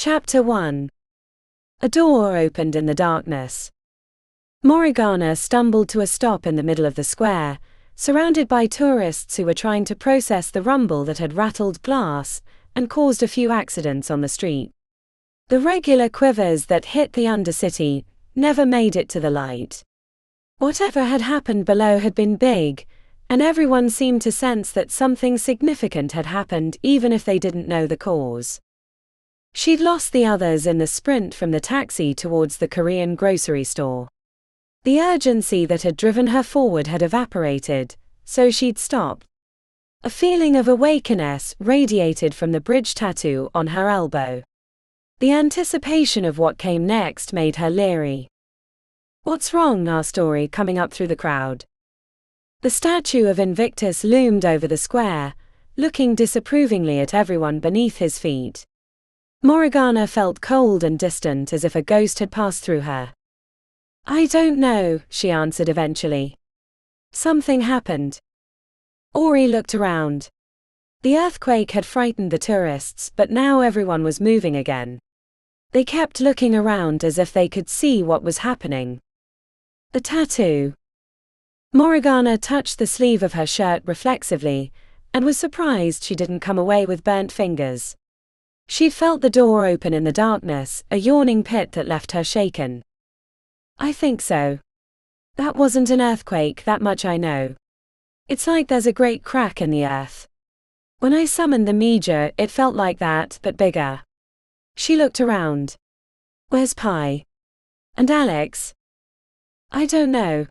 Chapter 1. A door opened in the darkness. Morgana stumbled to a stop in the middle of the square, surrounded by tourists who were trying to process the rumble that had rattled glass and caused a few accidents on the street. The regular quivers that hit the Undercity never made it to the light. Whatever had happened below had been big, and everyone seemed to sense that something significant had happened even if they didn't know the cause. She'd lost the others in the sprint from the taxi towards the Korean grocery store. The urgency that had driven her forward had evaporated, so she'd stopped. A feeling of awakeness radiated from the bridge tattoo on her elbow. The anticipation of what came next made her leery. "What's wrong?" asked Ori, coming up through the crowd. The statue of Invictus loomed over the square, looking disapprovingly at everyone beneath his feet. Morgana felt cold and distant, as if a ghost had passed through her. "I don't know," she answered eventually. "Something happened." Ori looked around. The earthquake had frightened the tourists, but now everyone was moving again. They kept looking around as if they could see what was happening. The tattoo. Morgana touched the sleeve of her shirt reflexively, and was surprised she didn't come away with burnt fingers. She'd felt the door open in the darkness, a yawning pit that left her shaken. "I think so. That wasn't an earthquake, that much I know. It's like there's a great crack in the earth. When I summoned the Mage, it felt like that, but bigger." She looked around. "Where's Pi? And Alex?" "I don't know."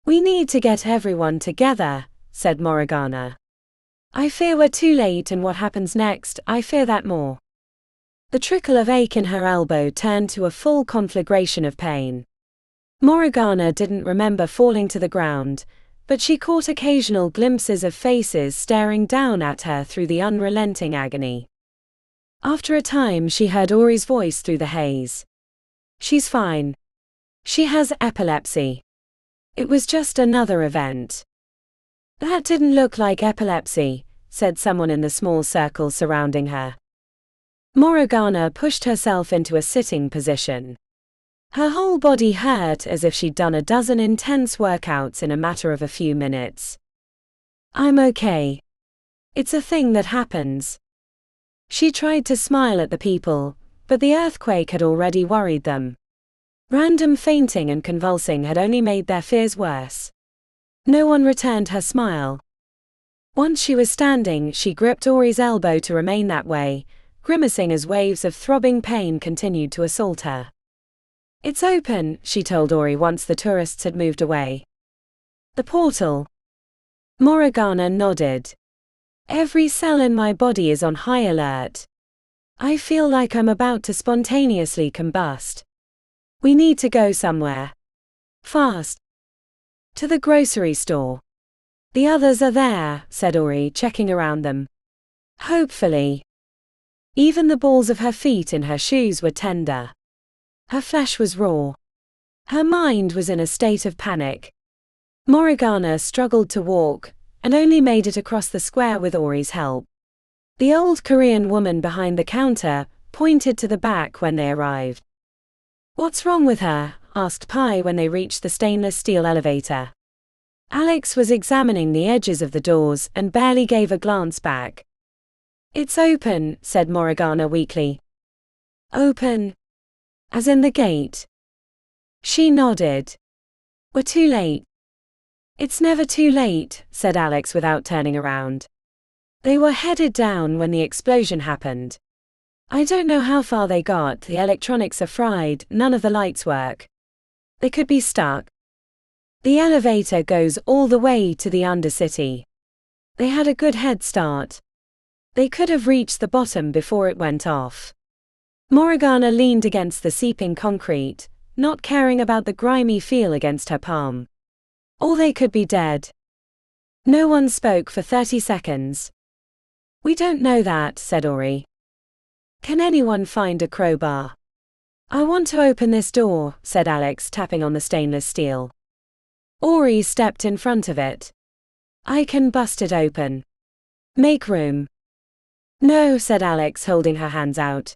"We need to get everyone together," said Morgana. "I fear we're too late, and what happens next, I fear that more." The trickle of ache in her elbow turned to a full conflagration of pain. Morgana didn't remember falling to the ground, but she caught occasional glimpses of faces staring down at her through the unrelenting agony. After a time she heard Ori's voice through the haze. "She's fine. She has epilepsy. It was just another event." "That didn't look like epilepsy," said someone in the small circle surrounding her. Morgana pushed herself into a sitting position. Her whole body hurt as if she'd done a dozen intense workouts in a matter of a few minutes. "I'm okay. It's a thing that happens." She tried to smile at the people, but the earthquake had already worried them. Random fainting and convulsing had only made their fears worse. No one returned her smile. Once she was standing, she gripped Ori's elbow to remain that way, grimacing as waves of throbbing pain continued to assault her. "It's open," she told Ori once the tourists had moved away. "The portal." Morgana nodded. "Every cell in my body is on high alert. I feel like I'm about to spontaneously combust. We need to go somewhere. Fast." "To the grocery store." "The others are there," said Ori, checking around them. "Hopefully." Even the balls of her feet in her shoes were tender. Her flesh was raw. Her mind was in a state of panic. Morgana struggled to walk, and only made it across the square with Ori's help. The old Korean woman behind the counter pointed to the back when they arrived. "What's wrong with her?" asked Pi when they reached the stainless steel elevator. Alex was examining the edges of the doors and barely gave a glance back. "It's open," said Morgana weakly. "Open? As in the gate?" She nodded. "We're too late." "It's never too late," said Alex without turning around. They were headed down when the explosion happened. "I don't know how far they got, the electronics are fried, none of the lights work. They could be stuck. The elevator goes all the way to the Undercity. They had a good head start. They could have reached the bottom before it went off." Morgana leaned against the seeping concrete, not caring about the grimy feel against her palm. Or they could be dead. No one spoke for 30 seconds. "We don't know that," said Ori. "Can anyone find a crowbar?" "I want to open this door," said Alex, tapping on the stainless steel. Ori stepped in front of it. "I can bust it open. Make room." "No," said Alex, holding her hands out.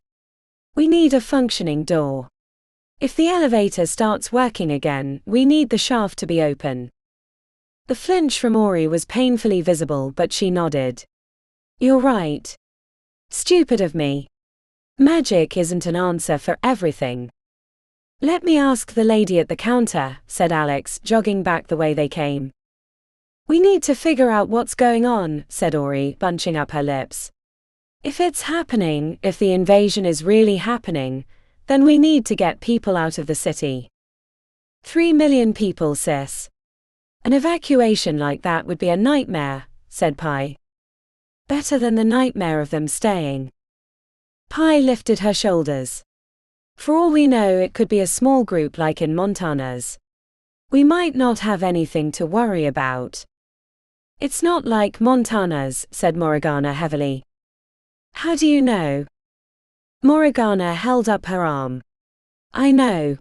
We need a functioning door. If the elevator starts working again, we need the shaft to be open. The flinch from Ori was painfully visible, but she nodded. You're right. Stupid of me. Magic isn't an answer for everything. Let me ask the lady at the counter, said Alex, jogging back the way they came. We need to figure out what's going on, said Ori, bunching up her lips. If it's happening, if the invasion is really happening, then we need to get people out of the city. 3 million people, sis. An evacuation like that would be a nightmare, said Pi. Better than the nightmare of them staying. Pi lifted her shoulders. For all we know, it could be a small group like in Montana's. We might not have anything to worry about. It's not like Montana's, said Morgana heavily. How do you know? Morgana held up her arm. I know.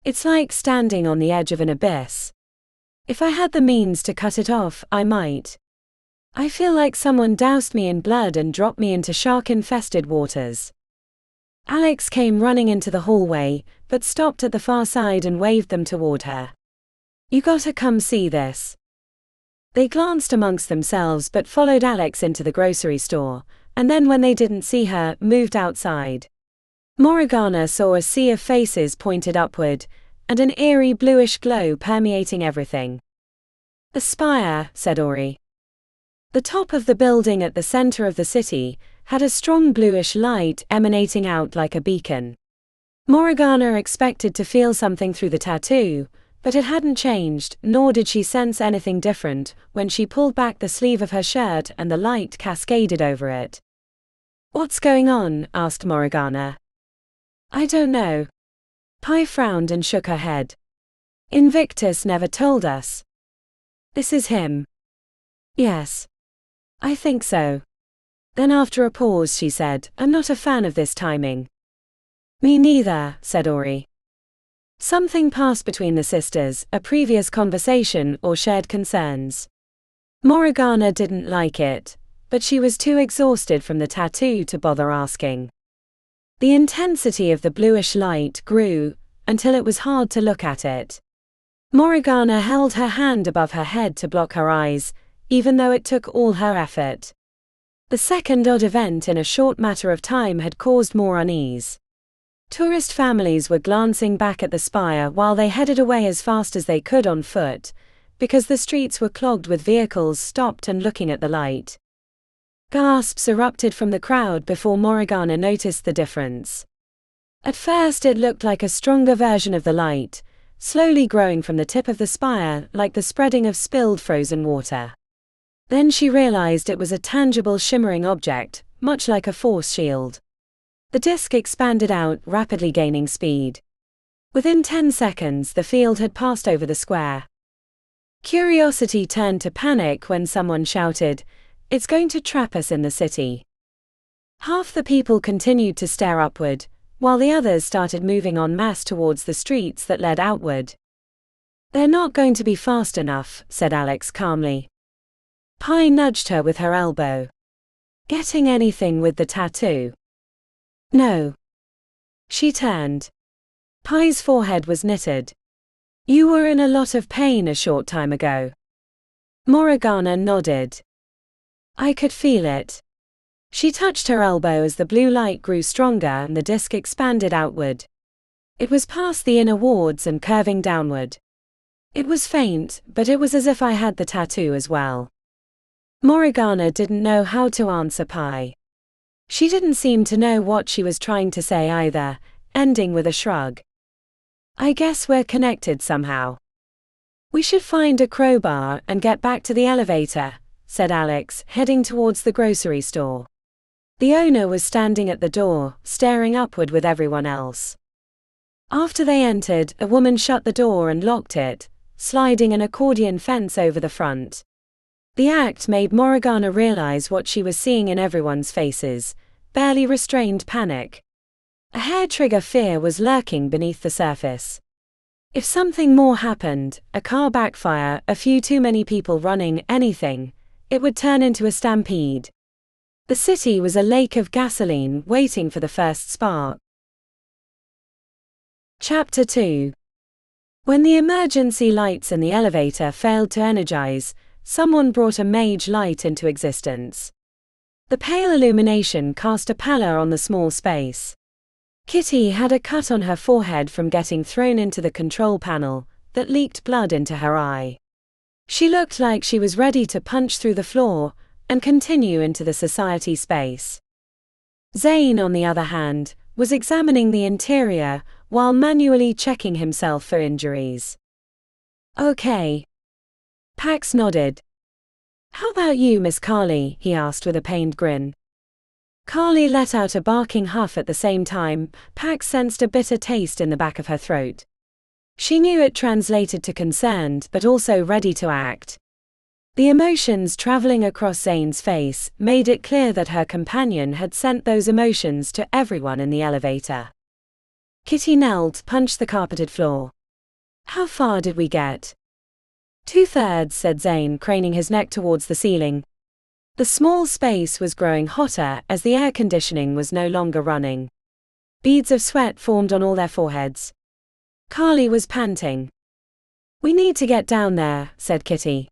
It's like standing on the edge of an abyss. If I had the means to cut it off, I might. I feel like someone doused me in blood and dropped me into shark-infested waters. Alex came running into the hallway, but stopped at the far side and waved them toward her. You gotta come see this. They glanced amongst themselves but followed Alex into the grocery store, and then when they didn't see her, moved outside. Morgana saw a sea of faces pointed upward, and an eerie bluish glow permeating everything. The Spire, said Ori. The top of the building at the center of the city had a strong bluish light emanating out like a beacon. Morgana expected to feel something through the tattoo, but it hadn't changed, nor did she sense anything different when she pulled back the sleeve of her shirt and the light cascaded over it. What's going on? Asked Morgana. I don't know. Pi frowned and shook her head. Invictus never told us. This is him. Yes. I think so. Then after a pause she said, I'm not a fan of this timing. Me neither, said Ori. Something passed between the sisters, a previous conversation or shared concerns. Morgana didn't like it, but she was too exhausted from the tattoo to bother asking. The intensity of the bluish light grew, until it was hard to look at it. Morgana held her hand above her head to block her eyes, even though it took all her effort. The second odd event in a short matter of time had caused more unease. Tourist families were glancing back at the Spire while they headed away as fast as they could on foot, because the streets were clogged with vehicles stopped and looking at the light. Gasps erupted from the crowd before Morgana noticed the difference. At first it looked like a stronger version of the light, slowly growing from the tip of the Spire like the spreading of spilled frozen water. Then she realized it was a tangible shimmering object, much like a force shield. The disc expanded out, rapidly gaining speed. Within 10 seconds the field had passed over the square. Curiosity turned to panic when someone shouted, "It's going to trap us in the city." Half the people continued to stare upward, while the others started moving en masse towards the streets that led outward. They're not going to be fast enough, said Alex calmly. Pi nudged her with her elbow. Getting anything with the tattoo? No. She turned. Pi's forehead was knitted. You were in a lot of pain a short time ago. Morgana nodded. I could feel it. She touched her elbow as the blue light grew stronger and the disc expanded outward. It was past the inner wards and curving downward. It was faint, but it was as if I had the tattoo as well. Morgana didn't know how to answer Pi. She didn't seem to know what she was trying to say either, ending with a shrug. I guess we're connected somehow. We should find a crowbar and get back to the elevator, said Alex, heading towards the grocery store. The owner was standing at the door, staring upward with everyone else. After they entered, a woman shut the door and locked it, sliding an accordion fence over the front. The act made Morgana realize what she was seeing in everyone's faces, barely restrained panic. A hair-trigger fear was lurking beneath the surface. If something more happened, a car backfire, a few too many people running, anything, it would turn into a stampede. The city was a lake of gasoline waiting for the first spark. Chapter 2. When the emergency lights in the elevator failed to energize, someone brought a mage light into existence. The pale illumination cast a pallor on the small space. Kitty had a cut on her forehead from getting thrown into the control panel that leaked blood into her eye. She looked like she was ready to punch through the floor and continue into the society space. Zane, on the other hand, was examining the interior while manually checking himself for injuries. Okay. Pax nodded. How about you, Miss Carly? He asked with a pained grin. Carly let out a barking huff at the same time. Pax sensed a bitter taste in the back of her throat. She knew it translated to concerned but also ready to act. The emotions traveling across Zane's face made it clear that her companion had sent those emotions to everyone in the elevator. Kitty knelt, punched the carpeted floor. How far did we get? 2/3, said Zane, craning his neck towards the ceiling. The small space was growing hotter as the air conditioning was no longer running. Beads of sweat formed on all their foreheads. Carly was panting. We need to get down there, said Kitty.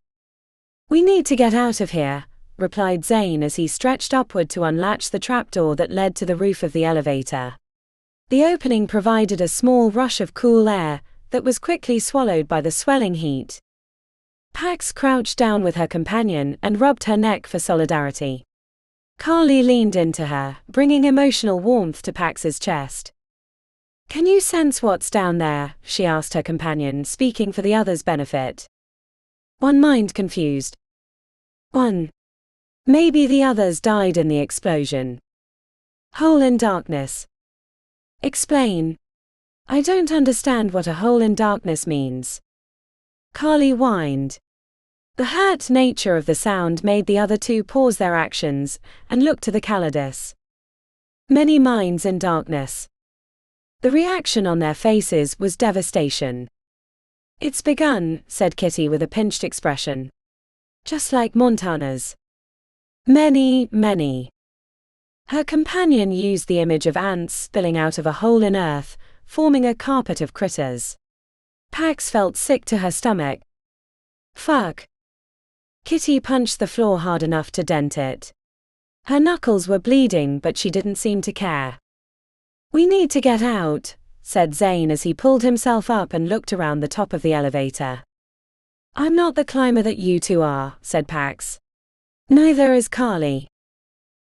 We need to get out of here, replied Zane as he stretched upward to unlatch the trapdoor that led to the roof of the elevator. The opening provided a small rush of cool air that was quickly swallowed by the swelling heat. Pax crouched down with her companion and rubbed her neck for solidarity. Carly leaned into her, bringing emotional warmth to Pax's chest. Can you sense what's down there? She asked her companion, speaking for the other's benefit. One mind confused. One. Maybe the others died in the explosion. Hole in darkness. Explain. I don't understand what a hole in darkness means. Carly whined. The hurt nature of the sound made the other two pause their actions and look to the Calidus. Many minds in darkness. The reaction on their faces was devastation. It's begun, said Kitty with a pinched expression. Just like Montana's. Many, many. Her companion used the image of ants spilling out of a hole in earth, forming a carpet of critters. Pax felt sick to her stomach. Fuck. Kitty punched the floor hard enough to dent it. Her knuckles were bleeding, but she didn't seem to care. We need to get out, said Zane as he pulled himself up and looked around the top of the elevator. I'm not the climber that you two are, said Pax. Neither is Carly.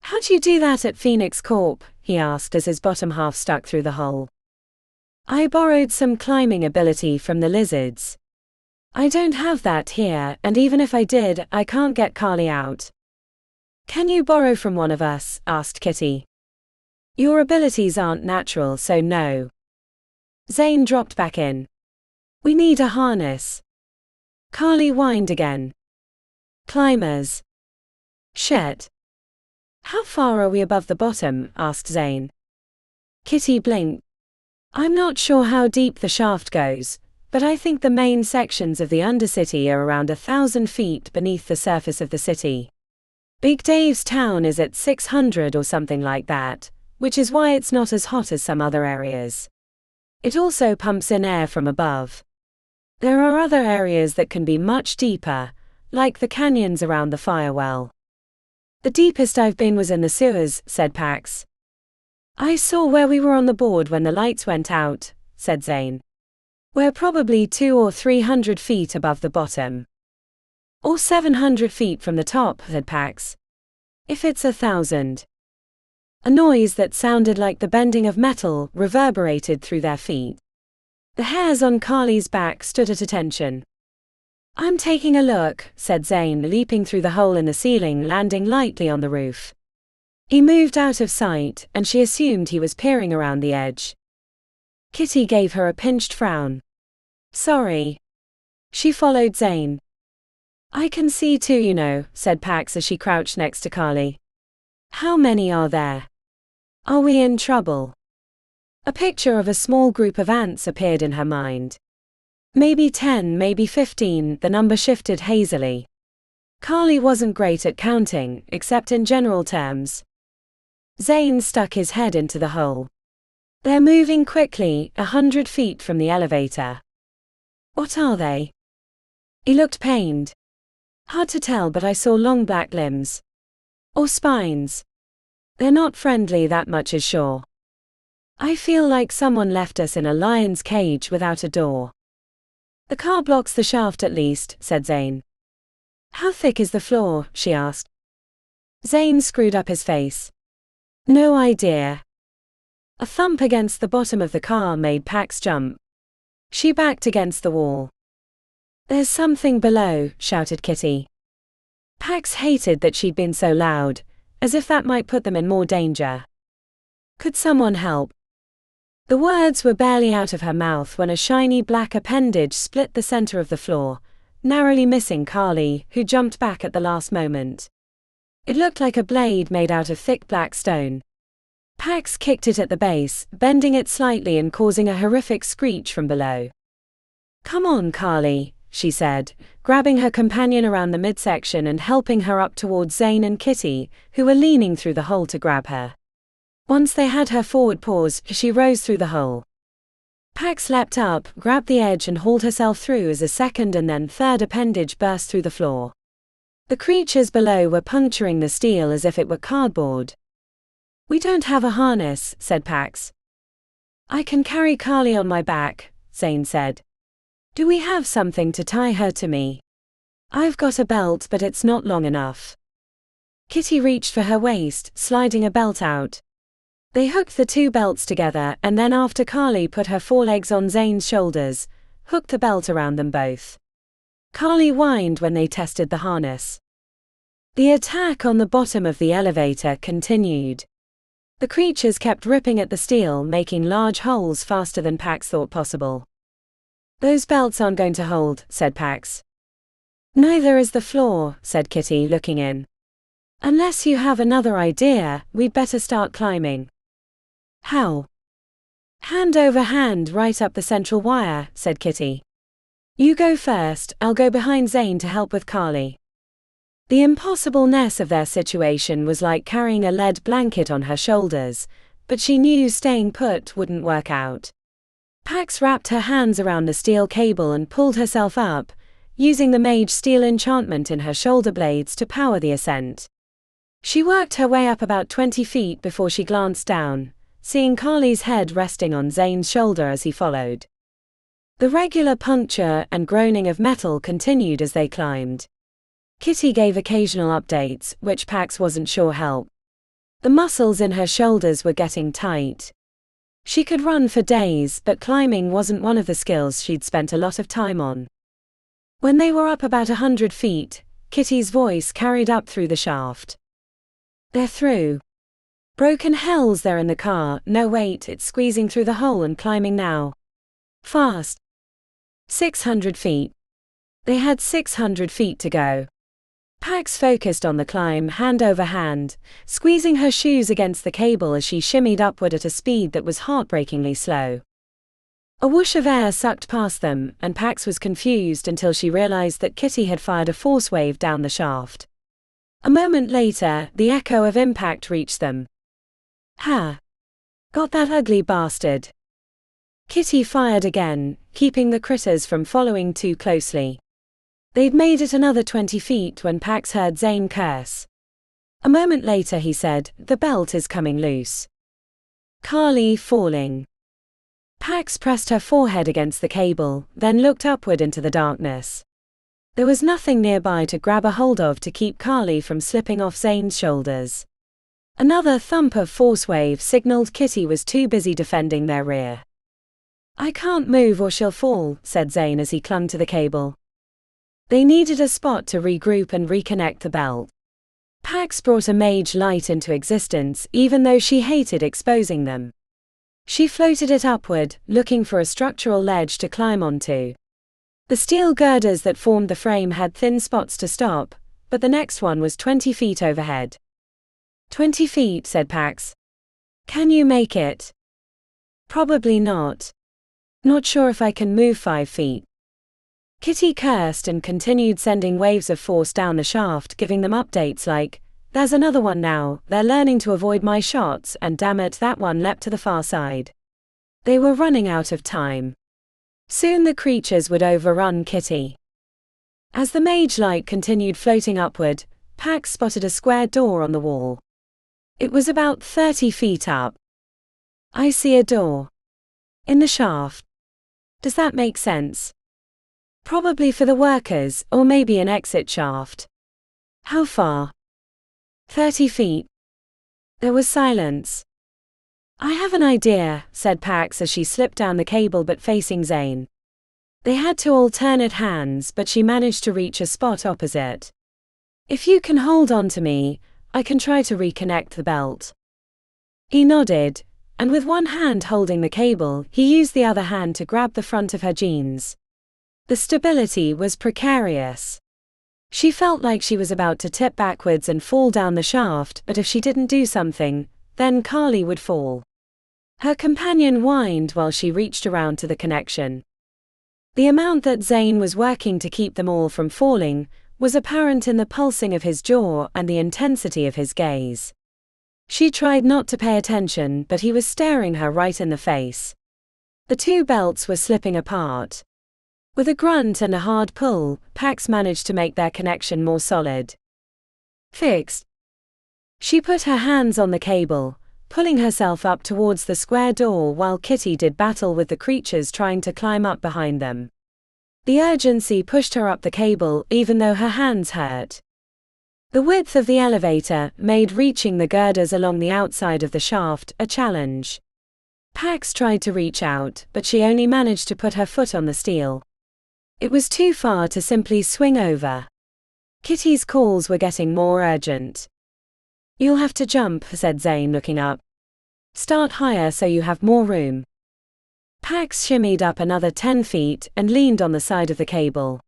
How'd you do that at Phoenix Corp? He asked as his bottom half stuck through the hole. I borrowed some climbing ability from the lizards. I don't have that here, and even if I did, I can't get Carly out. Can you borrow from one of us? Asked Kitty. Your abilities aren't natural, so no. Zane dropped back in. We need a harness. Carly whined again. Climbers. Shit. How far are we above the bottom? Asked Zane. Kitty blinked. I'm not sure how deep the shaft goes, but I think the main sections of the Undercity are around 1,000 feet beneath the surface of the city. Big Dave's town is at 600 or something like that, which is why it's not as hot as some other areas. It also pumps in air from above. There are other areas that can be much deeper, like the canyons around the firewell. The deepest I've been was in the sewers, said Pax. I saw where we were on the board when the lights went out, said Zane. We're probably 200 or 300 feet above the bottom. Or 700 feet from the top, said Pax. If it's 1,000. A noise that sounded like the bending of metal reverberated through their feet. The hairs on Carly's back stood at attention. I'm taking a look, said Zane, leaping through the hole in the ceiling, landing lightly on the roof. He moved out of sight, and she assumed he was peering around the edge. Kitty gave her a pinched frown. Sorry. She followed Zane. I can see too, you know, said Pax as she crouched next to Carly. How many are there? Are we in trouble? A picture of a small group of ants appeared in her mind. Maybe 10, maybe 15, the number shifted hazily. Carly wasn't great at counting, except in general terms. Zane stuck his head into the hole. They're moving quickly, 100 feet from the elevator. What are they? He looked pained. Hard to tell, but I saw long black limbs. Or spines. They're not friendly, that much is sure. I feel like someone left us in a lion's cage without a door. The car blocks the shaft at least, said Zane. How thick is the floor? She asked. Zane screwed up his face. No idea. A thump against the bottom of the car made Pax jump. She backed against the wall. There's something below, shouted Kitty. Pax hated that she'd been so loud, as if that might put them in more danger. Could someone help? The words were barely out of her mouth when a shiny black appendage split the center of the floor, narrowly missing Carly, who jumped back at the last moment. It looked like a blade made out of thick black stone. Pax kicked it at the base, bending it slightly and causing a horrific screech from below. Come on, Carly, she said, grabbing her companion around the midsection and helping her up towards Zane and Kitty, who were leaning through the hole to grab her. Once they had her forward paws, she rose through the hole. Pax leapt up, grabbed the edge and hauled herself through as a second and then third appendage burst through the floor. The creatures below were puncturing the steel as if it were cardboard. We don't have a harness, said Pax. I can carry Carly on my back, Zane said. Do we have something to tie her to me? I've got a belt, but it's not long enough. Kitty reached for her waist, sliding a belt out. They hooked the two belts together and then after Carly put her forelegs on Zane's shoulders, hooked the belt around them both. Carly whined when they tested the harness. The attack on the bottom of the elevator continued. The creatures kept ripping at the steel, making large holes faster than Pax thought possible. Those belts aren't going to hold, said Pax. Neither is the floor, said Kitty, looking in. Unless you have another idea, we'd better start climbing. How? Hand over hand right up the central wire, said Kitty. You go first, I'll go behind Zane to help with Carly. The impossibleness of their situation was like carrying a lead blanket on her shoulders, but she knew staying put wouldn't work out. Pax wrapped her hands around the steel cable and pulled herself up, using the mage steel enchantment in her shoulder blades to power the ascent. She worked her way up about 20 feet before she glanced down, seeing Carly's head resting on Zane's shoulder as he followed. The regular puncture and groaning of metal continued as they climbed. Kitty gave occasional updates, which Pax wasn't sure helped. The muscles in her shoulders were getting tight. She could run for days, but climbing wasn't one of the skills she'd spent a lot of time on. When they were up about 100 feet, Kitty's voice carried up through the shaft. They're through. Broken hell's there in the car. No wait, it's squeezing through the hole and climbing now. Fast. 600 feet. They had 600 feet to go. Pax focused on the climb hand over hand, squeezing her shoes against the cable as she shimmied upward at a speed that was heartbreakingly slow. A whoosh of air sucked past them, and Pax was confused until she realized that Kitty had fired a force wave down the shaft. A moment later, the echo of impact reached them. Ha! Got that ugly bastard! Kitty fired again, keeping the critters from following too closely. They'd made it another 20 feet when Pax heard Zane curse. A moment later he said, "The belt is coming loose." Carly falling. Pax pressed her forehead against the cable, then looked upward into the darkness. There was nothing nearby to grab a hold of to keep Carly from slipping off Zane's shoulders. Another thump of force wave signaled Kitty was too busy defending their rear. "I can't move or she'll fall," said Zane as he clung to the cable. They needed a spot to regroup and reconnect the belt. Pax brought a mage light into existence even though she hated exposing them. She floated it upward, looking for a structural ledge to climb onto. The steel girders that formed the frame had thin spots to stop, but the next one was 20 feet overhead. 20 feet, said Pax. Can you make it? Probably not. Not sure if I can move 5 feet. Kitty cursed and continued sending waves of force down the shaft, giving them updates like, "There's another one now, they're learning to avoid my shots, and damn it, that one leapt to the far side." They were running out of time. Soon the creatures would overrun Kitty. As the mage light continued floating upward, Pax spotted a square door on the wall. It was about 30 feet up. I see a door. In the shaft. Does that make sense? Probably for the workers, or maybe an exit shaft. How far? 30 feet. There was silence. I have an idea, said Pax as she slipped down the cable but facing Zane. They had two alternate hands, but she managed to reach a spot opposite. If you can hold on to me, I can try to reconnect the belt. He nodded, and with one hand holding the cable, he used the other hand to grab the front of her jeans. The stability was precarious. She felt like she was about to tip backwards and fall down the shaft, but if she didn't do something, then Carly would fall. Her companion whined while she reached around to the connection. The amount that Zane was working to keep them all from falling was apparent in the pulsing of his jaw and the intensity of his gaze. She tried not to pay attention, but he was staring her right in the face. The two belts were slipping apart. With a grunt and a hard pull, Pax managed to make their connection more solid. Fixed. She put her hands on the cable, pulling herself up towards the square door while Kitty did battle with the creatures trying to climb up behind them. The urgency pushed her up the cable even though her hands hurt. The width of the elevator made reaching the girders along the outside of the shaft a challenge. Pax tried to reach out, but she only managed to put her foot on the steel. It was too far to simply swing over. Kitty's calls were getting more urgent. You'll have to jump, said Zane, looking up. Start higher so you have more room. Pax shimmied up another 10 feet and leaned on the side of the cable.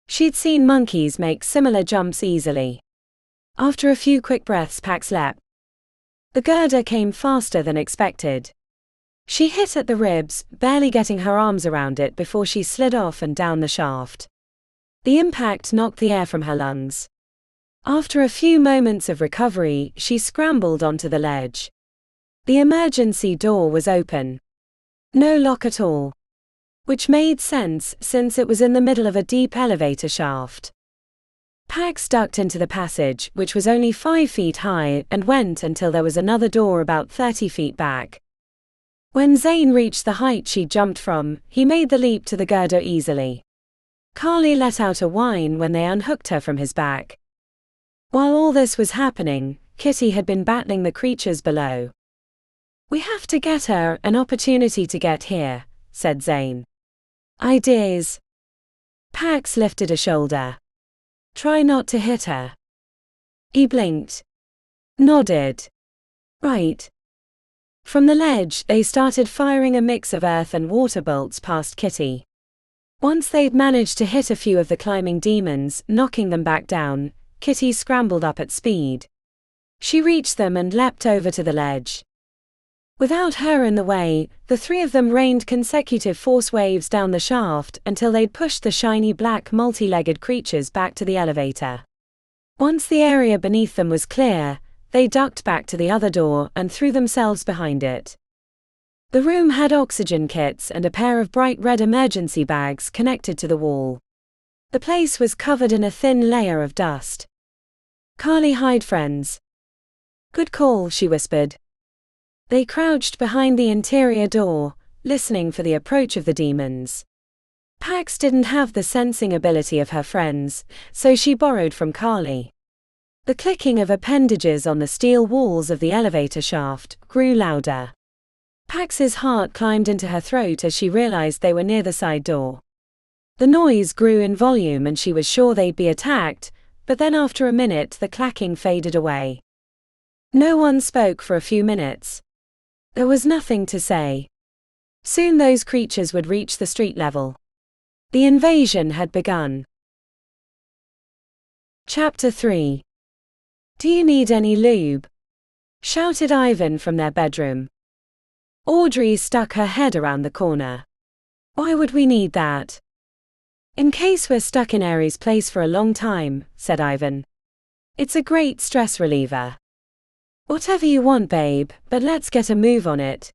She'd seen monkeys make similar jumps easily. After a few quick breaths, Pax leapt. The girder came faster than expected. She hit at the ribs, barely getting her arms around it before she slid off and down the shaft. The impact knocked the air from her lungs. After a few moments of recovery, she scrambled onto the ledge. The emergency door was open. No lock at all. Which made sense since it was in the middle of a deep elevator shaft. Pax ducked into the passage, which was only 5 feet high, and went until there was another door about 30 feet back. When Zane reached the height she jumped from, he made the leap to the girder easily. Carly let out a whine when they unhooked her from his back. While all this was happening, Kitty had been battling the creatures below. We have to get her an opportunity to get here, said Zane. Ideas? Pax lifted a shoulder. Try not to hit her. He blinked. Nodded. Right. From the ledge, they started firing a mix of earth and water bolts past Kitty. Once they'd managed to hit a few of the climbing demons, knocking them back down, Kitty scrambled up at speed. She reached them and leapt over to the ledge. Without her in the way, the three of them rained consecutive force waves down the shaft until they'd pushed the shiny black multi-legged creatures back to the elevator. Once the area beneath them was clear, they ducked back to the other door and threw themselves behind it. The room had oxygen kits and a pair of bright red emergency bags connected to the wall. The place was covered in a thin layer of dust. Carly, hide, friends. Good call, she whispered. They crouched behind the interior door, listening for the approach of the demons. Pax didn't have the sensing ability of her friends, so she borrowed from Carly. The clicking of appendages on the steel walls of the elevator shaft grew louder. Pax's heart climbed into her throat as she realized they were near the side door. The noise grew in volume and she was sure they'd be attacked, but then after a minute the clacking faded away. No one spoke for a few minutes. There was nothing to say. Soon those creatures would reach the street level. The invasion had begun. Chapter 3. Do you need any lube? Shouted Ivan from their bedroom. Audrey stuck her head around the corner. Why would we need that? In case we're stuck in Ares' place for a long time, said Ivan. It's a great stress reliever. Whatever you want, babe, but let's get a move on it.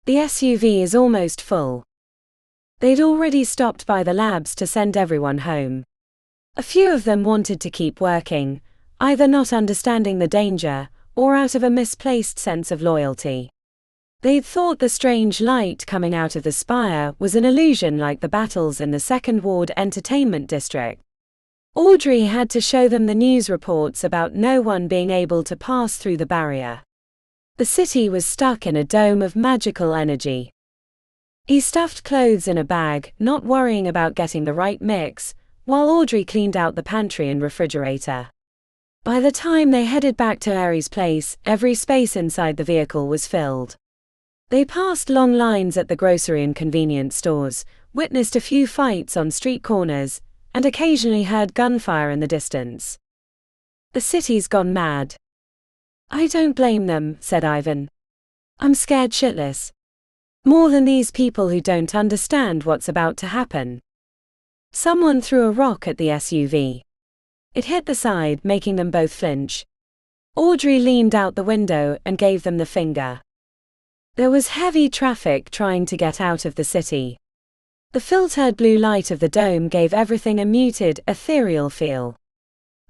The SUV is almost full. They'd already stopped by the labs to send everyone home. A few of them wanted to keep working, either not understanding the danger, or out of a misplaced sense of loyalty. They'd thought the strange light coming out of the spire was an illusion like the battles in the Second Ward Entertainment District. Audrey had to show them the news reports about no one being able to pass through the barrier. The city was stuck in a dome of magical energy. He stuffed clothes in a bag, not worrying about getting the right mix, while Audrey cleaned out the pantry and refrigerator. By the time they headed back to Ares' place, every space inside the vehicle was filled. They passed long lines at the grocery and convenience stores, witnessed a few fights on street corners, and occasionally heard gunfire in the distance. The city's gone mad. I don't blame them, said Ivan. I'm scared shitless. More than these people who don't understand what's about to happen. Someone threw a rock at the SUV. It hit the side, making them both flinch. Audrey leaned out the window and gave them the finger. There was heavy traffic trying to get out of the city. The filtered blue light of the dome gave everything a muted, ethereal feel.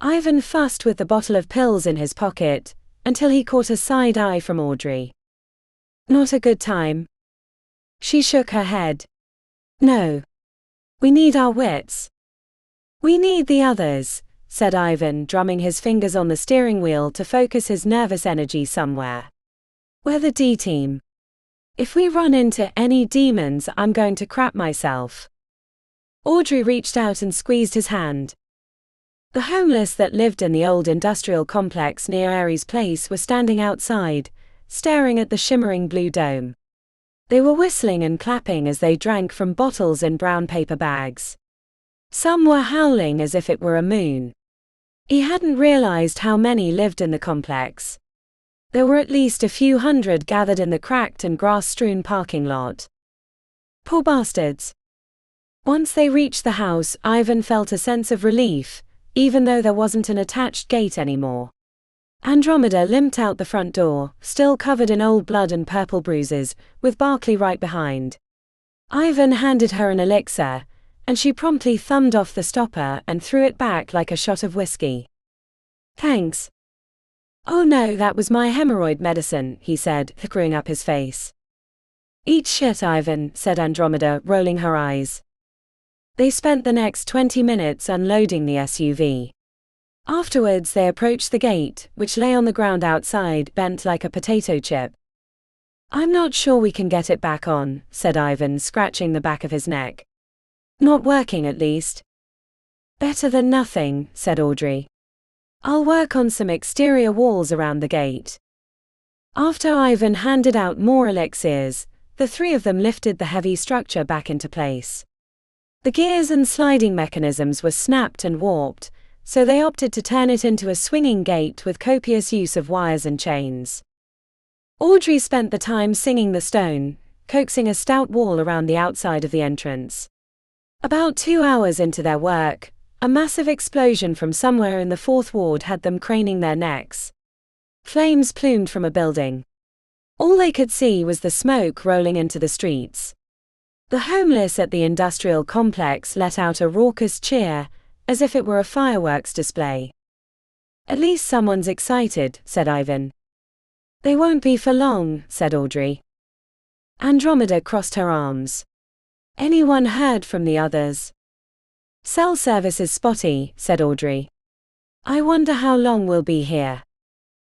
Ivan fussed with the bottle of pills in his pocket, until he caught a side eye from Audrey. Not a good time. She shook her head. No. We need our wits. We need the others, said Ivan, drumming his fingers on the steering wheel to focus his nervous energy somewhere. We're the D team. If we run into any demons, I'm going to crap myself. Audrey reached out and squeezed his hand. The homeless that lived in the old industrial complex near Ares' place were standing outside, staring at the shimmering blue dome. They were whistling and clapping as they drank from bottles in brown paper bags. Some were howling as if it were a moon. He hadn't realized how many lived in the complex. There were at least a few hundred gathered in the cracked and grass-strewn parking lot. Poor bastards. Once they reached the house, Ivan felt a sense of relief, even though there wasn't an attached gate anymore. Andromeda limped out the front door, still covered in old blood and purple bruises, with Barclay right behind. Ivan handed her an elixir, and she promptly thumbed off the stopper and threw it back like a shot of whiskey. Thanks. Oh no, that was my hemorrhoid medicine, he said, screwing up his face. Eat shit, Ivan, said Andromeda, rolling her eyes. They spent the next 20 minutes unloading the SUV. Afterwards they approached the gate, which lay on the ground outside, bent like a potato chip. I'm not sure we can get it back on, said Ivan, scratching the back of his neck. Not working, at least. Better than nothing, said Audrey. I'll work on some exterior walls around the gate. After Ivan handed out more elixirs, the three of them lifted the heavy structure back into place. The gears and sliding mechanisms were snapped and warped, so they opted to turn it into a swinging gate with copious use of wires and chains. Audrey spent the time singing the stone, coaxing a stout wall around the outside of the entrance. About 2 hours into their work, a massive explosion from somewhere in the Fourth Ward had them craning their necks. Flames plumed from a building. All they could see was the smoke rolling into the streets. The homeless at the industrial complex let out a raucous cheer, as if it were a fireworks display. At least someone's excited, said Ivan. They won't be for long, said Audrey. Andromeda crossed her arms. Anyone heard from the others? Cell service is spotty, said Audrey. I wonder how long we'll be here.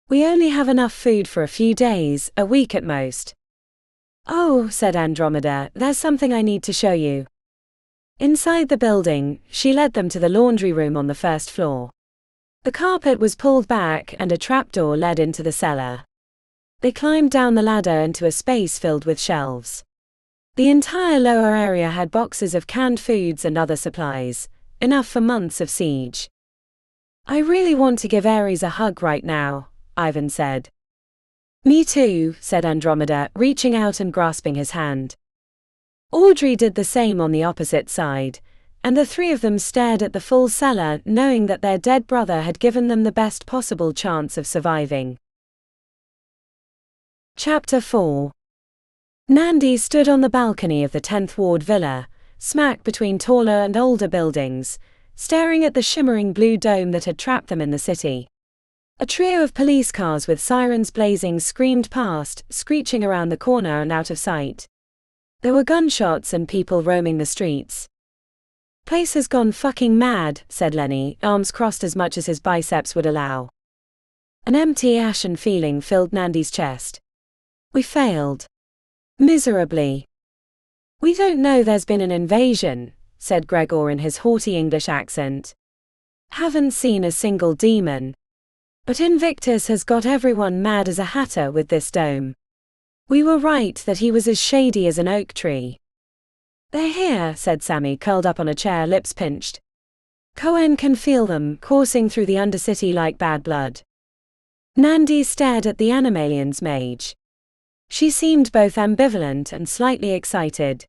We only have enough food for a few days, a week at most. Oh, said Andromeda, there's something I need to show you. Inside the building, she led them to the laundry room on the first floor. The carpet was pulled back and a trapdoor led into the cellar. They climbed down the ladder into a space filled with shelves. The entire lower area had boxes of canned foods and other supplies, enough for months of siege. I really want to give Ares a hug right now, Ivan said. Me too, said Andromeda, reaching out and grasping his hand. Audrey did the same on the opposite side, and the three of them stared at the full cellar, knowing that their dead brother had given them the best possible chance of surviving. Chapter 4. Nandi stood on the balcony of the 10th Ward villa, smack between taller and older buildings, staring at the shimmering blue dome that had trapped them in the city. A trio of police cars with sirens blazing screamed past, screeching around the corner and out of sight. There were gunshots and people roaming the streets. "Place has gone fucking mad," said Lenny, arms crossed as much as his biceps would allow. An empty, ashen feeling filled Nandi's chest. "We failed. Miserably." "We don't know there's been an invasion," said Gregor in his haughty English accent. "Haven't seen a single demon. But Invictus has got everyone mad as a hatter with this dome. We were right that he was as shady as an oak tree." "They're here," said Sammy, curled up on a chair, lips pinched. "Cohen can feel them, coursing through the Undercity like bad blood." Nandi stared at the Animalian's mage. She seemed both ambivalent and slightly excited.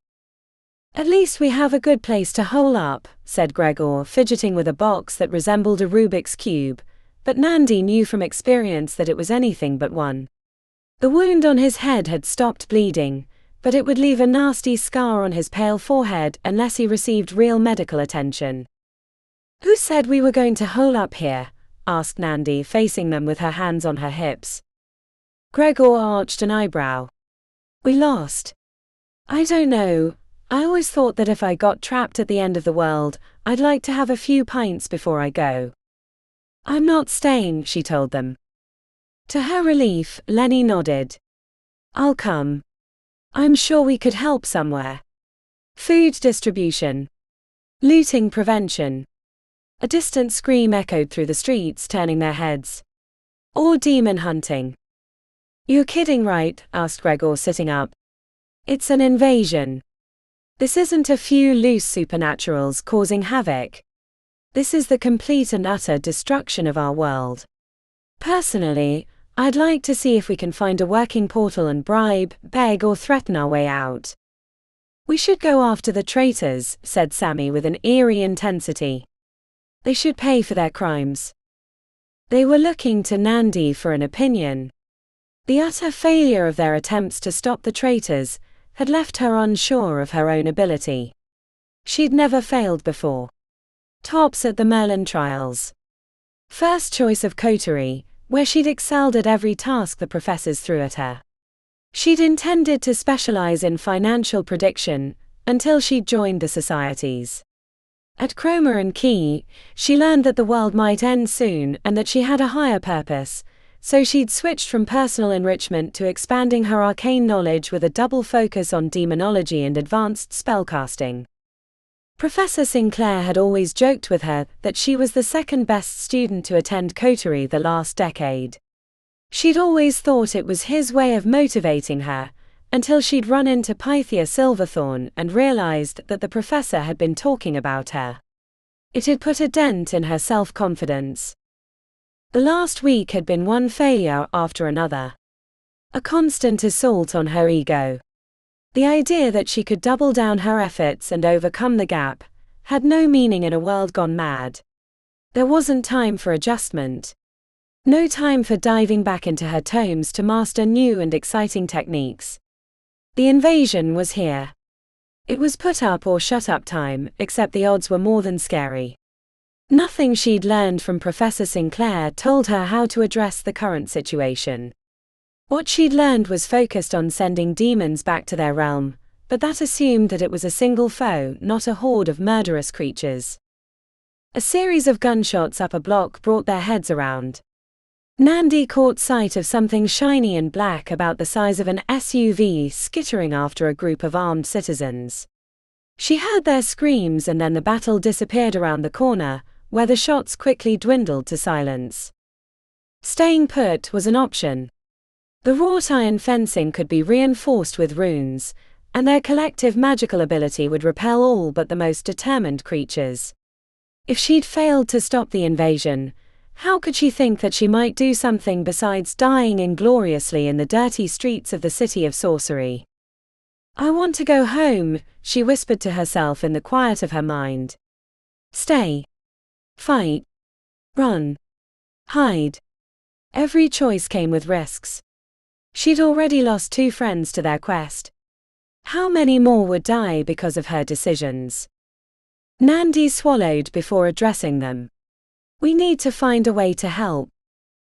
"At least we have a good place to hole up," said Gregor, fidgeting with a box that resembled a Rubik's Cube, but Nandi knew from experience that it was anything but one. The wound on his head had stopped bleeding, but it would leave a nasty scar on his pale forehead unless he received real medical attention. "Who said we were going to hole up here?" asked Nandi, facing them with her hands on her hips. Gregor arched an eyebrow. "We lost." "I don't know. I always thought that if I got trapped at the end of the world, I'd like to have a few pints before I go." "I'm not staying," she told them. To her relief, Lenny nodded. "I'll come. I'm sure we could help somewhere. Food distribution. Looting prevention." A distant scream echoed through the streets, turning their heads. "Or demon hunting." "You're kidding, right?" asked Gregor, sitting up. "It's an invasion. This isn't a few loose supernaturals causing havoc. This is the complete and utter destruction of our world. Personally, I'd like to see if we can find a working portal and bribe, beg or threaten our way out." "We should go after the traitors," said Sammy with an eerie intensity. "They should pay for their crimes." They were looking to Nandi for an opinion. The utter failure of their attempts to stop the traitors had left her unsure of her own ability. She'd never failed before. Tops at the Merlin trials. First choice of coterie, where she'd excelled at every task the professors threw at her. She'd intended to specialize in financial prediction, until she'd joined the societies. At Cromer and Key, she learned that the world might end soon and that she had a higher purpose, so she'd switched from personal enrichment to expanding her arcane knowledge with a double focus on demonology and advanced spellcasting. Professor Sinclair had always joked with her that she was the second best student to attend coterie the last decade. She'd always thought it was his way of motivating her, until she'd run into Pythia Silverthorn and realized that the professor had been talking about her. It had put a dent in her self-confidence. The last week had been one failure after another. A constant assault on her ego. The idea that she could double down her efforts and overcome the gap had no meaning in a world gone mad. There wasn't time for adjustment. No time for diving back into her tomes to master new and exciting techniques. The invasion was here. It was put up or shut up time, except the odds were more than scary. Nothing she'd learned from Professor Sinclair told her how to address the current situation. What she'd learned was focused on sending demons back to their realm, but that assumed that it was a single foe, not a horde of murderous creatures. A series of gunshots up a block brought their heads around. Nandi caught sight of something shiny and black about the size of an SUV skittering after a group of armed citizens. She heard their screams and then the battle disappeared around the corner, where the shots quickly dwindled to silence. Staying put was an option. The wrought iron fencing could be reinforced with runes, and their collective magical ability would repel all but the most determined creatures. If she'd failed to stop the invasion, how could she think that she might do something besides dying ingloriously in the dirty streets of the city of Sorcery? "I want to go home," she whispered to herself in the quiet of her mind. Stay. Fight. Run. Hide. Every choice came with risks. She'd already lost 2 friends to their quest, How many more would die because of her decisions? Nandi swallowed before addressing them. We need to find a way to help.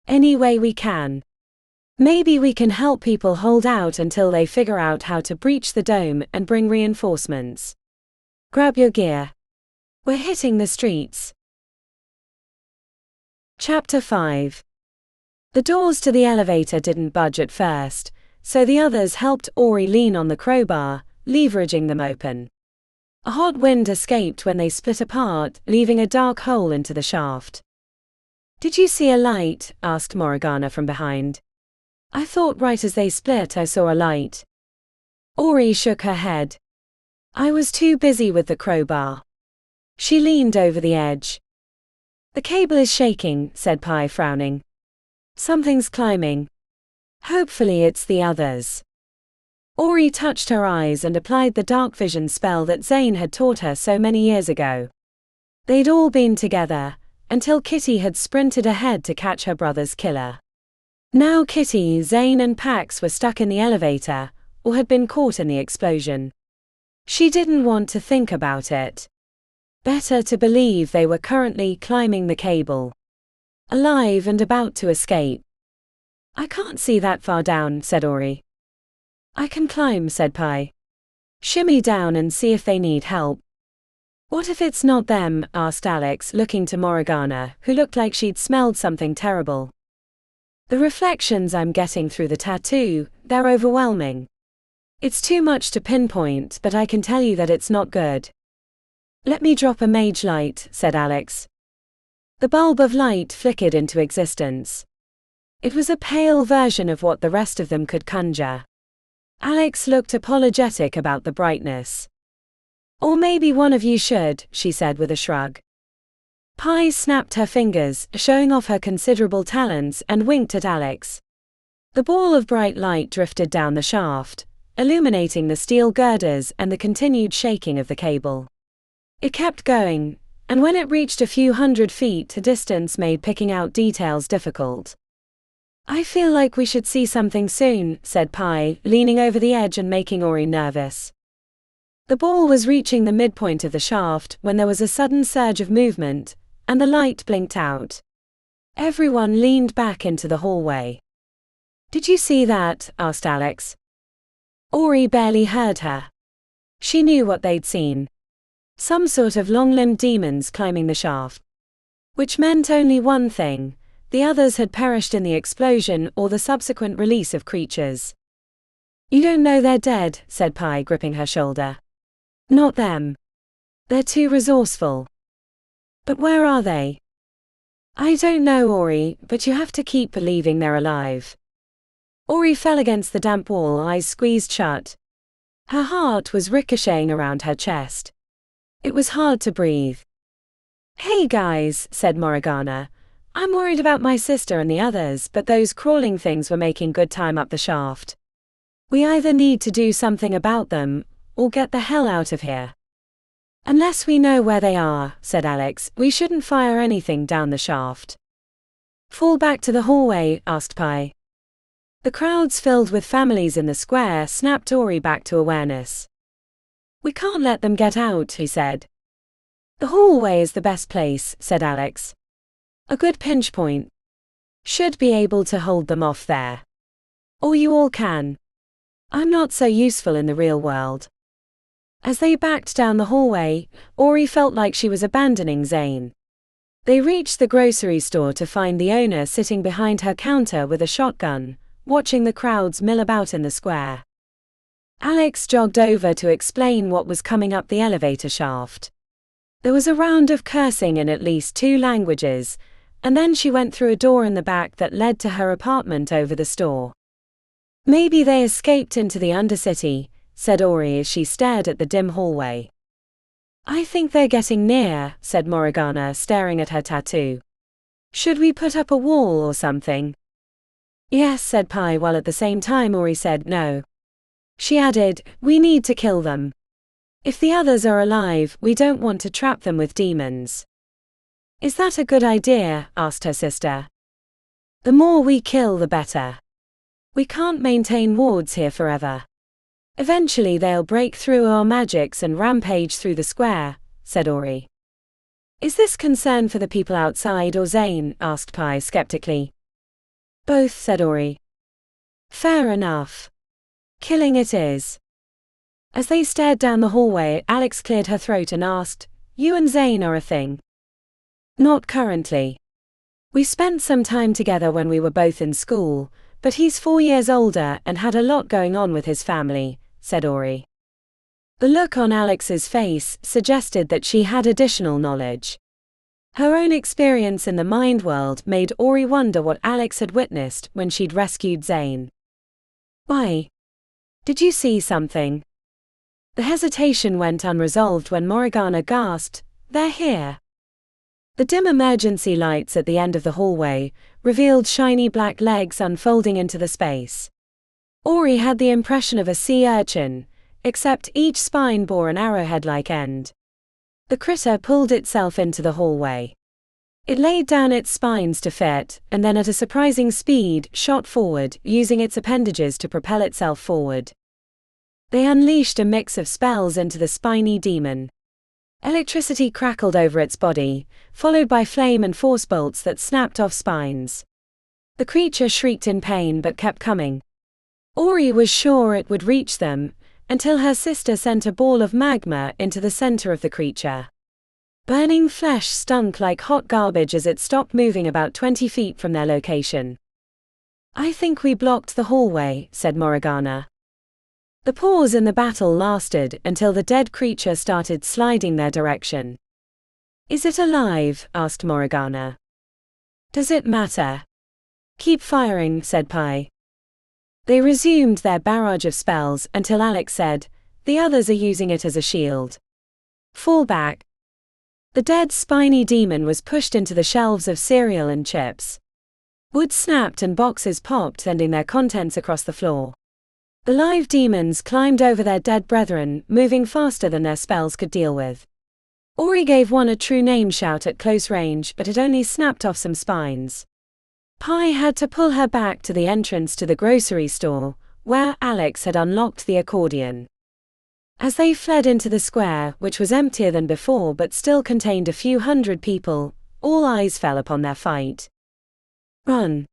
Any way we can. Maybe we can help people hold out until they figure out how to breach the dome and bring reinforcements. Grab your gear. We're hitting the streets. Chapter 5. The doors to the elevator didn't budge at first, so the others helped Ori lean on the crowbar, leveraging them open. A hot wind escaped when they split apart, leaving a dark hole into the shaft. Did you see a light? Asked Morgana from behind. I thought right as they split I saw a light. Ori shook her head. I was too busy with the crowbar. She leaned over the edge. The cable is shaking, said Pi, frowning. Something's climbing. Hopefully it's the others. Ori touched her eyes and applied the dark vision spell that Zane had taught her so many years ago. They'd all been together, until Kitty had sprinted ahead to catch her brother's killer. Now Kitty, Zane and Pax were stuck in the elevator, or had been caught in the explosion. She didn't want to think about it. Better to believe they were currently climbing the cable. Alive and about to escape. I can't see that far down, said Ori. I can climb, said Pi. Shimmy down and see if they need help. What if it's not them? Asked Alex, looking to Morgana, who looked like she'd smelled something terrible. The reflections I'm getting through the tattoo, they're overwhelming. It's too much to pinpoint, but I can tell you that it's not good. Let me drop a mage light, said Alex. The bulb of light flickered into existence. It was a pale version of what the rest of them could conjure. Alex looked apologetic about the brightness. Or maybe one of you should, she said with a shrug. Pi snapped her fingers, showing off her considerable talents, and winked at Alex. The ball of bright light drifted down the shaft, illuminating the steel girders and the continued shaking of the cable. It kept going, and when it reached a few hundred feet, a distance made picking out details difficult. I feel like we should see something soon, said Pi, leaning over the edge and making Ori nervous. The ball was reaching the midpoint of the shaft when there was a sudden surge of movement, and the light blinked out. Everyone leaned back into the hallway. Did you see that? Asked Alex. Ori barely heard her. She knew what they'd seen. Some sort of long-limbed demons climbing the shaft. Which meant only one thing: the others had perished in the explosion or the subsequent release of creatures. You don't know they're dead, said Pi, gripping her shoulder. Not them. They're too resourceful. But where are they? I don't know, Ori, but you have to keep believing they're alive. Ori fell against the damp wall, eyes squeezed shut. Her heart was ricocheting around her chest. It was hard to breathe. Hey guys, said Morgana. I'm worried about my sister and the others, but those crawling things were making good time up the shaft. We either need to do something about them, or get the hell out of here. Unless we know where they are, said Alex, we shouldn't fire anything down the shaft. Fall back to the hallway, asked Pi. The crowds filled with families in the square snapped Ori back to awareness. We can't let them get out, he said. The hallway is the best place, said Alex. A good pinch point. Should be able to hold them off there. Or you all can. I'm not so useful in the real world. As they backed down the hallway, Ori felt like she was abandoning Zane. They reached the grocery store to find the owner sitting behind her counter with a shotgun, watching the crowds mill about in the square. Alex jogged over to explain what was coming up the elevator shaft. There was a round of cursing in at least 2 languages, and then she went through a door in the back that led to her apartment over the store. Maybe they escaped into the Undercity, said Ori as she stared at the dim hallway. I think they're getting near, said Morgana, staring at her tattoo. Should we put up a wall or something? Yes, said Pi, while at the same time Ori said no. She added, we need to kill them. If the others are alive, we don't want to trap them with demons. Is that a good idea? Asked her sister. The more we kill, the better. We can't maintain wards here forever. Eventually they'll break through our magics and rampage through the square, said Ori. Is this concern for the people outside or Zane? Asked Pi skeptically. Both, said Ori. Fair enough. Killing it is. As they stared down the hallway, Alex cleared her throat and asked, You and Zane are a thing? Not currently. We spent some time together when we were both in school, but he's 4 years older and had a lot going on with his family, said Ori. The look on Alex's face suggested that she had additional knowledge. Her own experience in the mind world made Ori wonder what Alex had witnessed when she'd rescued Zane. Why? Did you see something? The hesitation went unresolved when Morgana gasped, They're here. The dim emergency lights at the end of the hallway revealed shiny black legs unfolding into the space. Ori had the impression of a sea urchin, except each spine bore an arrowhead-like end. The critter pulled itself into the hallway. It laid down its spines to fit, and then at a surprising speed shot forward, using its appendages to propel itself forward. They unleashed a mix of spells into the spiny demon. Electricity crackled over its body, followed by flame and force bolts that snapped off spines. The creature shrieked in pain but kept coming. Ori was sure it would reach them, until her sister sent a ball of magma into the center of the creature. Burning flesh stunk like hot garbage as it stopped moving about 20 feet from their location. I think we blocked the hallway, said Morgana. The pause in the battle lasted until the dead creature started sliding their direction. Is it alive? Asked Morgana. Does it matter? Keep firing, said Pi. They resumed their barrage of spells until Alex said, The others are using it as a shield. Fall back. The dead spiny demon was pushed into the shelves of cereal and chips. Wood snapped and boxes popped, sending their contents across the floor. The live demons climbed over their dead brethren, moving faster than their spells could deal with. Ori gave one a true name shout at close range, but it only snapped off some spines. Pi had to pull her back to the entrance to the grocery store, where Alex had unlocked the accordion. As they fled into the square, which was emptier than before but still contained a few hundred people, all eyes fell upon their fight. Run!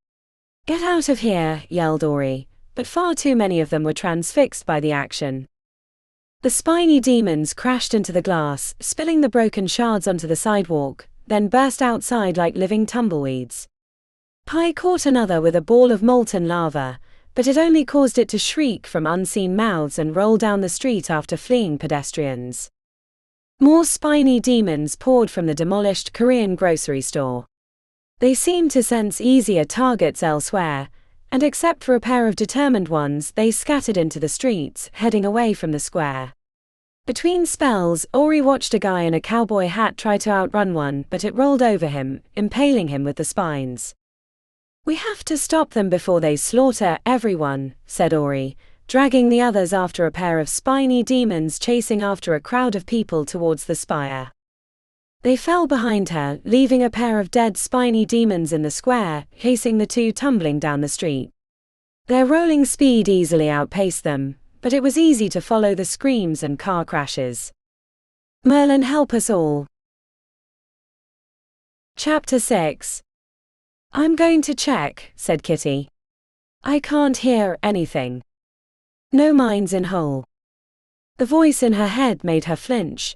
Get out of here, yelled Ori, but far too many of them were transfixed by the action. The spiny demons crashed into the glass, spilling the broken shards onto the sidewalk, then burst outside like living tumbleweeds. Pi caught another with a ball of molten lava, but it only caused it to shriek from unseen mouths and roll down the street after fleeing pedestrians. More spiny demons poured from the demolished Korean grocery store. They seemed to sense easier targets elsewhere, and except for a pair of determined ones, they scattered into the streets, heading away from the square. Between spells, Ori watched a guy in a cowboy hat try to outrun one, but it rolled over him, impaling him with the spines. We have to stop them before they slaughter everyone, said Ori, dragging the others after a pair of spiny demons chasing after a crowd of people towards the spire. They fell behind her, leaving a pair of dead spiny demons in the square, chasing the two tumbling down the street. Their rolling speed easily outpaced them, but it was easy to follow the screams and car crashes. Merlin, help us all. Chapter 6. I'm going to check, said Kitty. I can't hear anything. No minds in hole. The voice in her head made her flinch.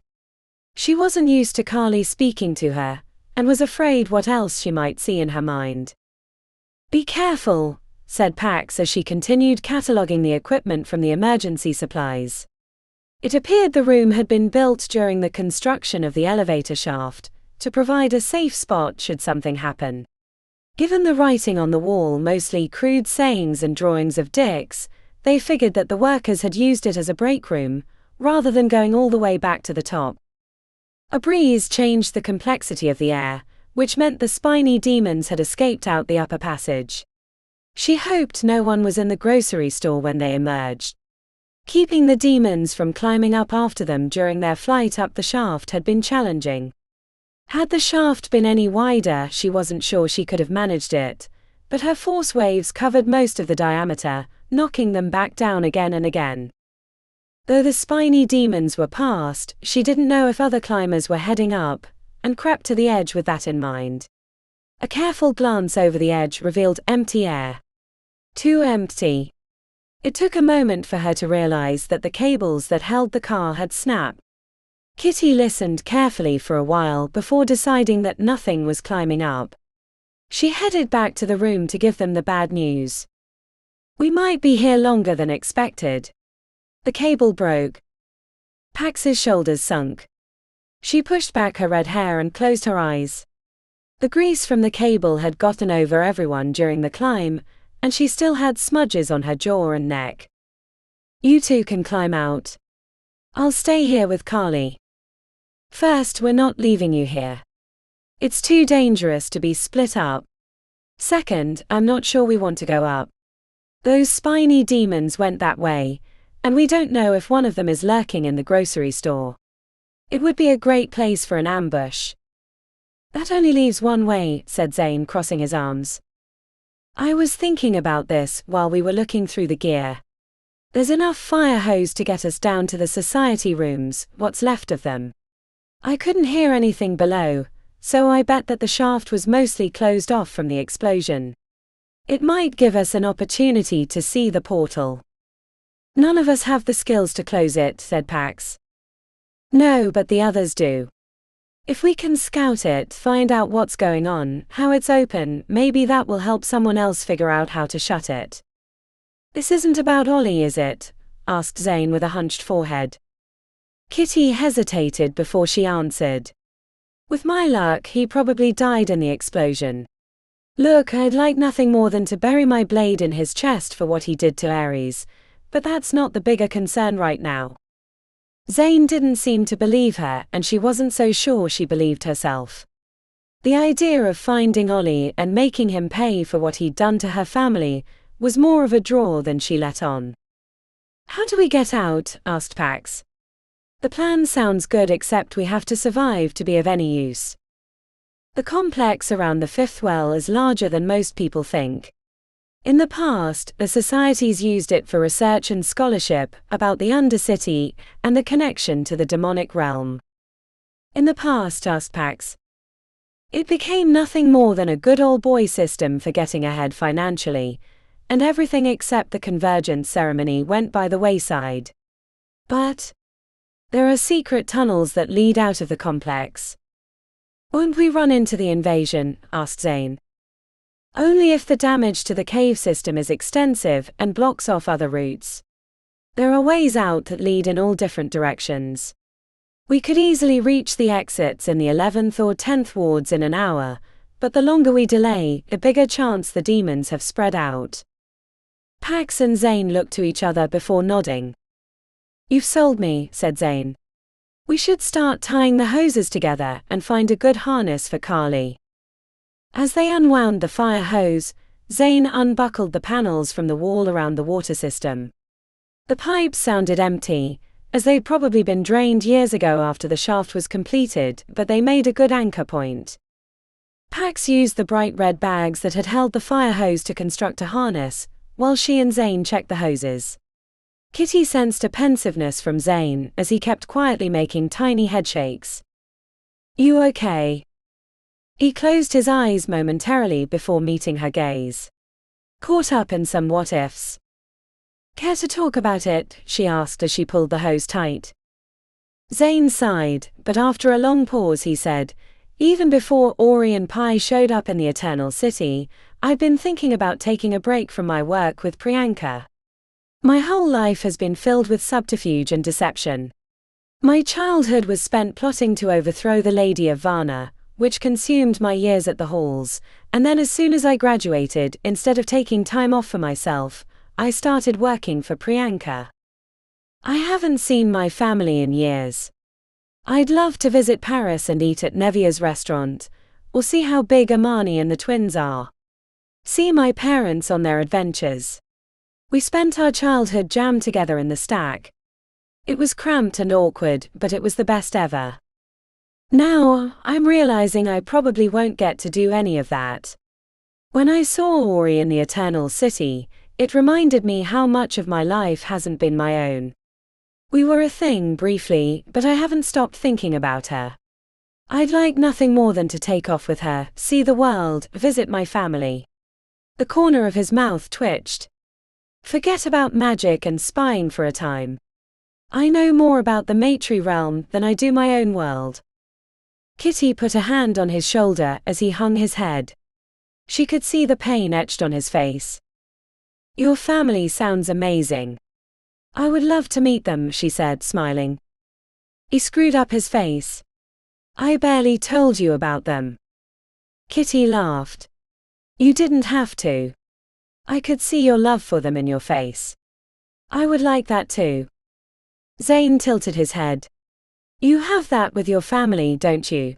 She wasn't used to Carly speaking to her, and was afraid what else she might see in her mind. Be careful, said Pax as she continued cataloguing the equipment from the emergency supplies. It appeared the room had been built during the construction of the elevator shaft, to provide a safe spot should something happen. Given the writing on the wall, mostly crude sayings and drawings of dicks, they figured that the workers had used it as a break room, rather than going all the way back to the top. A breeze changed the complexity of the air, which meant the spiny demons had escaped out the upper passage. She hoped no one was in the grocery store when they emerged. Keeping the demons from climbing up after them during their flight up the shaft had been challenging. Had the shaft been any wider, she wasn't sure she could have managed it, but her force waves covered most of the diameter, knocking them back down again and again. Though the spiny demons were past, she didn't know if other climbers were heading up, and crept to the edge with that in mind. A careful glance over the edge revealed empty air. Too empty. It took a moment for her to realize that the cables that held the car had snapped. Kitty listened carefully for a while before deciding that nothing was climbing up. She headed back to the room to give them the bad news. "We might be here longer than expected. The cable broke." Pax's shoulders sunk. She pushed back her red hair and closed her eyes. The grease from the cable had gotten over everyone during the climb, and she still had smudges on her jaw and neck. "You two can climb out. I'll stay here with Carly. First, we're not leaving you here. It's too dangerous to be split up. Second, I'm not sure we want to go up. Those spiny demons went that way, and we don't know if one of them is lurking in the grocery store. It would be a great place for an ambush." "That only leaves one way," said Zane, crossing his arms. "I was thinking about this while we were looking through the gear. There's enough fire hose to get us down to the society rooms, what's left of them. I couldn't hear anything below, so I bet that the shaft was mostly closed off from the explosion. It might give us an opportunity to see the portal." "None of us have the skills to close it," said Pax. "No, but the others do. If we can scout it, find out what's going on, how it's open, maybe that will help someone else figure out how to shut it." "This isn't about Ollie, is it?" asked Zane with a hunched forehead. Kitty hesitated before she answered. "With my luck, he probably died in the explosion. Look, I'd like nothing more than to bury my blade in his chest for what he did to Ares, but that's not the bigger concern right now." Zane didn't seem to believe her, and she wasn't so sure she believed herself. The idea of finding Ollie and making him pay for what he'd done to her family was more of a draw than she let on. "How do we get out?" asked Pax. "The plan sounds good, except we have to survive to be of any use. The complex around the fifth well is larger than most people think. In the past, the societies used it for research and scholarship about the Undercity and the connection to the demonic realm." "In the past," asked Pax. "It became nothing more than a good old boy system for getting ahead financially, and everything except the convergence ceremony went by the wayside. But there are secret tunnels that lead out of the complex." "Won't we run into the invasion?" asked Zane. "Only if the damage to the cave system is extensive and blocks off other routes. There are ways out that lead in all different directions. We could easily reach the exits in the 11th or 10th wards in an hour, but the longer we delay, the bigger chance the demons have spread out." Pax and Zane looked to each other before nodding. "You've sold me," said Zane. "We should start tying the hoses together and find a good harness for Carly." As they unwound the fire hose, Zane unbuckled the panels from the wall around the water system. The pipes sounded empty, as they'd probably been drained years ago after the shaft was completed, but they made a good anchor point. Pax used the bright red bags that had held the fire hose to construct a harness, while she and Zane checked the hoses. Kitty sensed a pensiveness from Zane as he kept quietly making tiny headshakes. "You okay?" He closed his eyes momentarily before meeting her gaze. "Caught up in some what-ifs." "Care to talk about it?" she asked as she pulled the hose tight. Zane sighed, but after a long pause he said, "Even before Ori and Pi showed up in the Eternal City, I'd been thinking about taking a break from my work with Priyanka. My whole life has been filled with subterfuge and deception. My childhood was spent plotting to overthrow the Lady of Varna, which consumed my years at the halls, and then as soon as I graduated, instead of taking time off for myself, I started working for Priyanka. I haven't seen my family in years. I'd love to visit Paris and eat at Nevia's restaurant, or see how big Amani and the twins are. See my parents on their adventures. We spent our childhood jammed together in the stack. It was cramped and awkward, but it was the best ever. Now, I'm realizing I probably won't get to do any of that. When I saw Ori in the Eternal City, it reminded me how much of my life hasn't been my own. We were a thing briefly, but I haven't stopped thinking about her. I'd like nothing more than to take off with her, see the world, visit my family. The corner of his mouth twitched. Forget about magic and spying for a time. I know more about the Matri realm than I do my own world. Kitty put a hand on his shoulder as he hung his head. She could see the pain etched on his face. Your family sounds amazing. I would love to meet them, she said, smiling. He screwed up his face. I barely told you about them. Kitty laughed. You didn't have to. I could see your love for them in your face. I would like that too. Zane tilted his head. You have that with your family, don't you?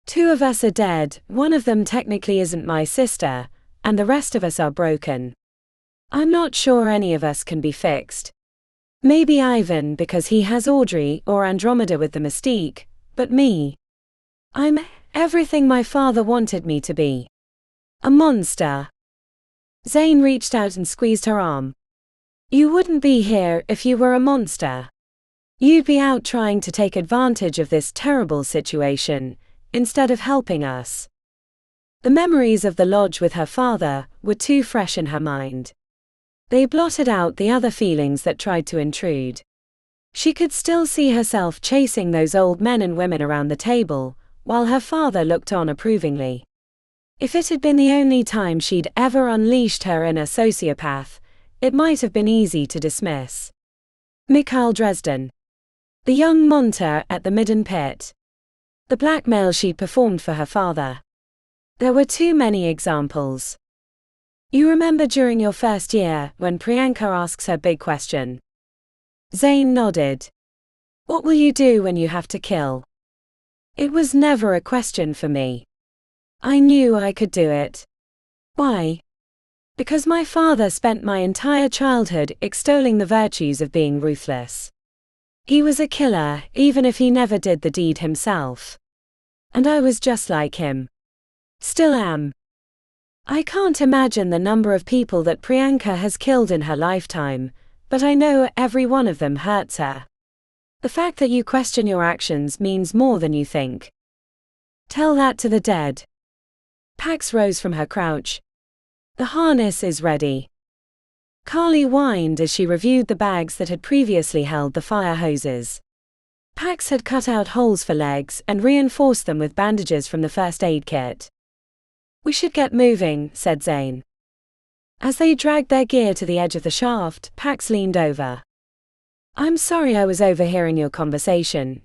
2 of us are dead, one of them technically isn't my sister, and the rest of us are broken. I'm not sure any of us can be fixed. Maybe Ivan because he has Audrey or Andromeda with the mystique, but me. I'm everything my father wanted me to be. A monster. Zane reached out and squeezed her arm. You wouldn't be here if you were a monster. You'd be out trying to take advantage of this terrible situation, instead of helping us. The memories of the lodge with her father were too fresh in her mind. They blotted out the other feelings that tried to intrude. She could still see herself chasing those old men and women around the table, while her father looked on approvingly. If it had been the only time she'd ever unleashed her inner sociopath, it might have been easy to dismiss. Mikhail Dresden. The young monter at the Midden Pit. The blackmail she'd performed for her father. There were too many examples. You remember during your first year, when Priyanka asks her big question? Zane nodded. What will you do when you have to kill? It was never a question for me. I knew I could do it. Why? Because my father spent my entire childhood extolling the virtues of being ruthless. He was a killer, even if he never did the deed himself. And I was just like him. Still am. I can't imagine the number of people that Priyanka has killed in her lifetime, but I know every one of them hurts her. The fact that you question your actions means more than you think. Tell that to the dead. Pax rose from her crouch. The harness is ready. Carly whined as she reviewed the bags that had previously held the fire hoses. Pax had cut out holes for legs and reinforced them with bandages from the first aid kit. We should get moving, said Zane. As they dragged their gear to the edge of the shaft, Pax leaned over. I'm sorry I was overhearing your conversation,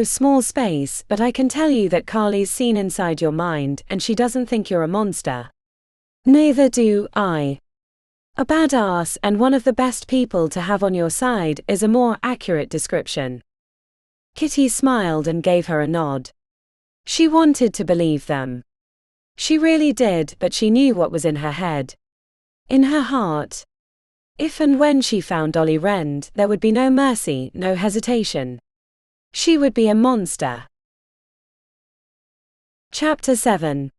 small space, but I can tell you that Carly's seen inside your mind and she doesn't think you're a monster. Neither do I. A badass and one of the best people to have on your side is a more accurate description. Kitty smiled and gave her a nod. She wanted to believe them. She really did, but she knew what was in her head. In her heart. If and when she found Ollie Rend, there would be no mercy, no hesitation. She would be a monster. Chapter 7.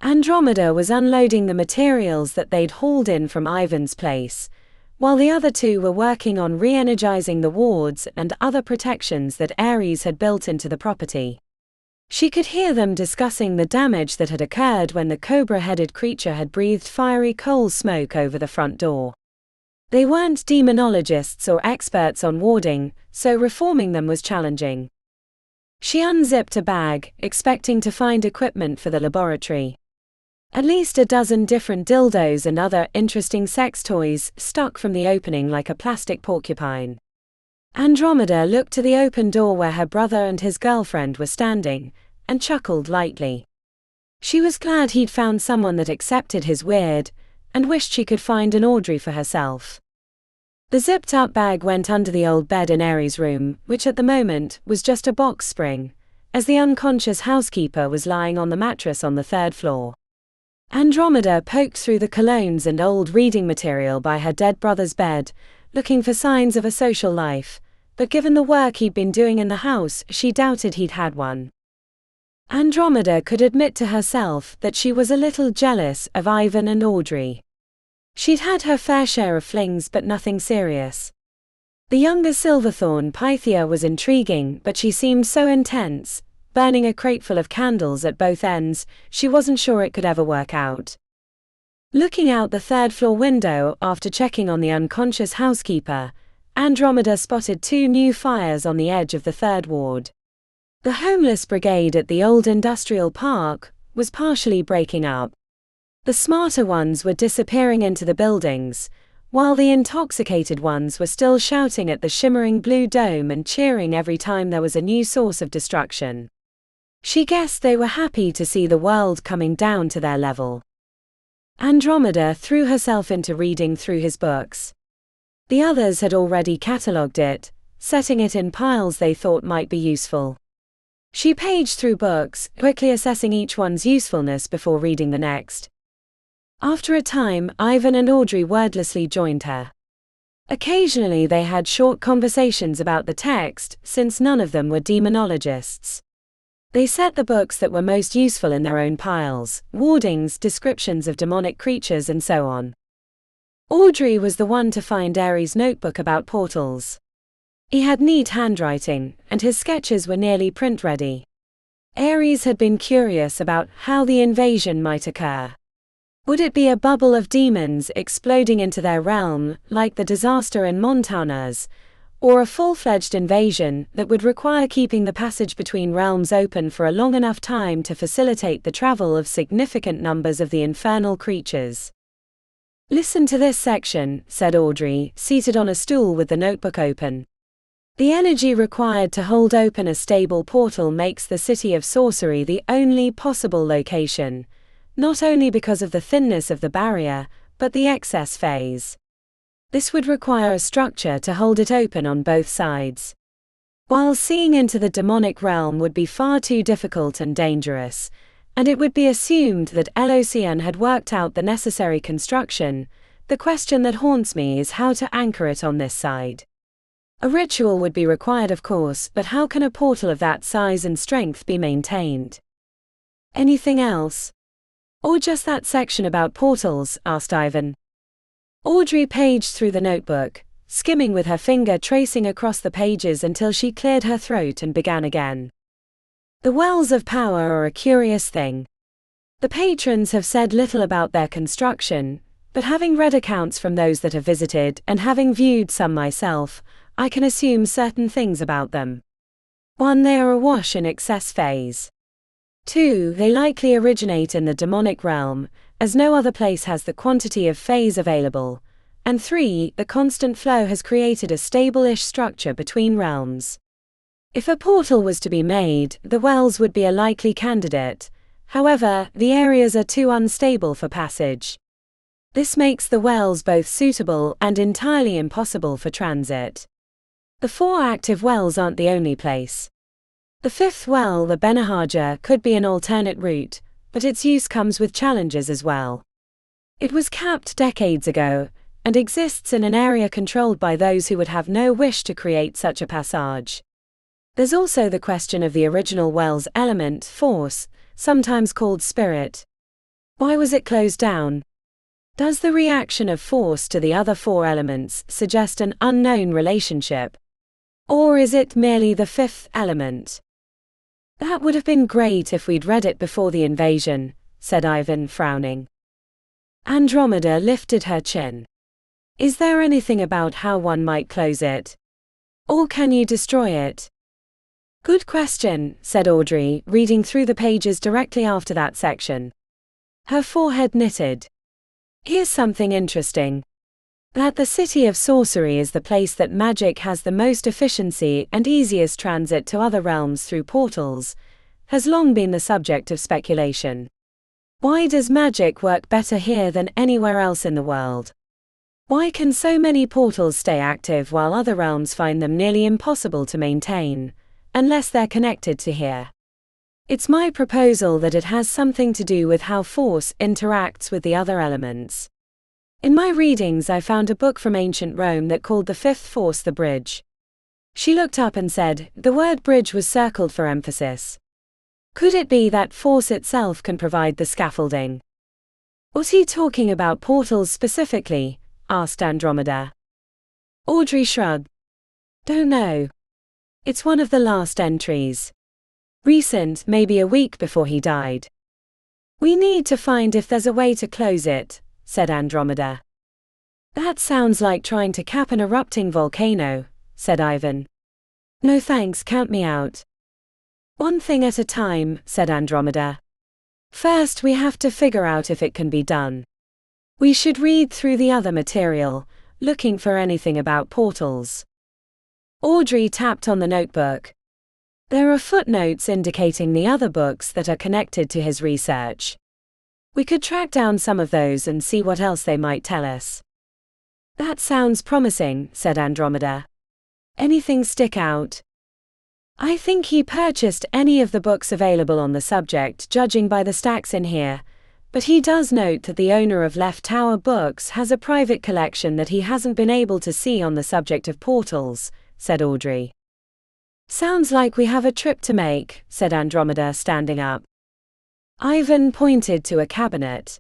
Andromeda was unloading the materials that they'd hauled in from Ivan's place, while the other 2 were working on re-energizing the wards and other protections that Ares had built into the property. She could hear them discussing the damage that had occurred when the cobra-headed creature had breathed fiery coal smoke over the front door. They weren't demonologists or experts on warding, so reforming them was challenging. She unzipped a bag, expecting to find equipment for the laboratory. At least a dozen different dildos and other interesting sex toys stuck from the opening like a plastic porcupine. Andromeda looked to the open door where her brother and his girlfriend were standing, and chuckled lightly. She was glad he'd found someone that accepted his weird, and wished she could find an Audrey for herself. The zipped-up bag went under the old bed in Ares' room, which at the moment was just a box spring, as the unconscious housekeeper was lying on the mattress on the 3rd floor. Andromeda poked through the colognes and old reading material by her dead brother's bed, looking for signs of a social life, but given the work he'd been doing in the house, she doubted he'd had one. Andromeda could admit to herself that she was a little jealous of Ivan and Audrey. She'd had her fair share of flings but nothing serious. The younger Silverthorn Pythia was intriguing, but she seemed so intense, burning a crateful of candles at both ends, she wasn't sure it could ever work out. Looking out the third-floor window after checking on the unconscious housekeeper, Andromeda spotted 2 new fires on the edge of the third ward. The homeless brigade at the old industrial park was partially breaking up. The smarter ones were disappearing into the buildings, while the intoxicated ones were still shouting at the shimmering blue dome and cheering every time there was a new source of destruction. She guessed they were happy to see the world coming down to their level. Andromeda threw herself into reading through his books. The others had already catalogued it, setting it in piles they thought might be useful. She paged through books, quickly assessing each one's usefulness before reading the next. After a time, Ivan and Audrey wordlessly joined her. Occasionally they had short conversations about the text, since none of them were demonologists. They set the books that were most useful in their own piles, wardings, descriptions of demonic creatures and so on. Audrey was the one to find Ares' notebook about portals. He had neat handwriting, and his sketches were nearly print-ready. Ares had been curious about how the invasion might occur. Would it be a bubble of demons exploding into their realm, like the disaster in Montanas, or a full-fledged invasion that would require keeping the passage between realms open for a long enough time to facilitate the travel of significant numbers of the infernal creatures? "Listen to this section," said Audrey, seated on a stool with the notebook open. "The energy required to hold open a stable portal makes the city of Sorcery the only possible location, not only because of the thinness of the barrier, but the excess phase. This would require a structure to hold it open on both sides. While seeing into the demonic realm would be far too difficult and dangerous, and it would be assumed that Elocian had worked out the necessary construction, the question that haunts me is how to anchor it on this side. A ritual would be required, of course, but how can a portal of that size and strength be maintained?" "Anything else? Or just that section about portals?" asked Ivan. Audrey paged through the notebook, skimming with her finger tracing across the pages until she cleared her throat and began again. "The wells of power are a curious thing. The patrons have said little about their construction, but having read accounts from those that have visited and having viewed some myself, I can assume certain things about them. 1. They are awash in excess phase. 2. They likely originate in the demonic realm, as no other place has the quantity of phase available. And 3. The constant flow has created a stable-ish structure between realms. If a portal was to be made, the wells would be a likely candidate. However, the areas are too unstable for passage. This makes the wells both suitable and entirely impossible for transit. The 4 active wells aren't the only place. The 5th well, the Benahaja, could be an alternate route, but its use comes with challenges as well. It was capped decades ago, and exists in an area controlled by those who would have no wish to create such a passage. There's also the question of the original well's element, force, sometimes called spirit. Why was it closed down? Does the reaction of force to the other 4 elements suggest an unknown relationship? Or is it merely the 5th element? "That would have been great if we'd read it before the invasion," said Ivan, frowning. Andromeda lifted her chin. "Is there anything about how one might close it? Or can you destroy it?" "Good question," said Audrey, reading through the pages directly after that section. Her forehead knitted. "Here's something interesting. That the city of Sorcery is the place that magic has the most efficiency and easiest transit to other realms through portals, has long been the subject of speculation. Why does magic work better here than anywhere else in the world? Why can so many portals stay active while other realms find them nearly impossible to maintain, unless they're connected to here? It's my proposal that it has something to do with how force interacts with the other elements. In my readings I found a book from ancient Rome that called the 5th force the bridge." She looked up and said, the word bridge was circled for emphasis. "Could it be that force itself can provide the scaffolding?" "Was he talking about portals specifically?" asked Andromeda. Audrey shrugged. Don't know. It's one of the last entries. Recent, maybe a week before he died. We need to find if there's a way to close it, said Andromeda. That sounds like trying to cap an erupting volcano, said Ivan. No thanks, count me out. One thing at a time, said Andromeda. First we have to figure out if it can be done. We should read through the other material, looking for anything about portals. Audrey tapped on the notebook. There are footnotes indicating the other books that are connected to his research. We could track down some of those and see what else they might tell us. That sounds promising, said Andromeda. Anything stick out? I think he purchased any of the books available on the subject, judging by the stacks in here, but he does note that the owner of Left Tower Books has a private collection that he hasn't been able to see on the subject of portals, said Audrey. Sounds like we have a trip to make, said Andromeda, standing up. Ivan pointed to a cabinet.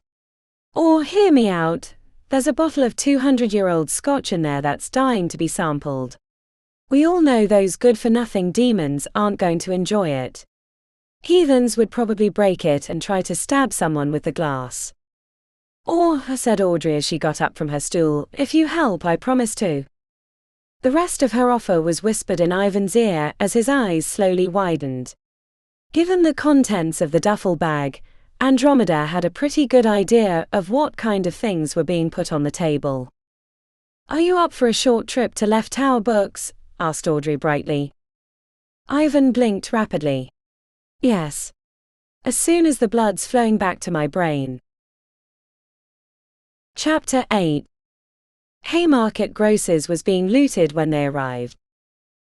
Or hear me out, there's a bottle of 200-year-old scotch in there that's dying to be sampled. We all know those good-for-nothing demons aren't going to enjoy it. Heathens would probably break it and try to stab someone with the glass. Or, said Audrey as she got up from her stool, if you help I promise to. The rest of her offer was whispered in Ivan's ear as his eyes slowly widened. Given the contents of the duffel bag, Andromeda had a pretty good idea of what kind of things were being put on the table. Are you up for a short trip to Left Tower Books? Asked Audrey brightly. Ivan blinked rapidly. Yes. As soon as the blood's flowing back to my brain. Chapter 8. Haymarket Grocers was being looted when they arrived.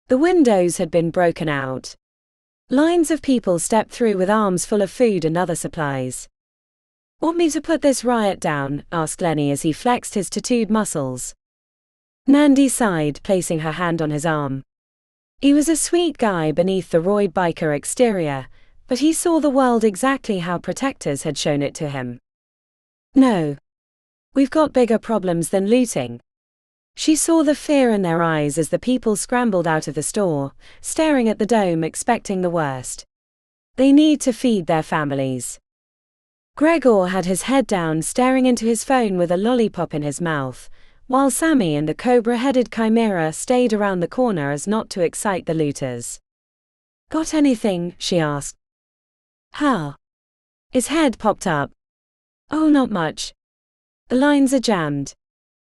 The windows had been broken out. Lines of people stepped through with arms full of food and other supplies. Want me to put this riot down? Asked Lenny as he flexed his tattooed muscles. Nandi sighed, placing her hand on his arm. He was a sweet guy beneath the Roy biker exterior, but he saw the world exactly how protectors had shown it to him. No. We've got bigger problems than looting. She saw the fear in their eyes as the people scrambled out of the store, staring at the dome expecting the worst. They need to feed their families. Gregor had his head down staring into his phone with a lollipop in his mouth, while Sammy and the cobra-headed chimera stayed around the corner as not to excite the looters. Got anything? She asked. How? His head popped up. Oh, not much. The lines are jammed.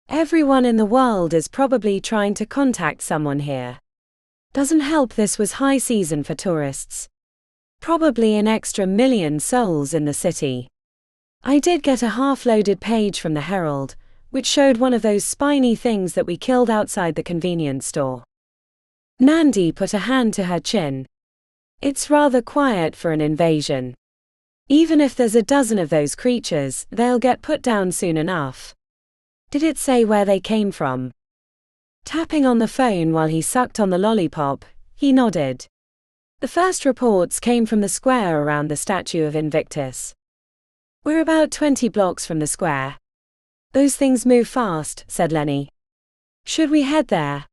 Everyone in the world is probably trying to contact someone here. Doesn't help this was high season for tourists. Probably an extra 1 million souls in the city. I did get a half-loaded page from the Herald, which showed one of those spiny things that we killed outside the convenience store. Nandi put a hand to her chin. It's rather quiet for an invasion. Even if there's a dozen of those creatures, they'll get put down soon enough. Did it say where they came from? Tapping on the phone while he sucked on the lollipop, he nodded. The first reports came from the square around the statue of Invictus. We're about 20 blocks from the square. Those things move fast, said Lenny. Should we head there?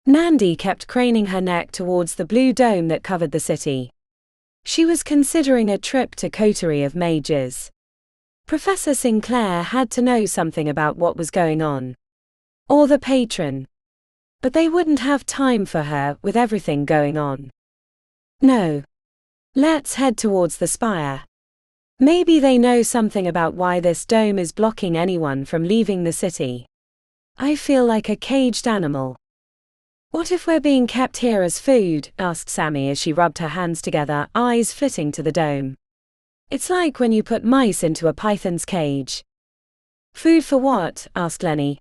Nandi kept craning her neck towards the blue dome that covered the city. She was considering a trip to Coterie of Mages. Professor Sinclair had to know something about what was going on. Or the patron. But they wouldn't have time for her with everything going on. No. Let's head towards the Spire. Maybe they know something about why this dome is blocking anyone from leaving the city. I feel like a caged animal. What if we're being kept here as food? Asked Sammy as she rubbed her hands together, eyes flitting to the dome. It's like when you put mice into a python's cage. Food for what? Asked Lenny.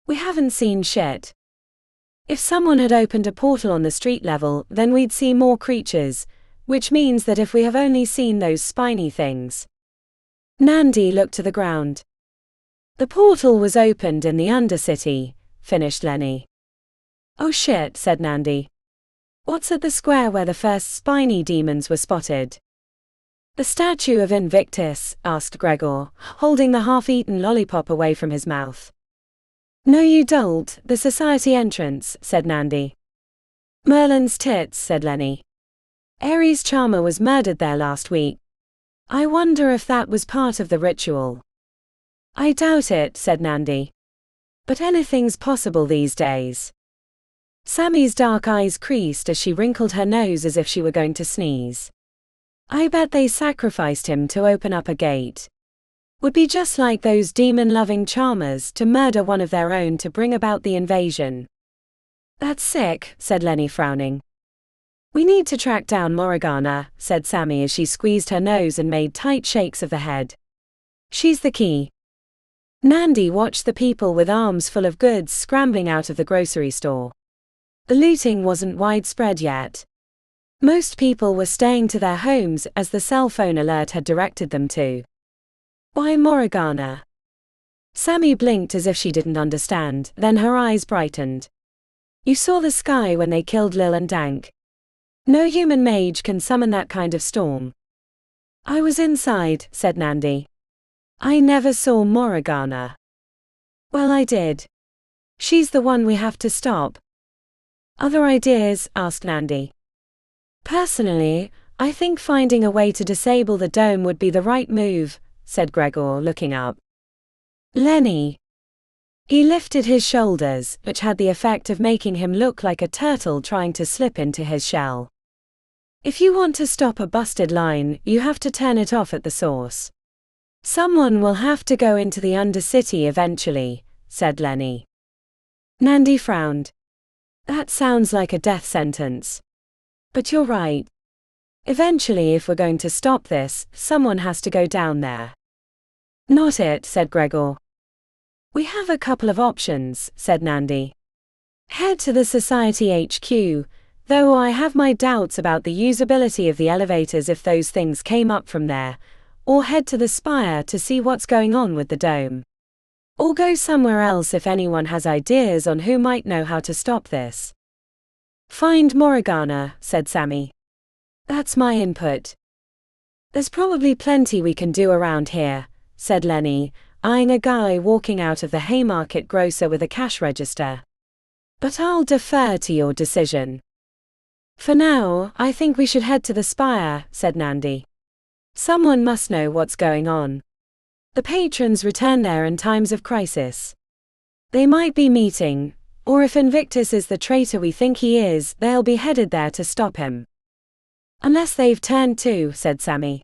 We haven't seen shit. If someone had opened a portal on the street level, then we'd see more creatures, which means that if we have only seen those spiny things. Nandi looked to the ground. The portal was opened in the Undercity, finished Lenny. Oh shit, said Nandi. What's at the square where the first spiny demons were spotted? The statue of Invictus, asked Gregor, holding the half-eaten lollipop away from his mouth. No you don't, the society entrance, said Nandi. Merlin's tits, said Lenny. Ares' charmer was murdered there last week. I wonder if that was part of the ritual. I doubt it, said Nandi. But anything's possible these days. Sammy's dark eyes creased as she wrinkled her nose as if she were going to sneeze. I bet they sacrificed him to open up a gate. Would be just like those demon-loving charmers to murder one of their own to bring about the invasion. That's sick, said Lenny, frowning. We need to track down Morgana, said Sammy as she squeezed her nose and made tight shakes of the head. She's the key. Nandi watched the people with arms full of goods scrambling out of the grocery store. The looting wasn't widespread yet. Most people were staying to their homes as the cell phone alert had directed them to. Why Morgana? Sammy blinked as if she didn't understand, then her eyes brightened. You saw the sky when they killed Lil and Dank. No human mage can summon that kind of storm. I was inside, said Nandi. I never saw Morgana. Well, I did. She's the one we have to stop. Other ideas? Asked Nandi. Personally, I think finding a way to disable the dome would be the right move, said Gregor, looking up. Lenny. He lifted his shoulders, which had the effect of making him look like a turtle trying to slip into his shell. If you want to stop a busted line, you have to turn it off at the source. Someone will have to go into the Undercity eventually, said Lenny. Nandi frowned. That sounds like a death sentence. But you're right. Eventually, if we're going to stop this, someone has to go down there. Not it, said Gregor. We have a couple of options, said Nandi. Head to the Society HQ, though I have my doubts about the usability of the elevators if those things came up from there, or head to the Spire to see what's going on with the dome. Or go somewhere else if anyone has ideas on who might know how to stop this. Find Morgana, said Sammy. That's my input. There's probably plenty we can do around here, said Lenny, eyeing a guy walking out of the Haymarket grocer with a cash register. But I'll defer to your decision. For now, I think we should head to the Spire, said Nandi. Someone must know what's going on. The patrons return there in times of crisis. They might be meeting, or if Invictus is the traitor we think he is, they'll be headed there to stop him. Unless they've turned too, said Sammy.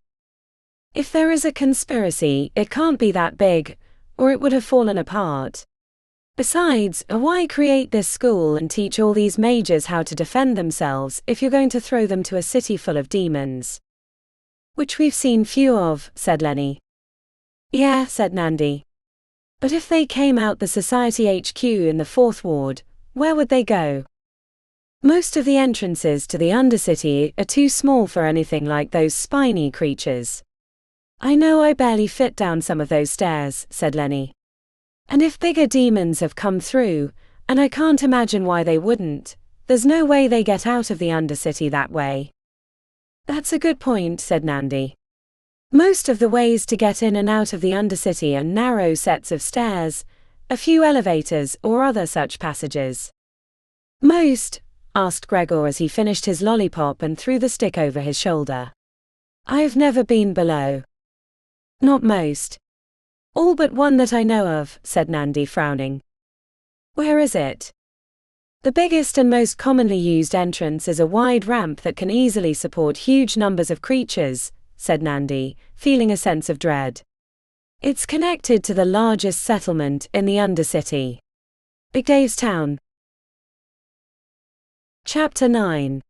If there is a conspiracy, it can't be that big, or it would have fallen apart. Besides, why create this school and teach all these mages how to defend themselves if you're going to throw them to a city full of demons? Which we've seen few of, said Lenny. Yeah, said Nandi. But if they came out the Society HQ in the 4th Ward, where would they go? Most of the entrances to the Undercity are too small for anything like those spiny creatures. I know I barely fit down some of those stairs, said Lenny. And if bigger demons have come through, and I can't imagine why they wouldn't, there's no way they get out of the Undercity that way. That's a good point, said Nandi. Most of the ways to get in and out of the Undercity are narrow sets of stairs, a few elevators or other such passages. Most? Asked Gregor as he finished his lollipop and threw the stick over his shoulder. I've never been below. Not most. All but one that I know of, said Nandi, frowning. Where is it? The biggest and most commonly used entrance is a wide ramp that can easily support huge numbers of creatures, said Nandi, feeling a sense of dread. It's connected to the largest settlement in the Undercity. Big Dave's Town. Chapter 9.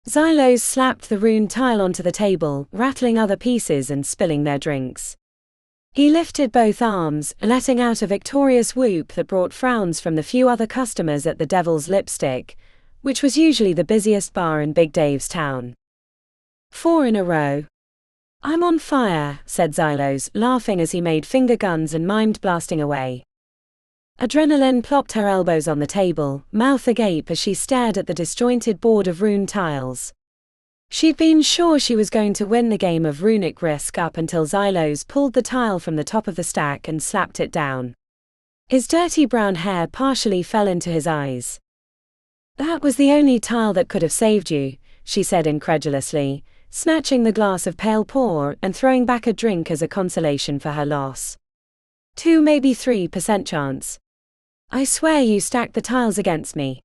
Xylos slapped the rune tile onto the table, rattling other pieces and spilling their drinks. He lifted both arms, letting out a victorious whoop that brought frowns from the few other customers at the Devil's Lipstick, which was usually the busiest bar in Big Dave's Town. 4 in a row. I'm on fire, said Xylos, laughing as he made finger guns and mimed blasting away. Adrenaline plopped her elbows on the table, mouth agape as she stared at the disjointed board of rune tiles. She'd been sure she was going to win the game of runic risk up until Xylos pulled the tile from the top of the stack and slapped it down. His dirty brown hair partially fell into his eyes. That was the only tile that could have saved you, she said incredulously, snatching the glass of pale pour and throwing back a drink as a consolation for her loss. 2, maybe 3% chance. I swear you stacked the tiles against me.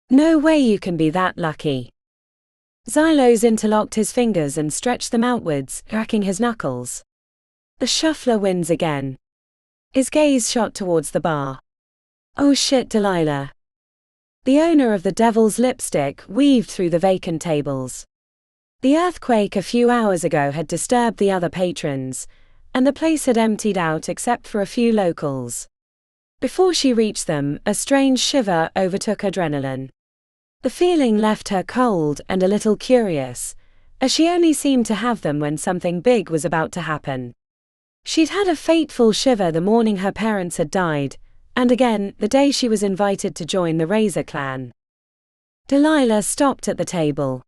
No way you can be that lucky. Xylos interlocked his fingers and stretched them outwards, cracking his knuckles. The shuffler wins again. His gaze shot towards the bar. Oh shit, Delilah. The owner of the Devil's Lipstick weaved through the vacant tables. The earthquake a few hours ago had disturbed the other patrons, and the place had emptied out except for a few locals. Before she reached them, a strange shiver overtook Adrenaline. The feeling left her cold and a little curious, as she only seemed to have them when something big was about to happen. She'd had a fateful shiver the morning her parents had died, and again the day she was invited to join the Razor clan. Delilah stopped at the table.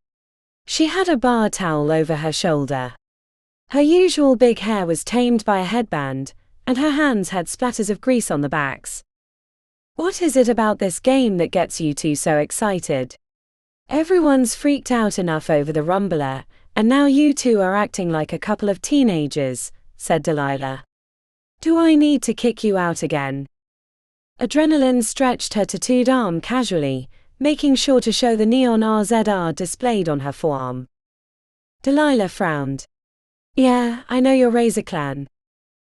She had a bar towel over her shoulder. Her usual big hair was tamed by a headband, and her hands had splatters of grease on the backs. What is it about this game that gets you two so excited? Everyone's freaked out enough over the Rumbler, and now you two are acting like a couple of teenagers, said Delilah. Do I need to kick you out again? Adrenaline stretched her tattooed arm casually, making sure to show the neon RZR displayed on her forearm. Delilah frowned. Yeah, I know your Razor clan.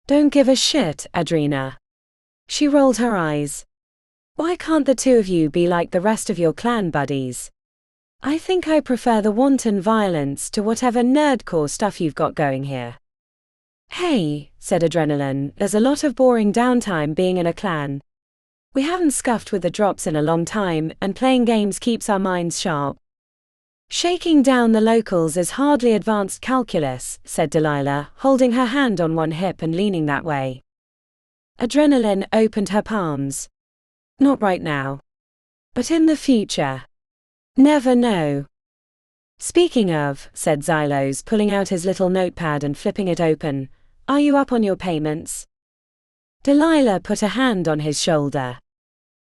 Don't give a shit, Adrena. She rolled her eyes. Why can't the two of you be like the rest of your clan buddies? I think I prefer the wanton violence to whatever nerdcore stuff you've got going here. Hey, said Adrenaline, there's a lot of boring downtime being in a clan. We haven't scuffed with the drops in a long time, and playing games keeps our minds sharp. Shaking down the locals is hardly advanced calculus, said Delilah, holding her hand on one hip and leaning that way. Adrenaline opened her palms. Not right now. But in the future. Never know. Speaking of, said Xylos, pulling out his little notepad and flipping it open, are you up on your payments? Delilah put a hand on his shoulder.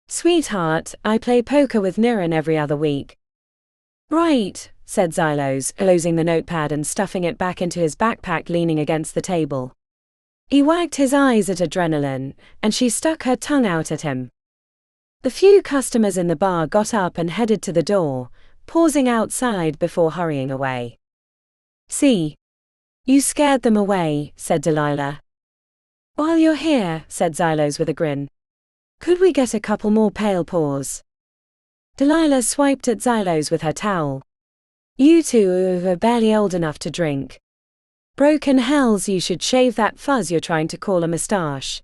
Sweetheart, I play poker with Niran every other week. Right, said Xylos, closing the notepad and stuffing it back into his backpack, leaning against the table. He wagged his eyes at Adrenaline, and she stuck her tongue out at him. The few customers in the bar got up and headed to the door, pausing outside before hurrying away. See? You scared them away, said Delilah. While you're here, said Xylos with a grin. Could we get a couple more pale pours? Delilah swiped at Xylos with her towel. You two are barely old enough to drink. Broken hells, you should shave that fuzz you're trying to call a moustache.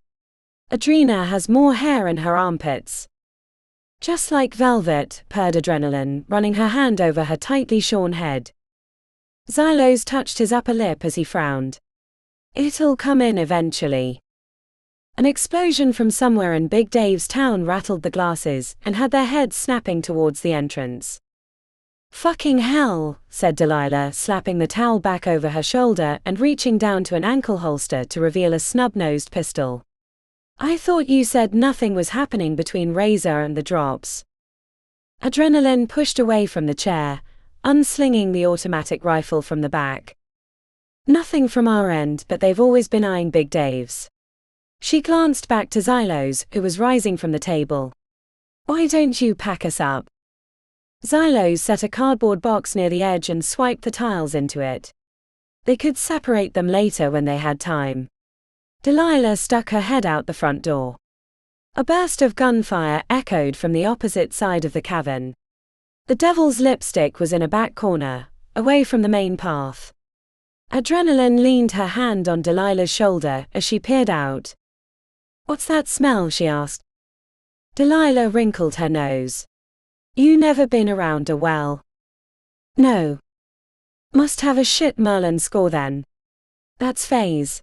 Adrena has more hair in her armpits. Just like velvet, purred Adrenaline, running her hand over her tightly shorn head. Xylos touched his upper lip as he frowned. It'll come in eventually. An explosion from somewhere in Big Dave's town rattled the glasses and had their heads snapping towards the entrance. Fucking hell, said Delilah, slapping the towel back over her shoulder and reaching down to an ankle holster to reveal a snub-nosed pistol. I thought you said nothing was happening between Razor and the drops. Adrenaline pushed away from the chair, unslinging the automatic rifle from the back. Nothing from our end, but they've always been eyeing Big Dave's. She glanced back to Xylos, who was rising from the table. Why don't you pack us up? Xylos set a cardboard box near the edge and swiped the tiles into it. They could separate them later when they had time. Delilah stuck her head out the front door. A burst of gunfire echoed from the opposite side of the cavern. The Devil's Lipstick was in a back corner, away from the main path. Adrenaline leaned her hand on Delilah's shoulder as she peered out. What's that smell? She asked. Delilah wrinkled her nose. You never been around a well? No. Must have a shit Merlin score then. That's phase.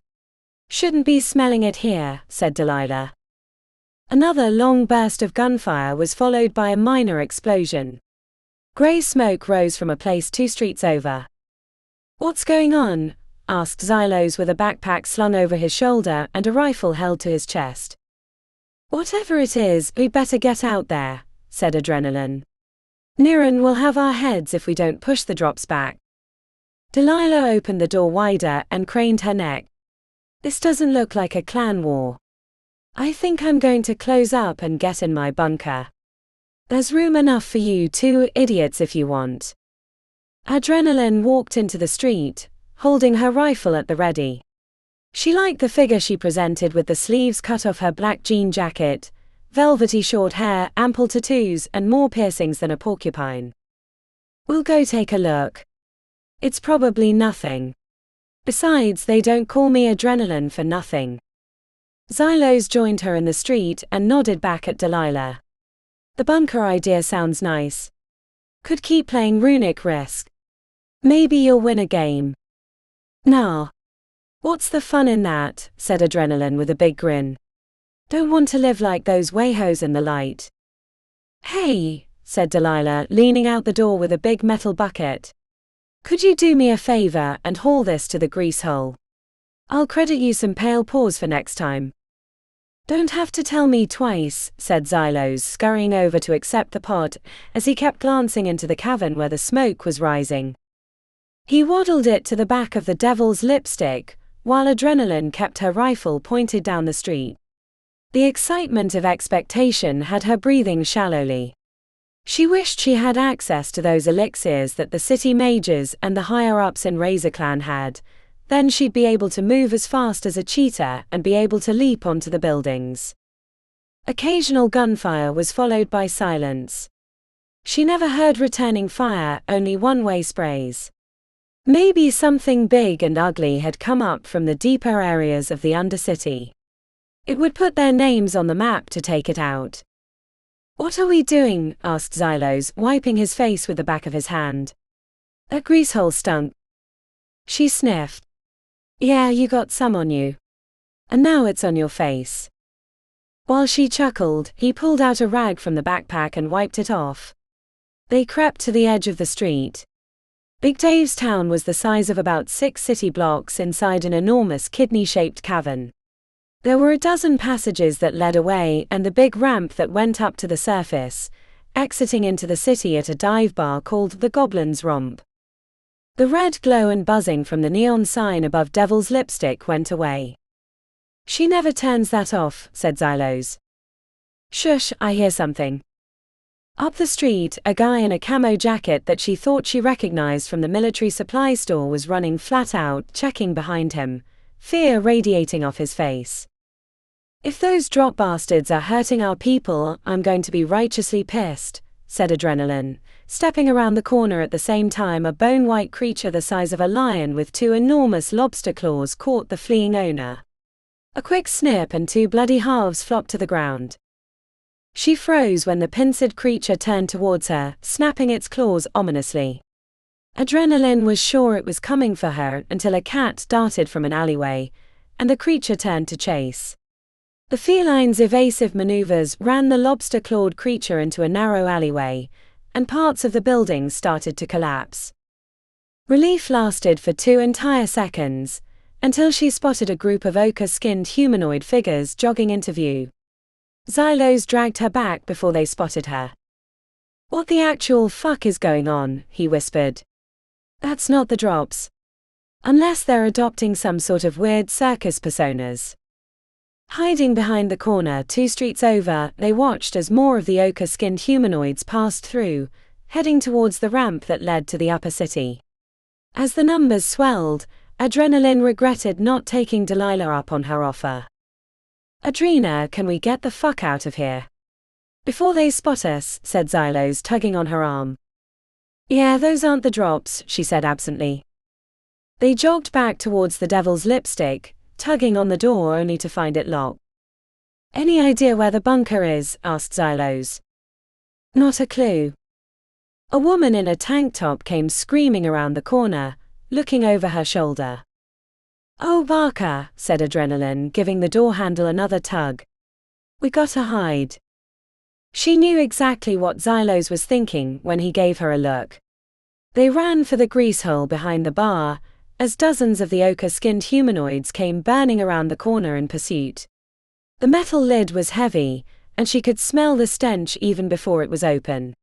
Shouldn't be smelling it here, said Delilah. Another long burst of gunfire was followed by a minor explosion. Grey smoke rose from a place 2 streets over. What's going on? Asked Xylos with a backpack slung over his shoulder and a rifle held to his chest. Whatever it is, we'd better get out there, said Adrenaline. Niran will have our heads if we don't push the drops back. Delilah opened the door wider and craned her neck. This doesn't look like a clan war. I think I'm going to close up and get in my bunker. There's room enough for you two idiots if you want. Adrenaline walked into the street, holding her rifle at the ready. She liked the figure she presented with the sleeves cut off her black jean jacket, velvety short hair, ample tattoos, and more piercings than a porcupine. We'll go take a look. It's probably nothing. Besides, they don't call me Adrenaline for nothing. Xylos joined her in the street and nodded back at Delilah. The bunker idea sounds nice. Could keep playing Runic Risk. Maybe you'll win a game. Nah. What's the fun in that, said Adrenaline with a big grin. Don't want to live like those wayhos in the light. Hey, said Delilah, leaning out the door with a big metal bucket. Could you do me a favor and haul this to the grease hole? I'll credit you some pale paws for next time. Don't have to tell me twice, said Xylos, scurrying over to accept the pot, as he kept glancing into the cavern where the smoke was rising. He waddled it to the back of the Devil's Lipstick, while Adrenaline kept her rifle pointed down the street. The excitement of expectation had her breathing shallowly. She wished she had access to those elixirs that the city mages and the higher-ups in Razor Clan had. Then she'd be able to move as fast as a cheetah and be able to leap onto the buildings. Occasional gunfire was followed by silence. She never heard returning fire, only one-way sprays. Maybe something big and ugly had come up from the deeper areas of the Undercity. It would put their names on the map to take it out. What are we doing? Asked Xylos, wiping his face with the back of his hand. That greasehole stunk. She sniffed. Yeah, you got some on you. And now it's on your face. While she chuckled, he pulled out a rag from the backpack and wiped it off. They crept to the edge of the street. Big Dave's town was the size of about 6 city blocks inside an enormous kidney-shaped cavern. There were a dozen passages that led away and the big ramp that went up to the surface, exiting into the city at a dive bar called the Goblin's Romp. The red glow and buzzing from the neon sign above Devil's Lipstick went away. She never turns that off, said Xylos. Shush, I hear something. Up the street, a guy in a camo jacket that she thought she recognized from the military supply store was running flat out, checking behind him, fear radiating off his face. If those drop bastards are hurting our people, I'm going to be righteously pissed, said Adrenaline, stepping around the corner at the same time a bone-white creature the size of a lion with 2 enormous lobster claws caught the fleeing owner. A quick snip and 2 bloody halves flopped to the ground. She froze when the pinched creature turned towards her, snapping its claws ominously. Adrenaline was sure it was coming for her until a cat darted from an alleyway, and the creature turned to chase. The feline's evasive maneuvers ran the lobster-clawed creature into a narrow alleyway, and parts of the building started to collapse. Relief lasted for 2 entire seconds, until she spotted a group of ochre-skinned humanoid figures jogging into view. Xylos dragged her back before they spotted her. What the actual fuck is going on? He whispered. That's not the drops. Unless they're adopting some sort of weird circus personas. Hiding behind the corner 2 streets over, they watched as more of the ochre-skinned humanoids passed through, heading towards the ramp that led to the upper city. As the numbers swelled, Adrenaline regretted not taking Delilah up on her offer. Adrena, can we get the fuck out of here? Before they spot us, said Xylos, tugging on her arm. Yeah, those aren't the drops, she said absently. They jogged back towards the Devil's Lipstick, tugging on the door only to find it locked. Any idea where the bunker is? Asked Xylos. Not a clue. A woman in a tank top came screaming around the corner, looking over her shoulder. Oh, Barker, said Adrenaline, giving the door handle another tug. We gotta hide. She knew exactly what Xylos was thinking when he gave her a look. They ran for the grease hole behind the bar, as dozens of the ochre-skinned humanoids came burning around the corner in pursuit. The metal lid was heavy, and she could smell the stench even before it was open.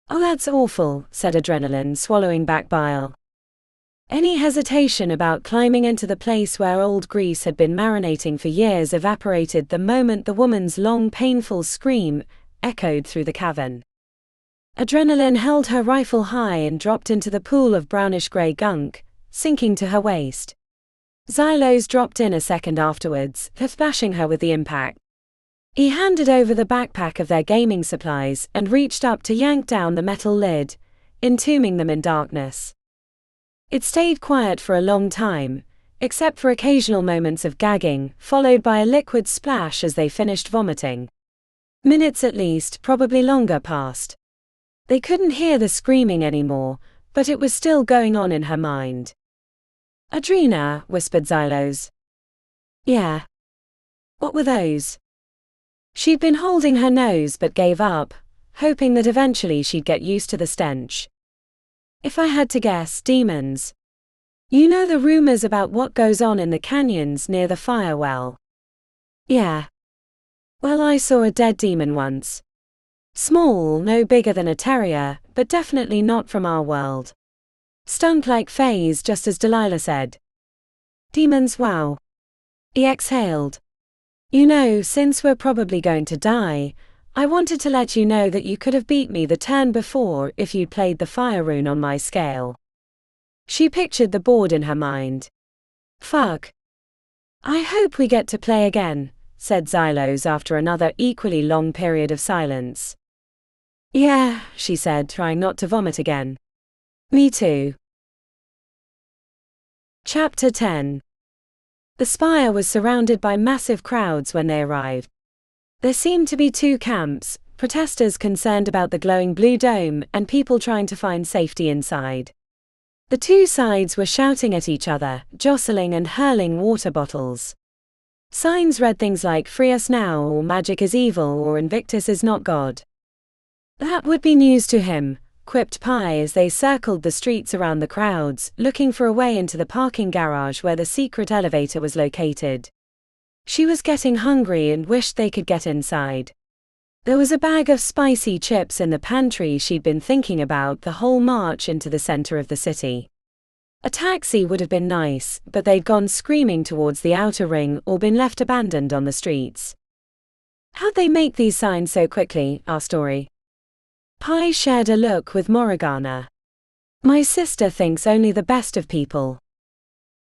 Oh, that's awful, said Adrenaline, swallowing back bile. Any hesitation about climbing into the place where old Greece had been marinating for years evaporated the moment the woman's long, painful scream echoed through the cavern. Adrenaline held her rifle high and dropped into the pool of brownish-grey gunk, sinking to her waist. Xylos dropped in a second afterwards, splashing her with the impact. He handed over the backpack of their gaming supplies and reached up to yank down the metal lid, entombing them in darkness. It stayed quiet for a long time, except for occasional moments of gagging, followed by a liquid splash as they finished vomiting. Minutes at least, probably longer, passed. They couldn't hear the screaming anymore, but it was still going on in her mind. Adrena, whispered Xylos. Yeah. What were those? She'd been holding her nose but gave up, hoping that eventually she'd get used to the stench. If I had to guess, demons. You know the rumors about what goes on in the canyons near the fire well? Yeah. Well, I saw a dead demon once. Small, no bigger than a terrier, but definitely not from our world. Stunk like fays, just as Delilah said. Demons, wow. He exhaled. You know, since we're probably going to die, I wanted to let you know that you could have beat me the turn before if you'd played the fire rune on my scale. She pictured the board in her mind. Fuck. I hope we get to play again, said Xylos after another equally long period of silence. Yeah, she said, trying not to vomit again. Me too. Chapter 10. The Spire was surrounded by massive crowds when they arrived. There seemed to be two camps, protesters concerned about the glowing blue dome and people trying to find safety inside. The two sides were shouting at each other, jostling and hurling water bottles. Signs read things like "Free us now" or "Magic is evil" or "Invictus is not God." That would be news to him, quipped Pi as they circled the streets around the crowds, looking for a way into the parking garage where the secret elevator was located. She was getting hungry and wished they could get inside. There was a bag of spicy chips in the pantry she'd been thinking about the whole march into the center of the city. A taxi would have been nice, but they'd gone screaming towards the outer ring or been left abandoned on the streets. How'd they make these signs so quickly? Asked Ori. Pi shared a look with Morgana. My sister thinks only the best of people.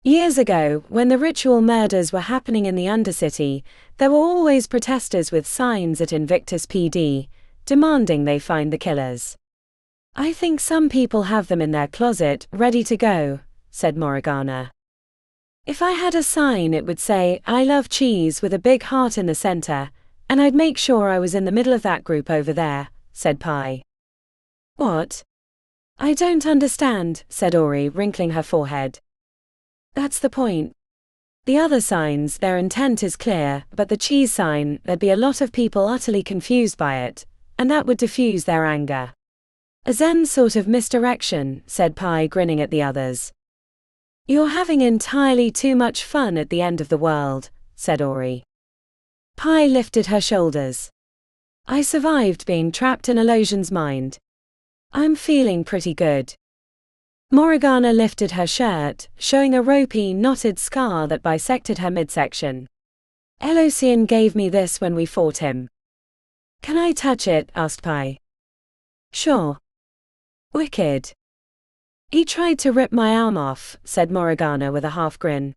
Years ago, when the ritual murders were happening in the Undercity, there were always protesters with signs at Invictus PD, demanding they find the killers. I think some people have them in their closet, ready to go, said Morgana. If I had a sign it would say, I love cheese with a big heart in the center, and I'd make sure I was in the middle of that group over there, said Pi. What? I don't understand, said Ori, wrinkling her forehead. That's the point. The other signs, their intent is clear, but the cheese sign, there'd be a lot of people utterly confused by it, and that would diffuse their anger. A Zen sort of misdirection, said Pi, grinning at the others. You're having entirely too much fun at the end of the world, said Ori. Pi lifted her shoulders. I survived being trapped in Elosion's mind. I'm feeling pretty good. Morgana lifted her shirt, showing a ropey, knotted scar that bisected her midsection. Elosian gave me this when we fought him. Can I touch it? Asked Pi. Sure. Wicked. He tried to rip my arm off, said Morgana with a half grin.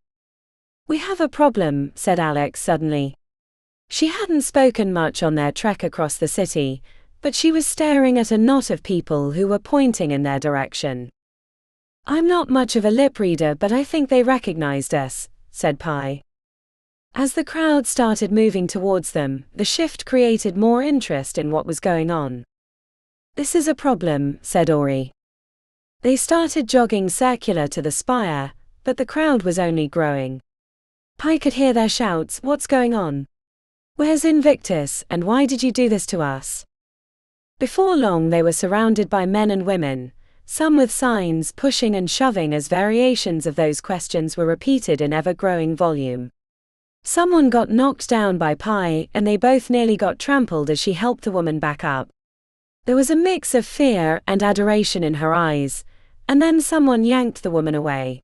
We have a problem, said Alex suddenly. She hadn't spoken much on their trek across the city, but she was staring at a knot of people who were pointing in their direction. I'm not much of a lip reader, but I think they recognized us, said Pi. As the crowd started moving towards them, the shift created more interest in what was going on. This is a problem, said Ori. They started jogging circular to the spire, but the crowd was only growing. Pi could hear their shouts, what's going on? Where's Invictus, and why did you do this to us? Before long they were surrounded by men and women, some with signs pushing and shoving as variations of those questions were repeated in ever-growing volume. Someone got knocked down by Pi, and they both nearly got trampled as she helped the woman back up. There was a mix of fear and adoration in her eyes, and then someone yanked the woman away.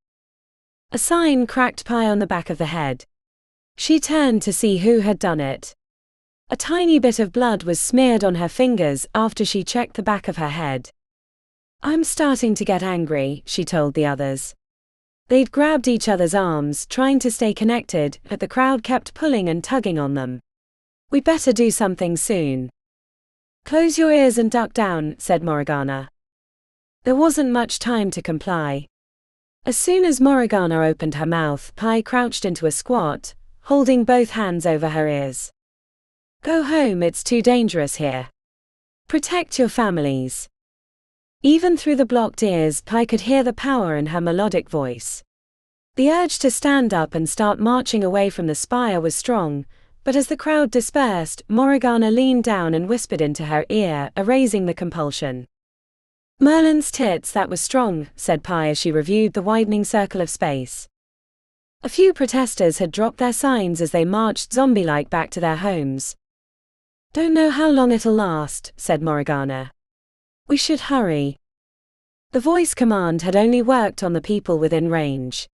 A sign cracked Pi on the back of the head. She turned to see who had done it. A tiny bit of blood was smeared on her fingers after she checked the back of her head. "I'm starting to get angry," she told the others. They'd grabbed each other's arms, trying to stay connected, but the crowd kept pulling and tugging on them. "We better do something soon." "Close your ears and duck down," said Morgana. There wasn't much time to comply. As soon as Morgana opened her mouth, Pi crouched into a squat, holding both hands over her ears. "Go home, it's too dangerous here. Protect your families." Even through the blocked ears, Pi could hear the power in her melodic voice. The urge to stand up and start marching away from the spire was strong, but as the crowd dispersed, Morgana leaned down and whispered into her ear, erasing the compulsion. "Merlin's tits, that was strong," said Pi as she reviewed the widening circle of space. A few protesters had dropped their signs as they marched zombie-like back to their homes. "Don't know how long it'll last," said Morgana. "We should hurry." The voice command had only worked on the people within range.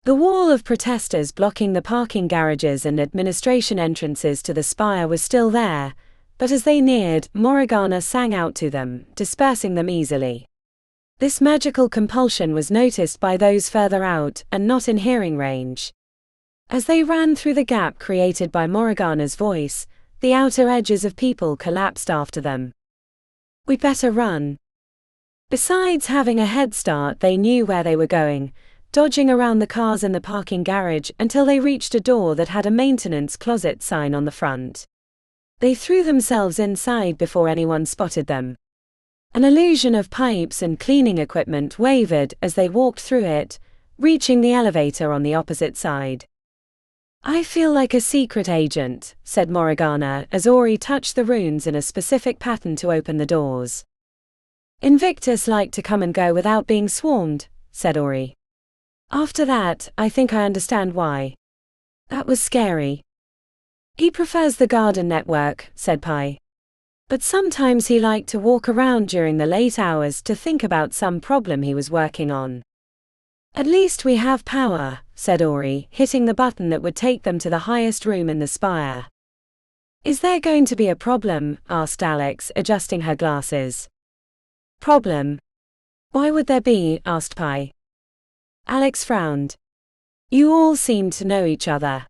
The wall of protesters blocking the parking garages and administration entrances to the spire was still there, but as they neared, Morgana sang out to them, dispersing them easily. This magical compulsion was noticed by those further out and not in hearing range. As they ran through the gap created by Morgana's voice, the outer edges of people collapsed after them. "We'd better run." Besides having a head start, they knew where they were going, dodging around the cars in the parking garage until they reached a door that had a maintenance closet sign on the front. They threw themselves inside before anyone spotted them. An illusion of pipes and cleaning equipment wavered as they walked through it, reaching the elevator on the opposite side. "I feel like a secret agent," said Morgana as Ori touched the runes in a specific pattern to open the doors. "Invictus like to come and go without being swarmed," said Ori. "After that, I think I understand why. That was scary." "He prefers the garden network," said Pi. "But sometimes he liked to walk around during the late hours to think about some problem he was working on." "At least we have power," said Ori, hitting the button that would take them to the highest room in the spire. "Is there going to be a problem?" asked Alex, adjusting her glasses. "Problem? Why would there be?" asked Pi. Alex frowned. "You all seem to know each other.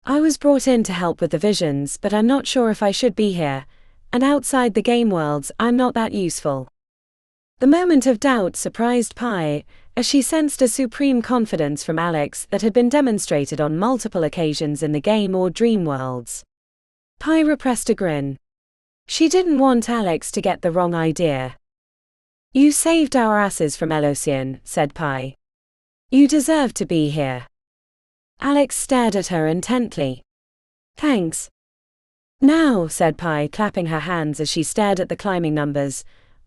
I was brought in to help with the visions, but I'm not sure if I should be here, and outside the game worlds, I'm not that useful." The moment of doubt surprised Pi, as she sensed a supreme confidence from Alex that had been demonstrated on multiple occasions in the game or dream worlds. Pi repressed a grin. She didn't want Alex to get the wrong idea. "You saved our asses from Elosian," said Pi. "You deserve to be here." Alex stared at her intently. "Thanks." "Now," said Pi, clapping her hands as she stared at the climbing numbers,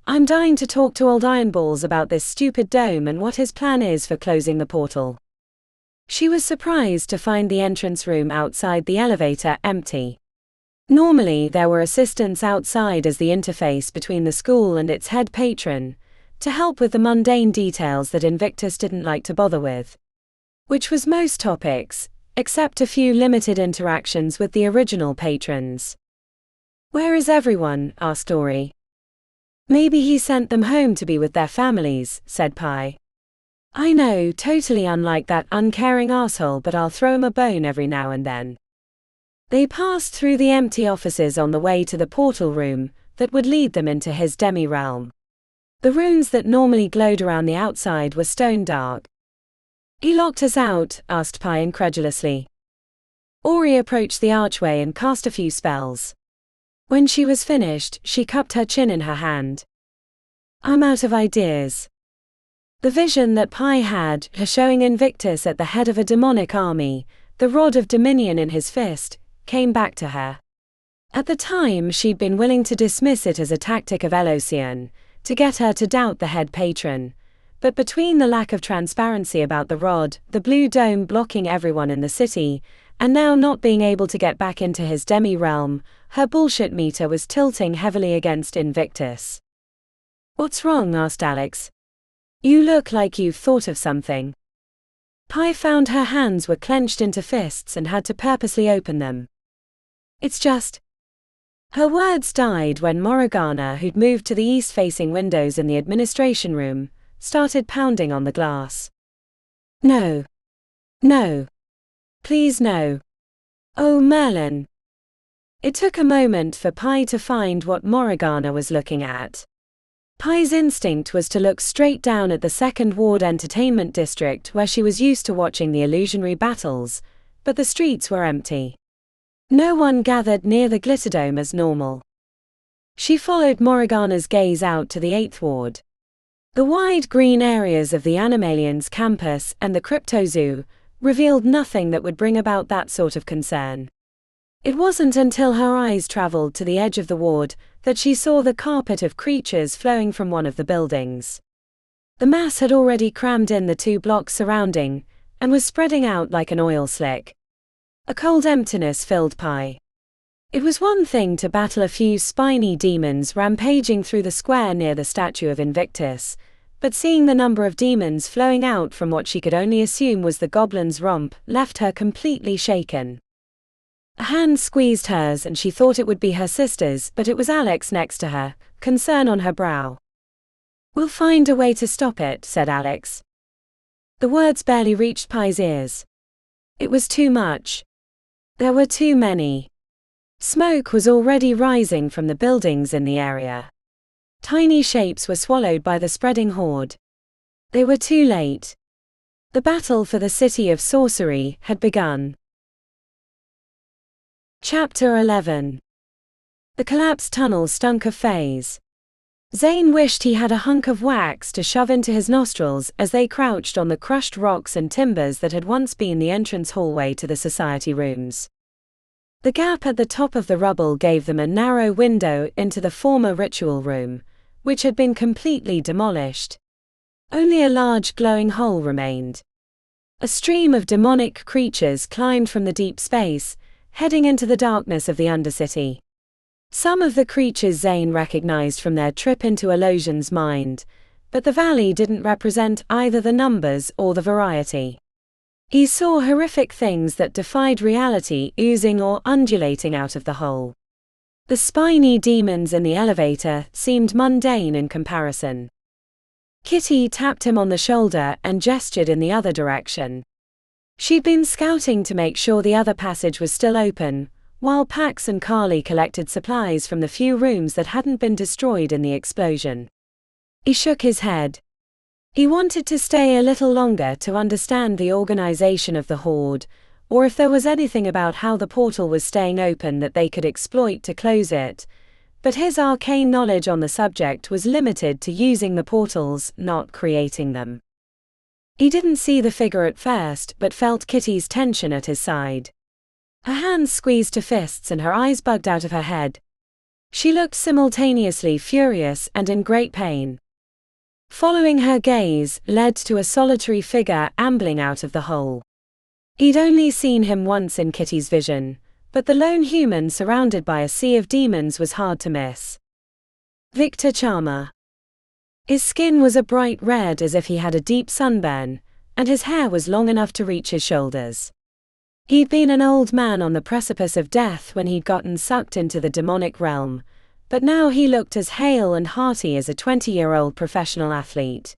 "I'm dying to talk to old Ironballs about this stupid dome and what his plan is for closing the portal." She was surprised to find the entrance room outside the elevator empty. Normally there were assistants outside as the interface between the school and its head patron, to help with the mundane details that Invictus didn't like to bother with. Which was most topics, except a few limited interactions with the original patrons. "Where is everyone?" asked Ori. "Maybe he sent them home to be with their families," said Pi. "I know, totally unlike that uncaring asshole, but I'll throw him a bone every now and then." They passed through the empty offices on the way to the portal room that would lead them into his demi-realm. The runes that normally glowed around the outside were stone dark. "He locked us out?" asked Pi incredulously. Ori approached the archway and cast a few spells. When she was finished, she cupped her chin in her hand. "I'm out of ideas." The vision that Pi had, her showing Invictus at the head of a demonic army, the rod of dominion in his fist, came back to her. At the time she'd been willing to dismiss it as a tactic of Elosian, to get her to doubt the head patron, but between the lack of transparency about the rod, the blue dome blocking everyone in the city, and now not being able to get back into his demi-realm, her bullshit meter was tilting heavily against Invictus. "What's wrong?" asked Alex. "You look like you've thought of something." Pi found her hands were clenched into fists and had to purposely open them. "It's just..." Her words died when Morgana, who'd moved to the east-facing windows in the administration room, started pounding on the glass. "No. No. Please no. Oh, Merlin." It took a moment for Pi to find what Morgana was looking at. Pi's instinct was to look straight down at the Second Ward Entertainment District where she was used to watching the illusionary battles, but the streets were empty. No one gathered near the Glitterdome as normal. She followed Morgana's gaze out to the 8th Ward. The wide green areas of the Animalians campus and the Crypto Zoo revealed nothing that would bring about that sort of concern. It wasn't until her eyes traveled to the edge of the ward that she saw the carpet of creatures flowing from one of the buildings. The mass had already crammed in the 2 blocks surrounding, and was spreading out like an oil slick. A cold emptiness filled Pi. It was one thing to battle a few spiny demons rampaging through the square near the statue of Invictus, but seeing the number of demons flowing out from what she could only assume was the goblin's romp left her completely shaken. A hand squeezed hers and she thought it would be her sister's, but it was Alex next to her, concern on her brow. "We'll find a way to stop it," said Alex. The words barely reached Pi's ears. It was too much. There were too many. Smoke was already rising from the buildings in the area. Tiny shapes were swallowed by the spreading horde. They were too late. The battle for the city of Sorcery had begun. Chapter 11. The collapsed tunnel stunk of phase. Zane wished he had a hunk of wax to shove into his nostrils as they crouched on the crushed rocks and timbers that had once been the entrance hallway to the society rooms. The gap at the top of the rubble gave them a narrow window into the former ritual room, which had been completely demolished. Only a large glowing hole remained. A stream of demonic creatures climbed from the deep space, heading into the darkness of the Undercity. Some of the creatures Zane recognized from their trip into Elosion's mind, but the valley didn't represent either the numbers or the variety. He saw horrific things that defied reality oozing or undulating out of the hole. The spiny demons in the elevator seemed mundane in comparison. Kitty tapped him on the shoulder and gestured in the other direction. She'd been scouting to make sure the other passage was still open, while Pax and Carly collected supplies from the few rooms that hadn't been destroyed in the explosion. He shook his head. He wanted to stay a little longer to understand the organization of the Horde, or if there was anything about how the portal was staying open that they could exploit to close it, but his arcane knowledge on the subject was limited to using the portals, not creating them. He didn't see the figure at first, but felt Kitty's tension at his side. Her hands squeezed to fists and her eyes bugged out of her head. She looked simultaneously furious and in great pain. Following her gaze led to a solitary figure ambling out of the hole. He'd only seen him once in Kitty's vision, but the lone human surrounded by a sea of demons was hard to miss. Victor Charmer. His skin was a bright red as if he had a deep sunburn, and his hair was long enough to reach his shoulders. He'd been an old man on the precipice of death when he'd gotten sucked into the demonic realm, but now he looked as hale and hearty as a 20-year-old professional athlete.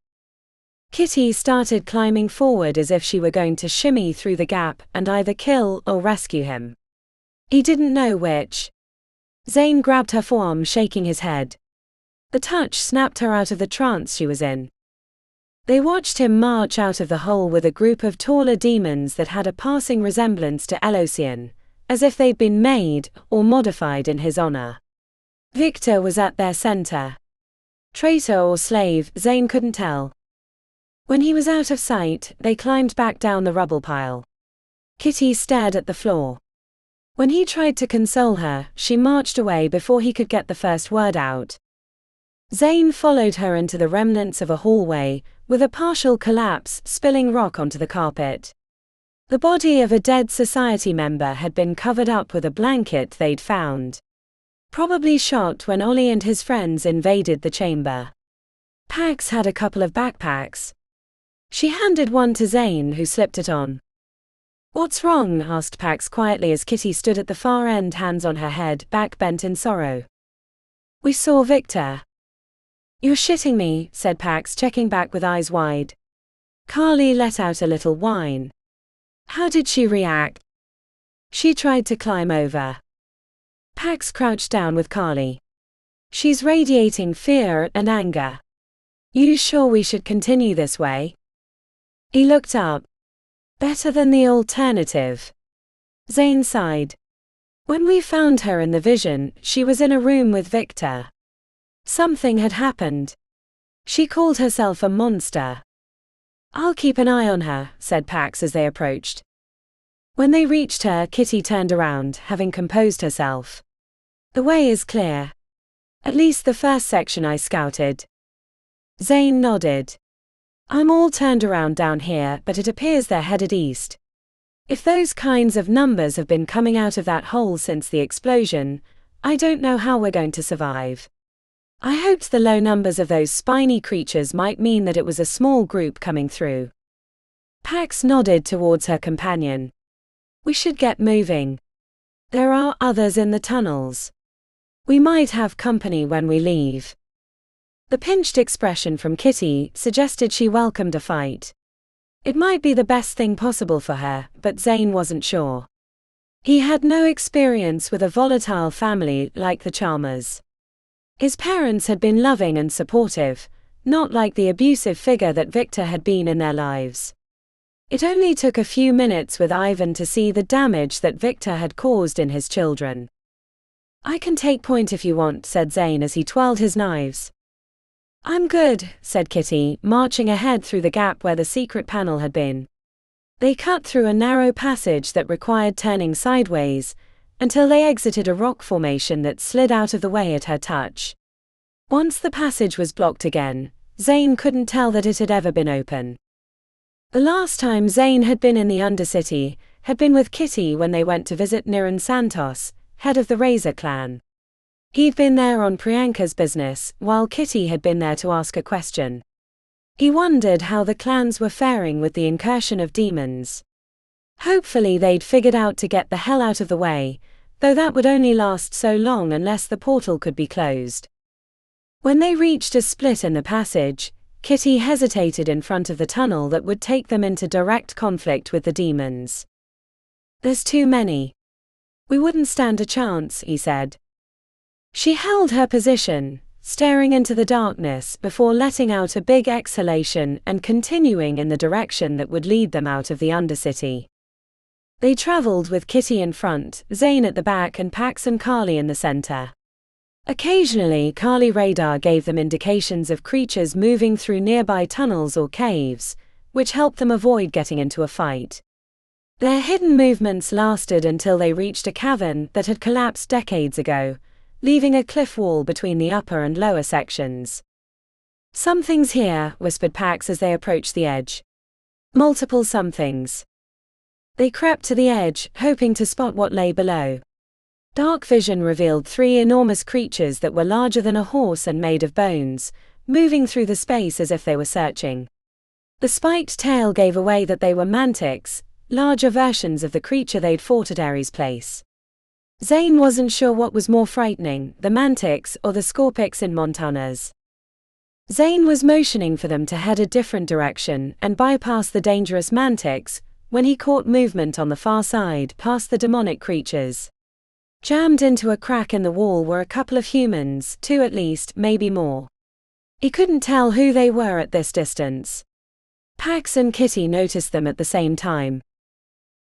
Kitty started climbing forward as if she were going to shimmy through the gap and either kill or rescue him. He didn't know which. Zane grabbed her forearm, shaking his head. The touch snapped her out of the trance she was in. They watched him march out of the hole with a group of taller demons that had a passing resemblance to Elosian, as if they'd been made or modified in his honor. Victor was at their center. Traitor or slave, Zane couldn't tell. When he was out of sight, they climbed back down the rubble pile. Kitty stared at the floor. When he tried to console her, she marched away before he could get the first word out. Zane followed her into the remnants of a hallway, with a partial collapse spilling rock onto the carpet. The body of a dead society member had been covered up with a blanket they'd found. Probably shot when Ollie and his friends invaded the chamber. Pax had a couple of backpacks. She handed one to Zane, who slipped it on. "What's wrong?" asked Pax quietly as Kitty stood at the far end, hands on her head, back bent in sorrow. "We saw Victor." "You're shitting me," said Pax, checking back with eyes wide. Carly let out a little whine. "How did she react?" "She tried to climb over." Pax crouched down with Carly. "She's radiating fear and anger. You sure we should continue this way?" He looked up. "Better than the alternative." Zane sighed. "When we found her in the vision, she was in a room with Victor. Something had happened. She called herself a monster." "I'll keep an eye on her," said Pax as they approached. When they reached her, Kitty turned around, having composed herself. "The way is clear. At least the first section I scouted." Zane nodded. "I'm all turned around down here, but it appears they're headed east. If those kinds of numbers have been coming out of that hole since the explosion, I don't know how we're going to survive. I hoped the low numbers of those spiny creatures might mean that it was a small group coming through." Pax nodded towards her companion. "We should get moving. There are others in the tunnels. We might have company when we leave." The pinched expression from Kitty suggested she welcomed a fight. It might be the best thing possible for her, but Zane wasn't sure. He had no experience with a volatile family like the Chalmers. His parents had been loving and supportive, not like the abusive figure that Victor had been in their lives. It only took a few minutes with Ivan to see the damage that Victor had caused in his children. "I can take point if you want," said Zane as he twirled his knives. "I'm good," said Kitty, marching ahead through the gap where the secret panel had been. They cut through a narrow passage that required turning sideways, until they exited a rock formation that slid out of the way at her touch. Once the passage was blocked again, Zane couldn't tell that it had ever been open. The last time Zane had been in the Undercity had been with Kitty when they went to visit Niran Santos, head of the Razor clan. He'd been there on Priyanka's business, while Kitty had been there to ask a question. He wondered how the clans were faring with the incursion of demons. Hopefully they'd figured out to get the hell out of the way, though that would only last so long unless the portal could be closed. When they reached a split in the passage, Kitty hesitated in front of the tunnel that would take them into direct conflict with the demons. "There's too many. We wouldn't stand a chance," he said. She held her position, staring into the darkness before letting out a big exhalation and continuing in the direction that would lead them out of the Undercity. They traveled with Kitty in front, Zane at the back and Pax and Carly in the center. Occasionally, Carly radar gave them indications of creatures moving through nearby tunnels or caves, which helped them avoid getting into a fight. Their hidden movements lasted until they reached a cavern that had collapsed decades ago, leaving a cliff wall between the upper and lower sections. "Something's here," whispered Pax as they approached the edge. "Multiple somethings." They crept to the edge, hoping to spot what lay below. Dark vision revealed 3 enormous creatures that were larger than a horse and made of bones, moving through the space as if they were searching. The spiked tail gave away that they were mantics, larger versions of the creature they'd fought at Ares' place. Zane wasn't sure what was more frightening, the mantics or the scorpics in Montanas. Zane was motioning for them to head a different direction and bypass the dangerous mantics, when he caught movement on the far side past the demonic creatures. Jammed into a crack in the wall were a couple of humans, 2 at least, maybe more. He couldn't tell who they were at this distance. Pax and Kitty noticed them at the same time.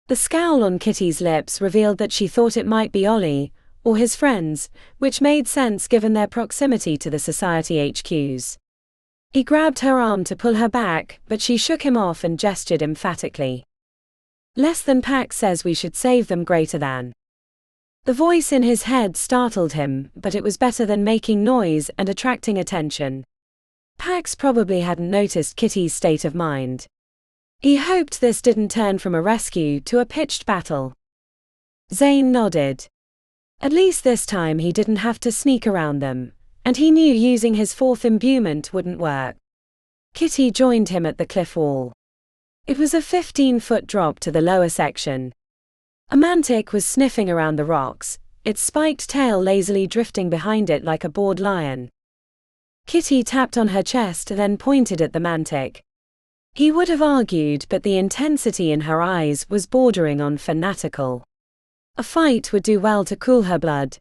The scowl on Kitty's lips revealed that she thought it might be Ollie, or his friends, which made sense given their proximity to the Society HQs. He grabbed her arm to pull her back, but she shook him off and gestured emphatically. "Less than Pax says we should save them, greater than." The voice in his head startled him, but it was better than making noise and attracting attention. Pax probably hadn't noticed Kitty's state of mind. He hoped this didn't turn from a rescue to a pitched battle. Zane nodded. At least this time he didn't have to sneak around them, and he knew using his fourth imbuement wouldn't work. Kitty joined him at the cliff wall. It was a 15-foot drop to the lower section. A mantic was sniffing around the rocks, its spiked tail lazily drifting behind it like a bored lion. Kitty tapped on her chest, then pointed at the mantic. He would have argued, but the intensity in her eyes was bordering on fanatical. A fight would do well to cool her blood.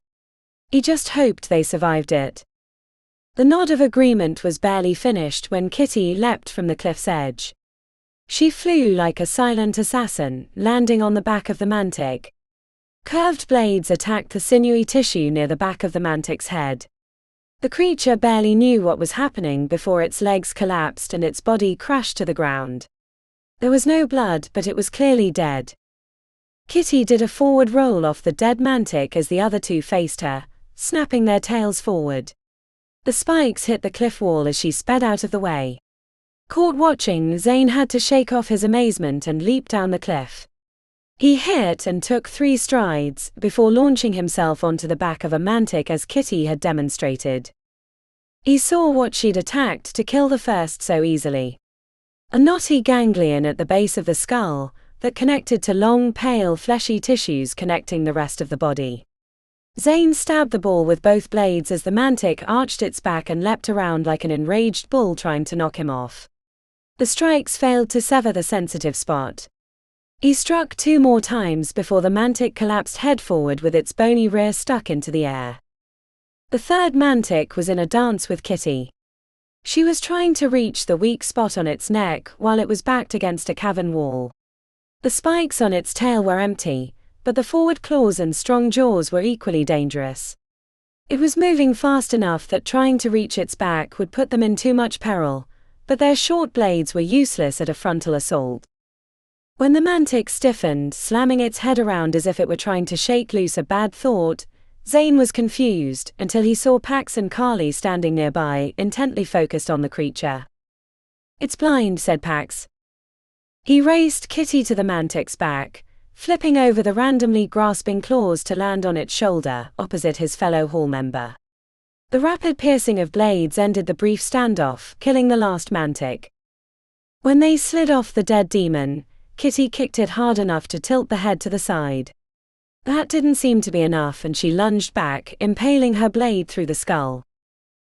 He just hoped they survived it. The nod of agreement was barely finished when Kitty leapt from the cliff's edge. She flew like a silent assassin, landing on the back of the mantic. Curved blades attacked the sinewy tissue near the back of the mantic's head. The creature barely knew what was happening before its legs collapsed and its body crashed to the ground. There was no blood, but it was clearly dead. Kitty did a forward roll off the dead mantic as the other two faced her, snapping their tails forward. The spikes hit the cliff wall as she sped out of the way. Caught watching, Zane had to shake off his amazement and leap down the cliff. He hit and took 3 strides, before launching himself onto the back of a mantic as Kitty had demonstrated. He saw what she'd attacked to kill the first so easily. A knotty ganglion at the base of the skull, that connected to long, pale, fleshy tissues connecting the rest of the body. Zane stabbed the ball with both blades as the mantic arched its back and leapt around like an enraged bull trying to knock him off. The strikes failed to sever the sensitive spot. He struck 2 more times before the mantic collapsed head forward with its bony rear stuck into the air. The third mantic was in a dance with Kitty. She was trying to reach the weak spot on its neck while it was backed against a cavern wall. The spikes on its tail were empty, but the forward claws and strong jaws were equally dangerous. It was moving fast enough that trying to reach its back would put them in too much peril, but their short blades were useless at a frontal assault. When the mantic stiffened, slamming its head around as if it were trying to shake loose a bad thought, Zane was confused until he saw Pax and Carly standing nearby, intently focused on the creature. "It's blind," said Pax. He raced Kitty to the mantic's back, flipping over the randomly grasping claws to land on its shoulder, opposite his fellow hall member. The rapid piercing of blades ended the brief standoff, killing the last mantic. When they slid off the dead demon, Kitty kicked it hard enough to tilt the head to the side. That didn't seem to be enough and she lunged back, impaling her blade through the skull.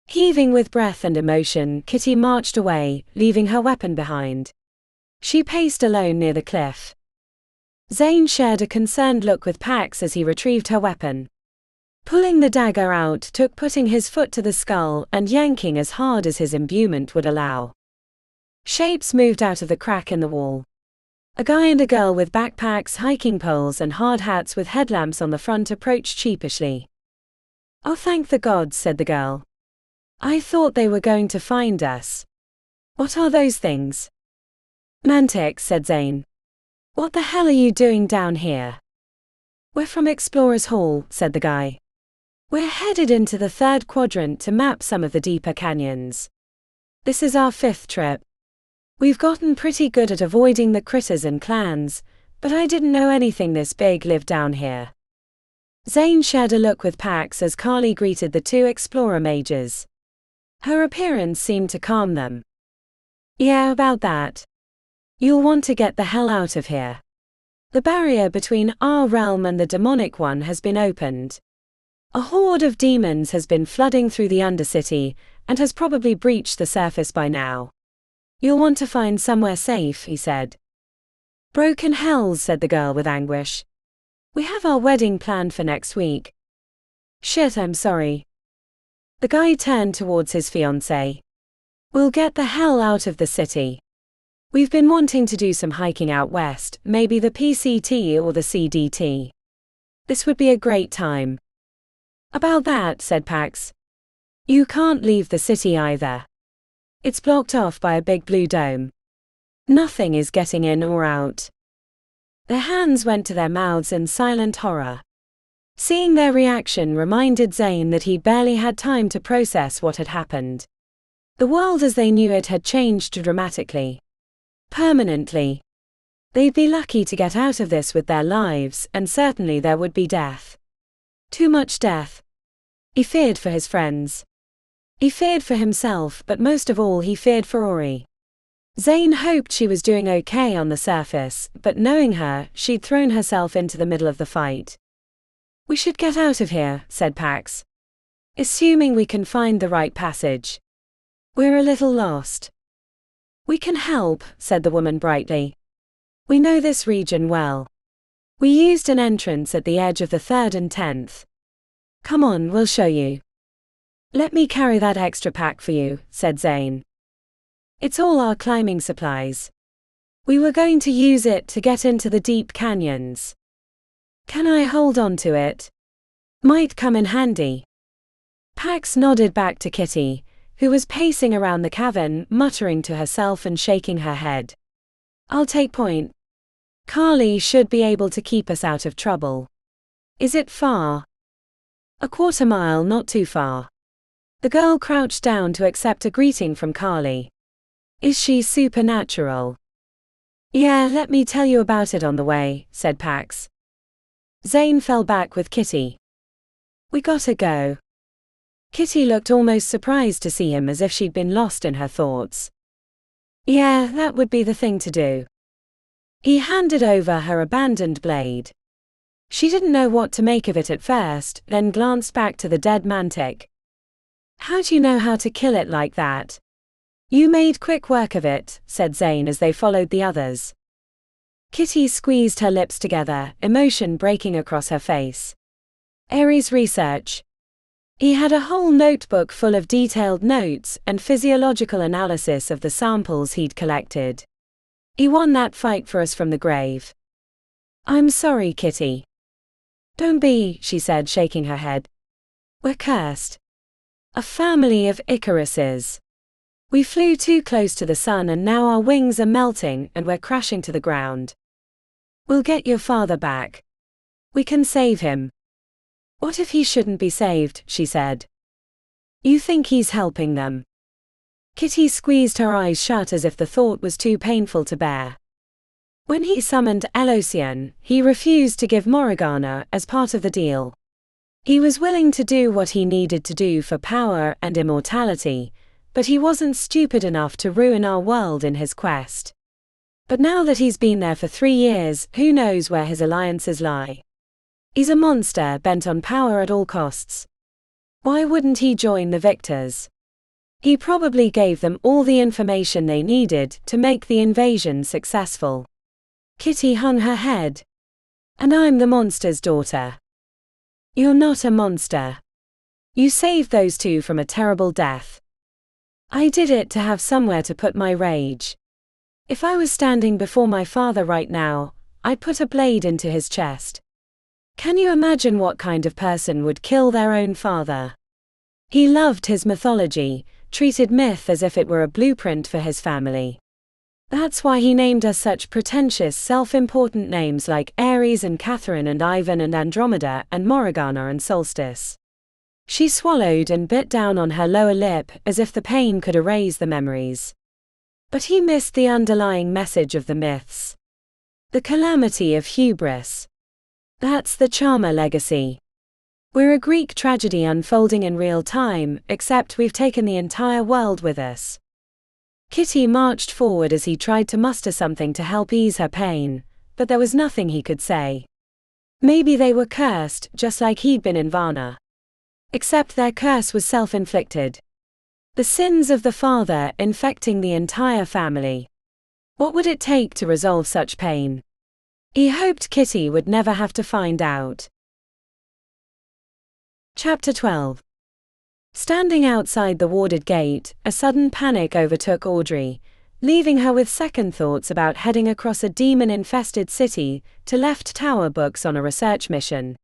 Heaving with breath and emotion, Kitty marched away, leaving her weapon behind. She paced alone near the cliff. Zane shared a concerned look with Pax as he retrieved her weapon. Pulling the dagger out took putting his foot to the skull and yanking as hard as his imbuement would allow. Shapes moved out of the crack in the wall. A guy and a girl with backpacks, hiking poles and hard hats with headlamps on the front approached sheepishly. "Oh, thank the gods," said the girl. "I thought they were going to find us." "What are those things?" "Mantics," said Zane. "What the hell are you doing down here?" "We're from Explorers Hall," said the guy. "We're headed into the 3rd quadrant to map some of the deeper canyons. This is our 5th trip. We've gotten pretty good at avoiding the critters and clans, but I didn't know anything this big lived down here." Zane shared a look with Pax as Carly greeted the 2 explorer mages. Her appearance seemed to calm them. "Yeah, about that. You'll want to get the hell out of here. The barrier between our realm and the demonic one has been opened. A horde of demons has been flooding through the Undercity, and has probably breached the surface by now. You'll want to find somewhere safe," he said. "Broken hells," said the girl with anguish. "We have our wedding planned for next week." "Shit, I'm sorry." The guy turned towards his fiancée. "We'll get the hell out of the city. We've been wanting to do some hiking out west, maybe the PCT or the CDT. This would be a great time." "About that," said Pax. "You can't leave the city either. It's blocked off by a big blue dome. Nothing is getting in or out." Their hands went to their mouths in silent horror. Seeing their reaction reminded Zane that he'd barely had time to process what had happened. The world as they knew it had changed dramatically. Permanently. They'd be lucky to get out of this with their lives, and certainly there would be death. Too much death. He feared for his friends. He feared for himself, but most of all he feared for Ori. Zane hoped she was doing okay on the surface, but knowing her, she'd thrown herself into the middle of the fight. "We should get out of here," said Pax. "Assuming we can find the right passage. We're a little lost." "We can help," said the woman brightly. "We know this region well. We used an entrance at the edge of the 3rd and 10th. Come on, we'll show you." "Let me carry that extra pack for you," said Zane. "It's all our climbing supplies. We were going to use it to get into the deep canyons. Can I hold on to it? Might come in handy." Pax nodded back to Kitty, who was pacing around the cavern, muttering to herself and shaking her head. "I'll take point. Carly should be able to keep us out of trouble." "Is it far?" "A quarter mile, not too far." The girl crouched down to accept a greeting from Carly. "Is she supernatural?" "Yeah, let me tell you about it on the way," said Pax. Zane fell back with Kitty. "We gotta go." Kitty looked almost surprised to see him, as if she'd been lost in her thoughts. "Yeah, that would be the thing to do." He handed over her abandoned blade. She didn't know what to make of it at first, then glanced back to the dead mantic. "How do you know how to kill it like that?" "You made quick work of it," said Zane as they followed the others. Kitty squeezed her lips together, emotion breaking across her face. Ares research. He had a whole notebook full of detailed notes and physiological analysis of the samples he'd collected. He won that fight for us from the grave. "I'm sorry, Kitty." "Don't be," she said, shaking her head. "We're cursed. A family of Icaruses. We flew too close to the sun and now our wings are melting and we're crashing to the ground. We'll get your father back. We can save him." "What if he shouldn't be saved?" she said. "You think he's helping them?" Kitty squeezed her eyes shut as if the thought was too painful to bear. When he summoned Elocian, he refused to give Morgana as part of the deal. He was willing to do what he needed to do for power and immortality, but he wasn't stupid enough to ruin our world in his quest. But now that he's been there for 3 years, who knows where his alliances lie? He's a monster bent on power at all costs. Why wouldn't he join the victors? He probably gave them all the information they needed to make the invasion successful. Kitty hung her head. "And I'm the monster's daughter." "You're not a monster. You saved those two from a terrible death." "I did it to have somewhere to put my rage. If I was standing before my father right now, I'd put a blade into his chest. Can you imagine what kind of person would kill their own father?" He loved his mythology, treated myth as if it were a blueprint for his family. That's why he named us such pretentious, self-important names like Ares and Catherine and Ivan and Andromeda and Morgana and Solstice. She swallowed and bit down on her lower lip as if the pain could erase the memories. But he missed the underlying message of the myths. The calamity of hubris. That's the Charmer legacy. We're a Greek tragedy unfolding in real time, except we've taken the entire world with us. Kitty marched forward as he tried to muster something to help ease her pain, but there was nothing he could say. Maybe they were cursed, just like he'd been in Varna. Except their curse was self-inflicted. The sins of the father infecting the entire family. What would it take to resolve such pain? He hoped Kitty would never have to find out. Chapter 12. Standing outside the warded gate, a sudden panic overtook Audrey, leaving her with second thoughts about heading across a demon-infested city to Left Tower books on a research mission.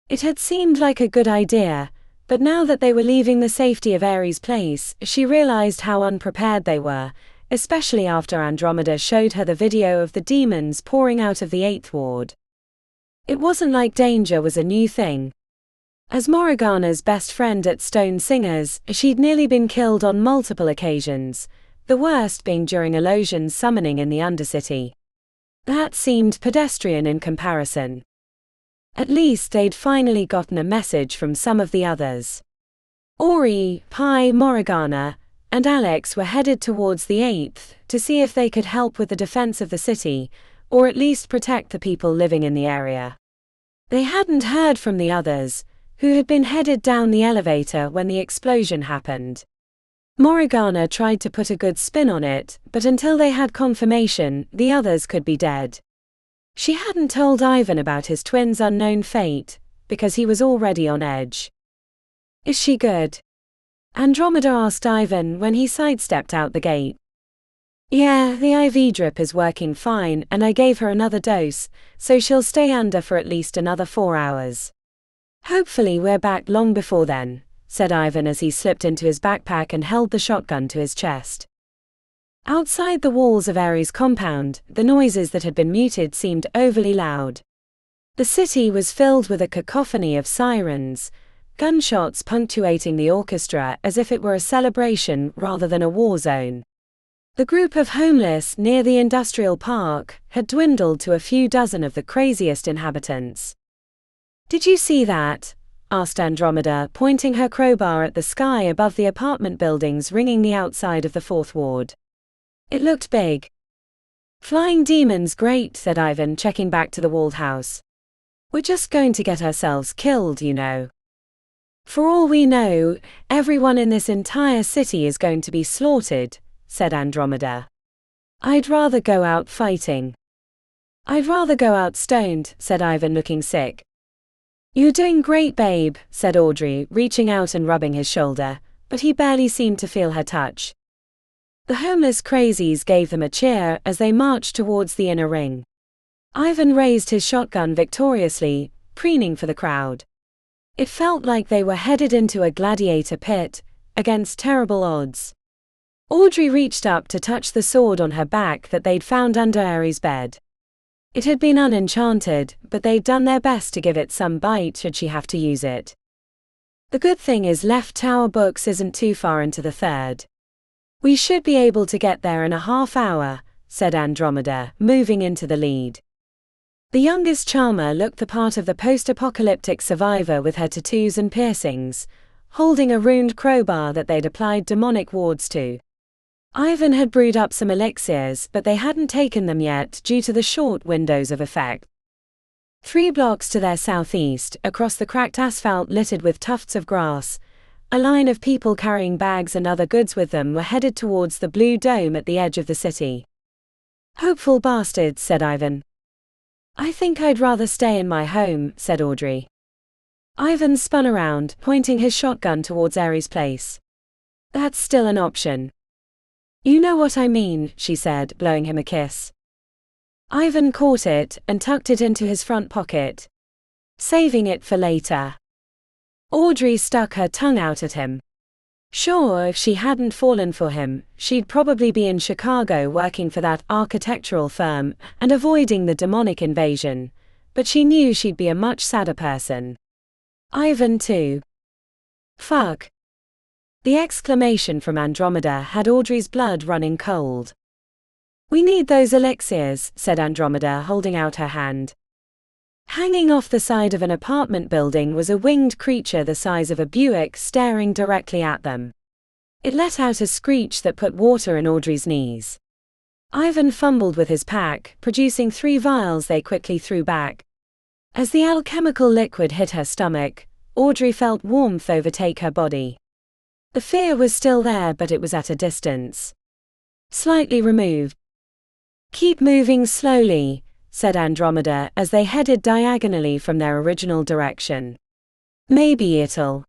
It had seemed like a good idea, but now that they were leaving the safety of Ares' place, she realized how unprepared they were, especially after Andromeda showed her the video of the demons pouring out of the 8th ward. It wasn't like danger was a new thing. As Morgana's best friend at Stone Singers, she'd nearly been killed on multiple occasions, the worst being during Elosion's summoning in the Undercity. That seemed pedestrian in comparison. At least they'd finally gotten a message from some of the others. Ori, Pi, Morgana, and Alex were headed towards the 8th to see if they could help with the defense of the city, or at least protect the people living in the area. They hadn't heard from the others, who had been headed down the elevator when the explosion happened. Morgana tried to put a good spin on it, but until they had confirmation, the others could be dead. She hadn't told Ivan about his twin's unknown fate, because he was already on edge. "Is she good?" Andromeda asked Ivan when he sidestepped out the gate. "Yeah, the IV drip is working fine and I gave her another dose, so she'll stay under for at least another 4 hours. Hopefully we're back long before then," said Ivan as he slipped into his backpack and held the shotgun to his chest. Outside the walls of Ares' compound, the noises that had been muted seemed overly loud. The city was filled with a cacophony of sirens, gunshots punctuating the orchestra as if it were a celebration rather than a war zone. The group of homeless near the industrial park had dwindled to a few dozen of the craziest inhabitants. "Did you see that?" asked Andromeda, pointing her crowbar at the sky above the apartment buildings ringing the outside of the 4th ward. "It looked big." "Flying demons, great," said Ivan, checking back to the walled house. "We're just going to get ourselves killed, you know. For all we know, everyone in this entire city is going to be slaughtered," said Andromeda. "I'd rather go out fighting." "I'd rather go out stoned," said Ivan, looking sick. "You're doing great, babe," said Audrey, reaching out and rubbing his shoulder, but he barely seemed to feel her touch. The homeless crazies gave them a cheer as they marched towards the inner ring. Ivan raised his shotgun victoriously, preening for the crowd. It felt like they were headed into a gladiator pit, against terrible odds. Audrey reached up to touch the sword on her back that they'd found under Ares' bed. It had been unenchanted, but they'd done their best to give it some bite should she have to use it. "The good thing is Left Tower Books isn't too far into the 3rd. We should be able to get there in a half hour," said Andromeda, moving into the lead. The youngest charmer looked the part of the post-apocalyptic survivor with her tattoos and piercings, holding a ruined crowbar that they'd applied demonic wards to. Ivan had brewed up some elixirs, but they hadn't taken them yet due to the short windows of effect. 3 blocks to their southeast, across the cracked asphalt littered with tufts of grass, a line of people carrying bags and other goods with them were headed towards the blue dome at the edge of the city. "Hopeful bastards," said Ivan. "I think I'd rather stay in my home," said Audrey. Ivan spun around, pointing his shotgun towards Ares' place. "That's still an option." "You know what I mean," she said, blowing him a kiss. Ivan caught it and tucked it into his front pocket, saving it for later. Audrey stuck her tongue out at him. Sure, if she hadn't fallen for him, she'd probably be in Chicago working for that architectural firm and avoiding the demonic invasion, but she knew she'd be a much sadder person. Ivan too. "Fuck." The exclamation from Andromeda had Audrey's blood running cold. "We need those elixirs," said Andromeda, holding out her hand. Hanging off the side of an apartment building was a winged creature the size of a Buick staring directly at them. It let out a screech that put water in Audrey's knees. Ivan fumbled with his pack, producing 3 vials they quickly threw back. As the alchemical liquid hit her stomach, Audrey felt warmth overtake her body. The fear was still there, but it was at a distance. Slightly removed. "Keep moving slowly," said Andromeda as they headed diagonally from their original direction. "Maybe it'll."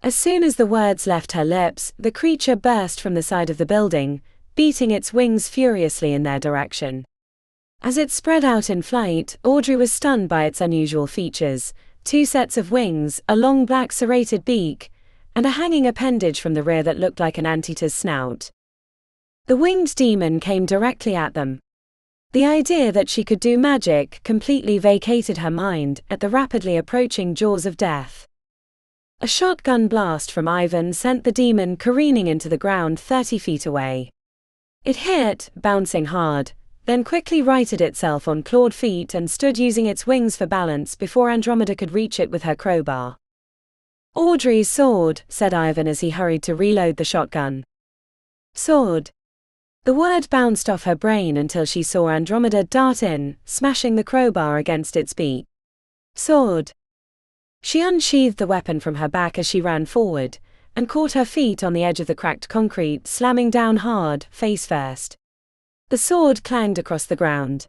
As soon as the words left her lips, the creature burst from the side of the building, beating its wings furiously in their direction. As it spread out in flight, Audrey was stunned by its unusual features: 2 sets of wings, a long black serrated beak, and a hanging appendage from the rear that looked like an anteater's snout. The winged demon came directly at them. The idea that she could do magic completely vacated her mind at the rapidly approaching jaws of death. A shotgun blast from Ivan sent the demon careening into the ground 30 feet away. It hit, bouncing hard, then quickly righted itself on clawed feet and stood using its wings for balance before Andromeda could reach it with her crowbar. "Audrey's sword," said Ivan as he hurried to reload the shotgun. "Sword." The word bounced off her brain until she saw Andromeda dart in, smashing the crowbar against its beak. "Sword." She unsheathed the weapon from her back as she ran forward, and caught her feet on the edge of the cracked concrete, slamming down hard, face first. The sword clanged across the ground.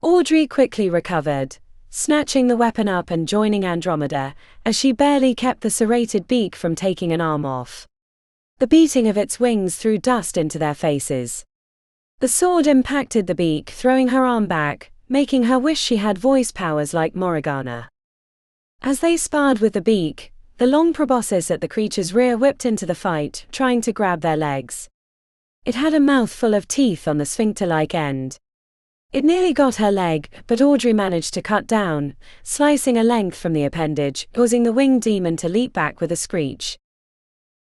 Audrey quickly recovered, snatching the weapon up and joining Andromeda, as she barely kept the serrated beak from taking an arm off. The beating of its wings threw dust into their faces. The sword impacted the beak, throwing her arm back, making her wish she had voice powers like Morgana. As they sparred with the beak, the long proboscis at the creature's rear whipped into the fight, trying to grab their legs. It had a mouthful of teeth on the sphincter-like end. It nearly got her leg, but Audrey managed to cut down, slicing a length from the appendage, causing the winged demon to leap back with a screech.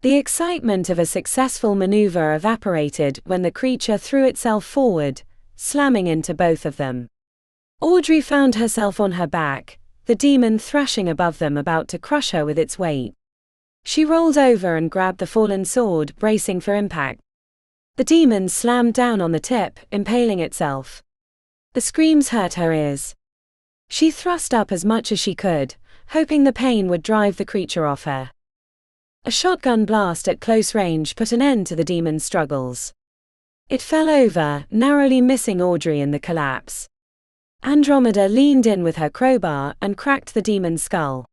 The excitement of a successful maneuver evaporated when the creature threw itself forward, slamming into both of them. Audrey found herself on her back, the demon thrashing above them, about to crush her with its weight. She rolled over and grabbed the fallen sword, bracing for impact. The demon slammed down on the tip, impaling itself. The screams hurt her ears. She thrust up as much as she could, hoping the pain would drive the creature off her. A shotgun blast at close range put an end to the demon's struggles. It fell over, narrowly missing Audrey in the collapse. Andromeda leaned in with her crowbar and cracked the demon's skull.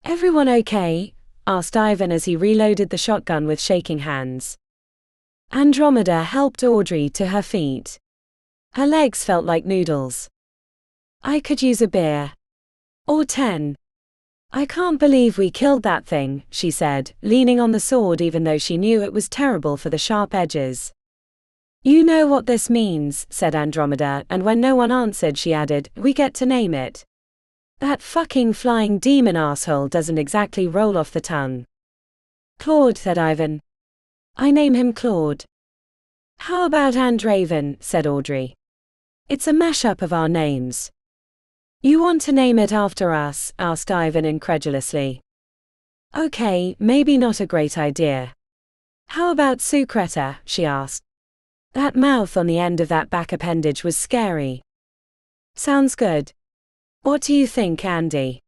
"Everyone okay?" asked Ivan as he reloaded the shotgun with shaking hands. Andromeda helped Audrey to her feet. Her legs felt like noodles. "I could use a beer. Or 10. I can't believe we killed that thing," she said, leaning on the sword even though she knew it was terrible for the sharp edges. "You know what this means," said Andromeda, and when no one answered she added, "We get to name it. That fucking flying demon asshole doesn't exactly roll off the tongue." "Claude," said Ivan. "I name him Claude." "How about Andraven?" said Audrey. "It's a mashup of our names." "You want to name it after us?" asked Ivan incredulously. "Okay, maybe not a great idea. How about Sueta?" she asked. That mouth on the end of that back appendage was scary. "Sounds good. What do you think, Andy?"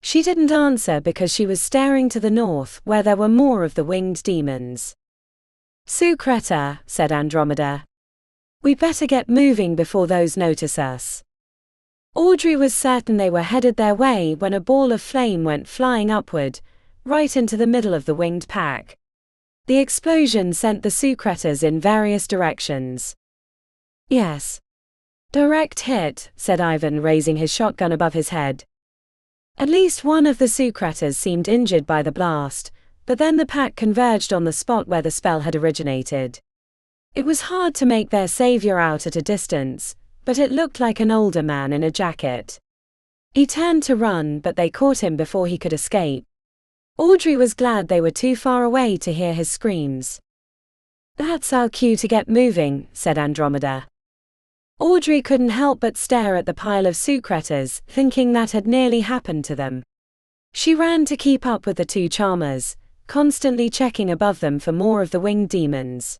She didn't answer because she was staring to the north, where there were more of the winged demons. "Sueta," said Andromeda. "We'd better get moving before those notice us." Audrey was certain they were headed their way when a ball of flame went flying upward, right into the middle of the winged pack. The explosion sent the Suetas in various directions. "Yes. Direct hit," said Ivan, raising his shotgun above his head. At least one of the Suetas seemed injured by the blast, but then the pack converged on the spot where the spell had originated. It was hard to make their savior out at a distance, but it looked like an older man in a jacket. He turned to run, but they caught him before he could escape. Audrey was glad they were too far away to hear his screams. "That's our cue to get moving," said Andromeda. Audrey couldn't help but stare at the pile of Suetas, thinking that had nearly happened to them. She ran to keep up with the two charmers, constantly checking above them for more of the winged demons.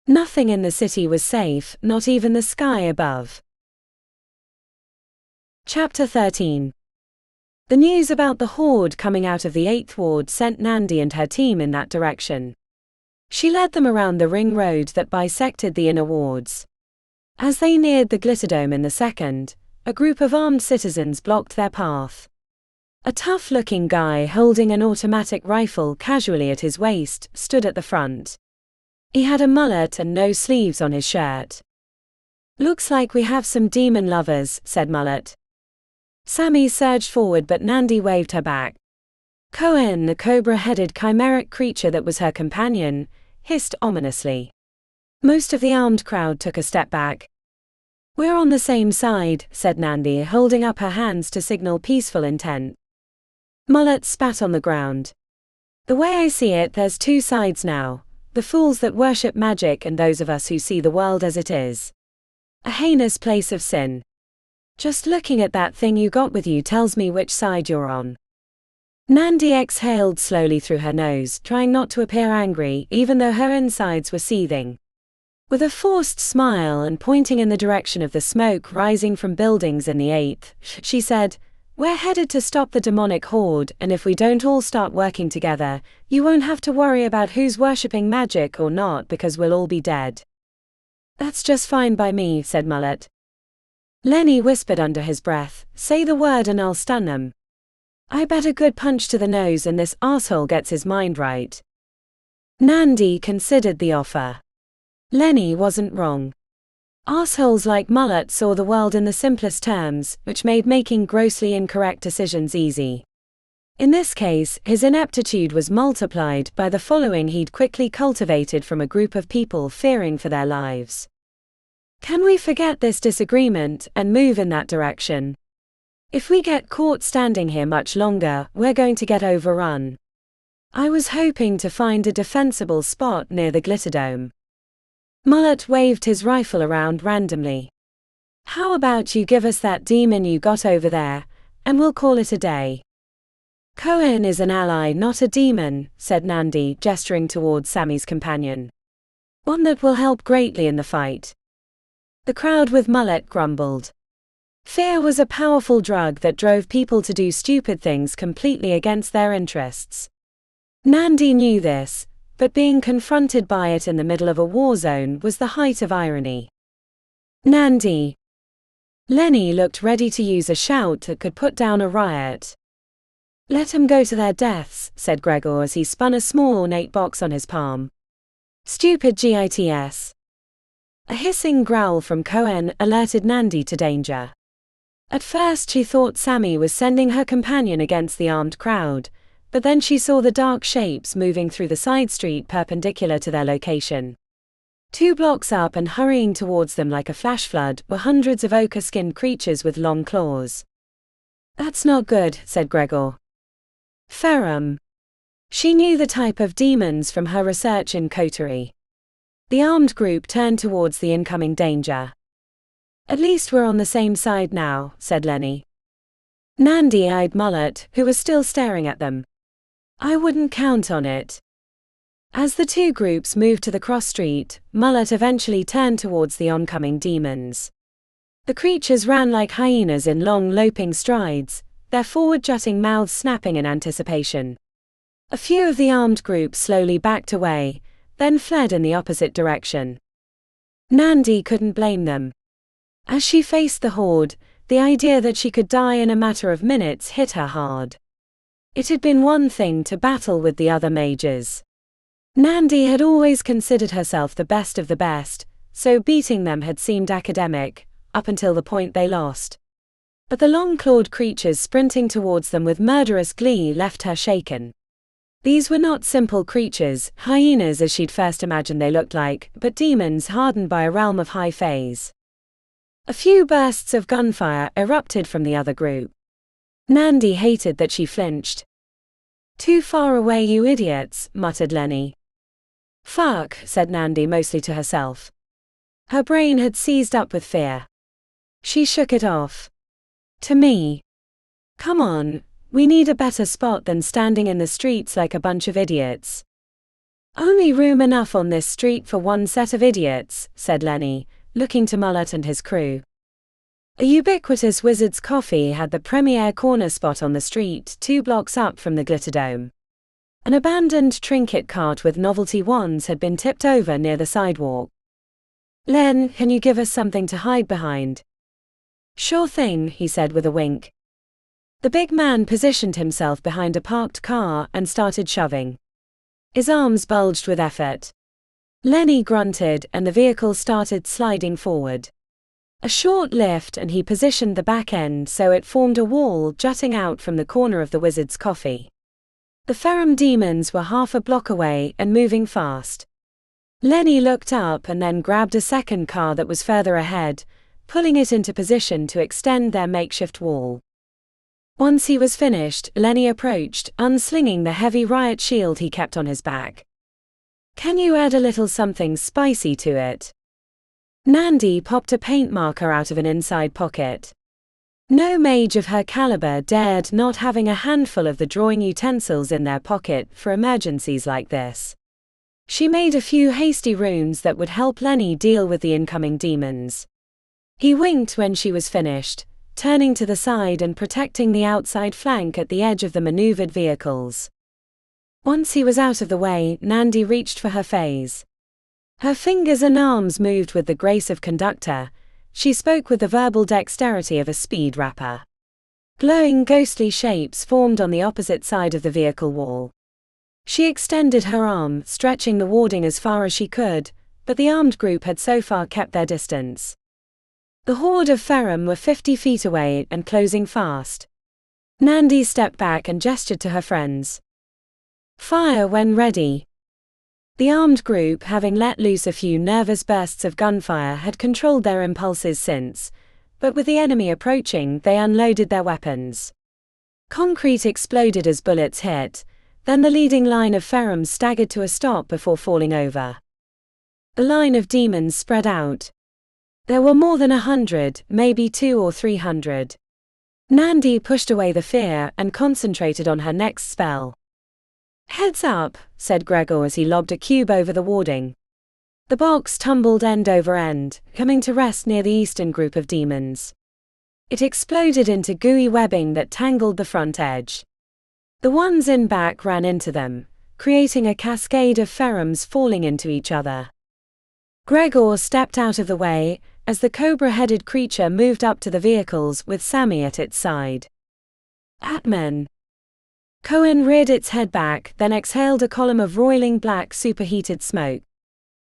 Nothing in the city was safe, not even the sky above. Chapter 13. The news about the Horde coming out of the 8th Ward sent Nandi and her team in that direction. She led them around the ring road that bisected the inner wards. As they neared the Glitterdome in the 2nd, a group of armed citizens blocked their path. A tough-looking guy holding an automatic rifle casually at his waist stood at the front. He had a mullet and no sleeves on his shirt. "Looks like we have some demon lovers," said Mullet. Sammy surged forward but Nandi waved her back. Cohen, the cobra-headed chimeric creature that was her companion, hissed ominously. Most of the armed crowd took a step back. "We're on the same side," said Nandi, holding up her hands to signal peaceful intent. Mullet spat on the ground. "The way I see it, there's two sides now. the fools that worship magic and those of us who see the world as it is. A heinous place of sin. Just looking at that thing you got with you tells me which side you're on. Nandi exhaled slowly through her nose, trying not to appear angry, even though her insides were seething. With a forced smile and pointing in the direction of the smoke rising from buildings in the 8th, she said, "We're headed to stop the demonic horde, and if we don't all start working together, you won't have to worry about who's worshipping magic or not because we'll all be dead." "That's just fine by me," said Mullet. Lenny whispered under his breath, "Say the word and I'll stun them. I bet a good punch to the nose and this asshole gets his mind right." Nandi considered the offer. Lenny wasn't wrong. Assholes like Mullet saw the world in the simplest terms, which made making grossly incorrect decisions easy. In this case, his ineptitude was multiplied by the following he'd quickly cultivated from a group of people fearing for their lives. "Can we forget this disagreement and move in that direction? If we get caught standing here much longer, we're going to get overrun. I was hoping to find a defensible spot near the Glitterdome." Mullet waved his rifle around randomly. "How about you give us that demon you got over there, and we'll call it a day." "Cohen is an ally, not a demon," said Nandi, gesturing towards Sammy's companion. "One that will help greatly in the fight." The crowd with Mullet grumbled. Fear was a powerful drug that drove people to do stupid things completely against their interests. Nandi knew this, but being confronted by it in the middle of a war zone was the height of irony. "Nandi!" Lenny looked ready to use a shout that could put down a riot. "Let 'em go to their deaths," said Gregor as he spun a small ornate box on his palm. "Stupid gits." A hissing growl from Cohen alerted Nandi to danger. At first she thought Sammy was sending her companion against the armed crowd, but then she saw the dark shapes moving through the side street perpendicular to their location. 2 blocks up and hurrying towards them like a flash flood were hundreds of ochre-skinned creatures with long claws. "That's not good," said Gregor. "Ferrum." She knew the type of demons from her research in coterie. The armed group turned towards the incoming danger. "At least we're on the same side now," said Lenny. Nandi eyed Mullet, who was still staring at them. "I wouldn't count on it." As the 2 groups moved to the cross street, Mullet eventually turned towards the oncoming demons. The creatures ran like hyenas in long loping strides, their forward-jutting mouths snapping in anticipation. A few of the armed group slowly backed away, then fled in the opposite direction. Nandi couldn't blame them. As she faced the horde, the idea that she could die in a matter of minutes hit her hard. It had been one thing to battle with the other mages. Nandi had always considered herself the best of the best, so beating them had seemed academic, up until the point they lost. But the long-clawed creatures sprinting towards them with murderous glee left her shaken. These were not simple creatures, hyenas as she'd first imagined they looked like, but demons hardened by a realm of high fays. A few bursts of gunfire erupted from the other group. Nandi hated that she flinched. "Too far away, you idiots," muttered Lenny. "Fuck," said Nandi mostly to herself. Her brain had seized up with fear. She shook it off. "To me. Come on, we need a better spot than standing in the streets like a bunch of idiots." "Only room enough on this street for one set of idiots," said Lenny, looking to Mullet and his crew. A ubiquitous Wizard's Coffee had the premier corner spot on the street 2 blocks up from the Glitterdome. An abandoned trinket cart with novelty wands had been tipped over near the sidewalk. "Len, can you give us something to hide behind?" "Sure thing," he said with a wink. The big man positioned himself behind a parked car and started shoving. His arms bulged with effort. Lenny grunted and the vehicle started sliding forward. A short lift and he positioned the back end so it formed a wall jutting out from the corner of the Wizard's Coffee. The Ferrum demons were half a block away and moving fast. Lenny looked up and then grabbed a second car that was further ahead, pulling it into position to extend their makeshift wall. Once he was finished, Lenny approached, unslinging the heavy riot shield he kept on his back. Can you add a little something spicy to it? Nandi popped a paint marker out of an inside pocket. No mage of her caliber dared not having a handful of the drawing utensils in their pocket for emergencies like this. She made a few hasty runes that would help Lenny deal with the incoming demons. He winked when she was finished, turning to the side and protecting the outside flank at the edge of the maneuvered vehicles. Once he was out of the way, Nandi reached for her phase. Her fingers and arms moved with the grace of conductor. She spoke with the verbal dexterity of a speed rapper. Glowing ghostly shapes formed on the opposite side of the vehicle wall. She extended her arm, stretching the warding as far as she could, but the armed group had so far kept their distance. The horde of Ferrum were 50 feet away and closing fast. Nandi stepped back and gestured to her friends. Fire when ready. The armed group, having let loose a few nervous bursts of gunfire, had controlled their impulses since, but with the enemy approaching, they unloaded their weapons. Concrete exploded as bullets hit, then the leading line of Ferrums staggered to a stop before falling over. The line of demons spread out. There were more than 100, maybe 200 or 300. Nandi pushed away the fear and concentrated on her next spell. Heads up, said Gregor as he lobbed a cube over the warding. The box tumbled end over end, coming to rest near the eastern group of demons. It exploded into gooey webbing that tangled the front edge. The ones in back ran into them, creating a cascade of Ferrums falling into each other. Gregor stepped out of the way as the cobra-headed creature moved up to the vehicles with Sammy at its side. Atman. Cohen reared its head back, then exhaled a column of roiling black superheated smoke.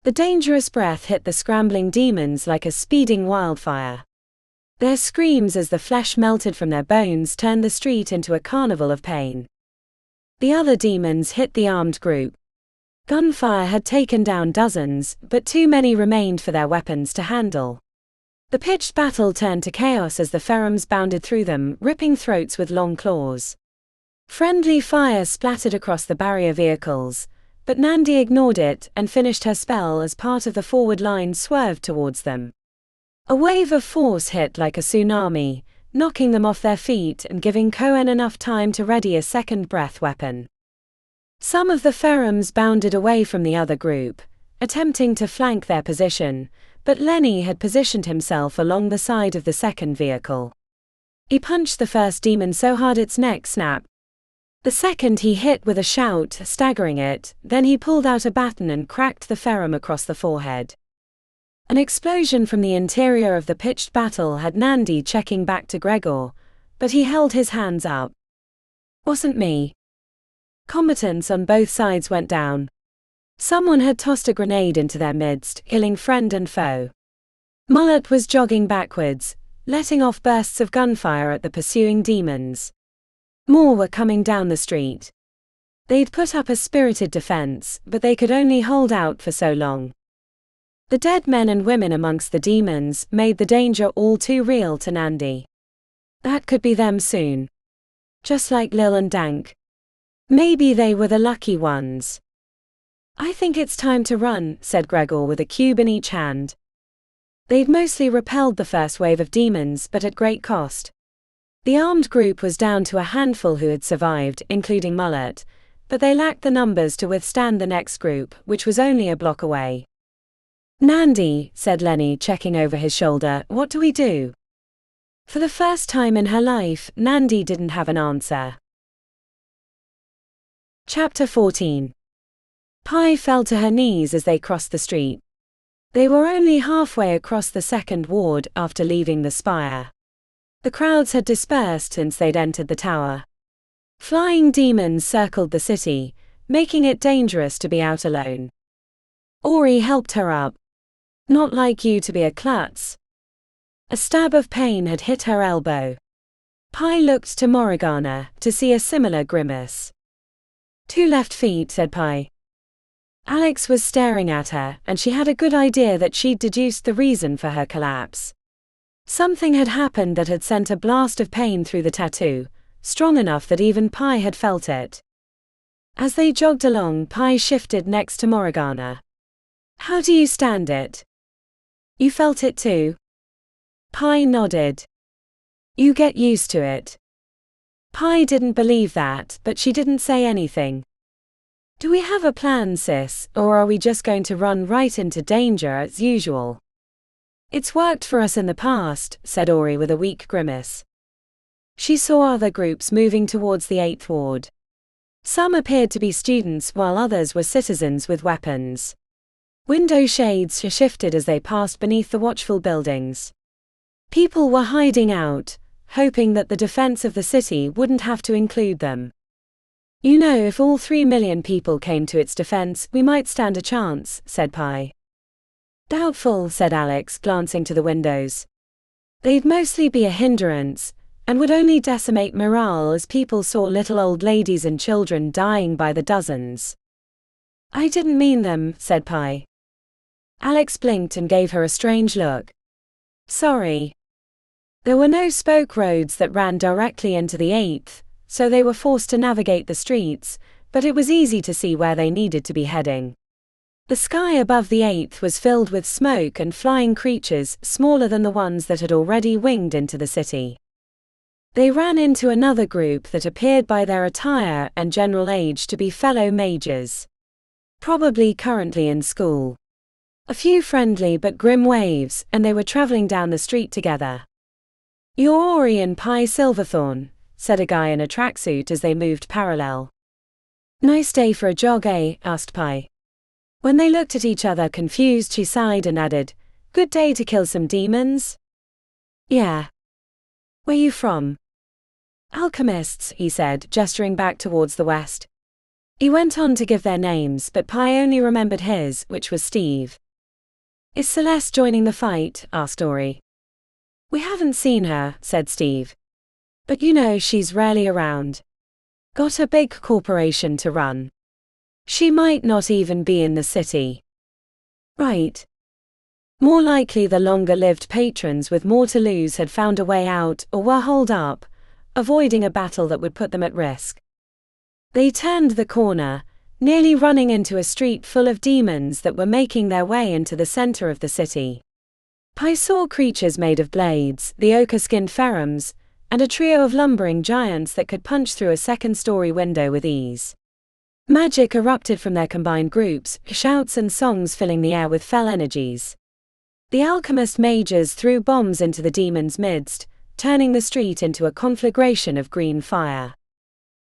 The dangerous breath hit the scrambling demons like a speeding wildfire. Their screams as the flesh melted from their bones turned the street into a carnival of pain. The other demons hit the armed group. Gunfire had taken down dozens, but too many remained for their weapons to handle. The pitched battle turned to chaos as the Ferrums bounded through them, ripping throats with long claws. Friendly fire splattered across the barrier vehicles, but Nandi ignored it and finished her spell as part of the forward line swerved towards them. A wave of force hit like a tsunami, knocking them off their feet and giving Cohen enough time to ready a second breath weapon. Some of the Ferrums bounded away from the other group, attempting to flank their position, but Lenny had positioned himself along the side of the second vehicle. He punched the first demon so hard its neck snapped. The second he hit with a shout, staggering it, then he pulled out a baton and cracked the Ferrum across the forehead. An explosion from the interior of the pitched battle had Nandi checking back to Gregor, but he held his hands up. Wasn't me. Combatants on both sides went down. Someone had tossed a grenade into their midst, killing friend and foe. Mullet was jogging backwards, letting off bursts of gunfire at the pursuing demons. More were coming down the street. They'd put up a spirited defense, but they could only hold out for so long. The dead men and women amongst the demons made the danger all too real to Nandi. That could be them soon. Just like Lil and Dank. Maybe they were the lucky ones. I think it's time to run, said Gregor with a cube in each hand. They'd mostly repelled the first wave of demons, but at great cost. The armed group was down to a handful who had survived, including Mullet, but they lacked the numbers to withstand the next group, which was only a block away. Nandi, said Lenny, checking over his shoulder, what do we do? For the first time in her life, Nandi didn't have an answer. Chapter 14. Pi fell to her knees as they crossed the street. They were only halfway across the second ward after leaving the Spire. The crowds had dispersed since they'd entered the tower. Flying demons circled the city, making it dangerous to be out alone. Ori helped her up. Not like you to be a klutz. A stab of pain had hit her elbow. Pi looked to Morgana to see a similar grimace. 2 left feet, said Pi. Alex was staring at her, and she had a good idea that she'd deduced the reason for her collapse. Something had happened that had sent a blast of pain through the tattoo, strong enough that even Pi had felt it. As they jogged along, Pi shifted next to Morgana. "How do you stand it? You felt it too?" Pi nodded. "You get used to it." Pi didn't believe that, but she didn't say anything. "Do we have a plan, sis, or are we just going to run right into danger as usual?" "It's worked for us in the past," said Ori with a weak grimace. She saw other groups moving towards the 8th Ward. Some appeared to be students while others were citizens with weapons. Window shades shifted as they passed beneath the watchful buildings. People were hiding out, hoping that the defense of the city wouldn't have to include them. "You know, if all 3 million people came to its defense, we might stand a chance," said Pi. "Doubtful," said Alex, glancing to the windows. "They'd mostly be a hindrance, and would only decimate morale as people saw little old ladies and children dying by the dozens." "I didn't mean them," said Pi. Alex blinked and gave her a strange look. "Sorry." There were no spoke roads that ran directly into the 8th, so they were forced to navigate the streets, but it was easy to see where they needed to be heading. The sky above the 8th was filled with smoke and flying creatures smaller than the ones that had already winged into the city. They ran into another group that appeared by their attire and general age to be fellow mages. Probably currently in school. A few friendly but grim waves, and they were traveling down the street together. "You're Ori and Pi Silverthorn," said a guy in a tracksuit as they moved parallel. "Nice day for a jog, eh?" asked Pi. When they looked at each other confused, she sighed and added, "Good day to kill some demons?" "Yeah." "Where you from?" "Alchemists," he said, gesturing back towards the west. He went on to give their names, but Pi only remembered his, which was Steve. "Is Celeste joining the fight?" asked Ori. "We haven't seen her," said Steve. "But you know she's rarely around. Got a big corporation to run. She might not even be in the city." "Right." More likely the longer-lived patrons with more to lose had found a way out or were holed up, avoiding a battle that would put them at risk. They turned the corner, nearly running into a street full of demons that were making their way into the center of the city. Pi saw creatures made of blades, the ochre-skinned pharaohs, and a trio of lumbering giants that could punch through a second-story window with ease. Magic erupted from their combined groups, shouts and songs filling the air with fell energies. The alchemist mages threw bombs into the demons' midst, turning the street into a conflagration of green fire.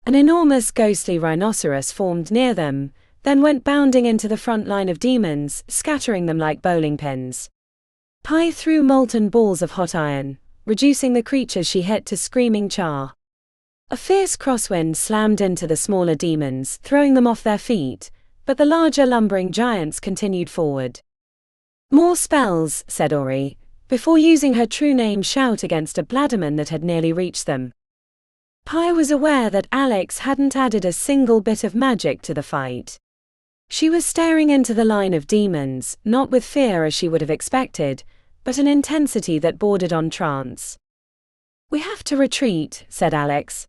An enormous ghostly rhinoceros formed near them, then went bounding into the front line of demons, scattering them like bowling pins. Pi threw molten balls of hot iron, reducing the creatures she hit to screaming char. A fierce crosswind slammed into the smaller demons, throwing them off their feet, but the larger lumbering giants continued forward. "More spells," said Ori, before using her true name shout against a bladderman that had nearly reached them. Pi was aware that Alex hadn't added a single bit of magic to the fight. She was staring into the line of demons, not with fear as she would have expected, but an intensity that bordered on trance. "We have to retreat," said Alex.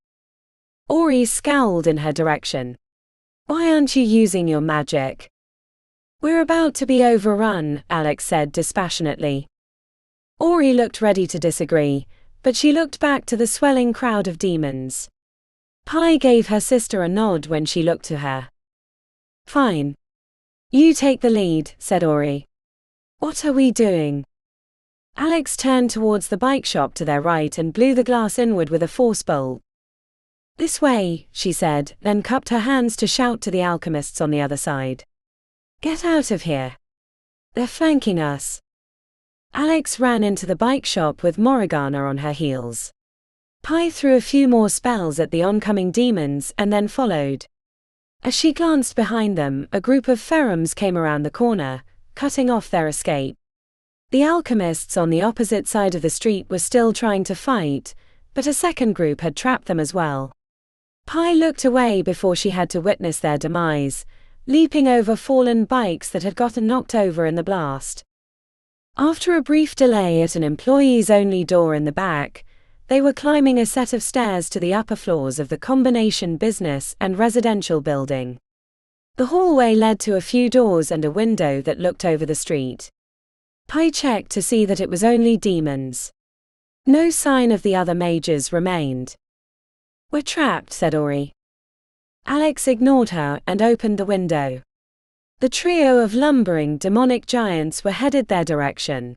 Ori scowled in her direction. "Why aren't you using your magic?" "We're about to be overrun," Alex said dispassionately. Ori looked ready to disagree, but she looked back to the swelling crowd of demons. Pi gave her sister a nod when she looked to her. "Fine. You take the lead," said Ori. "What are we doing?" Alex turned towards the bike shop to their right and blew the glass inward with a force bolt. "This way," she said, then cupped her hands to shout to the alchemists on the other side. "Get out of here. They're flanking us." Alex ran into the bike shop with Morgana on her heels. Pi threw a few more spells at the oncoming demons and then followed. As she glanced behind them, a group of pharaohs came around the corner, cutting off their escape. The alchemists on the opposite side of the street were still trying to fight, but a second group had trapped them as well. Pi looked away before she had to witness their demise, leaping over fallen bikes that had gotten knocked over in the blast. After a brief delay at an employees-only door in the back, They were climbing a set of stairs to the upper floors of the combination business and residential building. The hallway led to a few doors and a window that looked over the street. Pi checked to see that it was only demons. No sign of the other mages remained. "We're trapped," said Ori. Alex ignored her and opened the window. The trio of lumbering demonic giants were headed their direction.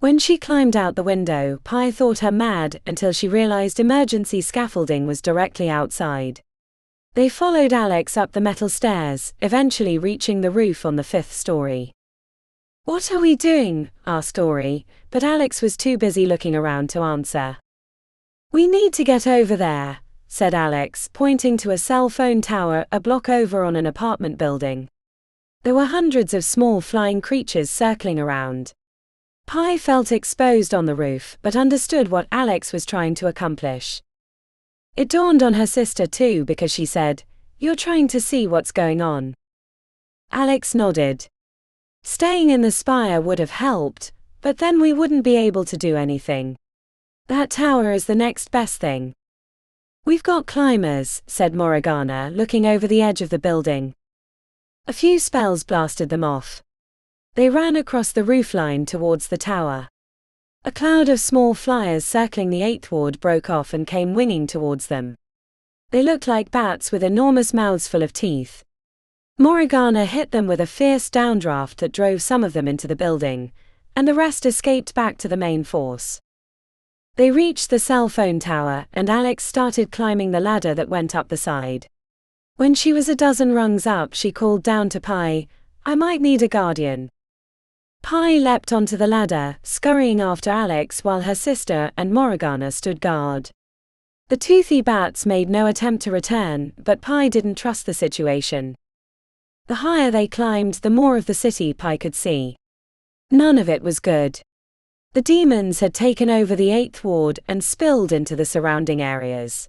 When she climbed out the window, Pi thought her mad until she realized emergency scaffolding was directly outside. They followed Alex up the metal stairs, eventually reaching the roof on the 5th story. "What are we doing?" asked Ori, but Alex was too busy looking around to answer. "We need to get over there," said Alex, pointing to a cell phone tower a block over on an apartment building. There were hundreds of small flying creatures circling around. Pi felt exposed on the roof, but understood what Alex was trying to accomplish. It dawned on her sister too because she said, "You're trying to see what's going on." Alex nodded. "Staying in the spire would have helped, but then we wouldn't be able to do anything. That tower is the next best thing." "We've got climbers," said Morgana, looking over the edge of the building. A few spells blasted them off. They ran across the roofline towards the tower. A cloud of small flyers circling the 8th ward broke off and came winging towards them. They looked like bats with enormous mouths full of teeth. Morgana hit them with a fierce downdraft that drove some of them into the building, and the rest escaped back to the main force. They reached the cell phone tower, and Alex started climbing the ladder that went up the side. When she was a dozen rungs up, she called down to Pi, "I might need a guardian." Pi leapt onto the ladder, scurrying after Alex while her sister and Morgana stood guard. The toothy bats made no attempt to return, but Pi didn't trust the situation. The higher they climbed, the more of the city Pi could see. None of it was good. The demons had taken over the 8th ward and spilled into the surrounding areas.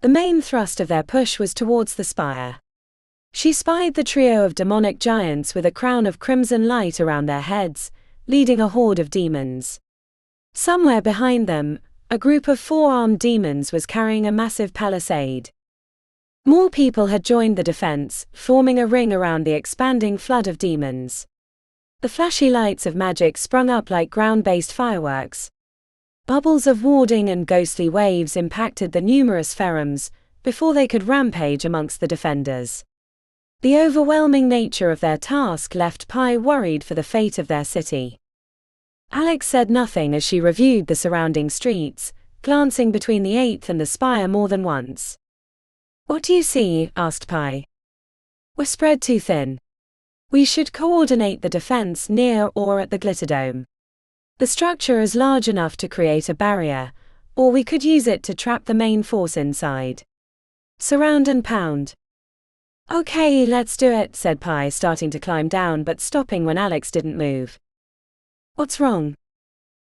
The main thrust of their push was towards the spire. She spied the trio of demonic giants with a crown of crimson light around their heads, leading a horde of demons. Somewhere behind them, a group of 4-armed demons was carrying a massive palisade. More people had joined the defense, forming a ring around the expanding flood of demons. The flashy lights of magic sprung up like ground-based fireworks. Bubbles of warding and ghostly waves impacted the numerous pheroms before they could rampage amongst the defenders. The overwhelming nature of their task left Pi worried for the fate of their city. Alex said nothing as she reviewed the surrounding streets, glancing between the 8th and the spire more than once. "What do you see?" asked Pi. "We're spread too thin. We should coordinate the defense near or at the Glitterdome. The structure is large enough to create a barrier, or we could use it to trap the main force inside. Surround and pound." "Okay, let's do it," said Pi, starting to climb down but stopping when Alex didn't move. "What's wrong?"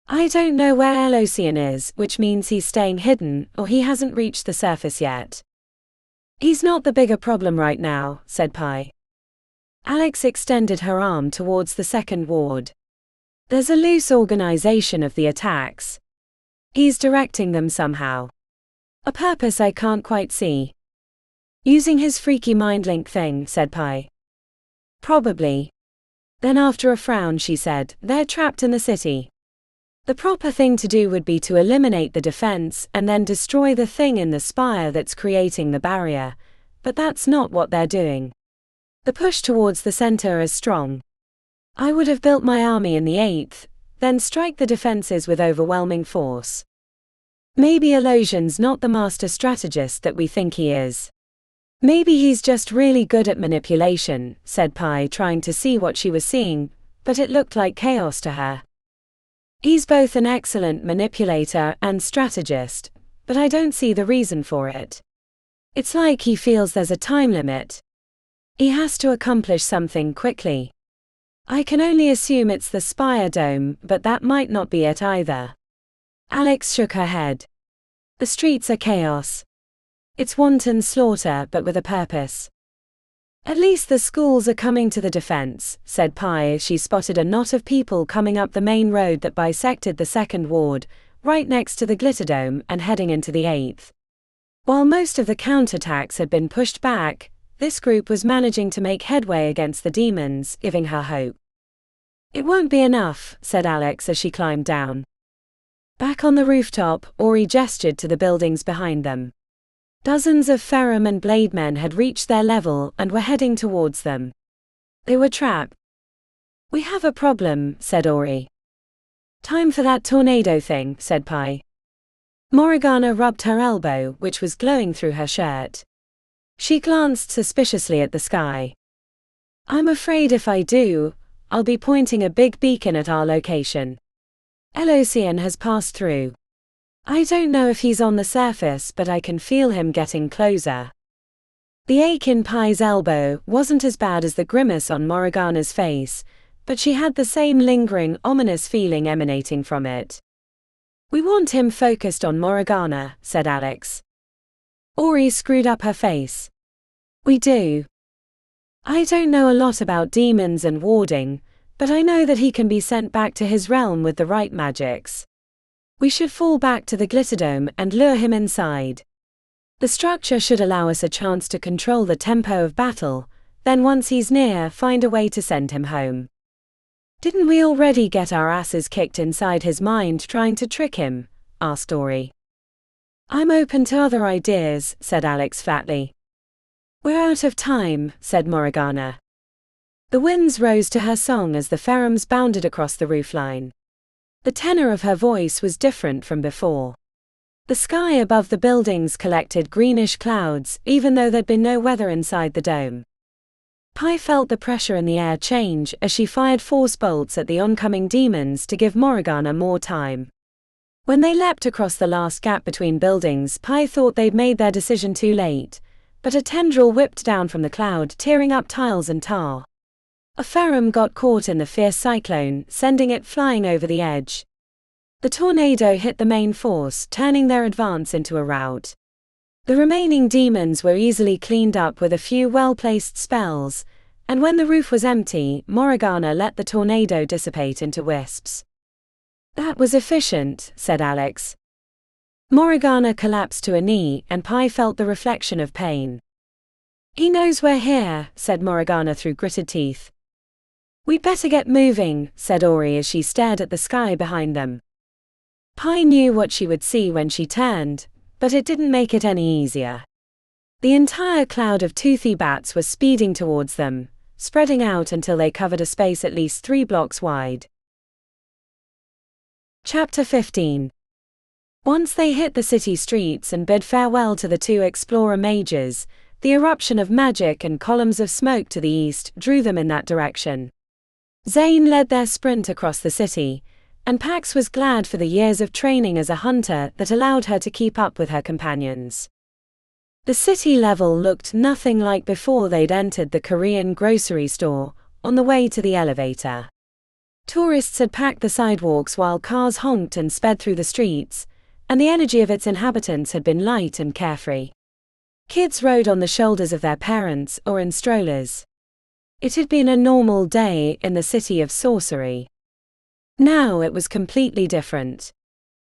"I don't know where Elocian is, which means he's staying hidden, or he hasn't reached the surface yet." "He's not the bigger problem right now," said Pi. Alex extended her arm towards the 2nd ward. "There's a loose organization of the attacks. He's directing them somehow. A purpose I can't quite see." "Using his freaky mind link thing," said Pi. "Probably." Then after a frown she said, "They're trapped in the city. The proper thing to do would be to eliminate the defense and then destroy the thing in the spire that's creating the barrier, but that's not what they're doing. The push towards the center is strong. I would have built my army in the 8th, then strike the defenses with overwhelming force. Maybe Elocian's not the master strategist that we think he is. Maybe he's just really good at manipulation," said Pi, trying to see what she was seeing, but it looked like chaos to her. "He's both an excellent manipulator and strategist, but I don't see the reason for it. It's like he feels there's a time limit. He has to accomplish something quickly. I can only assume it's the Spire Dome, but that might not be it either." Alex shook her head. "The streets are chaos. It's wanton slaughter, but with a purpose." "At least the schools are coming to the defense," said Pi as she spotted a knot of people coming up the main road that bisected the 2nd ward, right next to the Glitterdome and heading into the 8th. While most of the counterattacks had been pushed back, this group was managing to make headway against the demons, giving her hope. "It won't be enough," said Alex as she climbed down. Back on the rooftop, Ori gestured to the buildings behind them. Dozens of Ferrum and Blademen had reached their level and were heading towards them. They were trapped. "We have a problem," said Ori. "Time for that tornado thing," said Pi. Morgana rubbed her elbow, which was glowing through her shirt. She glanced suspiciously at the sky. "I'm afraid if I do, I'll be pointing a big beacon at our location. Elocian has passed through. I don't know if he's on the surface, but I can feel him getting closer." The ache in Pi's elbow wasn't as bad as the grimace on Morgana's face, but she had the same lingering, ominous feeling emanating from it. "We want him focused on Morgana," said Alex. Ori screwed up her face. "We do. I don't know a lot about demons and warding, but I know that he can be sent back to his realm with the right magics. We should fall back to the Glitterdome and lure him inside. The structure should allow us a chance to control the tempo of battle, then once he's near, find a way to send him home." "Didn't we already get our asses kicked inside his mind trying to trick him?" asked Ori. "I'm open to other ideas," said Alex flatly. "We're out of time," said Morgana. The winds rose to her song as the Ferrums bounded across the roofline. The tenor of her voice was different from before. The sky above the buildings collected greenish clouds, even though there'd been no weather inside the dome. Pi felt the pressure in the air change as she fired force bolts at the oncoming demons to give Morgana more time. When they leapt across the last gap between buildings, Pi thought they'd made their decision too late, but a tendril whipped down from the cloud, tearing up tiles and tar. A Ferrum got caught in the fierce cyclone, sending it flying over the edge. The tornado hit the main force, turning their advance into a rout. The remaining demons were easily cleaned up with a few well-placed spells, and when the roof was empty, Morgana let the tornado dissipate into wisps. "That was efficient," said Alex. Morgana collapsed to a knee, and Pi felt the reflection of pain. "He knows we're here," said Morgana through gritted teeth. "We'd better get moving," said Ori as she stared at the sky behind them. Pi knew what she would see when she turned, but it didn't make it any easier. The entire cloud of toothy bats was speeding towards them, spreading out until they covered a space at least 3 blocks wide. Chapter 15. Once they hit the city streets and bid farewell to the 2 explorer mages, the eruption of magic and columns of smoke to the east drew them in that direction. Zane led their sprint across the city, and Pax was glad for the years of training as a hunter that allowed her to keep up with her companions. The city level looked nothing like before they'd entered the Korean grocery store, on the way to the elevator. Tourists had packed the sidewalks while cars honked and sped through the streets, and the energy of its inhabitants had been light and carefree. Kids rode on the shoulders of their parents or in strollers. It had been a normal day in the city of Sorcery. Now it was completely different.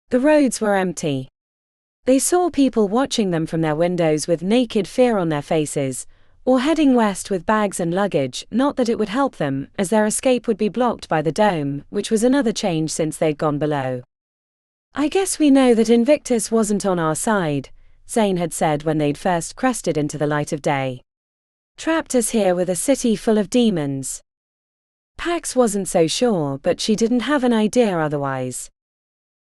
The roads were empty. They saw people watching them from their windows with naked fear on their faces, or heading west with bags and luggage, not that it would help them, as their escape would be blocked by the dome, which was another change since they'd gone below. "I guess we know that Invictus wasn't on our side," Zane had said when they'd first crested into the light of day. "Trapped us here with a city full of demons." Pax wasn't so sure, but she didn't have an idea otherwise.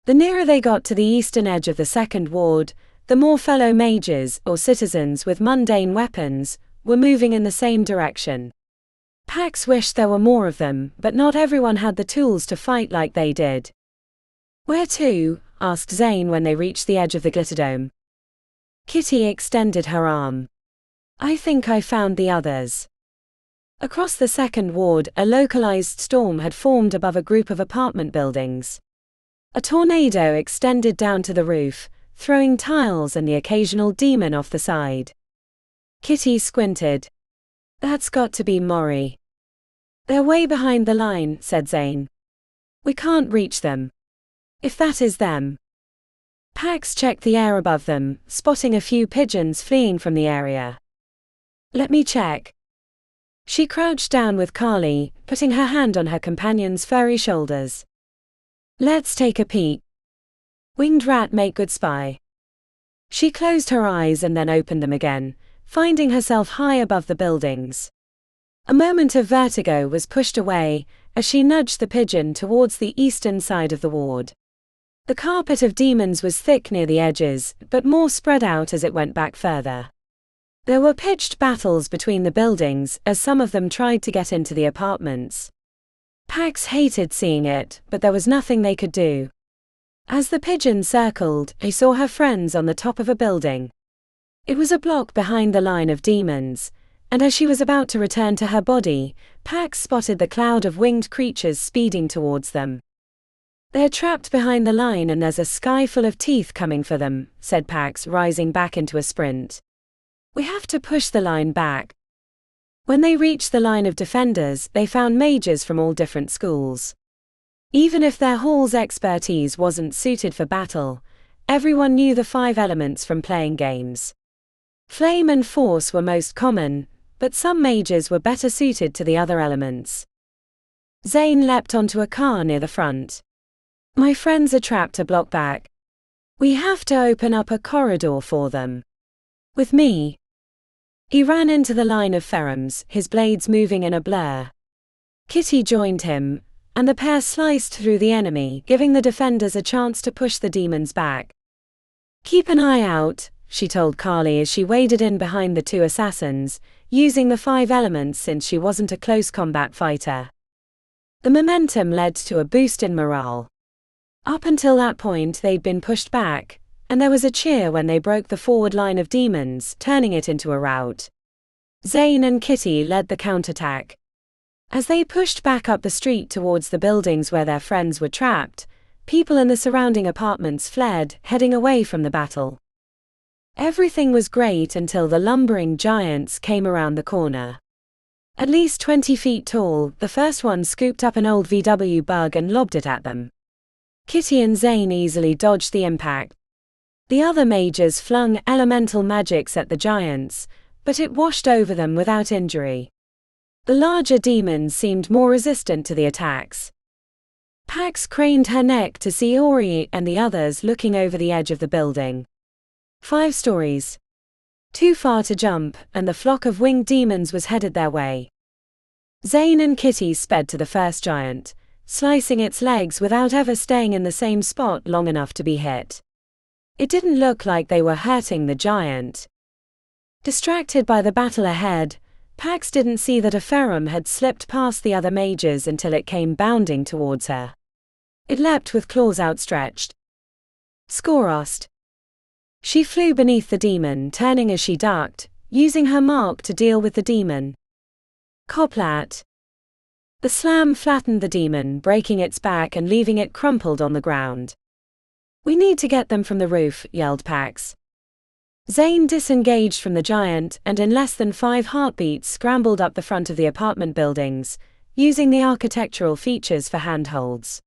The nearer they got to the eastern edge of the second ward, the more fellow mages, or citizens with mundane weapons, were moving in the same direction. Pax wished there were more of them, but not everyone had the tools to fight like they did. "Where to?" asked Zane when they reached the edge of the Glitterdome. Kitty extended her arm. "I think I found the others." Across the second ward, a localized storm had formed above a group of apartment buildings. A tornado extended down to the roof, throwing tiles and the occasional demon off the side. Kitty squinted. "That's got to be Mori." "They're way behind the line," said Zane. "We can't reach them. If that is them, Pax checked the air above them, spotting a few pigeons fleeing from the area. "Let me check." She crouched down with Carly, putting her hand on her companion's furry shoulders. "Let's take a peek. Winged rat make good spy." She closed her eyes and then opened them again, finding herself high above the buildings. A moment of vertigo was pushed away as she nudged the pigeon towards the eastern side of the ward. The carpet of demons was thick near the edges, but more spread out as it went back further. There were pitched battles between the buildings as some of them tried to get into the apartments. Pax hated seeing it, but there was nothing they could do. As the pigeon circled, he saw her friends on the top of a building. It was a block behind the line of demons, and as she was about to return to her body, Pax spotted the cloud of winged creatures speeding towards them. "They're trapped behind the line and there's a sky full of teeth coming for them," said Pax, rising back into a sprint. "We have to push the line back." When they reached the line of defenders, they found mages from all different schools. Even if their hall's expertise wasn't suited for battle, everyone knew the 5 elements from playing games. Flame and force were most common, but some mages were better suited to the other elements. Zane leapt onto a car near the front. "My friends are trapped a block back. We have to open up a corridor for them. With me." He ran into the line of Ferrums, his blades moving in a blur. Kitty joined him, and the pair sliced through the enemy, giving the defenders a chance to push the demons back. "Keep an eye out," she told Carly as she waded in behind the 2 assassins, using the 5 elements since she wasn't a close combat fighter. The momentum led to a boost in morale. Up until that point they'd been pushed back, and there was a cheer when they broke the forward line of demons, turning it into a rout. Zane and Kitty led the counterattack. As they pushed back up the street towards the buildings where their friends were trapped, people in the surrounding apartments fled, heading away from the battle. Everything was great until the lumbering giants came around the corner. At least 20 feet tall, the first one scooped up an old VW bug and lobbed it at them. Kitty and Zane easily dodged the impact. The other mages flung elemental magics at the giants, but it washed over them without injury. The larger demons seemed more resistant to the attacks. Pax craned her neck to see Ori and the others looking over the edge of the building. 5 stories. Too far to jump, and the flock of winged demons was headed their way. Zane and Kitty sped to the first giant, slicing its legs without ever staying in the same spot long enough to be hit. It didn't look like they were hurting the giant. Distracted by the battle ahead, Pax didn't see that a Ferrum had slipped past the other mages until it came bounding towards her. It leapt with claws outstretched. Skorost. She flew beneath the demon, turning as she ducked, using her mark to deal with the demon. Koplat. The slam flattened the demon, breaking its back and leaving it crumpled on the ground. "We need to get them from the roof," yelled Pax. Zane disengaged from the giant and in less than 5 heartbeats scrambled up the front of the apartment buildings, using the architectural features for handholds.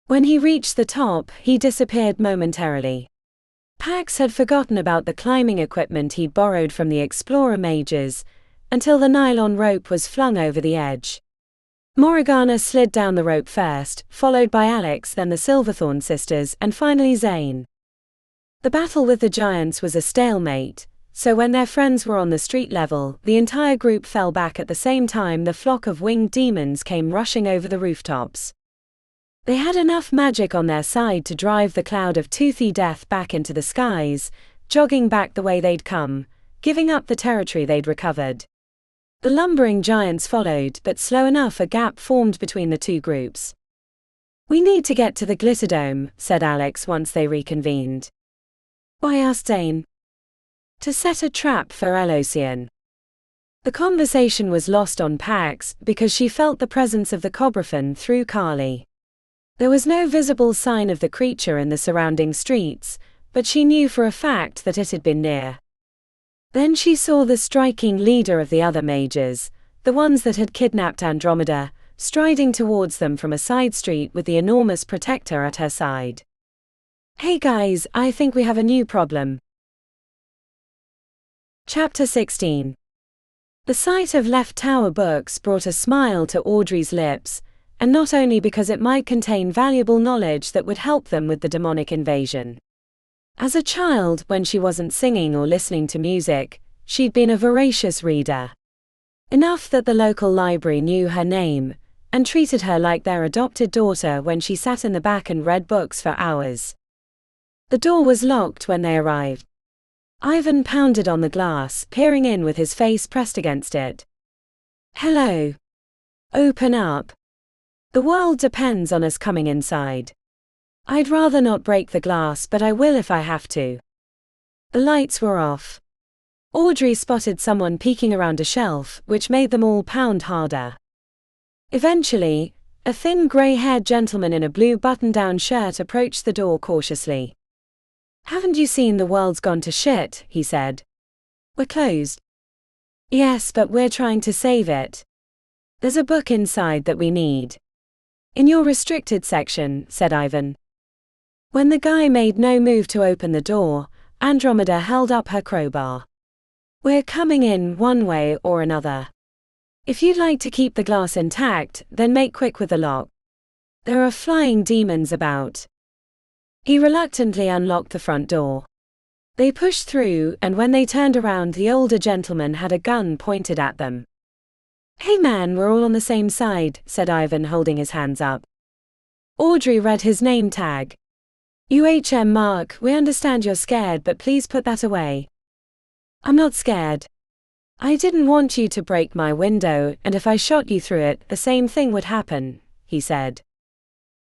When he reached the top, he disappeared momentarily. Pax had forgotten about the climbing equipment he'd borrowed from the explorer mages, until the nylon rope was flung over the edge. Morgana slid down the rope first, followed by Alex, then the Silverthorn sisters, and finally Zane. The battle with the giants was a stalemate, so when their friends were on the street level, the entire group fell back at the same time the flock of winged demons came rushing over the rooftops. They had enough magic on their side to drive the cloud of toothy death back into the skies, jogging back the way they'd come, giving up the territory they'd recovered. The lumbering giants followed, but slow enough a gap formed between the 2 groups. "We need to get to the Glitterdome," said Alex once they reconvened. "Why?" asked Zane. "To set a trap for Elocian." The conversation was lost on Pax because she felt the presence of the Cobrafen through Carly. There was no visible sign of the creature in the surrounding streets, but she knew for a fact that it had been near. Then she saw the striking leader of the other mages, the ones that had kidnapped Andromeda, striding towards them from a side street with the enormous protector at her side. Hey guys, I think we have a new problem. Chapter 16. The sight of Left Tower books brought a smile to Audrey's lips, and not only because it might contain valuable knowledge that would help them with the demonic invasion. As a child, when she wasn't singing or listening to music, she'd been a voracious reader. Enough that the local library knew her name, and treated her like their adopted daughter when she sat in the back and read books for hours. The door was locked when they arrived. Ivan pounded on the glass, peering in with his face pressed against it. Hello. Open up. The world depends on us coming inside. I'd rather not break the glass, but I will if I have to. The lights were off. Audrey spotted someone peeking around a shelf, which made them all pound harder. Eventually, a thin grey-haired gentleman in a blue button-down shirt approached the door cautiously. Haven't you seen the world's gone to shit, he said. We're closed. Yes, but we're trying to save it. There's a book inside that we need. In your restricted section, said Ivan. When the guy made no move to open the door, Andromeda held up her crowbar. We're coming in one way or another. If you'd like to keep the glass intact, then make quick with the lock. There are flying demons about. He reluctantly unlocked the front door. They pushed through, and when they turned around, the older gentleman had a gun pointed at them. Hey man, we're all on the same side, said Ivan, holding his hands up. Audrey read his name tag. UHM Mark, we understand you're scared, but please put that away. I'm not scared. I didn't want you to break my window, and if I shot you through it, the same thing would happen, he said.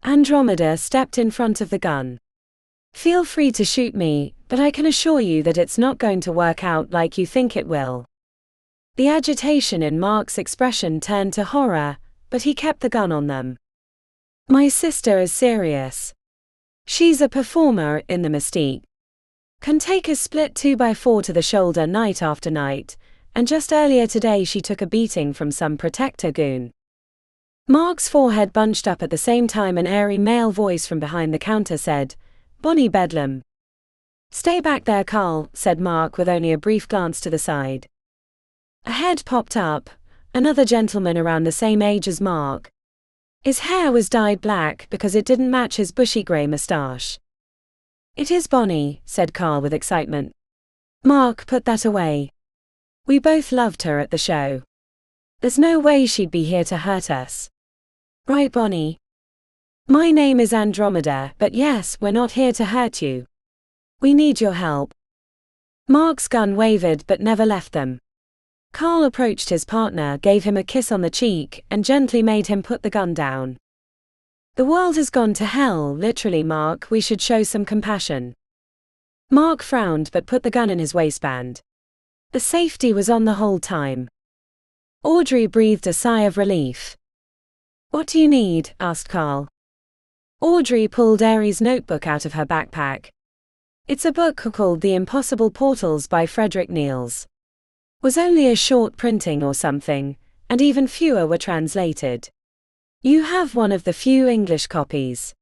Andromeda stepped in front of the gun. Feel free to shoot me, but I can assure you that it's not going to work out like you think it will. The agitation in Mark's expression turned to horror, but he kept the gun on them. My sister is serious. She's a performer in the Mystique. Can take a split 2x4 to the shoulder night after night, and just earlier today she took a beating from some protector goon. Mark's forehead bunched up at the same time an airy male voice from behind the counter said, Bonnie Bedlam. Stay back there, Carl, said Mark with only a brief glance to the side. A head popped up, another gentleman around the same age as Mark. His hair was dyed black because it didn't match his bushy grey moustache. It is Bonnie, said Carl with excitement. Mark, put that away. We both loved her at the show. There's no way she'd be here to hurt us. Right, Bonnie? My name is Andromeda, but yes, we're not here to hurt you. We need your help. Mark's gun wavered but never left them. Carl approached his partner, gave him a kiss on the cheek, and gently made him put the gun down. The world has gone to hell, literally, Mark, we should show some compassion. Mark frowned but put the gun in his waistband. The safety was on the whole time. Audrey breathed a sigh of relief. What do you need? Asked Carl. Audrey pulled Aries' notebook out of her backpack. It's a book called The Impossible Portals by Frederick Niels. Was only a short printing or something, and even fewer were translated. You have one of the few English copies.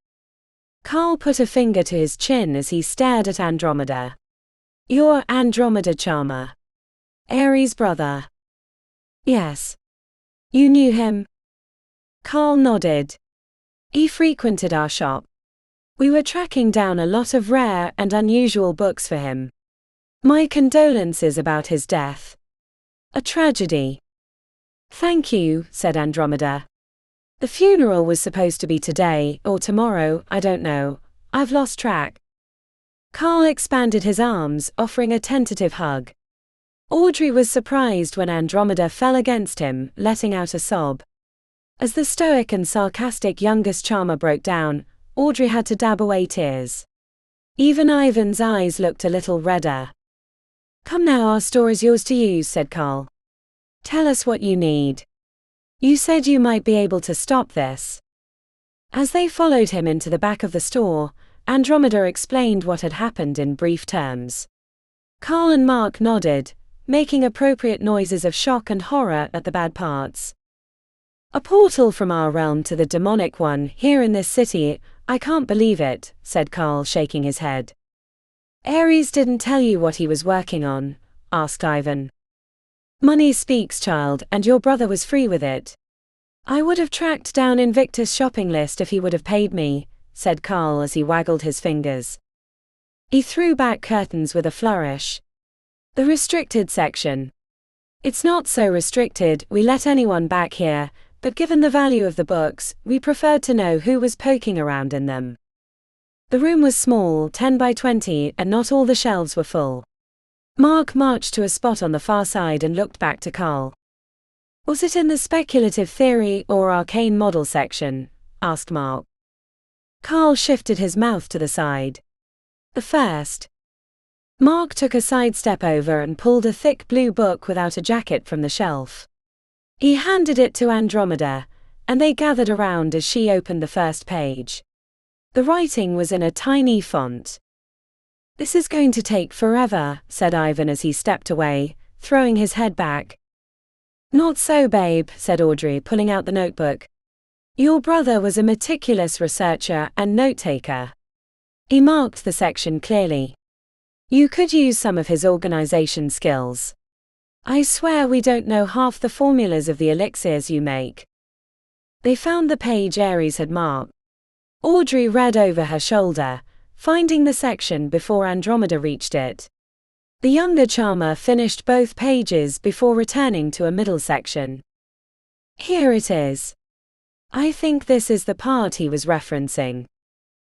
Carl put a finger to his chin as he stared at Andromeda. You're Andromeda Charmer. Aries' brother. Yes. You knew him? Carl nodded. He frequented our shop. We were tracking down a lot of rare and unusual books for him. My condolences about his death. A tragedy. Thank you, said Andromeda. The funeral was supposed to be today, or tomorrow, I don't know. I've lost track. Carl expanded his arms, offering a tentative hug. Audrey was surprised when Andromeda fell against him, letting out a sob. As the stoic and sarcastic youngest charmer broke down, Audrey had to dab away tears. Even Ivan's eyes looked a little redder. Come now, our store is yours to use, said Carl. Tell us what you need. You said you might be able to stop this. As they followed him into the back of the store, Andromeda explained what had happened in brief terms. Carl and Mark nodded, making appropriate noises of shock and horror at the bad parts. A portal from our realm to the demonic one here in this city. I can't believe it, said Carl, shaking his head. Ares didn't tell you what he was working on? Asked Ivan. Money speaks, child, and your brother was free with it. I would have tracked down Invictus' shopping list if he would have paid me, said Carl as he waggled his fingers. He threw back curtains with a flourish. The restricted section. It's not so restricted, we let anyone back here, but given the value of the books, we preferred to know who was poking around in them. The room was small, 10 by 20, and not all the shelves were full. Mark marched to a spot on the far side and looked back to Carl. Was it in the speculative theory or arcane model section? Asked Mark. Carl shifted his mouth to the side. The first. Mark took a sidestep over and pulled a thick blue book without a jacket from the shelf. He handed it to Andromeda, and they gathered around as she opened the first page. The writing was in a tiny font. This is going to take forever, said Ivan as he stepped away, throwing his head back. Not so, babe, said Audrey, pulling out the notebook. Your brother was a meticulous researcher and note-taker. He marked the section clearly. You could use some of his organization skills. I swear we don't know half the formulas of the elixirs you make. They found the page Ares had marked. Audrey read over her shoulder, finding the section before Andromeda reached it. The younger charmer finished both pages before returning to a middle section. Here it is. I think this is the part he was referencing.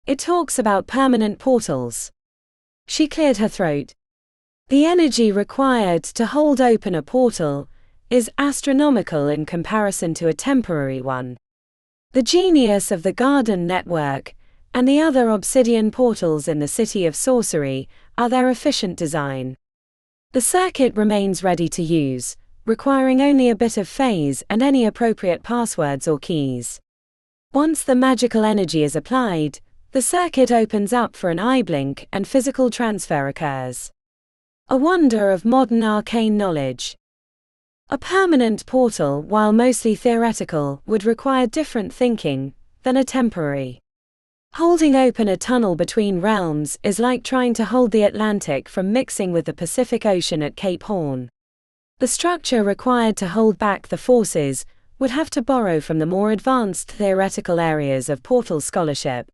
It talks about permanent portals. She cleared her throat. The energy required to hold open a portal is astronomical in comparison to a temporary one. The genius of the Garden Network and the other obsidian portals in the City of Sorcery are their efficient design. The circuit remains ready to use, requiring only a bit of phase and any appropriate passwords or keys. Once the magical energy is applied, the circuit opens up for an eye blink and physical transfer occurs. A wonder of modern arcane knowledge. A permanent portal, while mostly theoretical, would require different thinking than a temporary. Holding open a tunnel between realms is like trying to hold the Atlantic from mixing with the Pacific Ocean at Cape Horn. The structure required to hold back the forces would have to borrow from the more advanced theoretical areas of portal scholarship.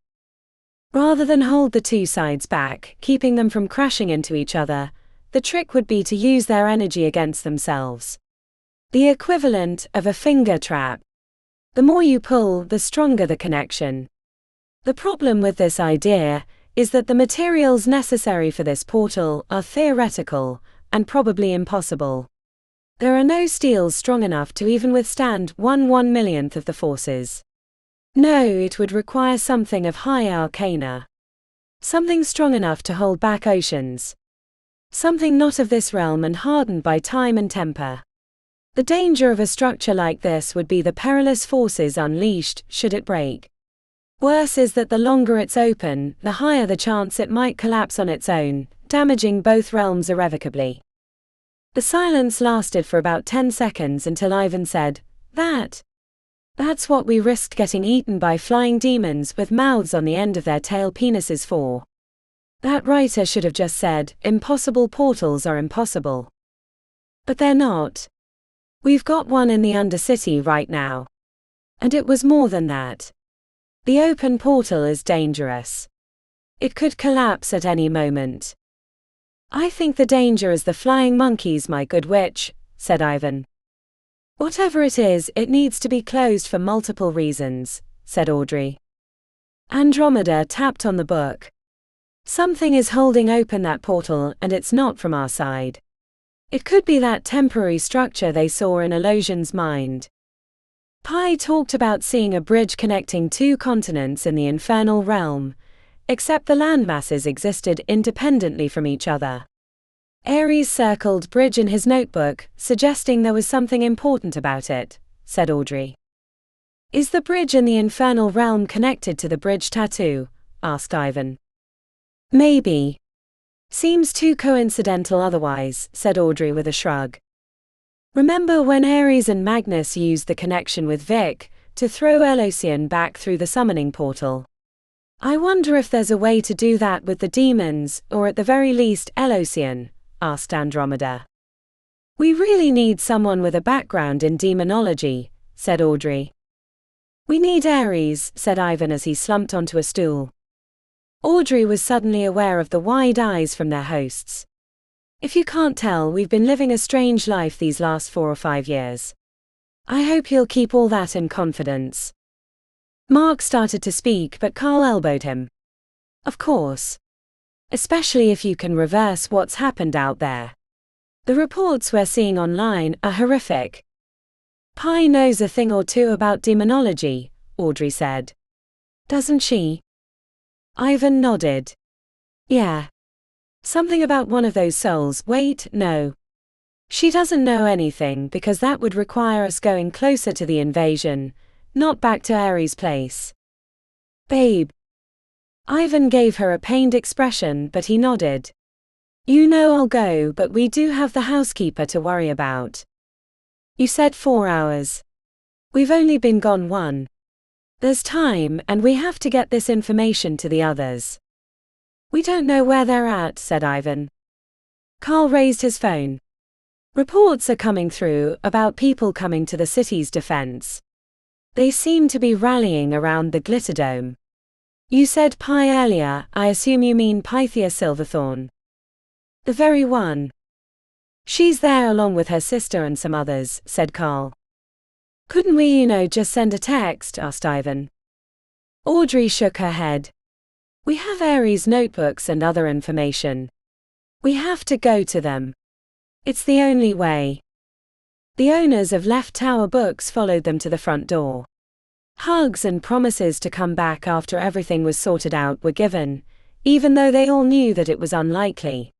Rather than hold the two sides back, keeping them from crashing into each other, the trick would be to use their energy against themselves. The equivalent of a finger trap. The more you pull, the stronger the connection. The problem with this idea is that the materials necessary for this portal are theoretical and probably impossible. There are no steels strong enough to even withstand 1/1,000,000th of the forces. No, it would require something of high arcana. Something strong enough to hold back oceans. Something not of this realm and hardened by time and temper. The danger of a structure like this would be the perilous forces unleashed should it break. Worse is that the longer it's open, the higher the chance it might collapse on its own, damaging both realms irrevocably. The silence lasted for about 10 seconds until Ivan said, That's what we risked getting eaten by flying demons with mouths on the end of their tail penises for. That writer should have just said, impossible portals are impossible. But they're not. We've got one in the Undercity right now. And it was more than that. The open portal is dangerous. It could collapse at any moment. I think the danger is the flying monkeys, my good witch, said Ivan. Whatever it is, it needs to be closed for multiple reasons, said Audrey. Andromeda tapped on the book. Something is holding open that portal, and it's not from our side. It could be that temporary structure they saw in Elosion's mind. Pi talked about seeing a bridge connecting two continents in the infernal realm, except the landmasses existed independently from each other. Ares circled bridge in his notebook, suggesting there was something important about it, said Audrey. Is the bridge in the infernal realm connected to the bridge tattoo? Asked Ivan. Maybe. Seems too coincidental otherwise, said Audrey with a shrug. Remember when Ares and Magnus used the connection with Vic to throw Elosian back through the summoning portal? I wonder if there's a way to do that with the demons, or at the very least Elocian, asked Andromeda. We really need someone with a background in demonology, said Audrey. We need Ares, said Ivan as he slumped onto a stool. Audrey was suddenly aware of the wide eyes from their hosts. If you can't tell, we've been living a strange life these last 4 or 5 years. I hope you'll keep all that in confidence. Mark started to speak, but Carl elbowed him. Of course. Especially if you can reverse what's happened out there. The reports we're seeing online are horrific. Pi knows a thing or two about demonology, Audrey said. Doesn't she? Ivan nodded. Yeah. Something about one of those souls. Wait, no. She doesn't know anything because that would require us going closer to the invasion, not back to Ares' place. Babe. Ivan gave her a pained expression, but he nodded. You know I'll go, but we do have the housekeeper to worry about. You said 4 hours. We've only been gone 1. There's time, and we have to get this information to the others. We don't know where they're at, said Ivan. Carl raised his phone. Reports are coming through about people coming to the city's defense. They seem to be rallying around the Glitter Dome. You said Pi earlier, I assume you mean Pythia Silverthorn. The very one. She's there along with her sister and some others, said Carl. Couldn't we, just send a text, asked Ivan. Audrey shook her head. We have Ares' notebooks and other information. We have to go to them. It's the only way. The owners of Left Tower Books followed them to the front door. Hugs and promises to come back after everything was sorted out were given, even though they all knew that it was unlikely.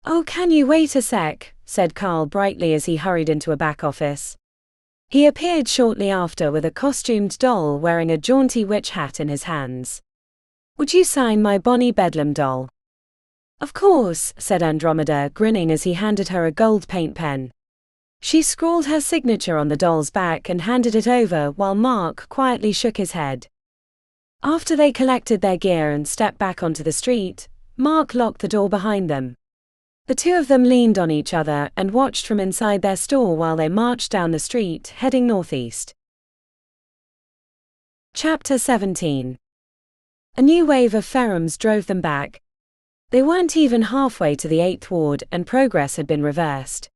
Oh, can you wait a sec, said Carl brightly as he hurried into a back office. He appeared shortly after with a costumed doll wearing a jaunty witch hat in his hands. Would you sign my Bonnie Bedlam doll? Of course, said Andromeda, grinning as he handed her a gold paint pen. She scrawled her signature on the doll's back and handed it over while Mark quietly shook his head. After they collected their gear and stepped back onto the street, Mark locked the door behind them. The two of them leaned on each other and watched from inside their store while they marched down the street, heading northeast. Chapter 17. A new wave of Ferrums drove them back. They weren't even halfway to the 8th Ward and progress had been reversed.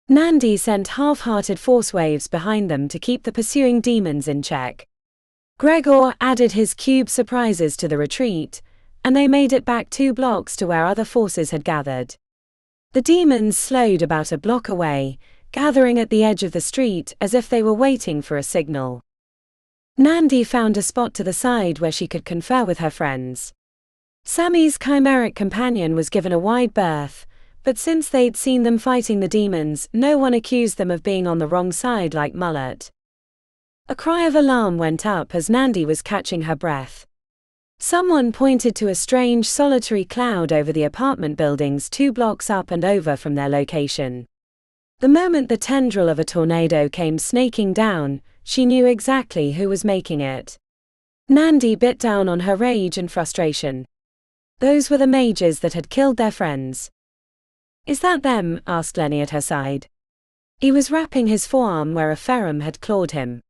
Nandi sent half-hearted force waves behind them to keep the pursuing demons in check. Gregor added his cube surprises to the retreat, and they made it back 2 blocks to where other forces had gathered. The demons slowed about a block away, gathering at the edge of the street as if they were waiting for a signal. Nandi found a spot to the side where she could confer with her friends. Sammy's chimeric companion was given a wide berth, but since they'd seen them fighting the demons, no one accused them of being on the wrong side like Mullet. A cry of alarm went up as Nandi was catching her breath. Someone pointed to a strange solitary cloud over the apartment buildings 2 blocks up and over from their location. The moment the tendril of a tornado came snaking down, she knew exactly who was making it. Nandi bit down on her rage and frustration. Those were the mages that had killed their friends. Is that them? Asked Lenny at her side. He was wrapping his forearm where a Ferrum had clawed him.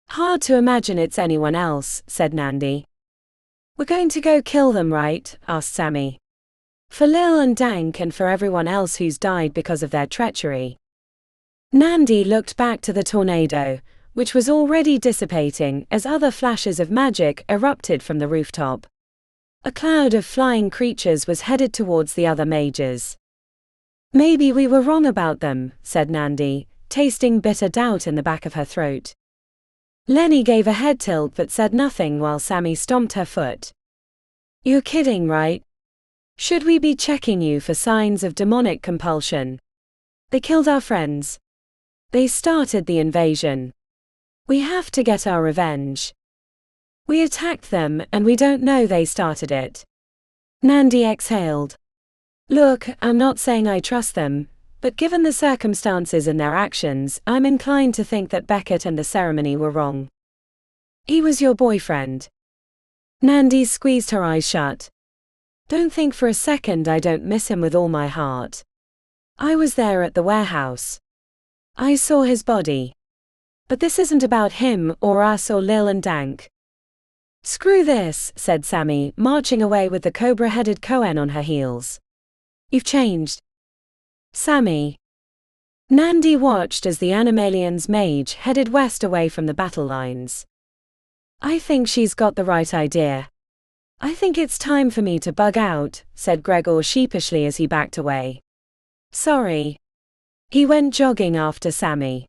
Hard to imagine it's anyone else, said Nandi. We're going to go kill them, right? Asked Sammy. For Lil and Dank and for everyone else who's died because of their treachery. Nandi looked back to the tornado, which was already dissipating as other flashes of magic erupted from the rooftop. A cloud of flying creatures was headed towards the other mages. Maybe we were wrong about them, said Nandi, tasting bitter doubt in the back of her throat. Lenny gave a head tilt but said nothing while Sammy stomped her foot. You're kidding, right? Should we be checking you for signs of demonic compulsion? They killed our friends. They started the invasion. We have to get our revenge. We attacked them and we don't know they started it. Nandi exhaled. Look, I'm not saying I trust them, but given the circumstances and their actions, I'm inclined to think that Beckett and the ceremony were wrong. He was your boyfriend. Nandi squeezed her eyes shut. Don't think for a second I don't miss him with all my heart. I was there at the warehouse. I saw his body. But this isn't about him or us or Lil and Dank. Screw this, said Sammy, marching away with the cobra-headed Cohen on her heels. You've changed. Sammy. Nandi watched as the Animalian's mage headed west away from the battle lines. I think she's got the right idea. I think it's time for me to bug out, said Gregor sheepishly as he backed away. Sorry. He went jogging after Sammy.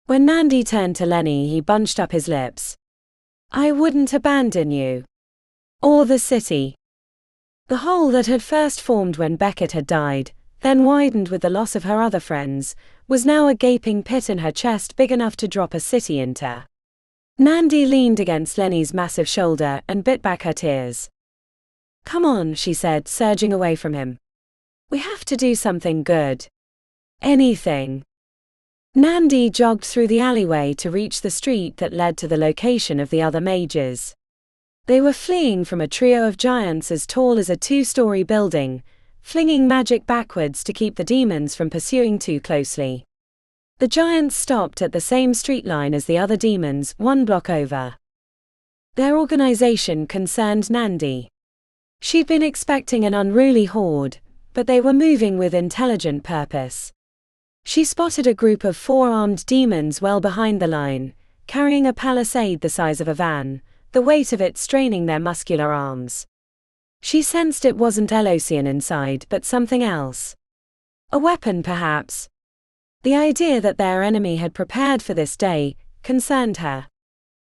When Nandi turned to Lenny, he bunched up his lips. I wouldn't abandon you. Or the city. The hole that had first formed when Beckett had died, then widened with the loss of her other friends, was now a gaping pit in her chest big enough to drop a city into. Nandi leaned against Lenny's massive shoulder and bit back her tears. Come on, she said, surging away from him. We have to do something good. Anything. Nandi jogged through the alleyway to reach the street that led to the location of the other mages. They were fleeing from a trio of giants as tall as a 2-story building, flinging magic backwards to keep the demons from pursuing too closely. The giants stopped at the same street line as the other demons, 1 block over. Their organization concerned Nandi. She'd been expecting an unruly horde, but they were moving with intelligent purpose. She spotted a group of 4-armed demons well behind the line, carrying a palisade the size of a van, the weight of it straining their muscular arms. She sensed it wasn't Elosian inside but something else. A weapon perhaps. The idea that their enemy had prepared for this day concerned her.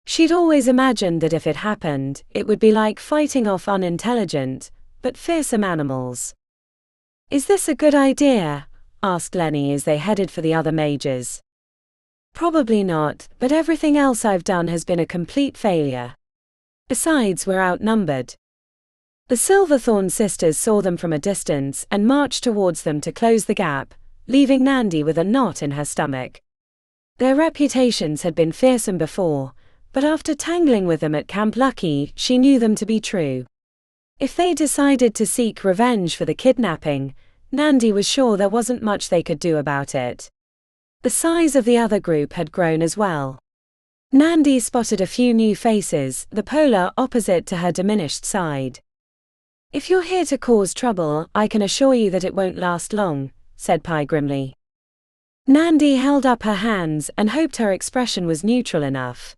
She'd always imagined that if it happened, it would be like fighting off unintelligent, but fearsome animals. Is this a good idea? Asked Lenny as they headed for the other mages. Probably not, but everything else I've done has been a complete failure. Besides, we're outnumbered. The Silverthorn sisters saw them from a distance and marched towards them to close the gap, leaving Nandi with a knot in her stomach. Their reputations had been fearsome before, but after tangling with them at Camp Lucky, she knew them to be true. If they decided to seek revenge for the kidnapping, Nandi was sure there wasn't much they could do about it. The size of the other group had grown as well. Nandi spotted a few new faces, the polar opposite to her diminished side. If you're here to cause trouble, I can assure you that it won't last long, said Pi grimly. Nandi held up her hands and hoped her expression was neutral enough.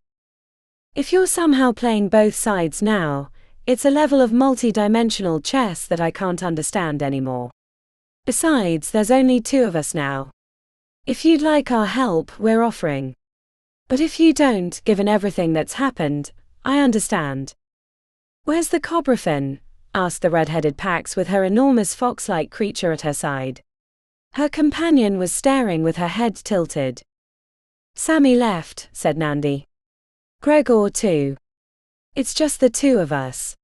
If you're somehow playing both sides now, it's a level of multi-dimensional chess that I can't understand anymore. Besides, there's only 2 of us now. If you'd like our help, we're offering. But if you don't, given everything that's happened, I understand. Where's the Cobrafin? Asked the red-headed Pax with her enormous fox-like creature at her side. Her companion was staring with her head tilted. Sammy left, said Nandi. Gregor too. It's just the 2 of us.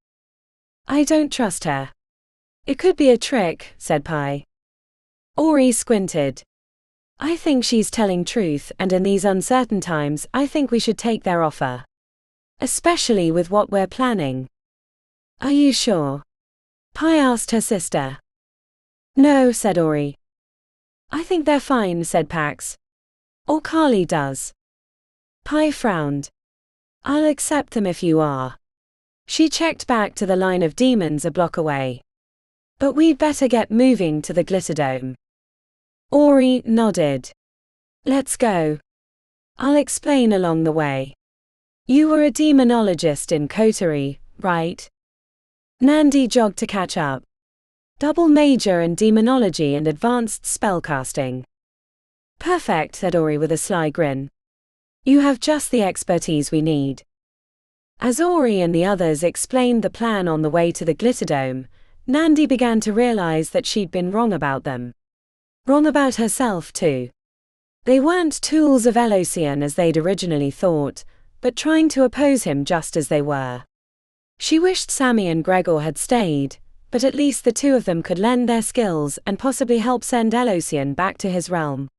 I don't trust her. It could be a trick, said Pi. Ori squinted. I think she's telling truth, and in these uncertain times, I think we should take their offer. Especially with what we're planning. Are you sure? Pi asked her sister. No, said Ori. I think they're fine, said Pax. Or Carly does. Pi frowned. I'll accept them if you are. She checked back to the line of demons a block away. But we'd better get moving to the Glitterdome. Ori nodded. Let's go. I'll explain along the way. You were a demonologist in Coterie, right? Nandi jogged to catch up. Double major in demonology and advanced spellcasting. Perfect, said Ori with a sly grin. You have just the expertise we need. As Ori and the others explained the plan on the way to the Glitterdome, Nandi began to realize that she'd been wrong about them. Wrong about herself too. They weren't tools of Elosian as they'd originally thought, but trying to oppose him just as they were. She wished Sammy and Gregor had stayed, but at least the 2 of them could lend their skills and possibly help send Elosian back to his realm.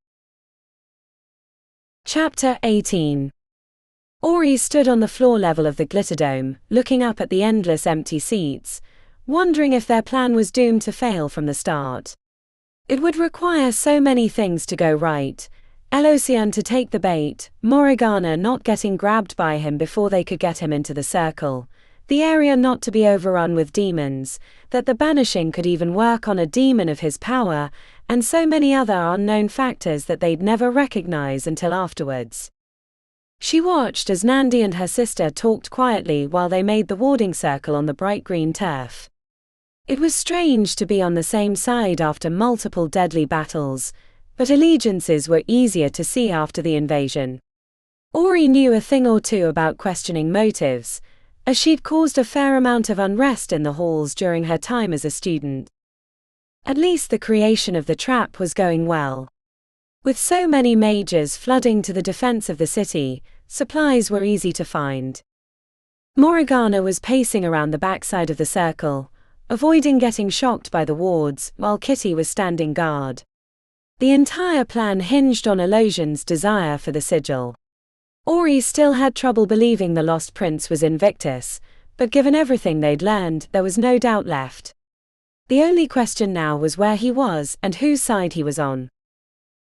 Chapter 18. Ori stood on the floor level of the Glitterdome, looking up at the endless empty seats, wondering if their plan was doomed to fail from the start. It would require so many things to go right: Elocian to take the bait, Morgana not getting grabbed by him before they could get him into the circle, the area not to be overrun with demons, that the banishing could even work on a demon of his power, and so many other unknown factors that they'd never recognize until afterwards. She watched as Nandi and her sister talked quietly while they made the warding circle on the bright green turf. It was strange to be on the same side after multiple deadly battles, but allegiances were easier to see after the invasion. Ori knew a thing or two about questioning motives, as she'd caused a fair amount of unrest in the halls during her time as a student. At least the creation of the trap was going well. With so many mages flooding to the defense of the city, supplies were easy to find. Morgana was pacing around the backside of the circle, avoiding getting shocked by the wards, while Kitty was standing guard. The entire plan hinged on Elocian's desire for the sigil. Ori still had trouble believing the Lost Prince was Invictus, but given everything they'd learned, there was no doubt left. The only question now was where he was and whose side he was on.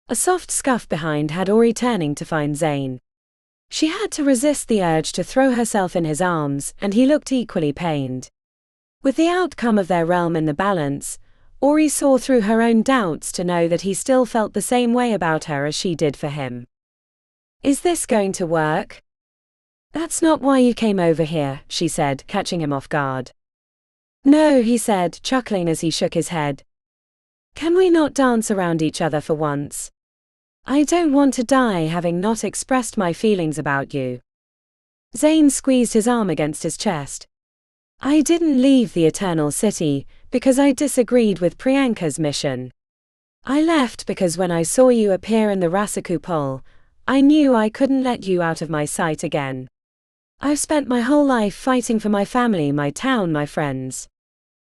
A soft scuff behind had Ori turning to find Zane. She had to resist the urge to throw herself in his arms, and he looked equally pained. With the outcome of their realm in the balance, Ori saw through her own doubts to know that he still felt the same way about her as she did for him. "Is this going to work?" "That's not why you came over here," she said, catching him off guard. "No," he said, chuckling as he shook his head. "Can we not dance around each other for once? I don't want to die having not expressed my feelings about you." Zane squeezed his arm against his chest. "I didn't leave the Eternal City because I disagreed with Priyanka's mission. I left because when I saw you appear in the Rasaku Pole, I knew I couldn't let you out of my sight again. I've spent my whole life fighting for my family, my town, my friends.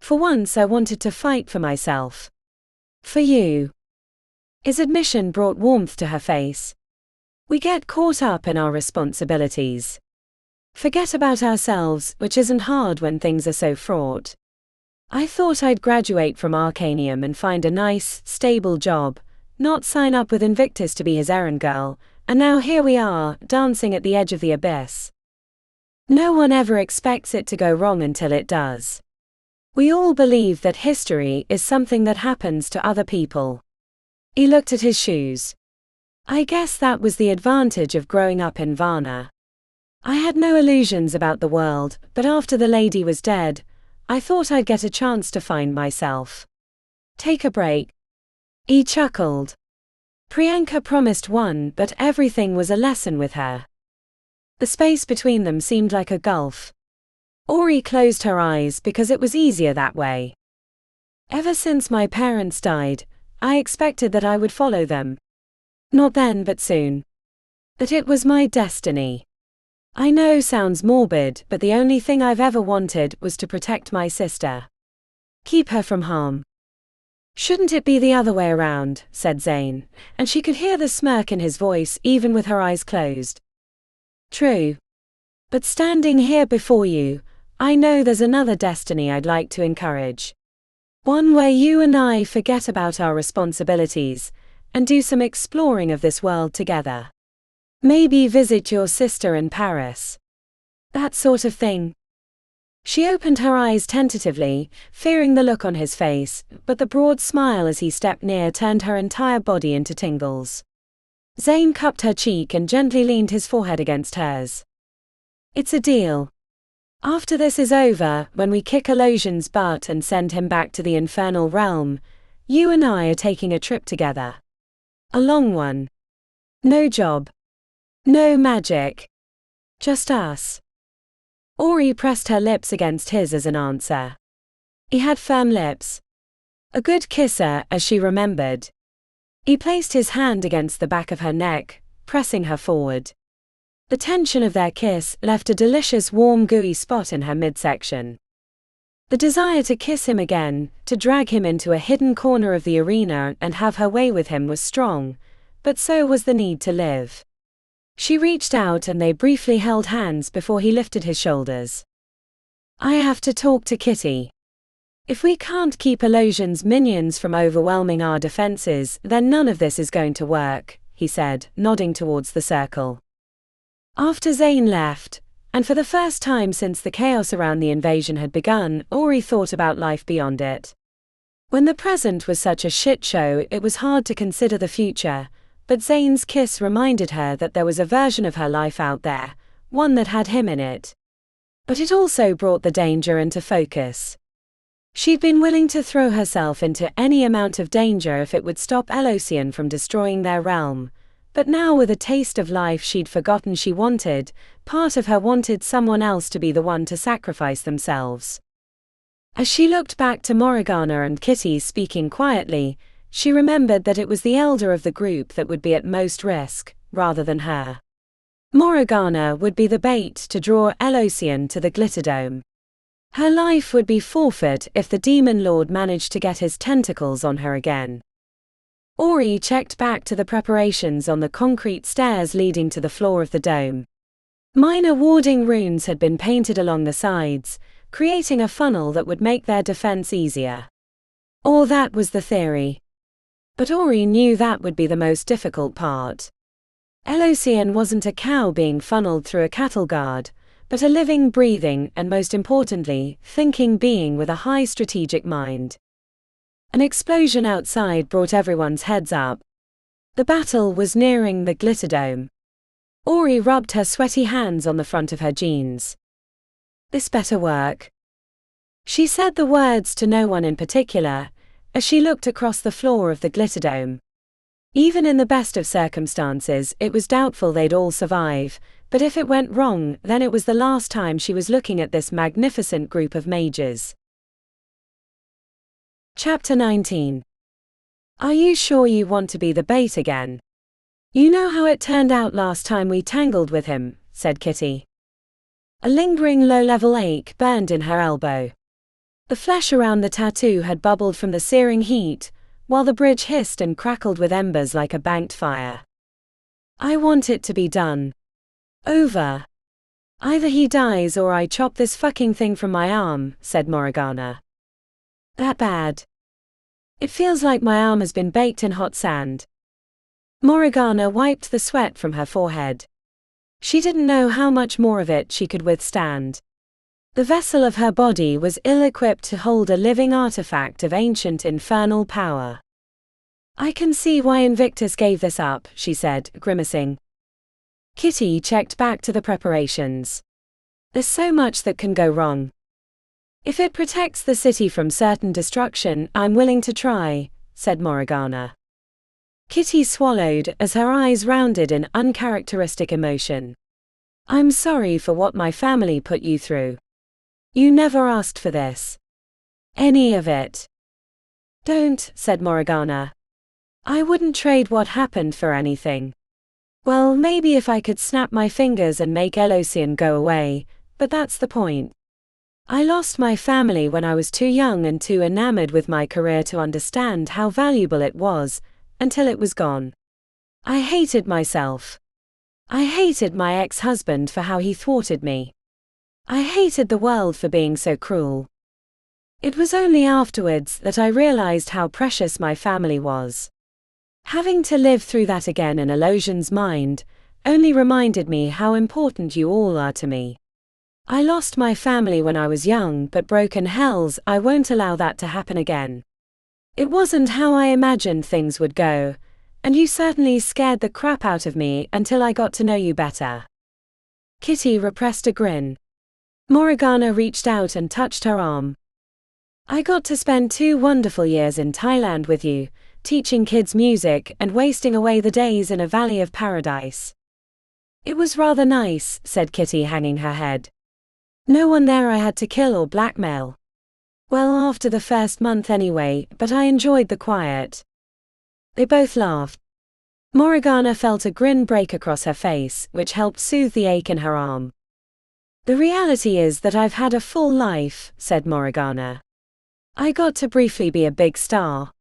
For once I wanted to fight for myself. For you." His admission brought warmth to her face. "We get caught up in our responsibilities. Forget about ourselves, which isn't hard when things are so fraught. I thought I'd graduate from Arcanium and find a nice, stable job, not sign up with Invictus to be his errand girl, and now here we are, dancing at the edge of the abyss. No one ever expects it to go wrong until it does. We all believe that history is something that happens to other people." He looked at his shoes. "I guess that was the advantage of growing up in Varna. I had no illusions about the world, but after the lady was dead, I thought I'd get a chance to find myself. Take a break." He chuckled. Priyanka promised one, but everything was a lesson with her. The space between them seemed like a gulf. Ori closed her eyes because it was easier that way. "Ever since my parents died, I expected that I would follow them. Not then but soon. That it was my destiny. I know sounds morbid, but the only thing I've ever wanted was to protect my sister. Keep her from harm." "Shouldn't it be the other way around?" said Zane, and she could hear the smirk in his voice even with her eyes closed. "True. But standing here before you, I know there's another destiny I'd like to encourage. One where you and I forget about our responsibilities, and do some exploring of this world together. Maybe visit your sister in Paris. That sort of thing." She opened her eyes tentatively, fearing the look on his face, but the broad smile as he stepped near turned her entire body into tingles. Zane cupped her cheek and gently leaned his forehead against hers. "It's a deal. After this is over, when we kick Elocian's butt and send him back to the infernal realm, you and I are taking a trip together. A long one. No job. No magic. Just us." Ori pressed her lips against his as an answer. He had firm lips. A good kisser, as she remembered. He placed his hand against the back of her neck, pressing her forward. The tension of their kiss left a delicious warm gooey spot in her midsection. The desire to kiss him again, to drag him into a hidden corner of the arena and have her way with him was strong, but so was the need to live. She reached out and they briefly held hands before he lifted his shoulders. I have to talk to Kitty. If we can't keep Elosion's minions from overwhelming our defenses, then none of this is going to work, he said, nodding towards the circle. After Zane left, and for the first time since the chaos around the invasion had begun, Ori thought about life beyond it. When the present was such a shit show, it was hard to consider the future, but Zane's kiss reminded her that there was a version of her life out there, one that had him in it. But it also brought the danger into focus. She'd been willing to throw herself into any amount of danger if it would stop Elosian from destroying their realm, but now with a taste of life she'd forgotten she wanted, part of her wanted someone else to be the one to sacrifice themselves. As she looked back to Morgana and Kitty speaking quietly, she remembered that it was the elder of the group that would be at most risk, rather than her. Morgana would be the bait to draw Elosian to the Glitterdome. Her life would be forfeit if the Demon Lord managed to get his tentacles on her again. Ori checked back to the preparations on the concrete stairs leading to the floor of the dome. Minor warding runes had been painted along the sides, creating a funnel that would make their defense easier. Or that was the theory. But Ori knew that would be the most difficult part. Elosian wasn't a cow being funneled through a cattle guard, but a living, breathing, and most importantly, thinking being with a high strategic mind. An explosion outside brought everyone's heads up. The battle was nearing the Glitterdome. Ori rubbed her sweaty hands on the front of her jeans. This better work. She said the words to no one in particular, as she looked across the floor of the Glitterdome. Even in the best of circumstances, it was doubtful they'd all survive, but if it went wrong, then it was the last time she was looking at this magnificent group of mages. Chapter 19. Are you sure you want to be the bait again? You know how it turned out last time we tangled with him, said Kitty. A lingering low-level ache burned in her elbow. The flesh around the tattoo had bubbled from the searing heat, while the bridge hissed and crackled with embers like a banked fire. I want it to be done. Over. Either he dies or I chop this fucking thing from my arm, said Morgana. That bad? It feels like my arm has been baked in hot sand. Morgana wiped the sweat from her forehead. She didn't know how much more of it she could withstand. The vessel of her body was ill-equipped to hold a living artifact of ancient infernal power. I can see why Invictus gave this up, she said, grimacing. Kitty checked back to the preparations. There's so much that can go wrong. If it protects the city from certain destruction, I'm willing to try, said Morgana. Kitty swallowed as her eyes rounded in uncharacteristic emotion. I'm sorry for what my family put you through. You never asked for this. Any of it. Don't, said Morgana. I wouldn't trade what happened for anything. Well, maybe if I could snap my fingers and make Elosian go away, but that's the point. I lost my family when I was too young and too enamored with my career to understand how valuable it was, until it was gone. I hated myself. I hated my ex-husband for how he thwarted me. I hated the world for being so cruel. It was only afterwards that I realized how precious my family was. Having to live through that again in Elosian's mind only reminded me how important you all are to me. I lost my family when I was young, but broken hells, I won't allow that to happen again. It wasn't how I imagined things would go, and you certainly scared the crap out of me until I got to know you better. Kitty repressed a grin. Morgana reached out and touched her arm. I got to spend 2 wonderful years in Thailand with you, teaching kids music and wasting away the days in a valley of paradise. It was rather nice, said Kitty, hanging her head. No one there I had to kill or blackmail. Well, after the first month anyway, but I enjoyed the quiet. They both laughed. Morgana felt a grin break across her face, which helped soothe the ache in her arm. The reality is that I've had a full life, said Morgana. I got to briefly be a big star.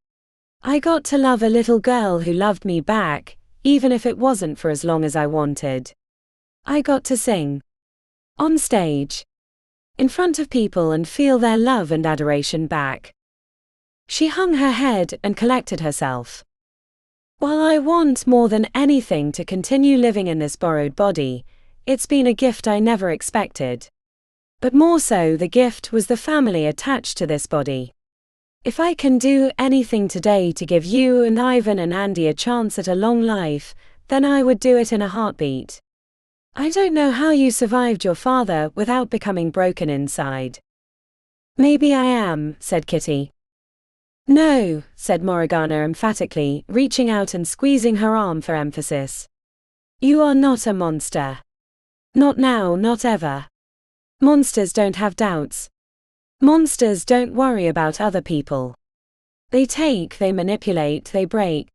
I got to love a little girl who loved me back, even if it wasn't for as long as I wanted. I got to sing. On stage. In front of people and feel their love and adoration back. She hung her head and collected herself. While I want more than anything to continue living in this borrowed body, it's been a gift I never expected. But more so, the gift was the family attached to this body. If I can do anything today to give you and Ivan and Andy a chance at a long life, then I would do it in a heartbeat. I don't know how you survived your father without becoming broken inside. Maybe I am, said Kitty. No, said Morgana emphatically, reaching out and squeezing her arm for emphasis. You are not a monster. Not now, not ever. Monsters don't have doubts. Monsters don't worry about other people. They take, they manipulate, they break.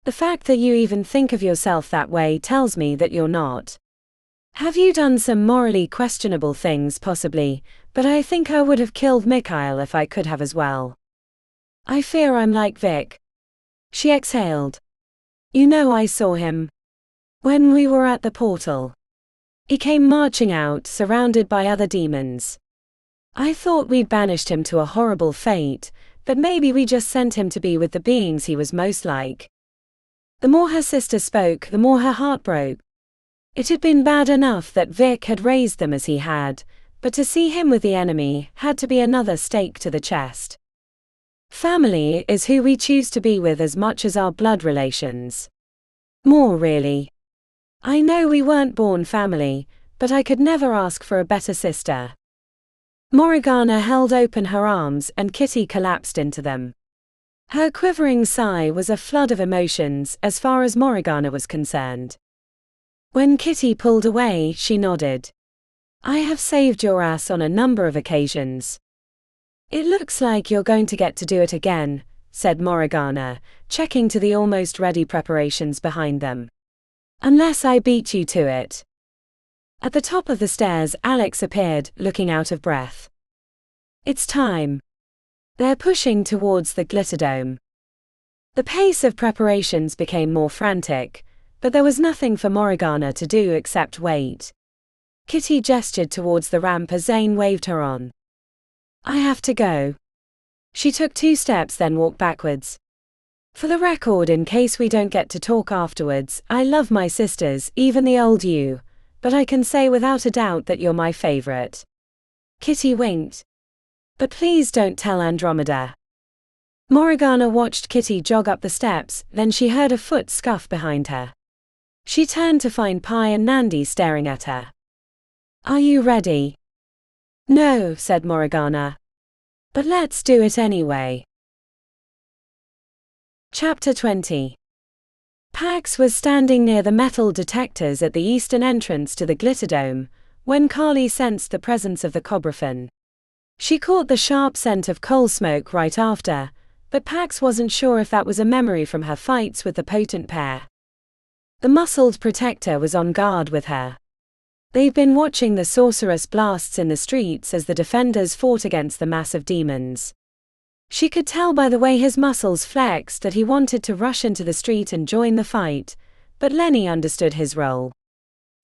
The fact that you even think of yourself that way tells me that you're not. Have you done some morally questionable things? Possibly, but I think I would have killed Mikhail if I could have as well. I fear I'm like Vic. She exhaled. You know, I saw him. When we were at the portal. He came marching out, surrounded by other demons. I thought we'd banished him to a horrible fate, but maybe we just sent him to be with the beings he was most like. The more her sister spoke, the more her heart broke. It had been bad enough that Vic had raised them as he had, but to see him with the enemy had to be another stake to the chest. Family is who we choose to be with as much as our blood relations. More, really. I know we weren't born family, but I could never ask for a better sister. Morgana held open her arms and Kitty collapsed into them. Her quivering sigh was a flood of emotions as far as Morgana was concerned. When Kitty pulled away, she nodded. I have saved your ass on a number of occasions. It looks like you're going to get to do it again, said Morgana, checking to the almost ready preparations behind them. Unless I beat you to it. At the top of the stairs, Alex appeared, looking out of breath. It's time. They're pushing towards the Glitterdome. The pace of preparations became more frantic, but there was nothing for Morgana to do except wait. Kitty gestured towards the ramp as Zane waved her on. I have to go. She took 2 steps then walked backwards. For the record, in case we don't get to talk afterwards, I love my sisters, even the old you, but I can say without a doubt that you're my favorite. Kitty winked. But please don't tell Andromeda. Morgana watched Kitty jog up the steps, then she heard a foot scuff behind her. She turned to find Pi and Nandi staring at her. Are you ready? No, said Morgana. But let's do it anyway. Chapter 20. Pax was standing near the metal detectors at the eastern entrance to the Glitterdome, when Carly sensed the presence of the Cobrafen. She caught the sharp scent of coal smoke right after, but Pax wasn't sure if that was a memory from her fights with the potent pair. The muscled protector was on guard with her. They'd been watching the sorcerous blasts in the streets as the defenders fought against the massive demons. She could tell by the way his muscles flexed that he wanted to rush into the street and join the fight, but Lenny understood his role.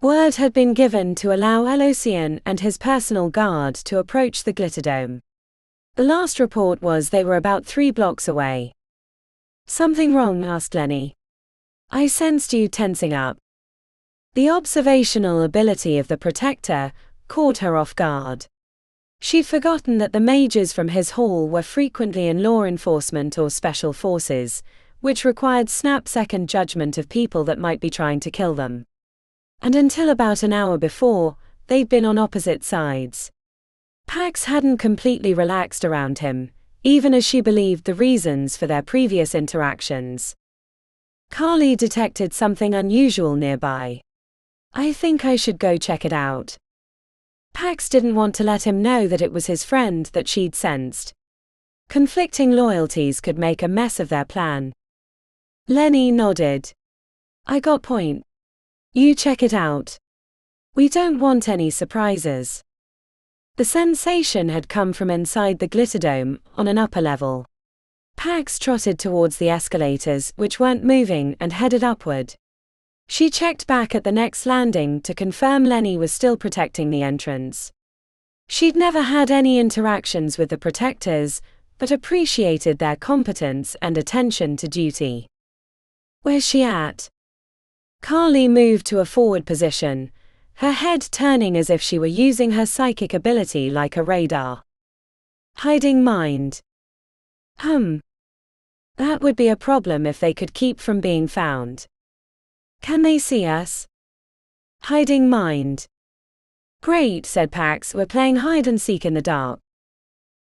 Word had been given to allow Elocian and his personal guard to approach the Glitterdome. The last report was they were about 3 blocks away. Something wrong? Asked Lenny. I sensed you tensing up. The observational ability of the Protector caught her off guard. She'd forgotten that the mages from his hall were frequently in law enforcement or special forces, which required snap-second judgment of people that might be trying to kill them. And until about an hour before, they'd been on opposite sides. Pax hadn't completely relaxed around him, even as she believed the reasons for their previous interactions. Carly detected something unusual nearby. I think I should go check it out. Pax didn't want to let him know that it was his friend that she'd sensed. Conflicting loyalties could make a mess of their plan. Lenny nodded. I got point. You check it out. We don't want any surprises. The sensation had come from inside the Glitterdome, on an upper level. Pax trotted towards the escalators, which weren't moving, and headed upward. She checked back at the next landing to confirm Lenny was still protecting the entrance. She'd never had any interactions with the protectors, but appreciated their competence and attention to duty. Where's she at? Carly moved to a forward position, her head turning as if she were using her psychic ability like a radar. Hiding mind. That would be a problem if they could keep from being found. Can they see us? Hiding mind. Great, said Pax, we're playing hide and seek in the dark.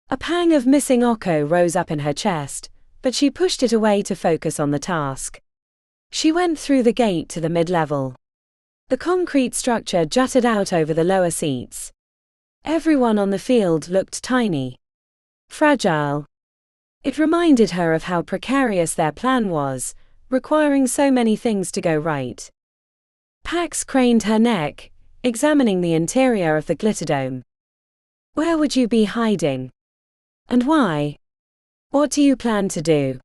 A pang of missing Okko rose up in her chest, but she pushed it away to focus on the task. She went through the gate to the mid-level. The concrete structure jutted out over the lower seats. Everyone on the field looked tiny. Fragile. It reminded her of how precarious their plan was, requiring so many things to go right. Pax craned her neck, examining the interior of the Glitterdome. Where would you be hiding? And why? What do you plan to do?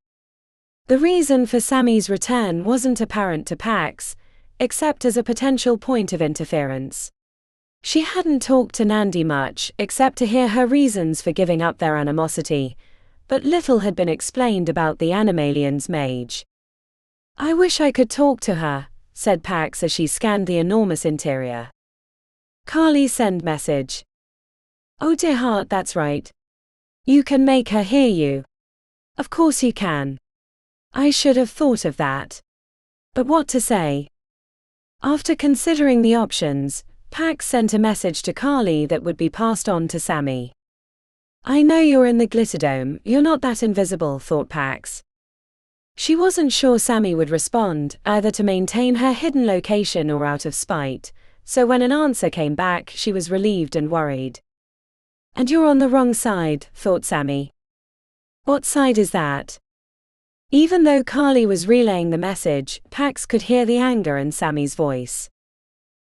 The reason for Sammy's return wasn't apparent to Pax, except as a potential point of interference. She hadn't talked to Nandi much, except to hear her reasons for giving up their animosity, but little had been explained about the Animalian's mage. I wish I could talk to her, said Pax as she scanned the enormous interior. Carly send message. Oh dear heart, that's right. You can make her hear you. Of course you can. I should have thought of that. But what to say? After considering the options, Pax sent a message to Carly that would be passed on to Sammy. I know you're in the Glitterdome, you're not that invisible, thought Pax. She wasn't sure Sammy would respond, either to maintain her hidden location or out of spite, so when an answer came back, she was relieved and worried. And you're on the wrong side, thought Sammy. What side is that? Even though Carly was relaying the message, Pax could hear the anger in Sammy's voice.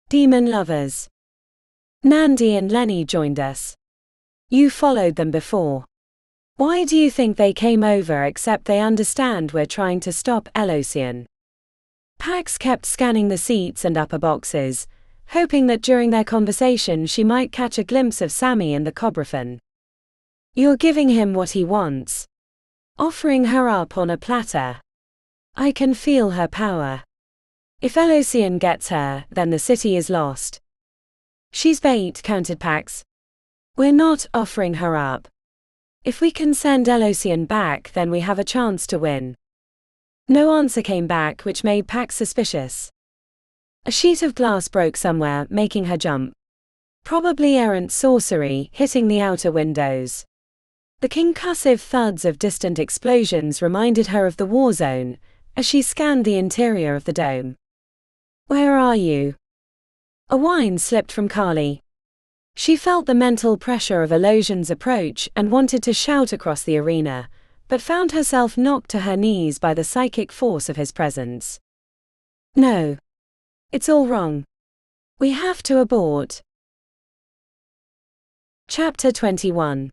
Demon lovers. Nandi and Lenny joined us. You followed them before. Why do you think they came over except they understand we're trying to stop Elocian? Pax kept scanning the seats and upper boxes, hoping that during their conversation she might catch a glimpse of Sammy and the Cobraphon. You're giving him what he wants. Offering her up on a platter. I can feel her power. If Elocian gets her, then the city is lost. She's bait, countered Pax. We're not offering her up. If we can send Elocian back, then we have a chance to win. No answer came back, which made Pax suspicious. A sheet of glass broke somewhere, making her jump. Probably errant sorcery, hitting the outer windows. The concussive thuds of distant explosions reminded her of the war zone, as she scanned the interior of the dome. Where are you? A whine slipped from Carly. She felt the mental pressure of Elocian's approach and wanted to shout across the arena, but found herself knocked to her knees by the psychic force of his presence. No. It's all wrong. We have to abort. Chapter 21.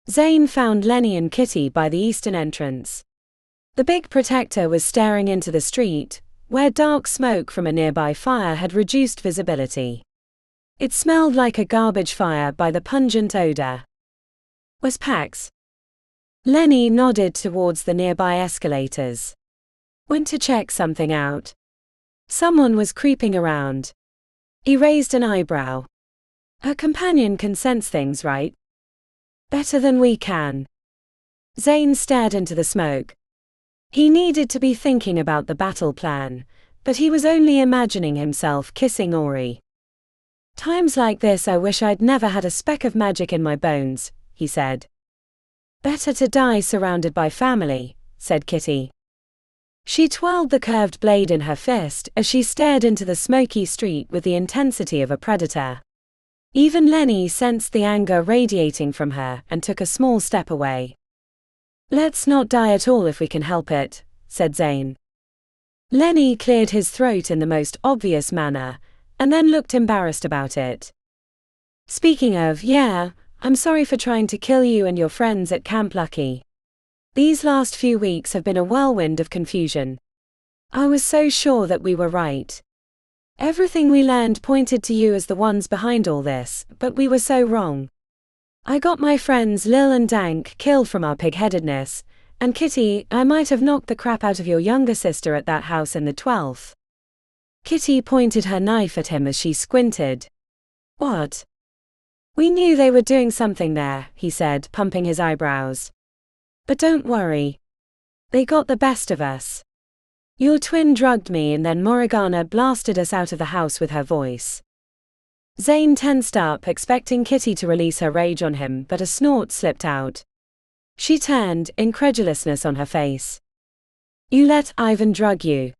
Zane found Lenny and Kitty by the eastern entrance. The big protector was staring into the street, where dark smoke from a nearby fire had reduced visibility. It smelled like a garbage fire by the pungent odor. Was Pax? Lenny nodded towards the nearby escalators. Went to check something out. Someone was creeping around. He raised an eyebrow. Her companion can sense things, right? Better than we can. Zane stared into the smoke. He needed to be thinking about the battle plan, but he was only imagining himself kissing Ori. Times like this I wish I'd never had a speck of magic in my bones, he said. Better to die surrounded by family, said Kitty. She twirled the curved blade in her fist as she stared into the smoky street with the intensity of a predator. Even Lenny sensed the anger radiating from her and took a small step away. Let's not die at all if we can help it, said Zane. Lenny cleared his throat in the most obvious manner, and then looked embarrassed about it. Speaking of, I'm sorry for trying to kill you and your friends at Camp Lucky. These last few weeks have been a whirlwind of confusion. I was so sure that we were right. Everything we learned pointed to you as the ones behind all this, but we were so wrong. I got my friends Lil and Dank killed from our pig-headedness, and Kitty, I might have knocked the crap out of your younger sister at that house in the 12th. Kitty pointed her knife at him as she squinted. What? We knew they were doing something there, he said, pumping his eyebrows. But don't worry. They got the best of us. Your twin drugged me and then Morgana blasted us out of the house with her voice. Zane tensed up, expecting Kitty to release her rage on him, but a snort slipped out. She turned, incredulousness on her face. You let Ivan drug you?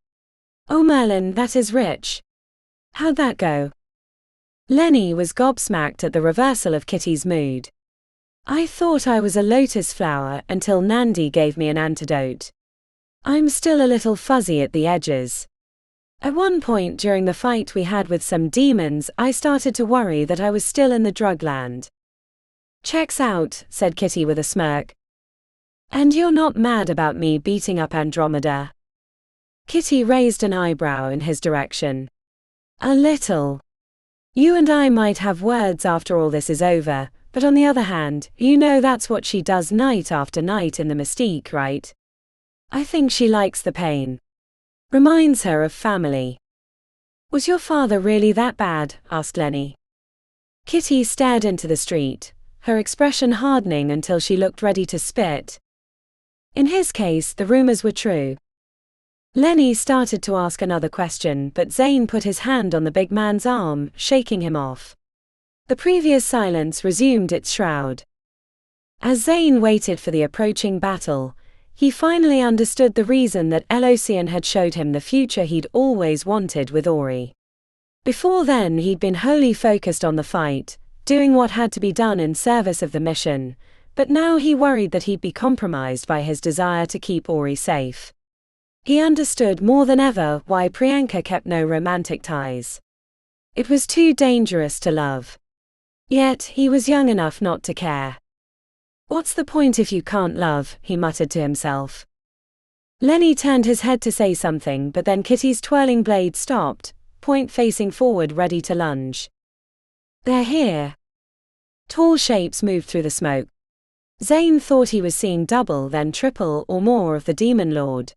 Oh Merlin, that is rich. How'd that go? Lenny was gobsmacked at the reversal of Kitty's mood. I thought I was a lotus flower until Nandi gave me an antidote. I'm still a little fuzzy at the edges. At one point during the fight we had with some demons, I started to worry that I was still in the drug land. Checks out, said Kitty with a smirk. And you're not mad about me beating up Andromeda? Kitty raised an eyebrow in his direction. A little. You and I might have words after all this is over, but on the other hand, you know that's what she does night after night in the Mystique, right? I think she likes the pain. Reminds her of family. Was your father really that bad? Asked Lenny. Kitty stared into the street, her expression hardening until she looked ready to spit. In his case, the rumors were true. Lenny started to ask another question, but Zane put his hand on the big man's arm, shaking him off. The previous silence resumed its shroud. As Zane waited for the approaching battle, he finally understood the reason that Elocian had showed him the future he'd always wanted with Ori. Before then he'd been wholly focused on the fight, doing what had to be done in service of the mission, but now he worried that he'd be compromised by his desire to keep Ori safe. He understood more than ever why Priyanka kept no romantic ties. It was too dangerous to love. Yet, he was young enough not to care. What's the point if you can't love, he muttered to himself. Lenny turned his head to say something, but then Kitty's twirling blade stopped, point facing forward ready to lunge. They're here. Tall shapes moved through the smoke. Zane thought he was seeing double, then triple or more of the Demon Lord.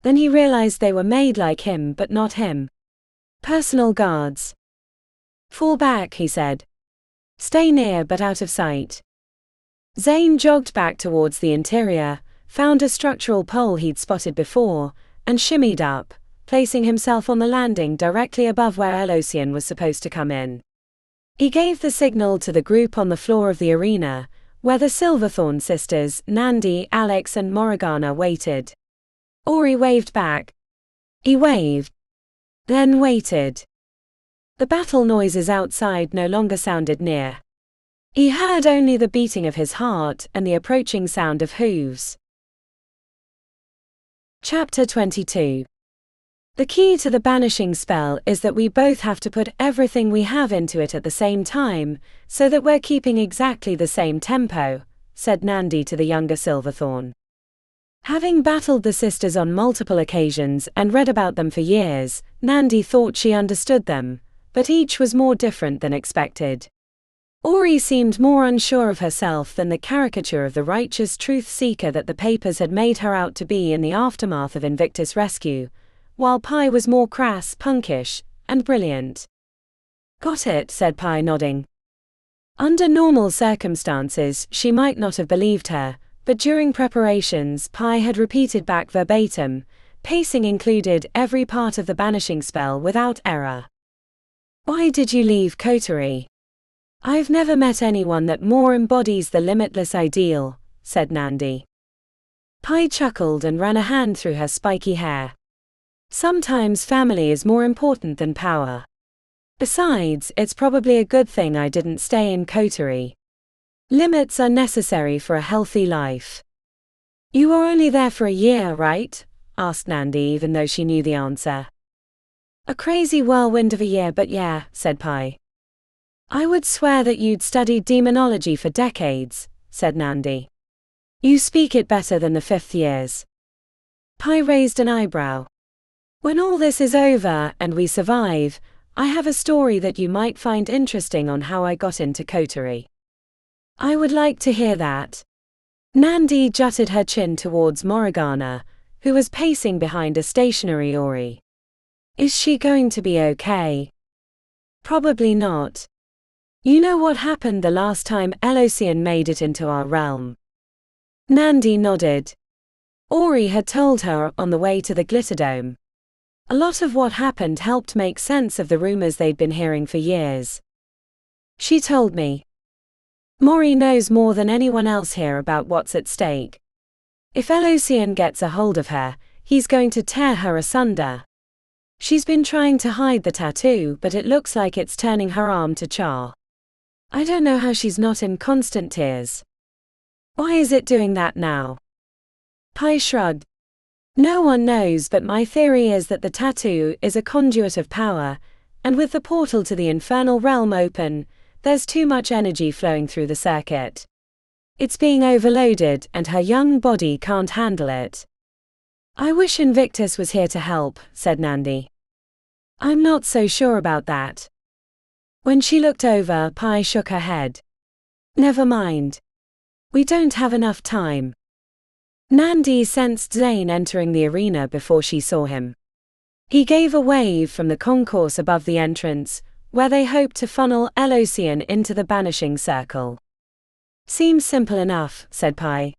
Then he realized they were made like him but not him. Personal guards. Fall back, he said. Stay near but out of sight. Zane jogged back towards the interior, found a structural pole he'd spotted before, and shimmied up, placing himself on the landing directly above where Elocian was supposed to come in. He gave the signal to the group on the floor of the arena, where the Silverthorn sisters, Nandi, Alex and Morgana waited. Ori waved back. He waved. Then waited. The battle noises outside no longer sounded near. He heard only the beating of his heart and the approaching sound of hooves. Chapter 22. The key to the banishing spell is that we both have to put everything we have into it at the same time, so that we're keeping exactly the same tempo, said Nandi to the younger Silverthorn. Having battled the sisters on multiple occasions and read about them for years, Nandi thought she understood them, but each was more different than expected. Ori seemed more unsure of herself than the caricature of the righteous truth-seeker that the papers had made her out to be in the aftermath of Invictus' rescue, while Pi was more crass, punkish, and brilliant. Got it, said Pi, nodding. Under normal circumstances, she might not have believed her, but during preparations, Pi had repeated back verbatim, pacing included every part of the banishing spell without error. Why did you leave Coterie? I've never met anyone that more embodies the limitless ideal, said Nandi. Pi chuckled and ran a hand through her spiky hair. Sometimes family is more important than power. Besides, it's probably a good thing I didn't stay in Coterie. Limits are necessary for a healthy life. You were only there for a year, right? Asked Nandi, even though she knew the answer. A crazy whirlwind of a year, but yeah, said Pi. I would swear that you'd studied demonology for decades, said Nandi. You speak it better than the 5th years. Pi raised an eyebrow. When all this is over and we survive, I have a story that you might find interesting on how I got into coterie. I would like to hear that. Nandi jutted her chin towards Morgana, who was pacing behind a stationary Ori. Is she going to be okay? Probably not. You know what happened the last time Elocian made it into our realm? Nandi nodded. Ori had told her on the way to the Glitterdome. A lot of what happened helped make sense of the rumors they'd been hearing for years. She told me. Mori knows more than anyone else here about what's at stake. If Elocian gets a hold of her, he's going to tear her asunder. She's been trying to hide the tattoo, but it looks like it's turning her arm to char. I don't know how she's not in constant tears. Why is it doing that now? Pai shrugged. No one knows, but my theory is that the tattoo is a conduit of power, and with the portal to the infernal realm open, there's too much energy flowing through the circuit. It's being overloaded, and her young body can't handle it. I wish Invictus was here to help, said Nandi. I'm not so sure about that. When she looked over, Pai shook her head. Never mind. We don't have enough time. Nandi sensed Zane entering the arena before she saw him. He gave a wave from the concourse above the entrance, where they hoped to funnel Elocian into the banishing circle. Seems simple enough, said Pai.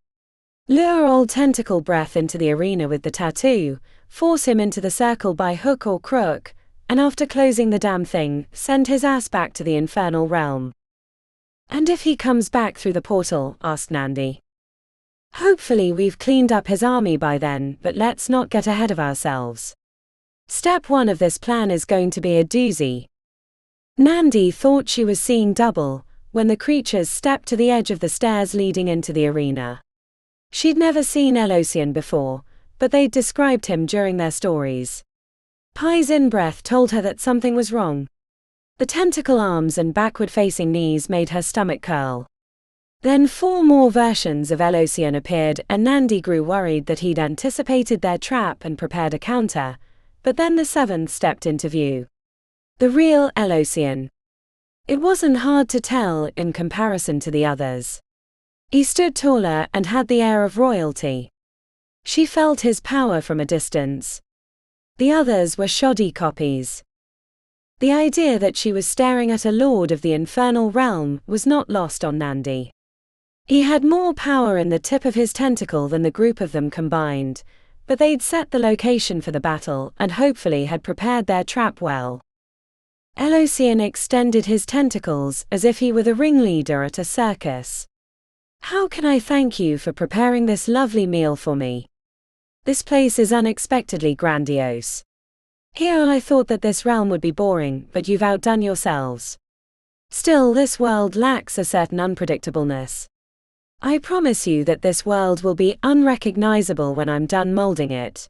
Lure old tentacle breath into the arena with the tattoo, force him into the circle by hook or crook, and after closing the damn thing, send his ass back to the infernal realm. And if he comes back through the portal, asked Nandi. Hopefully we've cleaned up his army by then, but let's not get ahead of ourselves. Step 1 of this plan is going to be a doozy. Nandi thought she was seeing double, when the creatures stepped to the edge of the stairs leading into the arena. She'd never seen Elocian before, but they'd described him during their stories. Pai's in-breath told her that something was wrong. The tentacle arms and backward-facing knees made her stomach curl. Then 4 more versions of Elocian appeared, and Nandi grew worried that he'd anticipated their trap and prepared a counter, but then the 7th stepped into view. The real Elocian. It wasn't hard to tell in comparison to the others. He stood taller and had the air of royalty. She felt his power from a distance. The others were shoddy copies. The idea that she was staring at a lord of the infernal realm was not lost on Nandi. He had more power in the tip of his tentacle than the group of them combined, but they'd set the location for the battle and hopefully had prepared their trap well. Elocian extended his tentacles as if he were the ringleader at a circus. How can I thank you for preparing this lovely meal for me? This place is unexpectedly grandiose. Here I thought that this realm would be boring, but you've outdone yourselves. Still, this world lacks a certain unpredictableness. I promise you that this world will be unrecognizable when I'm done molding it.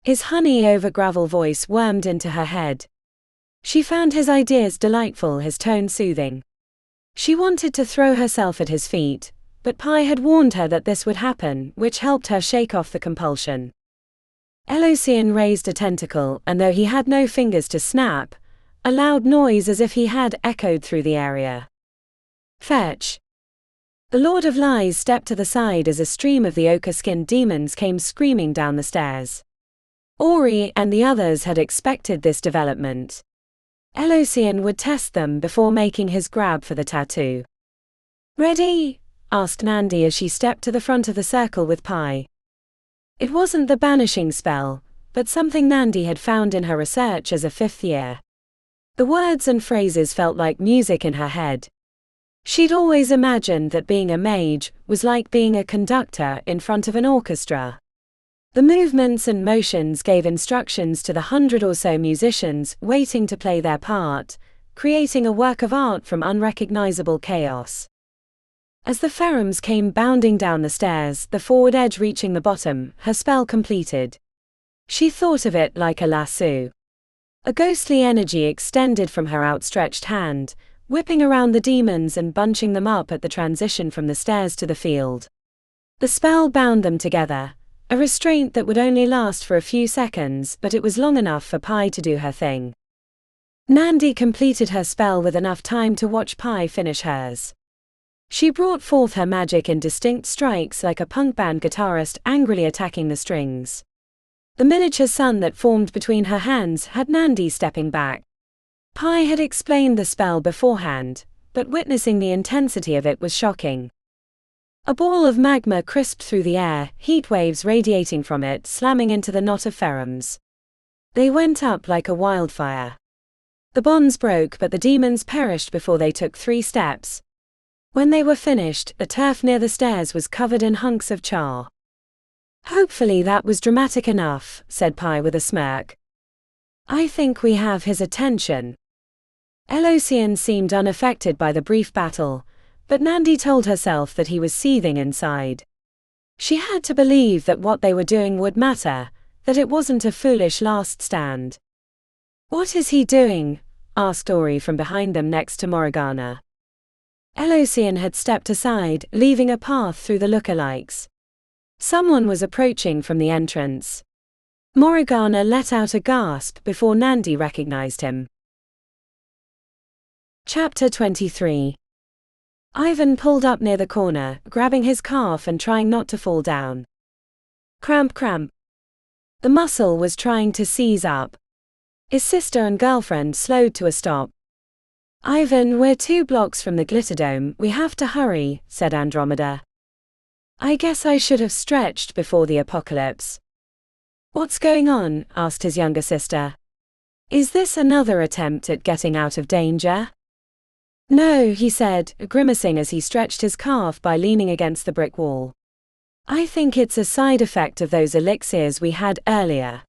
His honey-over-gravel voice wormed into her head. She found his ideas delightful, his tone soothing. She wanted to throw herself at his feet, but Pai had warned her that this would happen, which helped her shake off the compulsion. Elocian raised a tentacle, and though he had no fingers to snap, a loud noise as if he had echoed through the area. Fetch. The Lord of Lies stepped to the side as a stream of the ochre-skinned demons came screaming down the stairs. Ori and the others had expected this development. Elocian would test them before making his grab for the tattoo. Ready? Asked Nandi as she stepped to the front of the circle with Pai. It wasn't the banishing spell, but something Nandi had found in her research as a 5th year. The words and phrases felt like music in her head. She'd always imagined that being a mage was like being a conductor in front of an orchestra. The movements and motions gave instructions to the 100 or so musicians waiting to play their part, creating a work of art from unrecognizable chaos. As the Ferrums came bounding down the stairs, the forward edge reaching the bottom, her spell completed. She thought of it like a lasso. A ghostly energy extended from her outstretched hand, whipping around the demons and bunching them up at the transition from the stairs to the field. The spell bound them together, A restraint that would only last for a few seconds, but it was long enough for Pi to do her thing. Nandi completed her spell with enough time to watch Pi finish hers. She brought forth her magic in distinct strikes like a punk band guitarist angrily attacking the strings. The miniature sun that formed between her hands had Nandi stepping back. Pi had explained the spell beforehand, but witnessing the intensity of it was shocking. A ball of magma crisped through the air, heat waves radiating from it slamming into the knot of pheroms. They went up like a wildfire. The bonds broke, but the demons perished before they took 3 steps. When they were finished, the turf near the stairs was covered in hunks of char. "Hopefully that was dramatic enough," said Pi with a smirk. "I think we have his attention." Elocian seemed unaffected by the brief battle, but Nandi told herself that he was seething inside. She had to believe that what they were doing would matter, that it wasn't a foolish last stand. "What is he doing?" asked Ori from behind them next to Morgana. Elocian had stepped aside, leaving a path through the lookalikes. Someone was approaching from the entrance. Morgana let out a gasp before Nandi recognized him. Chapter 23. Ivan pulled up near the corner, grabbing his calf and trying not to fall down. Cramp, cramp. The muscle was trying to seize up. His sister and girlfriend slowed to a stop. "Ivan, we're 2 blocks from the Glitterdome, we have to hurry," said Andromeda. "I guess I should have stretched before the apocalypse." "What's going on?" asked his younger sister. "Is this another attempt at getting out of danger?" "No," he said, grimacing as he stretched his calf by leaning against the brick wall. "I think it's a side effect of those elixirs we had earlier.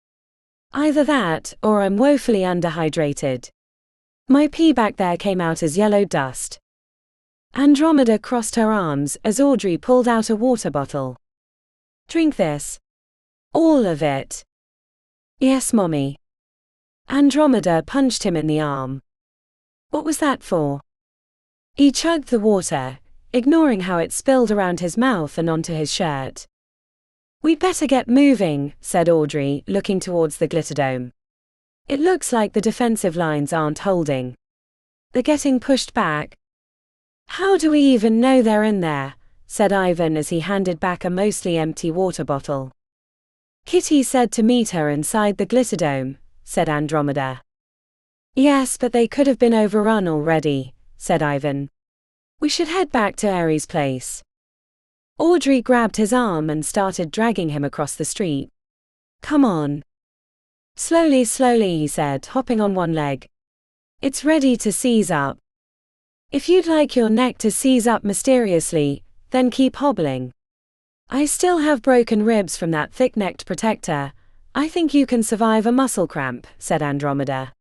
Either that, or I'm woefully underhydrated. My pee back there came out as yellow dust." Andromeda crossed her arms as Audrey pulled out a water bottle. "Drink this." "All of it?" "Yes, Mommy." Andromeda punched him in the arm. "What was that for?" He chugged the water, ignoring how it spilled around his mouth and onto his shirt. "We'd better get moving," said Audrey, looking towards the Glitterdome. "It looks like the defensive lines aren't holding. They're getting pushed back." "How do we even know they're in there?" said Ivan as he handed back a mostly empty water bottle. "Kitty said to meet her inside the Glitterdome," said Andromeda. "Yes, but they could have been overrun already," said Ivan. "We should head back to Ares' place." Audrey grabbed his arm and started dragging him across the street. "Come on." "Slowly, slowly," he said, hopping on one leg. "It's ready to seize up." "If you'd like your neck to seize up mysteriously, then keep hobbling. I still have broken ribs from that thick-necked protector. I think you can survive a muscle cramp," said Andromeda.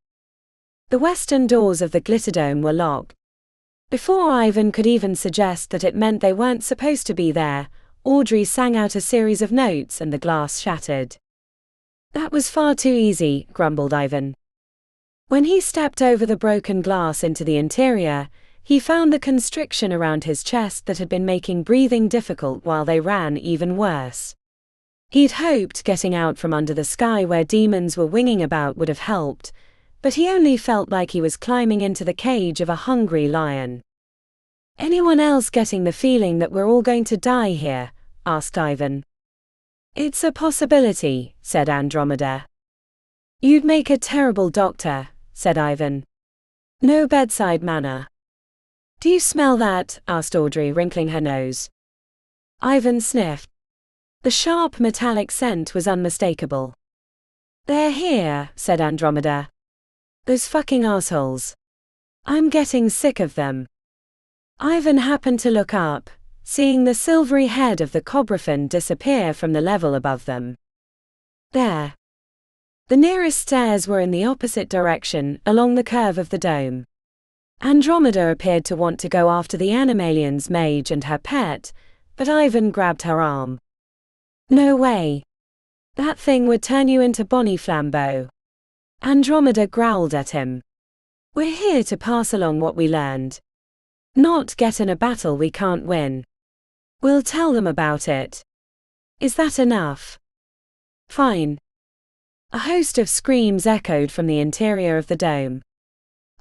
The western doors of the Glitterdome were locked. Before Ivan could even suggest that it meant they weren't supposed to be there, Audrey sang out a series of notes and the glass shattered. "That was far too easy," grumbled Ivan. When he stepped over the broken glass into the interior, he found the constriction around his chest that had been making breathing difficult while they ran even worse. He'd hoped getting out from under the sky where demons were winging about would have helped, but he only felt like he was climbing into the cage of a hungry lion. "Anyone else getting the feeling that we're all going to die here?" asked Ivan. "It's a possibility," said Andromeda. "You'd make a terrible doctor," said Ivan. "No bedside manner." "Do you smell that?" asked Audrey, wrinkling her nose. Ivan sniffed. The sharp metallic scent was unmistakable. "They're here," said Andromeda. "Those fucking assholes. I'm getting sick of them." Ivan happened to look up, seeing the silvery head of the Cobraphon disappear from the level above them. There. The nearest stairs were in the opposite direction, along the curve of the dome. Andromeda appeared to want to go after the Animalian's mage and her pet, but Ivan grabbed her arm. "No way. That thing would turn you into Bonnie Flambeau." Andromeda growled at him. "We're here to pass along what we learned. Not get in a battle we can't win. We'll tell them about it. Is that enough?" Fine. A host of screams echoed from the interior of the dome.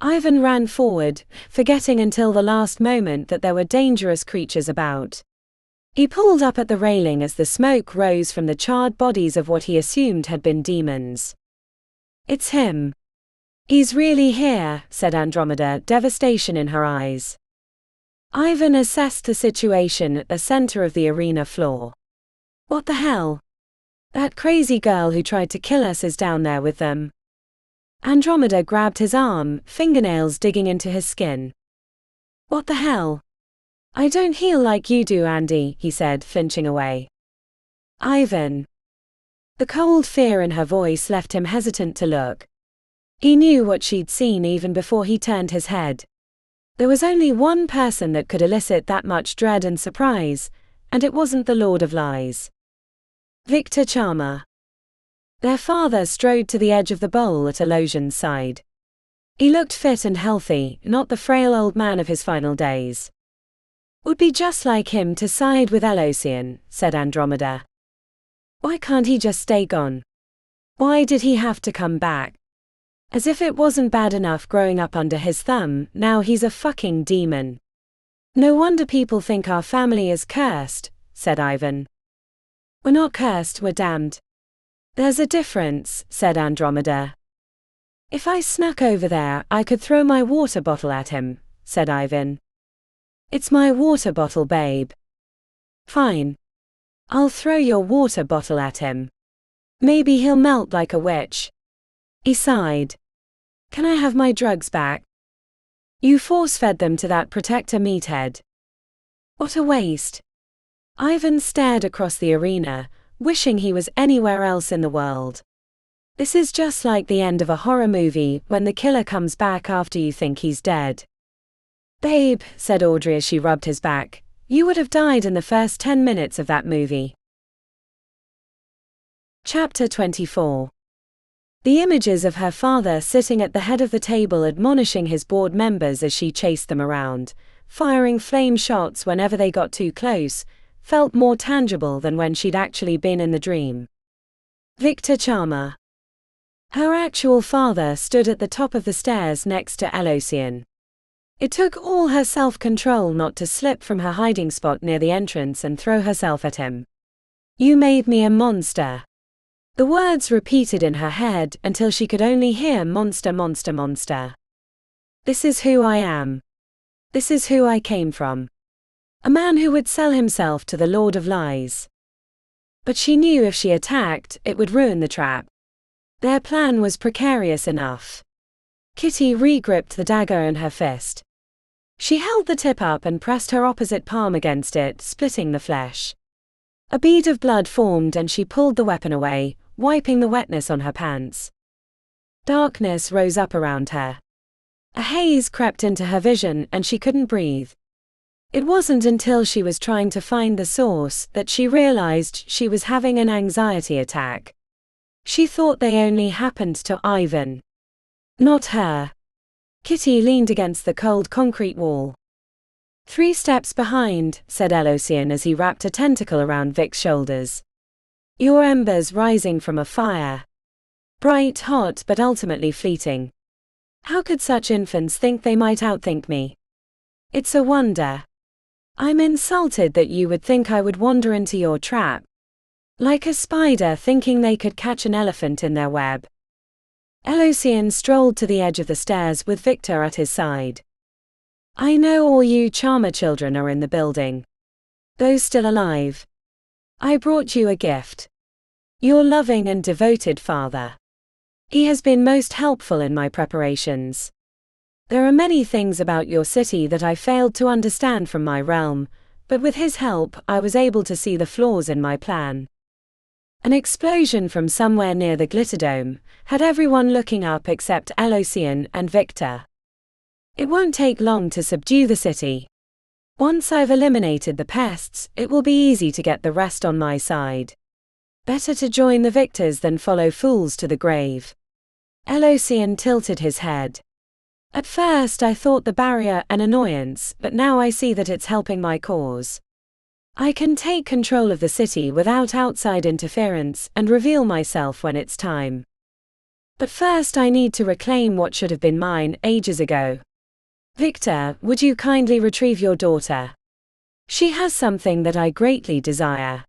Ivan ran forward, forgetting until the last moment that there were dangerous creatures about. He pulled up at the railing as the smoke rose from the charred bodies of what he assumed had been demons. It's him. He's really here, said Andromeda, devastation in her eyes. Ivan assessed the situation at the center of the arena floor. What the hell? That crazy girl who tried to kill us is down there with them. Andromeda grabbed his arm, fingernails digging into his skin. What the hell? I don't heal like you do, Andy, he said, flinching away. Ivan. The cold fear in her voice left him hesitant to look. He knew what she'd seen even before he turned his head. There was only one person that could elicit that much dread and surprise, and it wasn't the Lord of Lies. Victor Charmer. Their father strode to the edge of the bowl at Elosian's side. He looked fit and healthy, not the frail old man of his final days. Would be just like him to side with Elosian, said Andromeda. Why can't he just stay gone? Why did he have to come back? As if it wasn't bad enough growing up under his thumb, now he's a fucking demon. No wonder people think our family is cursed, said Ivan. We're not cursed, we're damned. There's a difference, said Andromeda. If I snuck over there, I could throw my water bottle at him, said Ivan. It's my water bottle, babe. Fine. I'll throw your water bottle at him. Maybe he'll melt like a witch. He sighed. Can I have my drugs back? You force-fed them to that protector meathead. What a waste. Ivan stared across the arena, wishing he was anywhere else in the world. This is just like the end of a horror movie when the killer comes back after you think he's dead. Babe, said Audrey as she rubbed his back, you would have died in the first 10 minutes of that movie. Chapter 24. The images of her father sitting at the head of the table admonishing his board members as she chased them around, firing flame shots whenever they got too close, felt more tangible than when she'd actually been in the dream. Victor Charmer. Her actual father stood at the top of the stairs next to Elosian. It took all her self-control not to slip from her hiding spot near the entrance and throw herself at him. You made me a monster. The words repeated in her head until she could only hear monster, monster, monster. This is who I am. This is who I came from. A man who would sell himself to the Lord of Lies. But she knew if she attacked, it would ruin the trap. Their plan was precarious enough. Kitty re-gripped the dagger in her fist. She held the tip up and pressed her opposite palm against it, splitting the flesh. A bead of blood formed and she pulled the weapon away, wiping the wetness on her pants. Darkness rose up around her. A haze crept into her vision and she couldn't breathe. It wasn't until she was trying to find the source that she realized she was having an anxiety attack. She thought they only happened to Ivan. Not her. Kitty leaned against the cold concrete wall. 3 steps behind, said Elosian as he wrapped a tentacle around Vic's shoulders. Your embers rising from a fire. Bright, hot, but ultimately fleeting. How could such infants think they might outthink me? It's a wonder. I'm insulted that you would think I would wander into your trap. Like a spider thinking they could catch an elephant in their web. Elosian strolled to the edge of the stairs with Victor at his side. I know all you Charmer children are in the building. Those still alive. I brought you a gift. Your loving and devoted father. He has been most helpful in my preparations. There are many things about your city that I failed to understand from my realm, but with his help I was able to see the flaws in my plan. An explosion from somewhere near the Glitterdome had everyone looking up except Elosian and Victor. It won't take long to subdue the city. Once I've eliminated the pests, it will be easy to get the rest on my side. Better to join the victors than follow fools to the grave. Elosian tilted his head. At first I thought the barrier an annoyance, but now I see that it's helping my cause. I can take control of the city without outside interference and reveal myself when it's time. But first I need to reclaim what should have been mine ages ago. Victor, would you kindly retrieve your daughter? She has something that I greatly desire.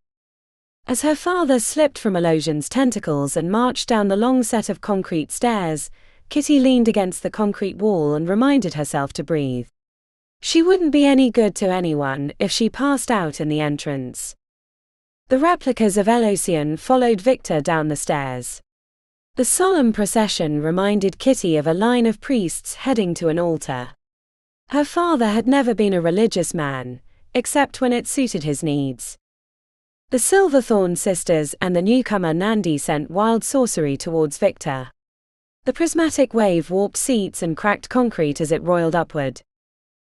As her father slipped from Elosion's tentacles and marched down the long set of concrete stairs, Kitty leaned against the concrete wall and reminded herself to breathe. She wouldn't be any good to anyone if she passed out in the entrance. The replicas of Elosion followed Victor down the stairs. The solemn procession reminded Kitty of a line of priests heading to an altar. Her father had never been a religious man, except when it suited his needs. The Silverthorn sisters and the newcomer Nandi sent wild sorcery towards Victor. The prismatic wave warped seats and cracked concrete as it roiled upward.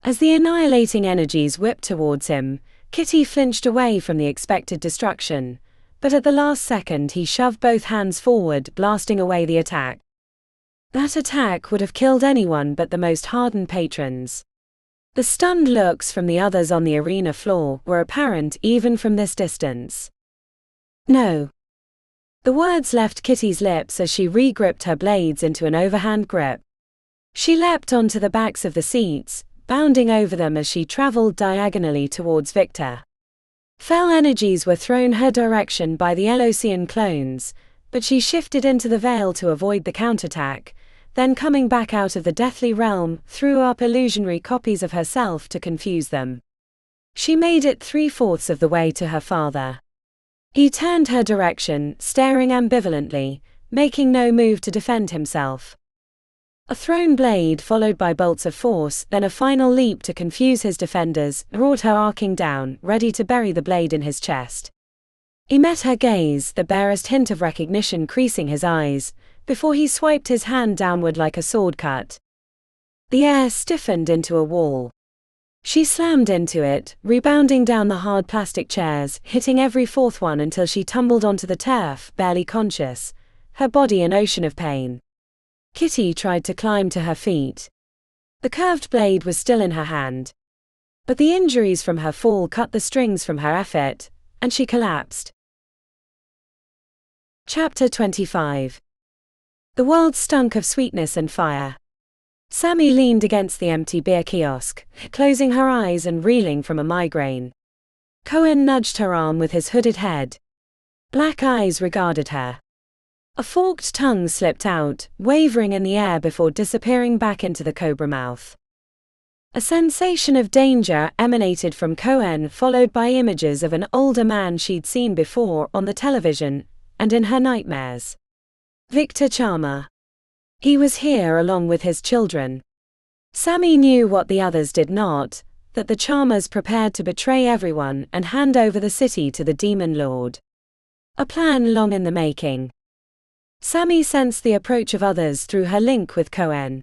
As the annihilating energies whipped towards him, Kitty flinched away from the expected destruction, but at the last second he shoved both hands forward, blasting away the attack. That attack would have killed anyone but the most hardened patrons. The stunned looks from the others on the arena floor were apparent even from this distance. No. The words left Kitty's lips as she re-gripped her blades into an overhand grip. She leapt onto the backs of the seats, bounding over them as she traveled diagonally towards Victor. Fell energies were thrown her direction by the Elosion clones, but she shifted into the veil to avoid the counterattack, then coming back out of the deathly realm, threw up illusionary copies of herself to confuse them. She made it 3/4 of the way to her father. He turned her direction, staring ambivalently, making no move to defend himself. A thrown blade followed by bolts of force, then a final leap to confuse his defenders, brought her arcing down, ready to bury the blade in his chest. He met her gaze, the barest hint of recognition creasing his eyes, before he swiped his hand downward like a sword cut. The air stiffened into a wall. She slammed into it, rebounding down the hard plastic chairs, hitting every fourth one until she tumbled onto the turf, barely conscious, her body an ocean of pain. Kitty tried to climb to her feet. The curved blade was still in her hand. But the injuries from her fall cut the strings from her effort, and she collapsed. Chapter 25. The world stunk of sweetness and fire. Sammy leaned against the empty beer kiosk, closing her eyes and reeling from a migraine. Cohen nudged her arm with his hooded head. Black eyes regarded her. A forked tongue slipped out, wavering in the air before disappearing back into the cobra mouth. A sensation of danger emanated from Cohen, followed by images of an older man she'd seen before on the television, and in her nightmares. Victor Charmer. He was here along with his children. Sammy knew what the others did not, that the Charmers prepared to betray everyone and hand over the city to the Demon Lord. A plan long in the making. Sammy sensed the approach of others through her link with Cohen.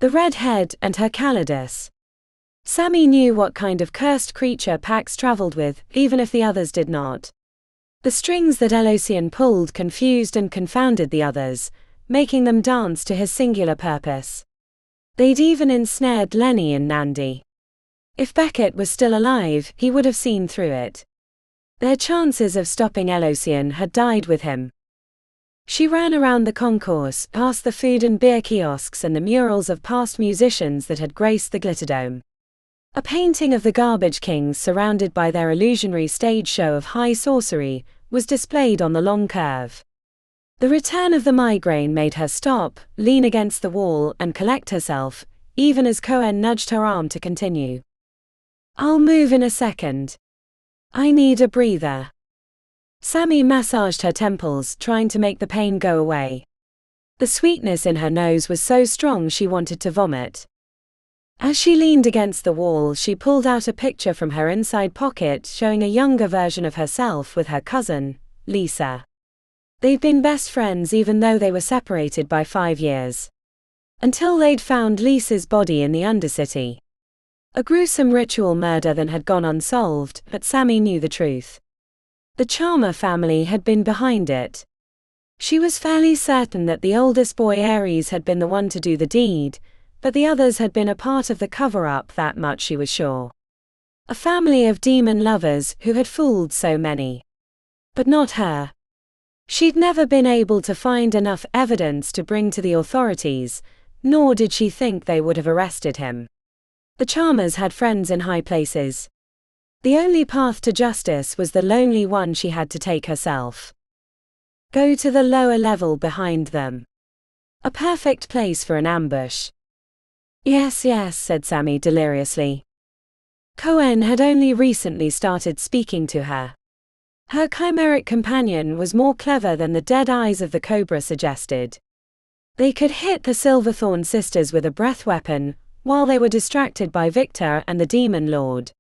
The redhead and her Calidus. Sammy knew what kind of cursed creature Pax traveled with, even if the others did not. The strings that Elosion pulled confused and confounded the others, making them dance to his singular purpose. They'd even ensnared Lenny and Nandi. If Beckett was still alive, he would have seen through it. Their chances of stopping Elosion had died with him. She ran around the concourse, past the food and beer kiosks and the murals of past musicians that had graced the Glitterdome. A painting of the Garbage Kings surrounded by their illusionary stage show of high sorcery was displayed on the long curve. The return of the migraine made her stop, lean against the wall and collect herself, even as Cohen nudged her arm to continue. "I'll move in a second. I need a breather." Sammy massaged her temples, trying to make the pain go away. The sweetness in her nose was so strong she wanted to vomit. As she leaned against the wall, she pulled out a picture from her inside pocket showing a younger version of herself with her cousin, Lisa. They'd been best friends even though they were separated by 5 years. Until they'd found Lisa's body in the Undercity. A gruesome ritual murder that had gone unsolved, but Sammy knew the truth. The Charmer family had been behind it. She was fairly certain that the oldest boy Ares had been the one to do the deed, but the others had been a part of the cover-up, that much she was sure. A family of demon lovers who had fooled so many. But not her. She'd never been able to find enough evidence to bring to the authorities, nor did she think they would have arrested him. The Charmers had friends in high places. The only path to justice was the lonely one she had to take herself. Go to the lower level behind them. A perfect place for an ambush. Yes, yes, said Sammy deliriously. Cohen had only recently started speaking to her. Her chimeric companion was more clever than the dead eyes of the Cobra suggested. They could hit the Silverthorn sisters with a breath weapon, while they were distracted by Victor and the Demon Lord.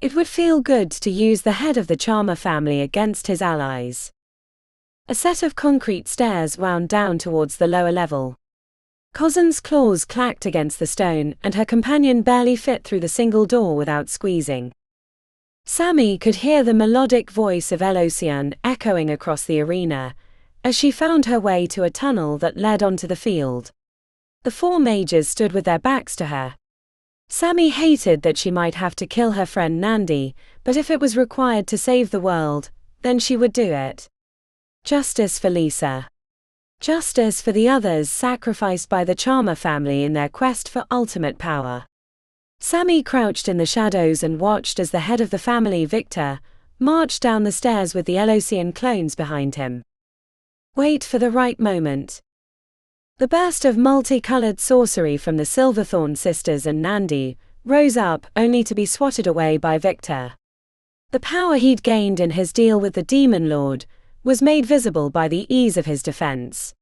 It would feel good to use the head of the Charmer family against his allies. A set of concrete stairs wound down towards the lower level. Cozen's claws clacked against the stone, and her companion barely fit through the single door without squeezing. Sammy could hear the melodic voice of Elocian echoing across the arena, as she found her way to a tunnel that led onto the field. The four mages stood with their backs to her. Sammy hated that she might have to kill her friend Nandi, but if it was required to save the world, then she would do it. Justice for Lisa. Justice for the others sacrificed by the Charmer family in their quest for ultimate power. Sammy crouched in the shadows and watched as the head of the family, Victor, marched down the stairs with the Elocian clones behind him. Wait for the right moment. The burst of multicolored sorcery from the Silverthorn sisters and Nandi rose up, only to be swatted away by Victor. The power he'd gained in his deal with the Demon Lord was made visible by the ease of his defense.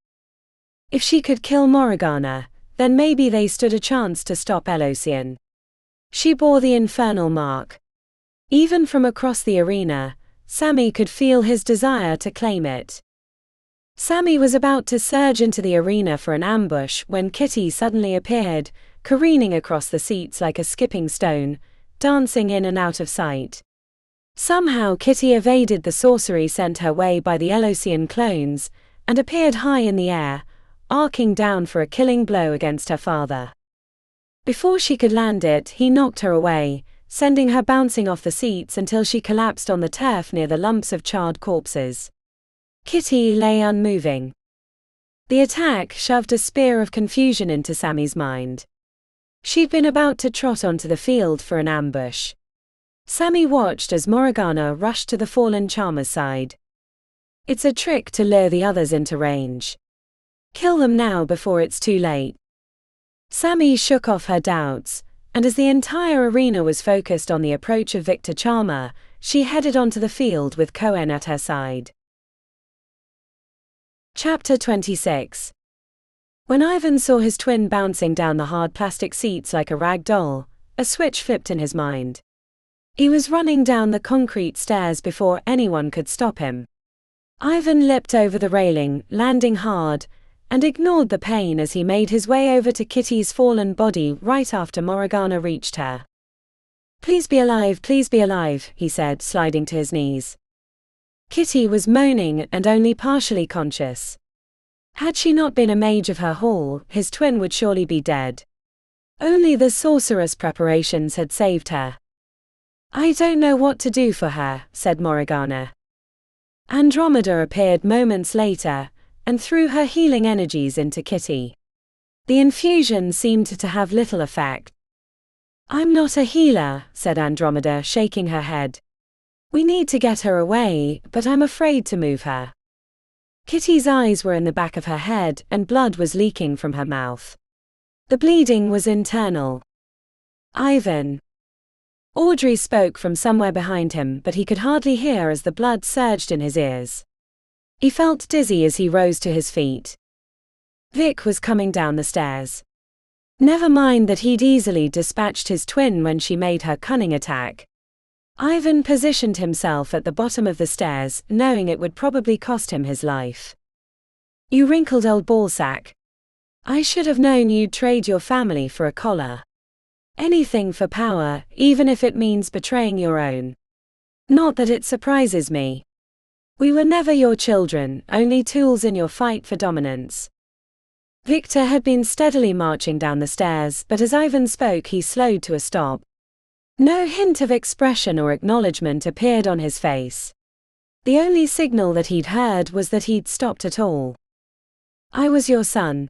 If she could kill Morgana, then maybe they stood a chance to stop Elocian. She bore the infernal mark. Even from across the arena, Sammy could feel his desire to claim it. Sammy was about to surge into the arena for an ambush when Kitty suddenly appeared, careening across the seats like a skipping stone, dancing in and out of sight. Somehow Kitty evaded the sorcery sent her way by the Elocian clones, and appeared high in the air, arcing down for a killing blow against her father. Before she could land it, he knocked her away, sending her bouncing off the seats until she collapsed on the turf near the lumps of charred corpses. Kitty lay unmoving. The attack shoved a spear of confusion into Sammy's mind. She'd been about to trot onto the field for an ambush. Sammy watched as Morgana rushed to the fallen Charmer's side. It's a trick to lure the others into range. Kill them now before it's too late. Sammy shook off her doubts, and as the entire arena was focused on the approach of Victor Charmer, she headed onto the field with Cohen at her side. Chapter 26. When Ivan saw his twin bouncing down the hard plastic seats like a rag doll, a switch flipped in his mind. He was running down the concrete stairs before anyone could stop him. Ivan leapt over the railing, landing hard, and ignored the pain as he made his way over to Kitty's fallen body right after Morgana reached her. Please be alive, he said, sliding to his knees. Kitty was moaning and only partially conscious. Had she not been a mage of her hall, his twin would surely be dead. Only the sorceress preparations had saved her. I don't know what to do for her, said Morgana. Andromeda appeared moments later, and threw her healing energies into Kitty. The infusion seemed to have little effect. I'm not a healer, said Andromeda, shaking her head. We need to get her away, but I'm afraid to move her. Kitty's eyes were in the back of her head, and blood was leaking from her mouth. The bleeding was internal. Ivan. Audrey spoke from somewhere behind him, but he could hardly hear as the blood surged in his ears. He felt dizzy as he rose to his feet. Vic was coming down the stairs. Never mind that he'd easily dispatched his twin when she made her cunning attack. Ivan positioned himself at the bottom of the stairs, knowing it would probably cost him his life. You wrinkled old ballsack. I should have known you'd trade your family for a collar. Anything for power, even if it means betraying your own. Not that it surprises me. We were never your children, only tools in your fight for dominance. Victor had been steadily marching down the stairs, but as Ivan spoke he slowed to a stop. No hint of expression or acknowledgement appeared on his face. The only signal that he'd heard was that he'd stopped at all. I was your son.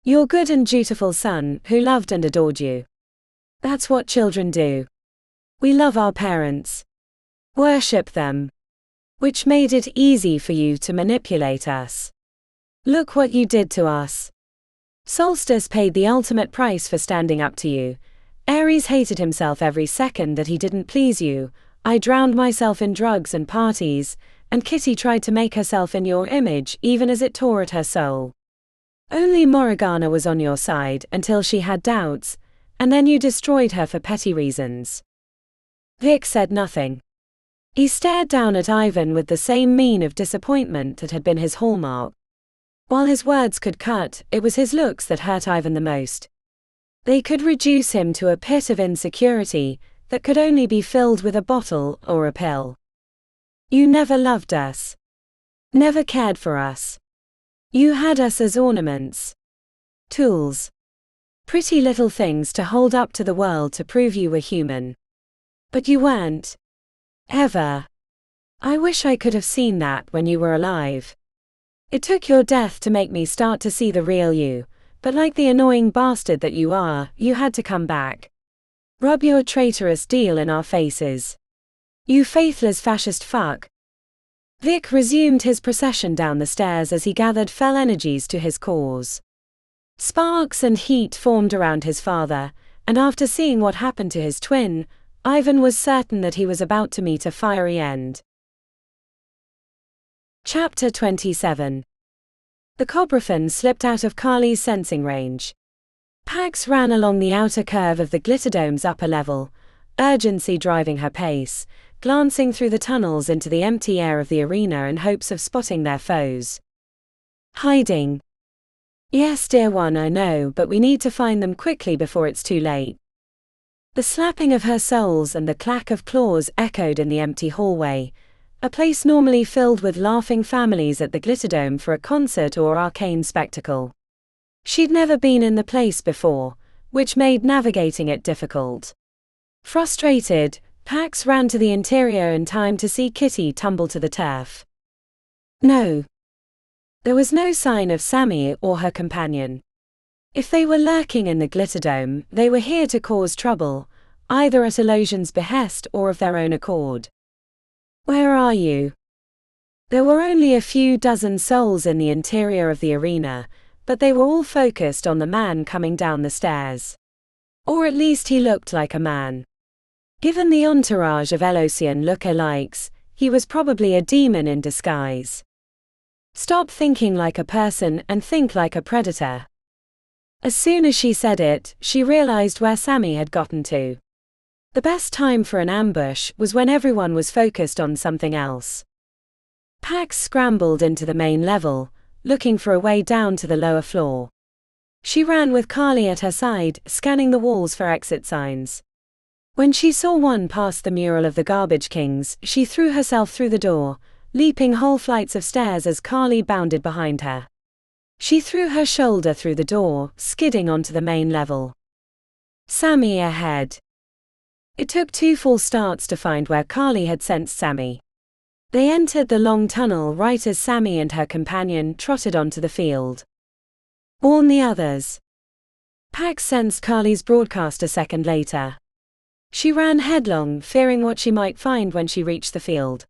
Your good and dutiful son, who loved and adored you. That's what children do. We love our parents. Worship them. Which made it easy for you to manipulate us. Look what you did to us. Solstice paid the ultimate price for standing up to you. Ares hated himself every second that he didn't please you. I drowned myself in drugs and parties, and Kitty tried to make herself in your image even as it tore at her soul. Only Morgana was on your side until she had doubts, and then you destroyed her for petty reasons. Vic said nothing. He stared down at Ivan with the same mien of disappointment that had been his hallmark. While his words could cut, it was his looks that hurt Ivan the most. They could reduce him to a pit of insecurity that could only be filled with a bottle or a pill. You never loved us. Never cared for us. You had us as ornaments. Tools. Pretty little things to hold up to the world to prove you were human. But you weren't. Ever. I wish I could have seen that when you were alive. It took your death to make me start to see the real you, but like the annoying bastard that you are, you had to come back. Rub your traitorous deal in our faces. You faithless fascist fuck. Vic resumed his procession down the stairs as he gathered fell energies to his cause. Sparks and heat formed around his father, and after seeing what happened to his twin, Ivan was certain that he was about to meet a fiery end. Chapter 27. The Cobrafen slipped out of Kali's sensing range. Pax ran along the outer curve of the Glitterdome's upper level, urgency driving her pace, glancing through the tunnels into the empty air of the arena in hopes of spotting their foes. Hiding. Yes, dear one, I know, but we need to find them quickly before it's too late. The slapping of her soles and the clack of claws echoed in the empty hallway, a place normally filled with laughing families at the Glitterdome for a concert or arcane spectacle. She'd never been in the place before, which made navigating it difficult. Frustrated, Pax ran to the interior in time to see Kitty tumble to the turf. No. There was no sign of Sammy or her companion. If they were lurking in the Glitterdome, they were here to cause trouble, either at Elosion's behest or of their own accord. Where are you? There were only a few dozen souls in the interior of the arena, but they were all focused on the man coming down the stairs. Or at least he looked like a man. Given the entourage of Elosian look-alikes, he was probably a demon in disguise. Stop thinking like a person and think like a predator. As soon as she said it, she realized where Sammy had gotten to. The best time for an ambush was when everyone was focused on something else. Pax scrambled into the main level, looking for a way down to the lower floor. She ran with Kali at her side, scanning the walls for exit signs. When she saw one past the mural of the Garbage Kings, she threw herself through the door, leaping whole flights of stairs as Kali bounded behind her. She threw her shoulder through the door, skidding onto the main level. Sammy ahead. It took 2 full starts to find where Kali had sensed Sammy. They entered the long tunnel right as Sammy and her companion trotted onto the field. Warn the others. Pax sensed Kali's broadcast a second later. She ran headlong, fearing what she might find when she reached the field.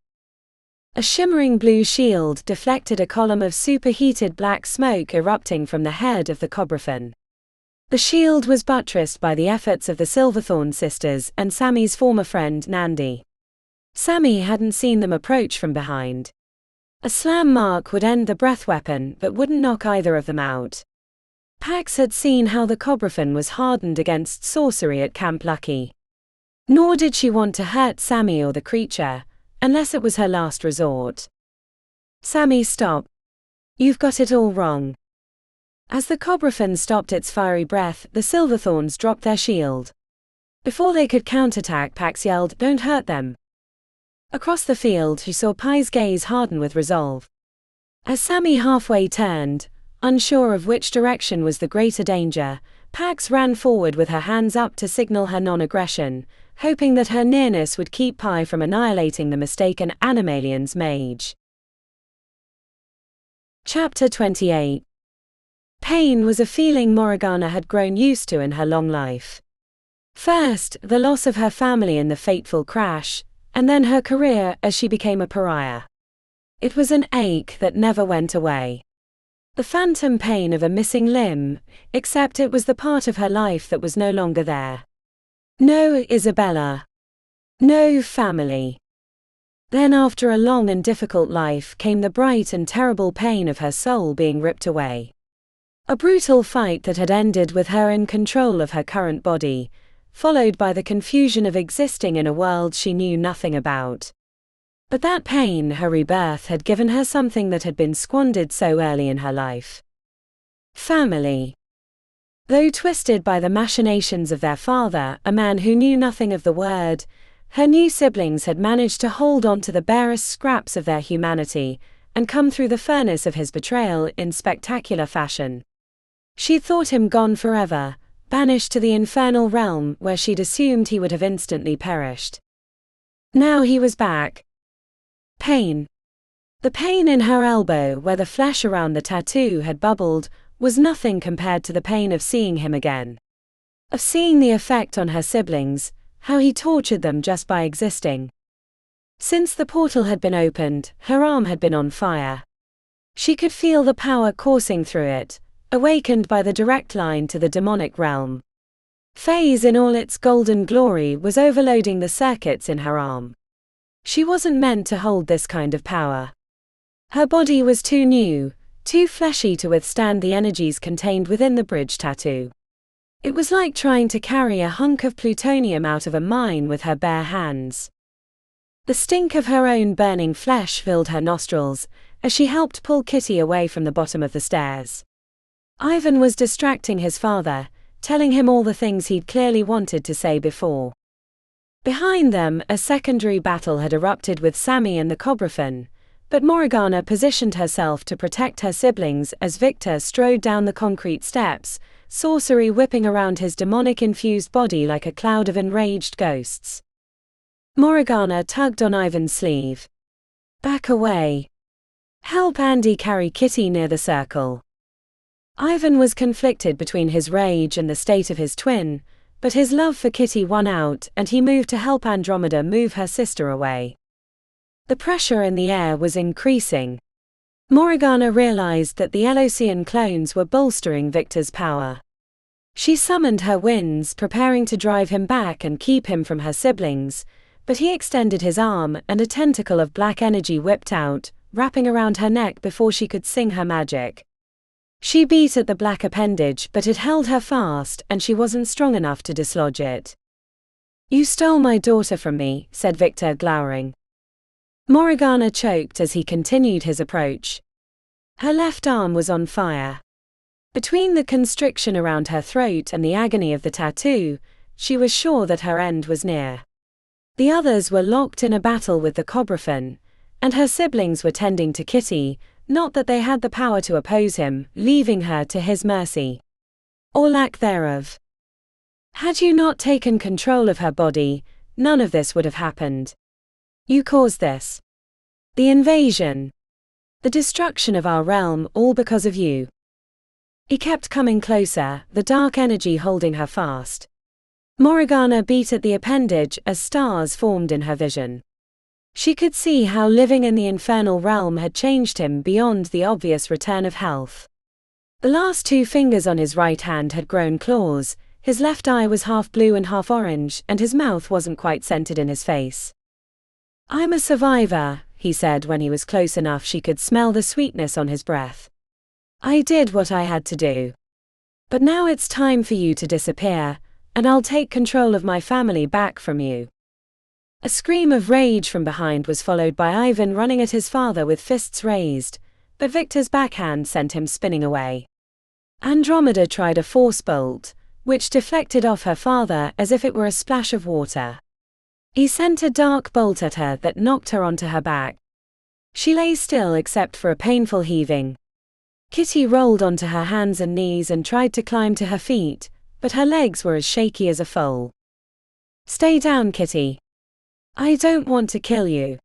A shimmering blue shield deflected a column of superheated black smoke erupting from the head of the Cobrafen. The shield was buttressed by the efforts of the Silverthorn sisters and Sammy's former friend Nandi. Sammy hadn't seen them approach from behind. A slam mark would end the breath weapon but wouldn't knock either of them out. Pax had seen how the Cobrafen was hardened against sorcery at Camp Lucky. Nor did she want to hurt Sammy or the creature, unless it was her last resort. Sammy, stop. You've got it all wrong. As the Cobrafen stopped its fiery breath, the Silverthorns dropped their shield. Before they could counterattack, Pax yelled, "Don't hurt them." Across the field, she saw Pai's gaze harden with resolve. As Sammy halfway turned, unsure of which direction was the greater danger, Pax ran forward with her hands up to signal her non-aggression, hoping that her nearness would keep Pi from annihilating the mistaken Animalian's mage. Chapter 28. Pain was a feeling Morgana had grown used to in her long life. First, the loss of her family in the fateful crash, and then her career as she became a pariah. It was an ache that never went away. The phantom pain of a missing limb, except it was the part of her life that was no longer there. No Isabella. No family. Then after a long and difficult life came the bright and terrible pain of her soul being ripped away. A brutal fight that had ended with her in control of her current body, followed by the confusion of existing in a world she knew nothing about. But that pain, her rebirth, had given her something that had been squandered so early in her life. Family. Though twisted by the machinations of their father, a man who knew nothing of the word, her new siblings had managed to hold on to the barest scraps of their humanity, and come through the furnace of his betrayal in spectacular fashion. She thought him gone forever, banished to the infernal realm where she'd assumed he would have instantly perished. Now he was back. Pain. The pain in her elbow where the flesh around the tattoo had bubbled was nothing compared to the pain of seeing him again. Of seeing the effect on her siblings, how he tortured them just by existing. Since the portal had been opened, her arm had been on fire. She could feel the power coursing through it, awakened by the direct line to the demonic realm. Phase in all its golden glory was overloading the circuits in her arm. She wasn't meant to hold this kind of power. Her body was too new, too fleshy to withstand the energies contained within the bridge tattoo. It was like trying to carry a hunk of plutonium out of a mine with her bare hands. The stink of her own burning flesh filled her nostrils as she helped pull Kitty away from the bottom of the stairs. Ivan was distracting his father, telling him all the things he'd clearly wanted to say before. Behind them, a secondary battle had erupted with Sammy and the Cobrafen, but Morgana positioned herself to protect her siblings as Victor strode down the concrete steps, Sorcery whipping around his demonic-infused body like a cloud of enraged ghosts. Morgana tugged on Ivan's sleeve. Back away. Help Andy carry Kitty near the circle. Ivan was conflicted between his rage and the state of his twin, but his love for Kitty won out and he moved to help Andromeda move her sister away. The pressure in the air was increasing. Morgana realized that the Elosian clones were bolstering Victor's power. She summoned her winds, preparing to drive him back and keep him from her siblings, but he extended his arm and a tentacle of black energy whipped out, wrapping around her neck before she could sing her magic. She beat at the black appendage, but it held her fast and she wasn't strong enough to dislodge it. You stole my daughter from me, said Victor, glowering. Morgana choked as he continued his approach. Her left arm was on fire. Between the constriction around her throat and the agony of the tattoo, she was sure that her end was near. The others were locked in a battle with the Cobrafen, and her siblings were tending to Kitty, not that they had the power to oppose him, leaving her to his mercy. Or lack thereof. Had you not taken control of her body, none of this would have happened. You caused this. The invasion. The destruction of our realm, all because of you. He kept coming closer, the dark energy holding her fast. Morgana beat at the appendage as stars formed in her vision. She could see how living in the infernal realm had changed him beyond the obvious return of health. The last two fingers on his right hand had grown claws, his left eye was half blue and half orange, and his mouth wasn't quite centered in his face. I'm a survivor, he said when he was close enough she could smell the sweetness on his breath. I did what I had to do. But now it's time for you to disappear, and I'll take control of my family back from you. A scream of rage from behind was followed by Ivan running at his father with fists raised, but Victor's backhand sent him spinning away. Andromeda tried a force bolt, which deflected off her father as if it were a splash of water. He sent a dark bolt at her that knocked her onto her back. She lay still except for a painful heaving. Kitty rolled onto her hands and knees and tried to climb to her feet, but her legs were as shaky as a foal. Stay down, Kitty. I don't want to kill you.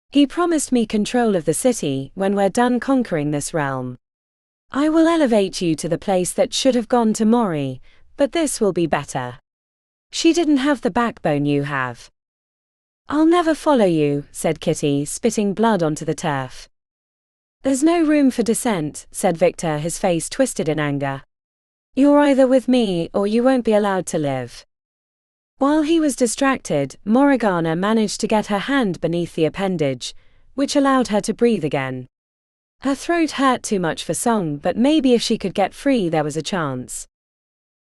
He promised me control of the city when we're done conquering this realm. I will elevate you to the place that should have gone to Mori, but this will be better. She didn't have the backbone you have. I'll never follow you, said Kitty, spitting blood onto the turf. There's no room for dissent, said Victor, his face twisted in anger. You're either with me or you won't be allowed to live. While he was distracted, Morgana managed to get her hand beneath the appendage, which allowed her to breathe again. Her throat hurt too much for song, but maybe if she could get free there was a chance.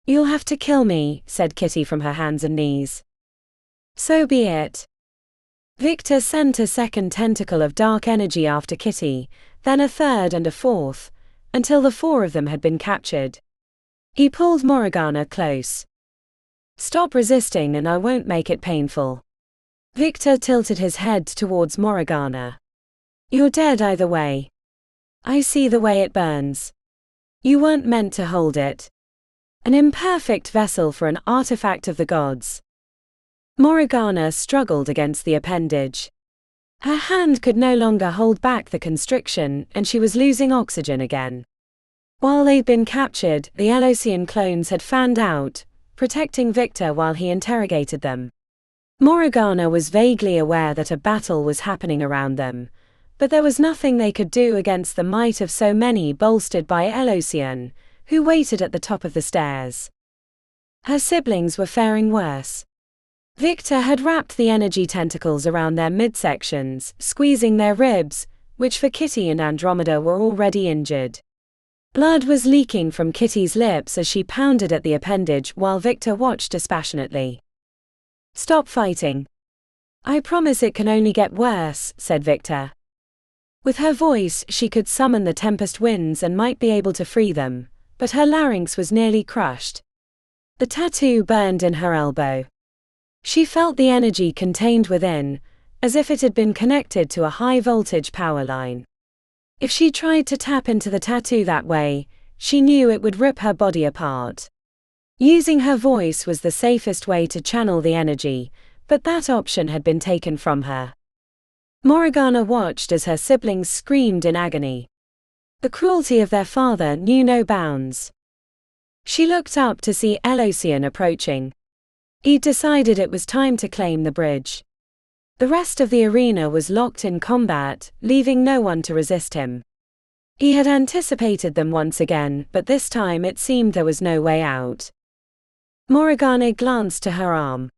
You'll have to kill me, said Kitty from her hands and knees. So be it. Victor sent a second tentacle of dark energy after Kitty, then a third and a fourth, until the 4 of them had been captured. He pulled Morgana close. Stop resisting and I won't make it painful. Victor tilted his head towards Morgana. You're dead either way. I see the way it burns. You weren't meant to hold it. An imperfect vessel for an artifact of the gods. Morgana struggled against the appendage. Her hand could no longer hold back the constriction, and she was losing oxygen again. While they'd been captured, the Elosian clones had fanned out, protecting Victor while he interrogated them. Morgana was vaguely aware that a battle was happening around them, but there was nothing they could do against the might of so many bolstered by Elosian, who waited at the top of the stairs. Her siblings were faring worse. Victor had wrapped the energy tentacles around their midsections, squeezing their ribs, which for Kitty and Andromeda were already injured. Blood was leaking from Kitty's lips as she pounded at the appendage while Victor watched dispassionately. Stop fighting. I promise it can only get worse, said Victor. With her voice she could summon the tempest winds and might be able to free them, but her larynx was nearly crushed. The tattoo burned in her elbow. She felt the energy contained within, as if it had been connected to a high-voltage power line. If she tried to tap into the tattoo that way, she knew it would rip her body apart. Using her voice was the safest way to channel the energy, but that option had been taken from her. Morgana watched as her siblings screamed in agony. The cruelty of their father knew no bounds. She looked up to see Elosian approaching. He'd decided it was time to claim the bridge. The rest of the arena was locked in combat, leaving no one to resist him. He had anticipated them once again, but this time it seemed there was no way out. Morgana glanced to her arm.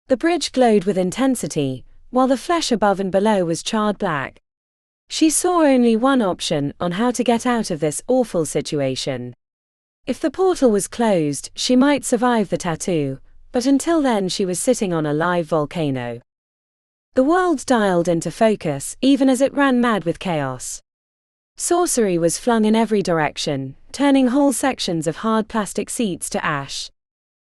The bridge glowed with intensity, while the flesh above and below was charred black. She saw only one option on how to get out of this awful situation. If the portal was closed, she might survive the tattoo, but until then she was sitting on a live volcano. The world dialed into focus even as it ran mad with chaos. Sorcery was flung in every direction, turning whole sections of hard plastic seats to ash.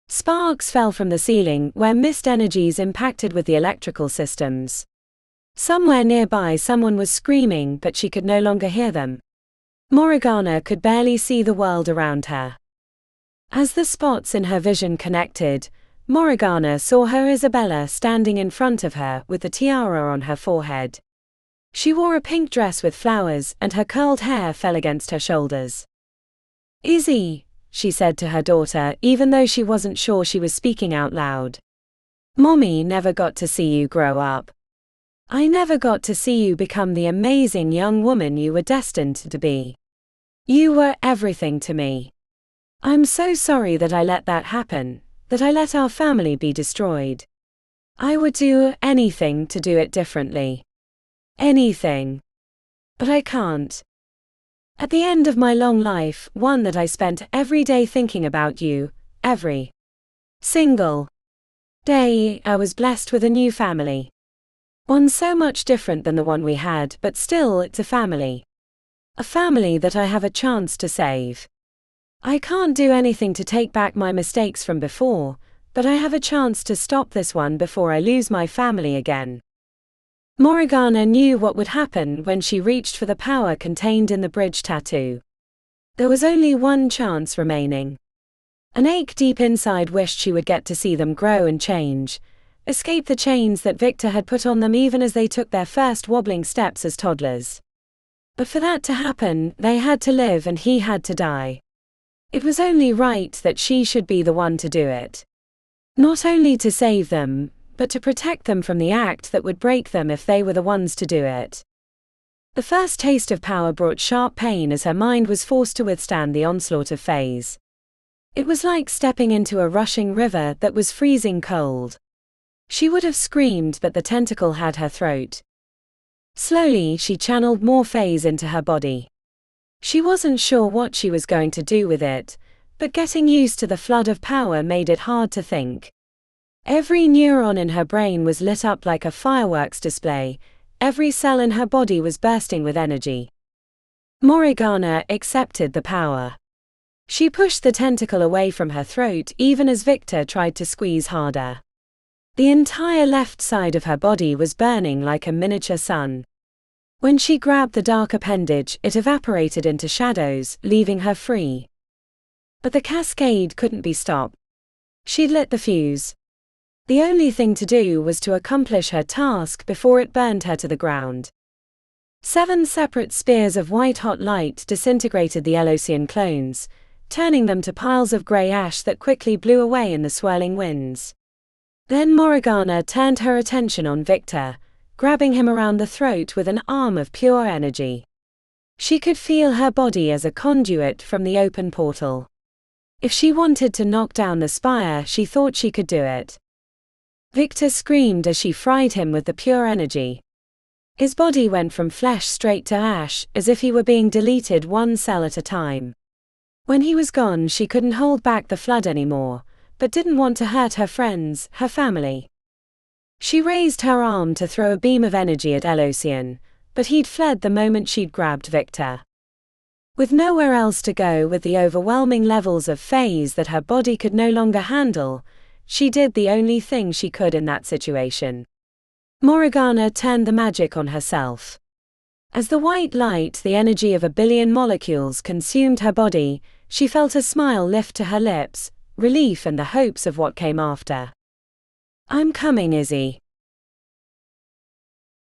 Sparks fell from the ceiling where mist energies impacted with the electrical systems. Somewhere nearby someone was screaming, but she could no longer hear them. Morgana could barely see the world around her. As the spots in her vision connected, Morgana saw her Isabella standing in front of her with the tiara on her forehead. She wore a pink dress with flowers and her curled hair fell against her shoulders. Izzy, she said to her daughter even though she wasn't sure she was speaking out loud. Mommy never got to see you grow up. I never got to see you become the amazing young woman you were destined to be. You were everything to me. I'm so sorry that I let that happen, that I let our family be destroyed. I would do anything to do it differently. Anything. But I can't. At the end of my long life, one that I spent every day thinking about you, every single day, I was blessed with a new family. One so much different than the one we had, but still it's a family. A family that I have a chance to save. I can't do anything to take back my mistakes from before, but I have a chance to stop this one before I lose my family again. Morgana knew what would happen when she reached for the power contained in the bridge tattoo. There was only one chance remaining. An ache deep inside wished she would get to see them grow and change, escape the chains that Victor had put on them even as they took their first wobbling steps as toddlers. But for that to happen, they had to live and he had to die. It was only right that she should be the one to do it. Not only to save them, but to protect them from the act that would break them if they were the ones to do it. The first taste of power brought sharp pain as her mind was forced to withstand the onslaught of phase. It was like stepping into a rushing river that was freezing cold. She would have screamed, but the tentacle had her throat. Slowly, she channeled more phase into her body. She wasn't sure what she was going to do with it, but getting used to the flood of power made it hard to think. Every neuron in her brain was lit up like a fireworks display, every cell in her body was bursting with energy. Morgana accepted the power. She pushed the tentacle away from her throat even as Victor tried to squeeze harder. The entire left side of her body was burning like a miniature sun. When she grabbed the dark appendage, it evaporated into shadows, leaving her free. But the cascade couldn't be stopped. She'd lit the fuse. The only thing to do was to accomplish her task before it burned her to the ground. 7 separate spears of white-hot light disintegrated the Elosian clones, turning them to piles of grey ash that quickly blew away in the swirling winds. Then Morgana turned her attention on Victor, grabbing him around the throat with an arm of pure energy. She could feel her body as a conduit from the open portal. If she wanted to knock down the spire, she thought she could do it. Victor screamed as she fried him with the pure energy. His body went from flesh straight to ash, as if he were being deleted one cell at a time. When he was gone, she couldn't hold back the flood anymore, but didn't want to hurt her friends, her family. She raised her arm to throw a beam of energy at Elosian, but he'd fled the moment she'd grabbed Victor. With nowhere else to go with the overwhelming levels of phase that her body could no longer handle, she did the only thing she could in that situation. Morgana turned the magic on herself. As the white light, the energy of 1 billion molecules, consumed her body, she felt a smile lift to her lips, relief and the hopes of what came after. I'm coming, Izzy.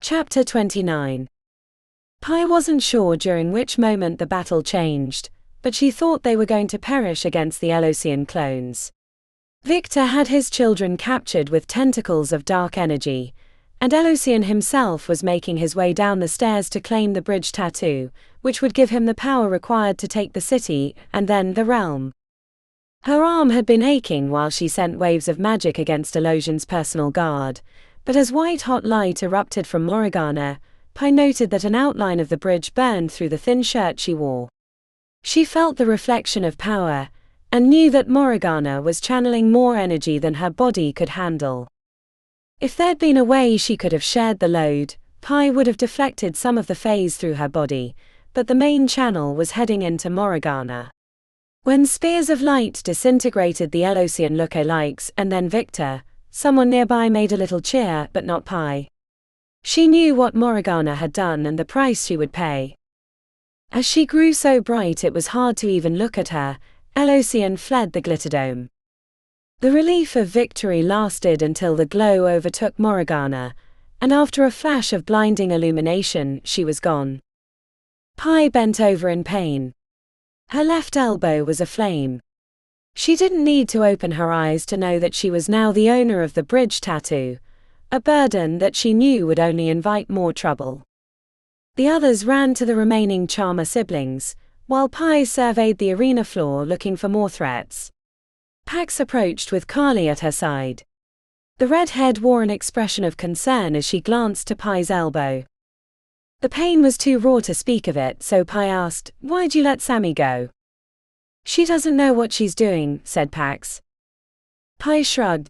Chapter 29. Pi wasn't sure during which moment the battle changed, but she thought they were going to perish against the Elosian clones. Victor had his children captured with tentacles of dark energy, and Elosian himself was making his way down the stairs to claim the bridge tattoo, which would give him the power required to take the city, and then the realm. Her arm had been aching while she sent waves of magic against Elosian's personal guard, but as white-hot light erupted from Morgana, Pi noted that an outline of the bridge burned through the thin shirt she wore. She felt the reflection of power, and knew that Morgana was channeling more energy than her body could handle. If there'd been a way she could have shared the load, Pi would have deflected some of the phase through her body, but the main channel was heading into Morgana. When spears of light disintegrated the Elosian lookalikes and then Victor, someone nearby made a little cheer, but not Pi. She knew what Morgana had done and the price she would pay. As she grew so bright it was hard to even look at her, Elosian fled the Glitterdome. The relief of victory lasted until the glow overtook Morgana, and after a flash of blinding illumination, she was gone. Pi bent over in pain. Her left elbow was aflame. She didn't need to open her eyes to know that she was now the owner of the bridge tattoo, a burden that she knew would only invite more trouble. The others ran to the remaining Charmer siblings, while Pi surveyed the arena floor looking for more threats. Pax approached with Carly at her side. The redhead wore an expression of concern as she glanced to Pi's elbow. The pain was too raw to speak of it, so Pi asked, "Why'd you let Sammy go?" "She doesn't know what she's doing," said Pax. Pi shrugged.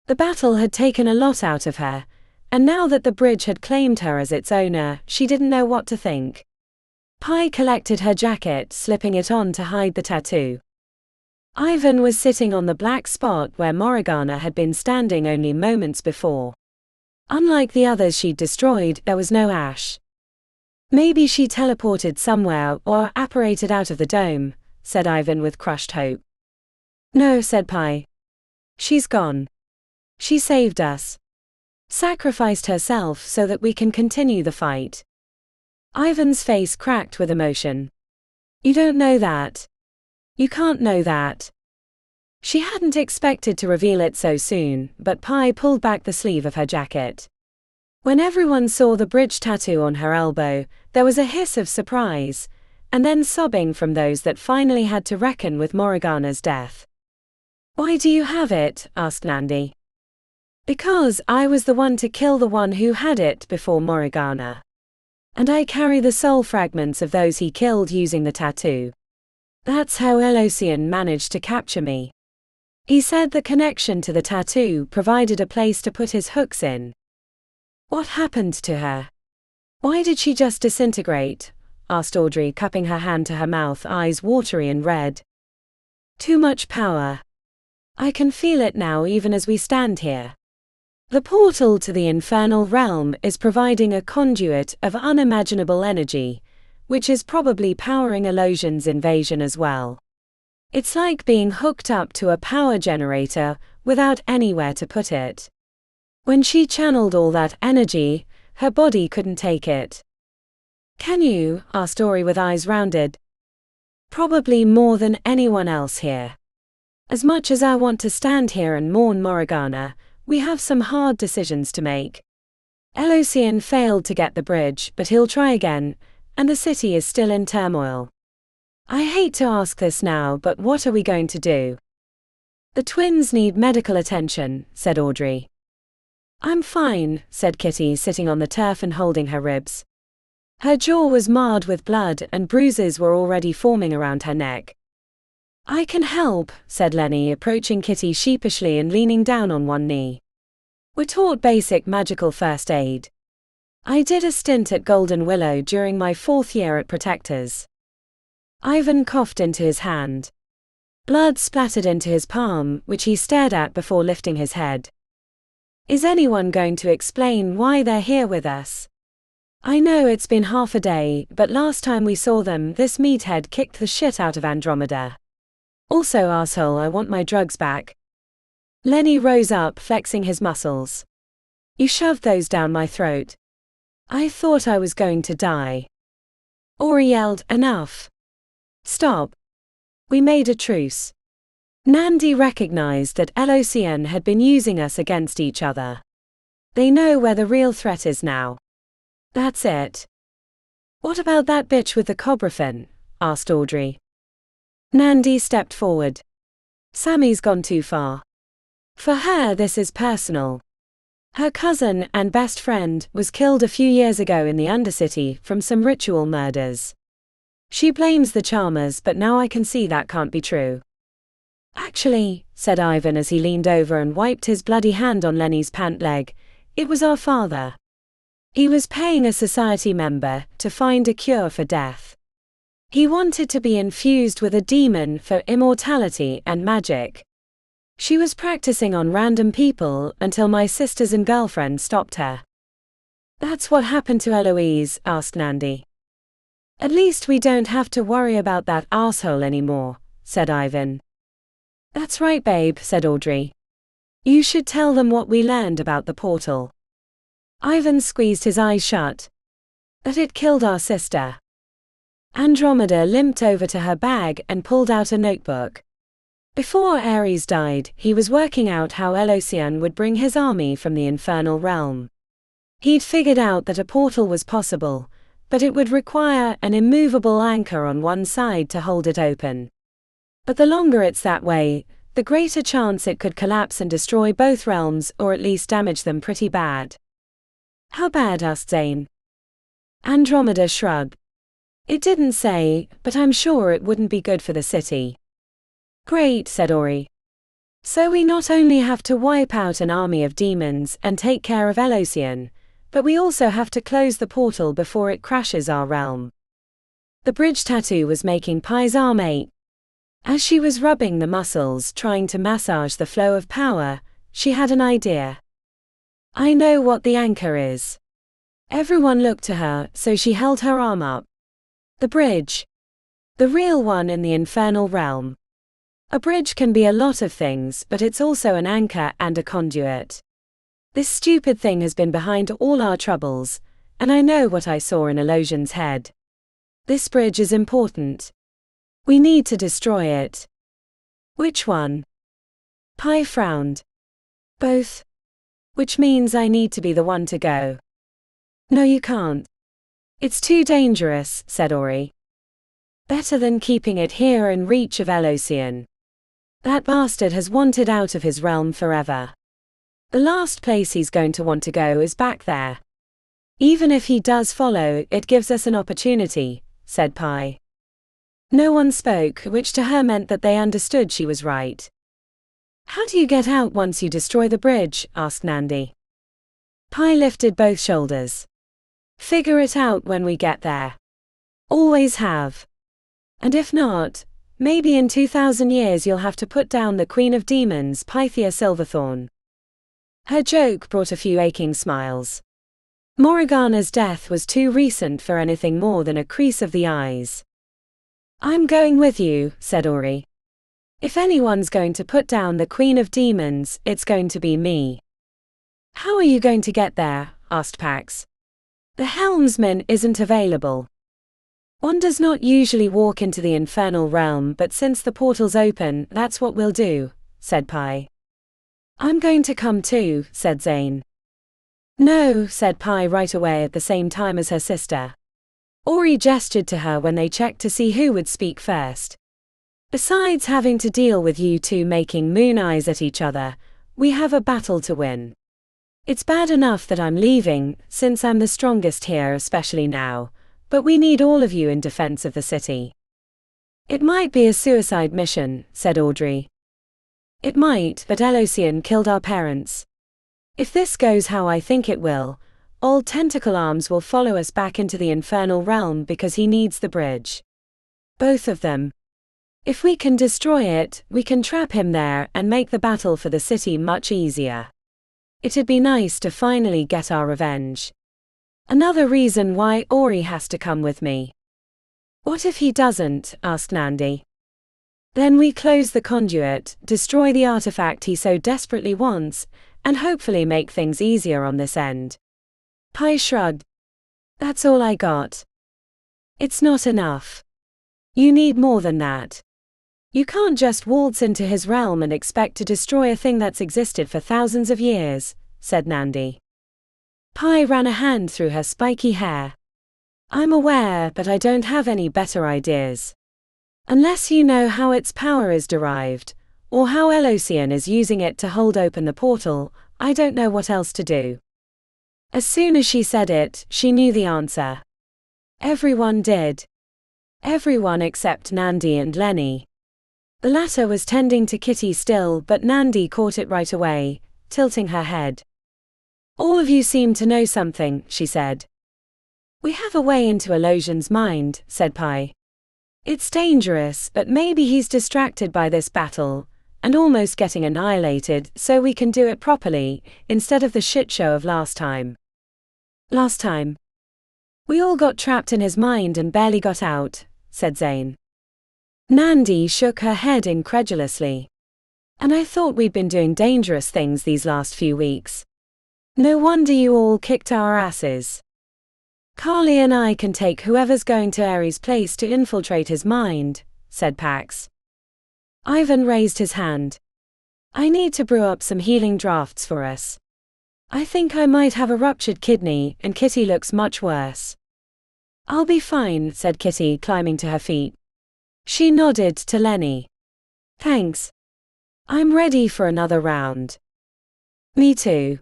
The battle had taken a lot out of her, and now that the bridge had claimed her as its owner, she didn't know what to think. Pi collected her jacket, slipping it on to hide the tattoo. Ivan was sitting on the black spot where Morgana had been standing only moments before. Unlike the others she'd destroyed, there was no ash. "Maybe she teleported somewhere or apparated out of the dome," said Ivan with crushed hope. No, said Pi. She's gone. She saved us. Sacrificed herself so that we can continue the fight. Ivan's face cracked with emotion. You don't know that. You can't know that. She hadn't expected to reveal it so soon, but Pi pulled back the sleeve of her jacket. When everyone saw the bridge tattoo on her elbow, there was a hiss of surprise, and then sobbing from those that finally had to reckon with Morgana's death. Why do you have it? Asked Nandi. Because I was the one to kill the one who had it before Morgana. And I carry the soul fragments of those he killed using the tattoo. That's how Elosian managed to capture me. He said the connection to the tattoo provided a place to put his hooks in. What happened to her? Why did she just disintegrate? Asked Audrey, cupping her hand to her mouth, eyes watery and red. Too much power. I can feel it now even as we stand here. The portal to the infernal realm is providing a conduit of unimaginable energy, which is probably powering Elosian's invasion as well. It's like being hooked up to a power generator without anywhere to put it. When she channeled all that energy, her body couldn't take it. Can you? Asked Ori with eyes rounded. Probably more than anyone else here. As much as I want to stand here and mourn Morgana, we have some hard decisions to make. Elosian failed to get the bridge, but he'll try again, and the city is still in turmoil. I hate to ask this now, but what are we going to do? The twins need medical attention, said Audrey. I'm fine, said Kitty, sitting on the turf and holding her ribs. Her jaw was marred with blood and bruises were already forming around her neck. I can help, said Lenny, approaching Kitty sheepishly and leaning down on one knee. We're taught basic magical first aid. I did a stint at Golden Willow during my 4th year at Protectors. Ivan coughed into his hand. Blood splattered into his palm, which he stared at before lifting his head. Is anyone going to explain why they're here with us? I know it's been half a day, but last time we saw them, this meathead kicked the shit out of Andromeda. Also, arsehole, I want my drugs back. Lenny rose up, flexing his muscles. You shoved those down my throat. I thought I was going to die. Ori yelled, enough. Stop. We made a truce. Nandi recognized that Elosian had been using us against each other. They know where the real threat is now. That's it. What about that bitch with the cobra fin? Asked Audrey. Nandi stepped forward. Sammy's gone too far. For her, this is personal. Her cousin and best friend was killed a few years ago in the Undercity from some ritual murders. She blames the Charmers, but now I can see that can't be true. Actually, said Ivan as he leaned over and wiped his bloody hand on Lenny's pant leg, it was our father. He was paying a society member to find a cure for death. He wanted to be infused with a demon for immortality and magic. She was practicing on random people until my sisters and girlfriend stopped her. That's what happened to Eloise? Asked Nandi. At least we don't have to worry about that arsehole anymore, said Ivan. That's right, babe, said Audrey. You should tell them what we learned about the portal. Ivan squeezed his eyes shut. That it killed our sister. Andromeda limped over to her bag and pulled out a notebook. Before Ares died, he was working out how Elosian would bring his army from the infernal realm. He'd figured out that a portal was possible, but it would require an immovable anchor on one side to hold it open. But the longer it's that way, the greater chance it could collapse and destroy both realms, or at least damage them pretty bad. How bad? Asked Zane. Andromeda shrugged. It didn't say, but I'm sure it wouldn't be good for the city. Great, said Ori. So we not only have to wipe out an army of demons and take care of Elosian, but we also have to close the portal before it crashes our realm. The bridge tattoo was making Pi's arm ache. As she was rubbing the muscles trying to massage the flow of power, she had an idea. I know what the anchor is. Everyone looked to her, so she held her arm up. The bridge. The real one in the infernal realm. A bridge can be a lot of things, but it's also an anchor and a conduit. This stupid thing has been behind all our troubles, and I know what I saw in Elosion's head. This bridge is important. We need to destroy it. Which one? Pi frowned. Both. Which means I need to be the one to go. No, you can't. It's too dangerous, said Ori. Better than keeping it here in reach of Elosion. That bastard has wanted out of his realm forever. The last place he's going to want to go is back there. Even if he does follow, it gives us an opportunity, said Pi. No one spoke, which to her meant that they understood she was right. How do you get out once you destroy the bridge? Asked Nandi. Pi lifted both shoulders. Figure it out when we get there. Always have. And if not, maybe in 2,000 years you'll have to put down the Queen of Demons, Pythia Silverthorn. Her joke brought a few aching smiles. Morgana's death was too recent for anything more than a crease of the eyes. I'm going with you, said Ori. If anyone's going to put down the Queen of Demons, it's going to be me. How are you going to get there? Asked Pax. The helmsman isn't available. One does not usually walk into the infernal realm, but since the portal's open, that's what we'll do, said Pi. I'm going to come too, said Zane. No, said Pi right away at the same time as her sister. Ori gestured to her when they checked to see who would speak first. Besides having to deal with you two making moon eyes at each other, we have a battle to win. It's bad enough that I'm leaving, since I'm the strongest here, especially now, but we need all of you in defense of the city. It might be a suicide mission, said Audrey. It might, but Elosion killed our parents. If this goes how I think it will, old Tentacle Arms will follow us back into the infernal realm because he needs the bridge. Both of them. If we can destroy it, we can trap him there and make the battle for the city much easier. It'd be nice to finally get our revenge. Another reason why Ori has to come with me. What if he doesn't? Asked Nandi. Then we close the conduit, destroy the artifact he so desperately wants, and hopefully make things easier on this end. Pi shrugged. That's all I got. It's not enough. You need more than that. You can't just waltz into his realm and expect to destroy a thing that's existed for thousands of years, said Nandi. Pi ran a hand through her spiky hair. I'm aware, but I don't have any better ideas. Unless you know how its power is derived, or how Elosion is using it to hold open the portal, I don't know what else to do. As soon as she said it, she knew the answer. Everyone did. Everyone except Nandi and Lenny. The latter was tending to Kitty still, but Nandi caught it right away, tilting her head. All of you seem to know something, she said. We have a way into Elosion's mind, said Pi. It's dangerous, but maybe he's distracted by this battle, and almost getting annihilated, so we can do it properly, instead of the shit show of last time. Last time. We all got trapped in his mind and barely got out, said Zane. Nandi shook her head incredulously. And I thought we'd been doing dangerous things these last few weeks. No wonder you all kicked our asses. Carly and I can take whoever's going to Ares' place to infiltrate his mind, said Pax. Ivan raised his hand. I need to brew up some healing drafts for us. I think I might have a ruptured kidney, and Kitty looks much worse. I'll be fine, said Kitty, climbing to her feet. She nodded to Lenny. Thanks. I'm ready for another round. Me too.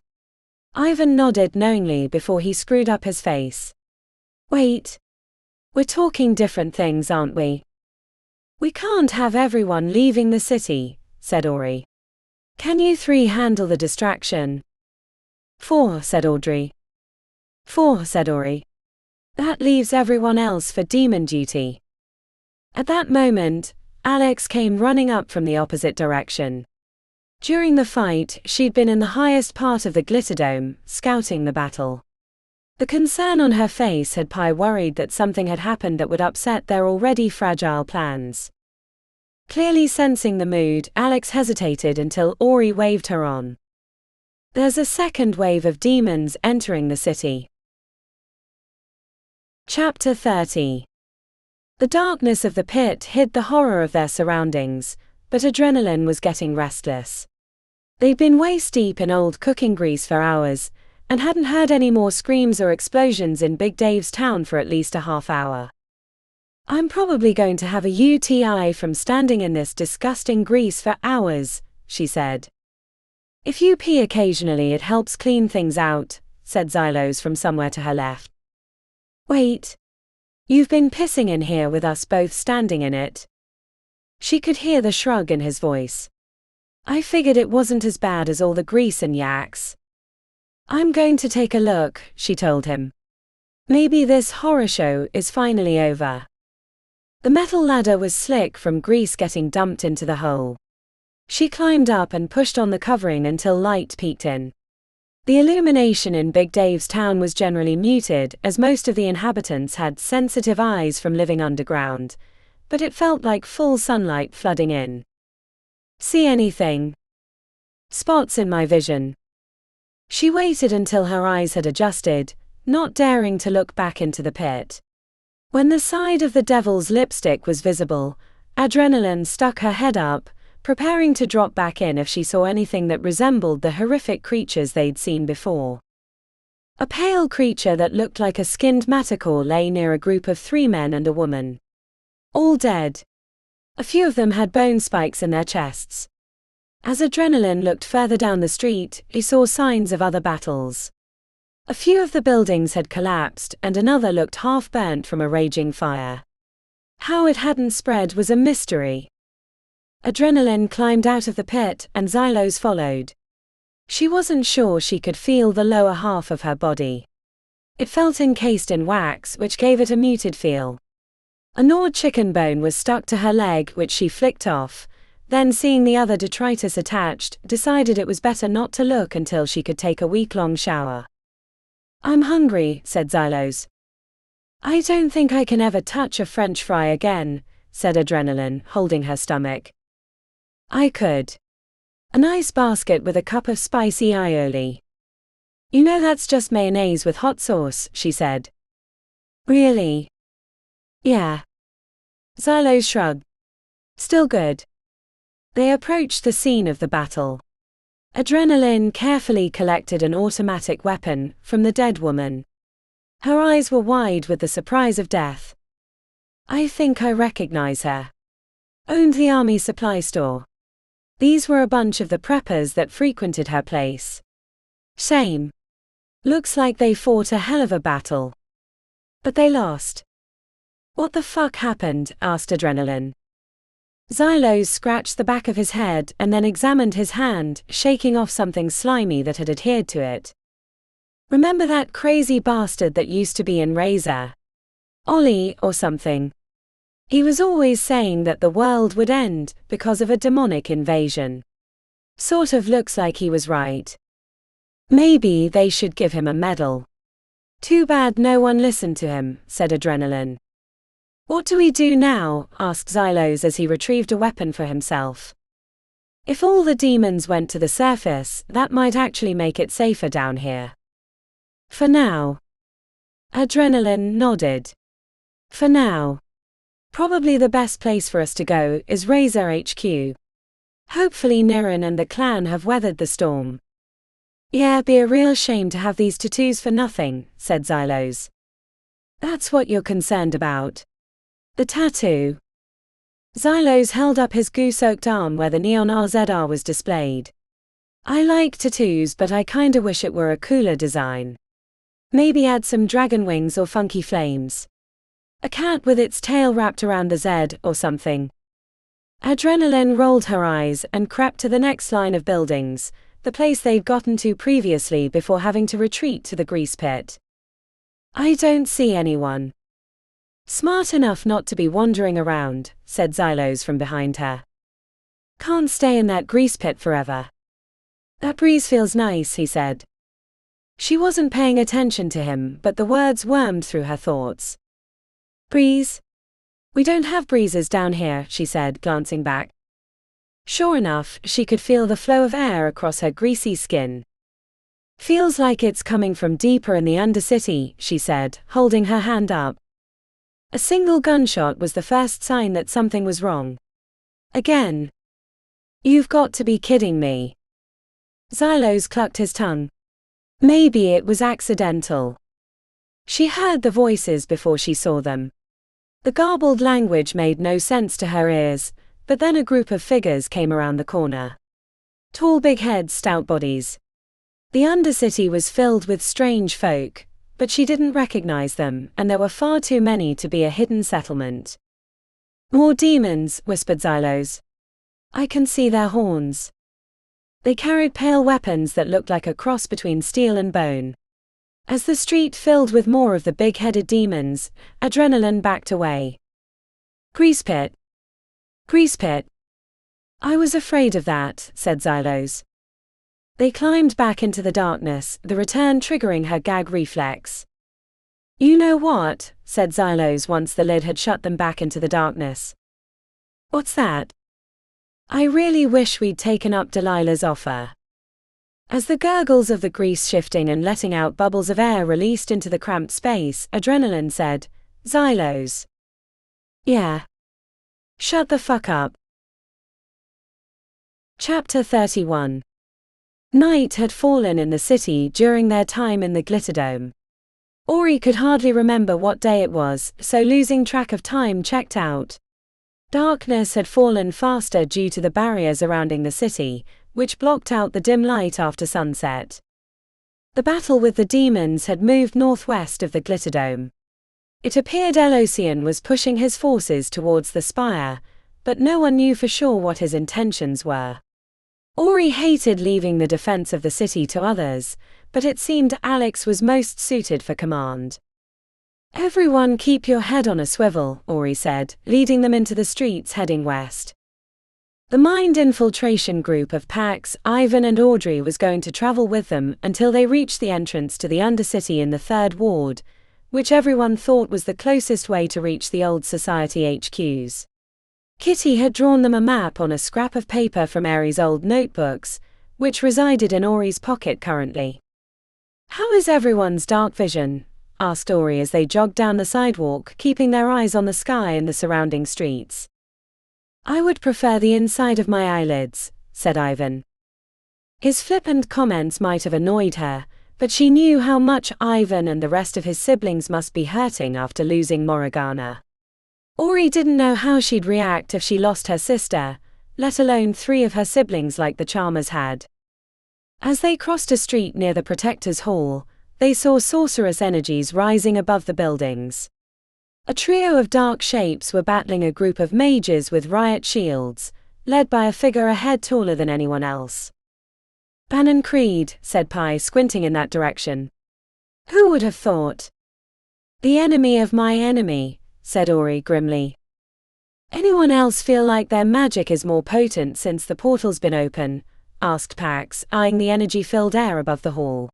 Ivan nodded knowingly before he screwed up his face. Wait. We're talking different things, aren't we? We can't have everyone leaving the city, said Ori. Can you three handle the distraction? 4, said Audrey. 4, said Ori. That leaves everyone else for demon duty. At that moment, Alex came running up from the opposite direction. During the fight, she'd been in the highest part of the Glitterdome, scouting the battle. The concern on her face had Pi worried that something had happened that would upset their already fragile plans. Clearly sensing the mood, Alex hesitated until Ori waved her on. There's a second wave of demons entering the city. Chapter 30. The darkness of the pit hid the horror of their surroundings, but adrenaline was getting restless. They'd been waist-deep in old cooking grease for hours, and hadn't heard any more screams or explosions in Big Dave's town for at least a half hour. I'm probably going to have a UTI from standing in this disgusting grease for hours, she said. If you pee occasionally it helps clean things out, said Xylos from somewhere to her left. Wait. You've been pissing in here with us both standing in it? She could hear the shrug in his voice. I figured it wasn't as bad as all the grease and yaks. I'm going to take a look, she told him. Maybe this horror show is finally over. The metal ladder was slick from grease getting dumped into the hole. She climbed up and pushed on the covering until light peeked in. The illumination in Big Dave's town was generally muted, as most of the inhabitants had sensitive eyes from living underground, but it felt like full sunlight flooding in. See anything? Spots in my vision. She waited until her eyes had adjusted, not daring to look back into the pit. When the side of the devil's lipstick was visible, adrenaline stuck her head up, preparing to drop back in if she saw anything that resembled the horrific creatures they'd seen before. A pale creature that looked like a skinned manticore lay near a group of 3 men and a woman. All dead. A few of them had bone spikes in their chests. As adrenaline looked further down the street, he saw signs of other battles. A few of the buildings had collapsed, and another looked half-burnt from a raging fire. How it hadn't spread was a mystery. Adrenaline climbed out of the pit, and Xylos followed. She wasn't sure she could feel the lower half of her body. It felt encased in wax, which gave it a muted feel. A gnawed chicken bone was stuck to her leg, which she flicked off, then seeing the other detritus attached, decided it was better not to look until she could take a week-long shower. I'm hungry, said Xylos. I don't think I can ever touch a French fry again, said Adrenaline, holding her stomach. I could. A nice basket with a cup of spicy aioli. You know that's just mayonnaise with hot sauce, she said. Really? Yeah. Xylos shrugged. Still good. They approached the scene of the battle. Adrenaline carefully collected an automatic weapon from the dead woman. Her eyes were wide with the surprise of death. I think I recognize her. Owned the army supply store. These were a bunch of the preppers that frequented her place. Shame. Looks like they fought a hell of a battle. But they lost. What the fuck happened? Asked Adrenaline. Xylos scratched the back of his head and then examined his hand, shaking off something slimy that had adhered to it. Remember that crazy bastard that used to be in Razor? Ollie or something. He was always saying that the world would end because of a demonic invasion. Sort of looks like he was right. Maybe they should give him a medal. Too bad no one listened to him, said Adrenaline. What do we do now? Asked Xylos as he retrieved a weapon for himself. If all the demons went to the surface, that might actually make it safer down here. For now. Adrenaline nodded. For now. Probably the best place for us to go is Razor HQ. Hopefully Niran and the clan have weathered the storm. Yeah, be a real shame to have these tattoos for nothing, said Xylos. That's what you're concerned about. The tattoo. Xylos held up his goo-soaked arm where the neon RZR was displayed. I like tattoos, but I kinda wish it were a cooler design. Maybe add some dragon wings or funky flames. A cat with its tail wrapped around the Z or something. Adrenaline rolled her eyes and crept to the next line of buildings, the place they'd gotten to previously before having to retreat to the grease pit. I don't see anyone. Smart enough not to be wandering around, said Xylos from behind her. Can't stay in that grease pit forever. That breeze feels nice, he said. She wasn't paying attention to him, but the words wormed through her thoughts. Breeze? We don't have breezes down here, she said, glancing back. Sure enough, she could feel the flow of air across her greasy skin. Feels like it's coming from deeper in the Undercity, she said, holding her hand up. A single gunshot was the first sign that something was wrong. Again. You've got to be kidding me. Xylos clucked his tongue. Maybe it was accidental. She heard the voices before she saw them. The garbled language made no sense to her ears, but then a group of figures came around the corner. Tall big heads, stout bodies. The Undercity was filled with strange folk, but she didn't recognize them, and there were far too many to be a hidden settlement. More demons, whispered Xylos. I can see their horns. They carried pale weapons that looked like a cross between steel and bone. As the street filled with more of the big-headed demons, adrenaline backed away. Grease pit. Grease pit. I was afraid of that, said Xylos. They climbed back into the darkness, the return triggering her gag reflex. You know what, said Xylos once the lid had shut them back into the darkness. What's that? I really wish we'd taken up Delilah's offer. As the gurgles of the grease shifting and letting out bubbles of air released into the cramped space, Adrenaline said, Xylos. Yeah. Shut the fuck up. Chapter 31. Night had fallen in the city during their time in the Glitterdome. Ori could hardly remember what day it was, so losing track of time checked out. Darkness had fallen faster due to the barrier surrounding the city, which blocked out the dim light after sunset. The battle with the demons had moved northwest of the Glitterdome. It appeared Elocian was pushing his forces towards the Spire, but no one knew for sure what his intentions were. Ori hated leaving the defense of the city to others, but it seemed Alex was most suited for command. Everyone keep your head on a swivel, Ori said, leading them into the streets heading west. The mind infiltration group of Pax, Ivan and Audrey was going to travel with them until they reached the entrance to the Undercity in the 3rd Ward, which everyone thought was the closest way to reach the old society HQs. Kitty had drawn them a map on a scrap of paper from Aries' old notebooks, which resided in Ori's pocket currently. How is everyone's dark vision? Asked Ori as they jogged down the sidewalk, keeping their eyes on the sky and the surrounding streets. I would prefer the inside of my eyelids, said Ivan. His flippant comments might have annoyed her, but she knew how much Ivan and the rest of his siblings must be hurting after losing Morgana. Ori didn't know how she'd react if she lost her sister, let alone 3 of her siblings like the Charmers had. As they crossed a street near the Protector's Hall, they saw sorcerous energies rising above the buildings. A trio of dark shapes were battling a group of mages with riot shields, led by a figure a head taller than anyone else. Bannon Creed, said Pi, squinting in that direction. Who would have thought? The enemy of my enemy, said Ori grimly. Anyone else feel like their magic is more potent since the portal's been open? Asked Pax, eyeing the energy-filled air above the hall.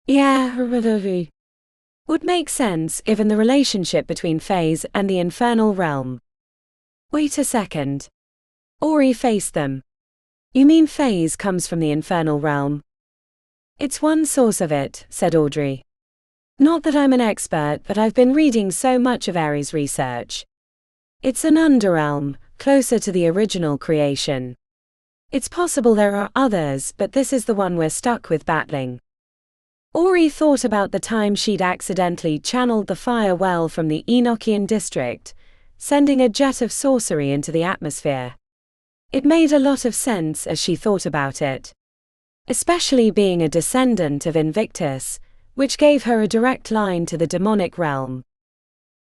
Yeah, would make sense given the relationship between Faze and the infernal realm. Wait a second. Ori faced them. You mean Faze comes from the infernal realm? It's one source of it, said Audrey. Not that I'm an expert, but I've been reading so much of Ares' research. It's an underrealm, closer to the original creation. It's possible there are others, but this is the one we're stuck with battling. Ori thought about the time she'd accidentally channeled the fire well from the Enochian district, sending a jet of sorcery into the atmosphere. It made a lot of sense as she thought about it. Especially being a descendant of Invictus, which gave her a direct line to the demonic realm.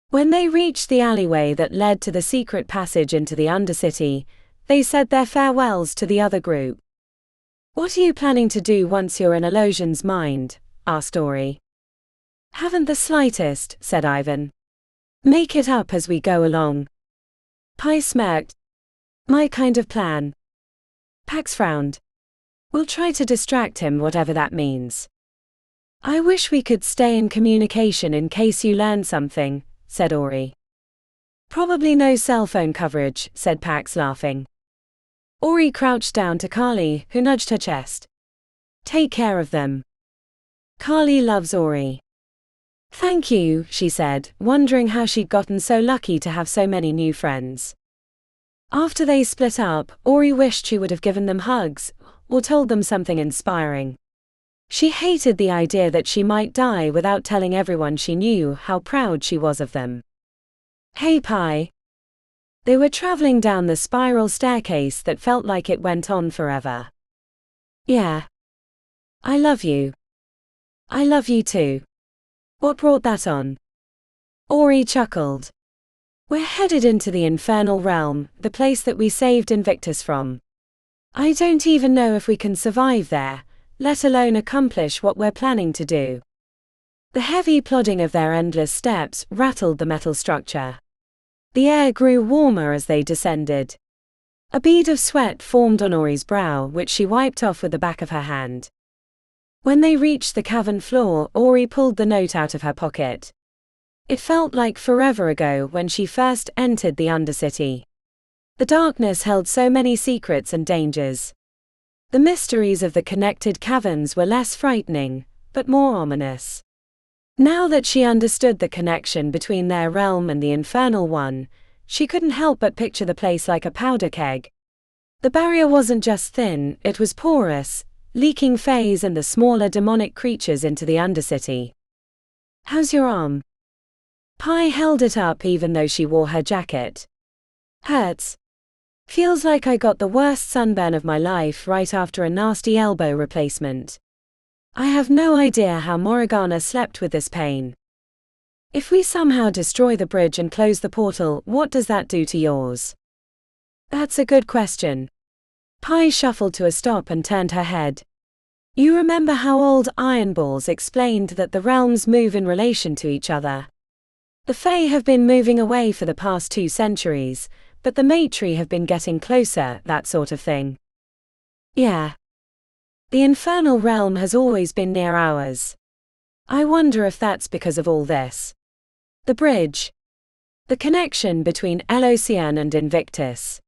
When they reached the alleyway that led to the secret passage into the Undercity, they said their farewells to the other group. What are you planning to do once you're in Elosian's mind? Asked Ori. Haven't the slightest, said Ivan. Make it up as we go along. Pi smirked. My kind of plan. Pax frowned. We'll try to distract him, whatever that means. I wish we could stay in communication in case you learn something, said Ori. Probably no cell phone coverage, said Pax, laughing. Ori crouched down to Kali, who nudged her chest. Take care of them. Kali loves Ori. Thank you, she said, wondering how she'd gotten so lucky to have so many new friends. After they split up, Ori wished she would have given them hugs, or told them something inspiring. She hated the idea that she might die without telling everyone she knew how proud she was of them. Hey Pi. They were traveling down the spiral staircase that felt like it went on forever. Yeah. I love you. I love you too. What brought that on? Ori chuckled. We're headed into the infernal realm, the place that we saved Invictus from. I don't even know if we can survive there, let alone accomplish what we're planning to do. The heavy plodding of their endless steps rattled the metal structure. The air grew warmer as they descended. A bead of sweat formed on Ori's brow, which she wiped off with the back of her hand. When they reached the cavern floor, Ori pulled the note out of her pocket. It felt like forever ago when she first entered the Undercity. The darkness held so many secrets and dangers. The mysteries of the connected caverns were less frightening, but more ominous. Now that she understood the connection between their realm and the infernal one, she couldn't help but picture the place like a powder keg. The barrier wasn't just thin, it was porous, leaking Fays and the smaller demonic creatures into the Undercity. How's your arm? Pi held it up even though she wore her jacket. Hurts. Feels like I got the worst sunburn of my life right after a nasty elbow replacement. I have no idea how Morgana slept with this pain. If we somehow destroy the bridge and close the portal, what does that do to yours? That's a good question. Pi shuffled to a stop and turned her head. You remember how old Ironballs explained that the realms move in relation to each other? The Fae have been moving away for the past 2 centuries, but the Matri have been getting closer, that sort of thing. Yeah. The infernal realm has always been near ours. I wonder if that's because of all this. The bridge. The connection between Elocian and Invictus.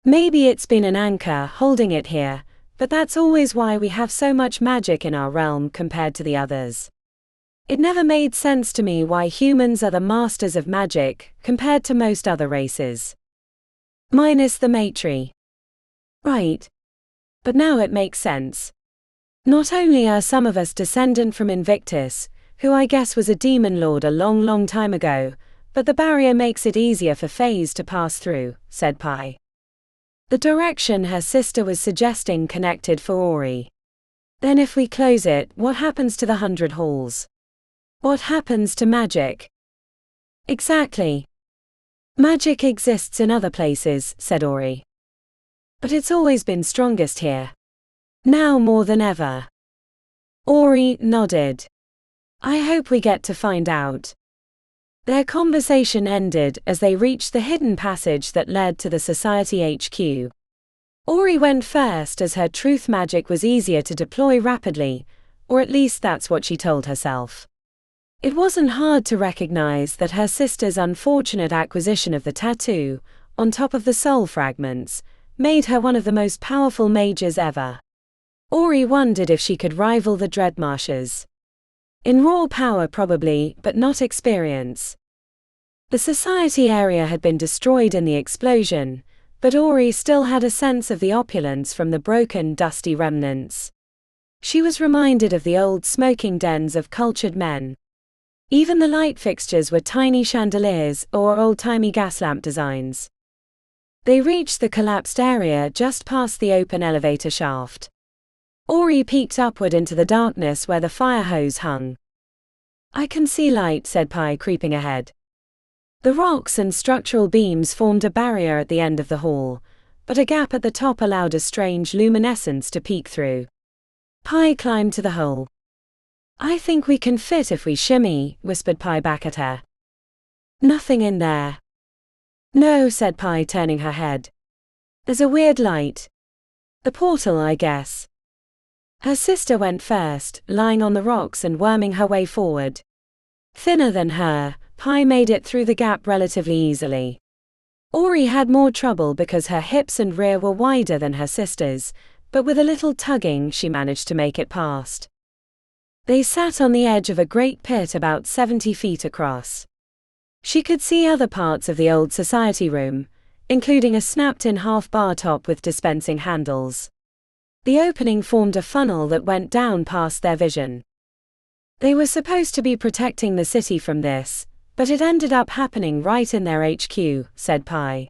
Maybe it's been an anchor holding it here, but that's always why we have so much magic in our realm compared to the others. It never made sense to me why humans are the masters of magic compared to most other races. Minus the Matri. Right. But now it makes sense. Not only are some of us descendant from Invictus, who I guess was a demon lord a long time ago, but the barrier makes it easier for Fays to pass through, said Pi. The direction her sister was suggesting connected for Ori. Then if we close it, what happens to the 100 halls? What happens to magic? Exactly. Magic exists in other places, said Ori. But it's always been strongest here. Now more than ever. Ori nodded. I hope we get to find out. Their conversation ended as they reached the hidden passage that led to the Society HQ. Ori went first as her truth magic was easier to deploy rapidly, or at least that's what she told herself. It wasn't hard to recognize that her sister's unfortunate acquisition of the tattoo, on top of the soul fragments, made her one of the most powerful mages ever. Ori wondered if she could rival the Dreadmarshes. In raw power probably, but not experience. The Society area had been destroyed in the explosion, but Ori still had a sense of the opulence from the broken, dusty remnants. She was reminded of the old smoking dens of cultured men. Even the light fixtures were tiny chandeliers or old-timey gas lamp designs. They reached the collapsed area just past the open elevator shaft. Ori peeked upward into the darkness where the fire hose hung. I can see light, said Pi, creeping ahead. The rocks and structural beams formed a barrier at the end of the hall, but a gap at the top allowed a strange luminescence to peek through. Pi climbed to the hole. I think we can fit if we shimmy, whispered Pi back at her. Nothing in there. No, said Pi, turning her head. There's a weird light. The portal, I guess. Her sister went first, lying on the rocks and worming her way forward. Thinner than her, Pi made it through the gap relatively easily. Ori had more trouble because her hips and rear were wider than her sister's, but with a little tugging she managed to make it past. They sat on the edge of a great pit about 70 feet across. She could see other parts of the old society room, including a snapped-in-half bar top with dispensing handles. The opening formed a funnel that went down past their vision. They were supposed to be protecting the city from this, but it ended up happening right in their HQ, said Pi.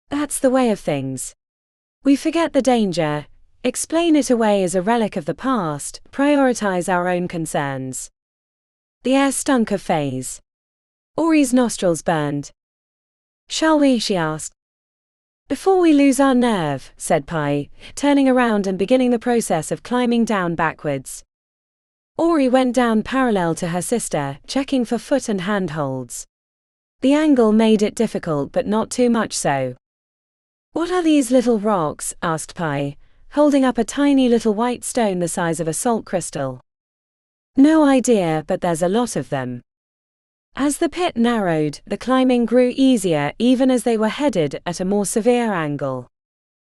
That's the way of things. We forget the danger, explain it away as a relic of the past, prioritize our own concerns. The air stunk of phase. Ori's nostrils burned. Shall we? She asked. Before we lose our nerve, said Pi, turning around and beginning the process of climbing down backwards. Ori went down parallel to her sister, checking for foot and hand holds. The angle made it difficult but not too much so. What are these little rocks? Asked Pi, holding up a tiny little white stone the size of a salt crystal. No idea, but there's a lot of them. As the pit narrowed, the climbing grew easier even as they were headed at a more severe angle.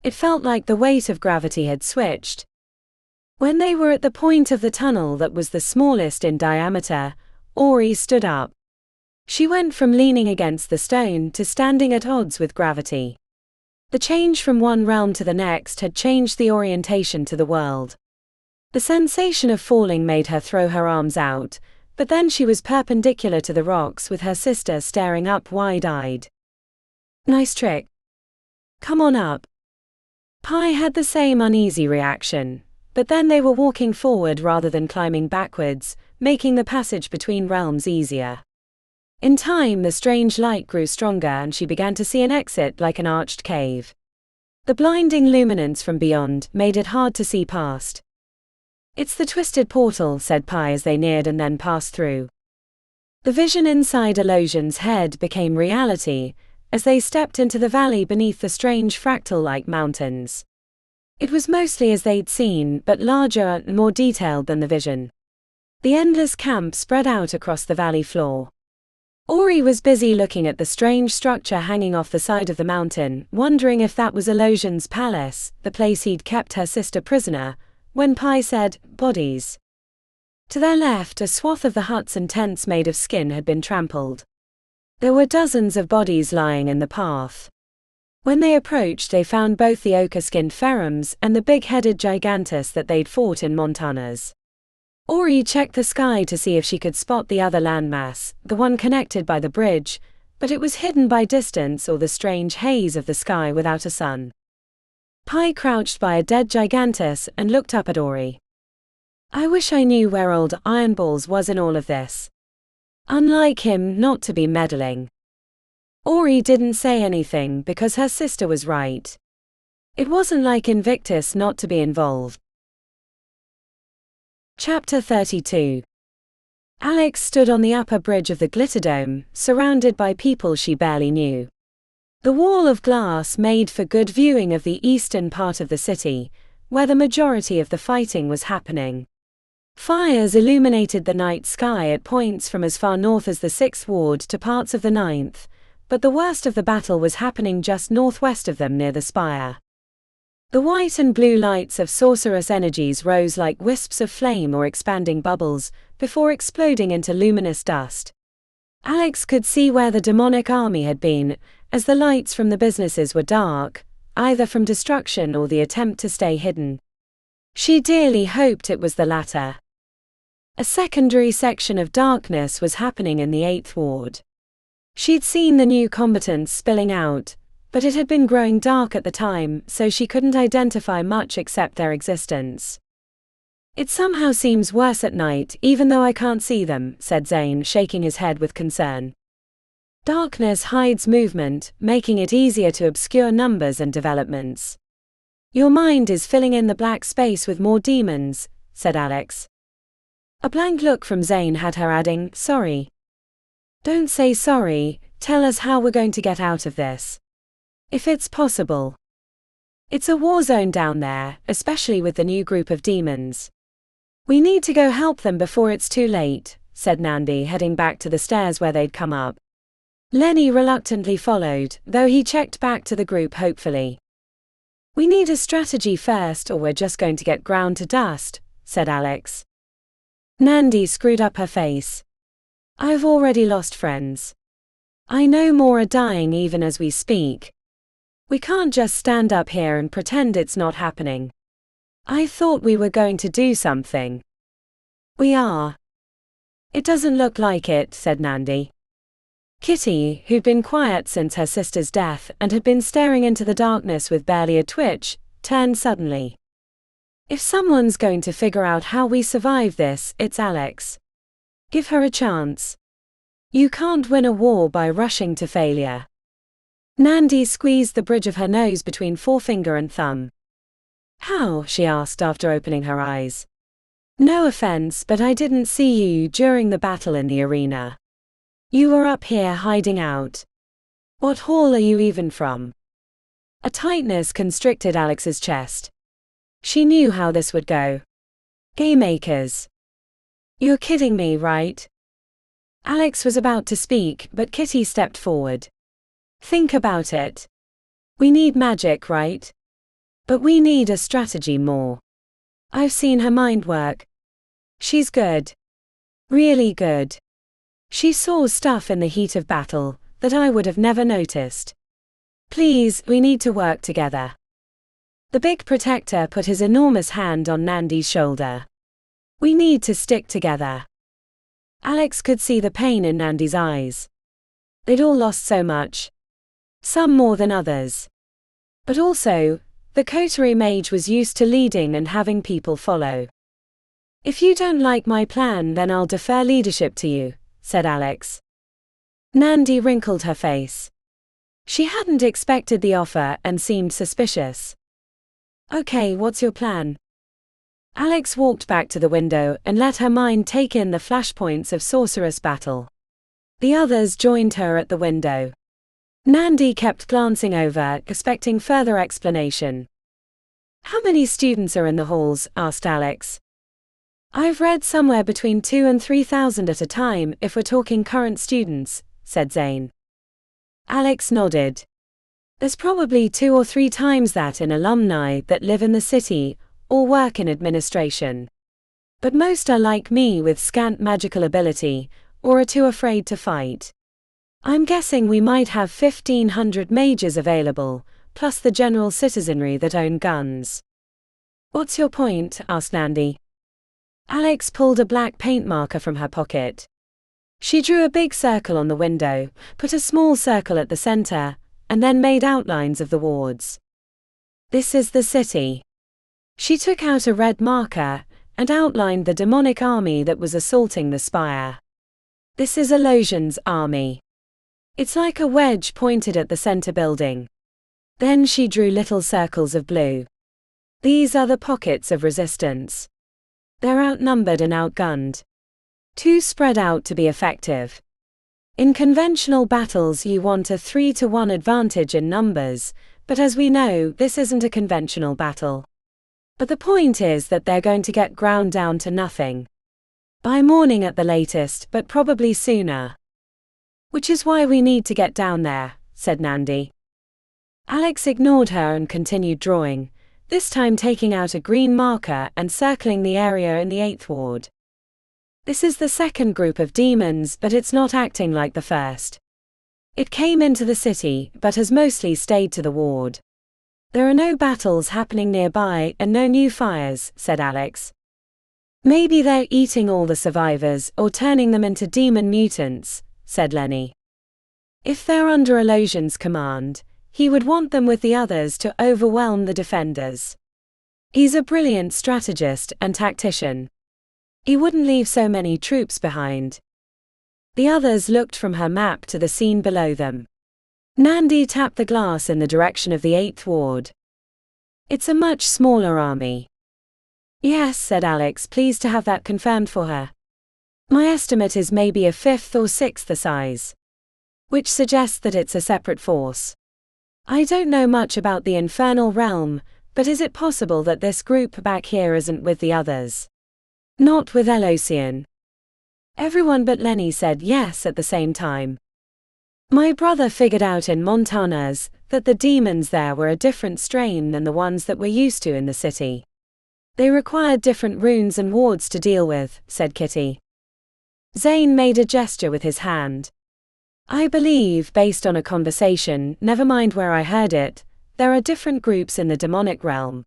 It felt like the weight of gravity had switched. When they were at the point of the tunnel that was the smallest in diameter, Ori stood up. She went from leaning against the stone to standing at odds with gravity. The change from one realm to the next had changed the orientation to the world. The sensation of falling made her throw her arms out, but then she was perpendicular to the rocks with her sister staring up wide-eyed. Nice trick. Come on up. Pi had the same uneasy reaction, but then they were walking forward rather than climbing backwards, making the passage between realms easier. In time the strange light grew stronger and she began to see an exit like an arched cave. The blinding luminance from beyond made it hard to see past. It's the twisted portal, said Pi as they neared and then passed through. The vision inside Elosion's head became reality, as they stepped into the valley beneath the strange fractal-like mountains. It was mostly as they'd seen, but larger and more detailed than the vision. The endless camp spread out across the valley floor. Ori was busy looking at the strange structure hanging off the side of the mountain, wondering if that was Elosion's palace, the place he'd kept her sister prisoner, when Pi said, "Bodies." To their left, a swath of the huts and tents made of skin had been trampled. There were dozens of bodies lying in the path. When they approached, they found both the ochre-skinned Ferrums and the big-headed gigantus that they'd fought in Montana's. Ori checked the sky to see if she could spot the other landmass, the one connected by the bridge, but it was hidden by distance or the strange haze of the sky without a sun. Pi crouched by a dead gigantus and looked up at Ori. I wish I knew where old Ironballs was in all of this. Unlike him, not to be meddling. Ori didn't say anything because her sister was right. It wasn't like Invictus not to be involved. Chapter 32. Alex stood on the upper bridge of the Glitterdome, surrounded by people she barely knew. The wall of glass made for good viewing of the eastern part of the city, where the majority of the fighting was happening. Fires illuminated the night sky at points from as far north as the 6th Ward to parts of the 9th, but the worst of the battle was happening just northwest of them near the Spire. The white and blue lights of sorcerous energies rose like wisps of flame or expanding bubbles, before exploding into luminous dust. Alex could see where the demonic army had been, as the lights from the businesses were dark, either from destruction or the attempt to stay hidden. She dearly hoped it was the latter. A secondary section of darkness was happening in the 8th Ward. She'd seen the new combatants spilling out, but it had been growing dark at the time, so she couldn't identify much except their existence. It somehow seems worse at night, even though I can't see them, said Zane, shaking his head with concern. Darkness hides movement, making it easier to obscure numbers and developments. Your mind is filling in the black space with more demons, said Alex. A blank look from Zane had her adding, sorry. Don't say sorry, tell us how we're going to get out of this. If it's possible. It's a war zone down there, especially with the new group of demons. We need to go help them before it's too late, said Nandi, heading back to the stairs where they'd come up. Lenny reluctantly followed, though he checked back to the group hopefully. We need a strategy first or we're just going to get ground to dust, said Alex. Nandi screwed up her face. I've already lost friends. I know more are dying even as we speak. We can't just stand up here and pretend it's not happening. I thought we were going to do something. We are. It doesn't look like it, said Nandi. Kitty, who'd been quiet since her sister's death and had been staring into the darkness with barely a twitch, turned suddenly. If someone's going to figure out how we survive this, it's Alex. Give her a chance. You can't win a war by rushing to failure. Nandi squeezed the bridge of her nose between forefinger and thumb. How? She asked after opening her eyes. No offense, but I didn't see you during the battle in the arena. You were up here hiding out. What hall are you even from? A tightness constricted Alex's chest. She knew how this would go. GAMEMAKERS. You're kidding me, right? Alex was about to speak, but Kitty stepped forward. Think about it. We need magic, right? But we need a strategy more. I've seen her mind work. She's good. Really good. She saw stuff in the heat of battle that I would have never noticed. Please, we need to work together. The big protector put his enormous hand on Nandi's shoulder. We need to stick together. Alex could see the pain in Nandi's eyes. They'd all lost so much. Some more than others. But also, the coterie mage was used to leading and having people follow. If you don't like my plan, then I'll defer leadership to you, said Alex. Nandi wrinkled her face. She hadn't expected the offer and seemed suspicious. Okay, what's your plan? Alex walked back to the window and let her mind take in the flashpoints of Sorcerous Battle. The others joined her at the window. Nandi kept glancing over, expecting further explanation. How many students are in the halls? Asked Alex. I've read somewhere between 2,000 and 3,000 at a time if we're talking current students, said Zane. Alex nodded. There's probably 2 or 3 times that in alumni that live in the city or work in administration. But most are like me with scant magical ability or are too afraid to fight. I'm guessing we might have 1,500 mages available, plus the general citizenry that own guns. What's your point? Asked Nandi. Alex pulled a black paint marker from her pocket. She drew a big circle on the window, put a small circle at the center, and then made outlines of the wards. This is the city. She took out a red marker and outlined the demonic army that was assaulting the Spire. This is Elosion's army. It's like a wedge pointed at the center building. Then she drew little circles of blue. These are the pockets of resistance. They're outnumbered and outgunned. Too spread out to be effective. In conventional battles you want a 3-to-1 advantage in numbers, but as we know, this isn't a conventional battle. But the point is that they're going to get ground down to nothing. By morning at the latest, but probably sooner. Which is why we need to get down there, said Nandi. Alex ignored her and continued drawing, this time taking out a green marker and circling the area in the 8th ward. This is the second group of demons, but it's not acting like the first. It came into the city, but has mostly stayed to the ward. There are no battles happening nearby and no new fires, said Alex. Maybe they're eating all the survivors or turning them into demon mutants, said Lenny. If they're under Elosion's command, he would want them with the others to overwhelm the defenders. He's a brilliant strategist and tactician. He wouldn't leave so many troops behind. The others looked from her map to the scene below them. Nandi tapped the glass in the direction of the 8th ward. It's a much smaller army. Yes, said Alex, pleased to have that confirmed for her. My estimate is maybe a 5th or 6th the size. Which suggests that it's a separate force. I don't know much about the infernal realm, but is it possible that this group back here isn't with the others? Not with Elosion. Everyone but Lenny said yes at the same time. My brother figured out in Montanas that the demons there were a different strain than the ones that we're used to in the city. They required different runes and wards to deal with, said Kitty. Zane made a gesture with his hand. I believe, based on a conversation, never mind where I heard it, there are different groups in the demonic realm.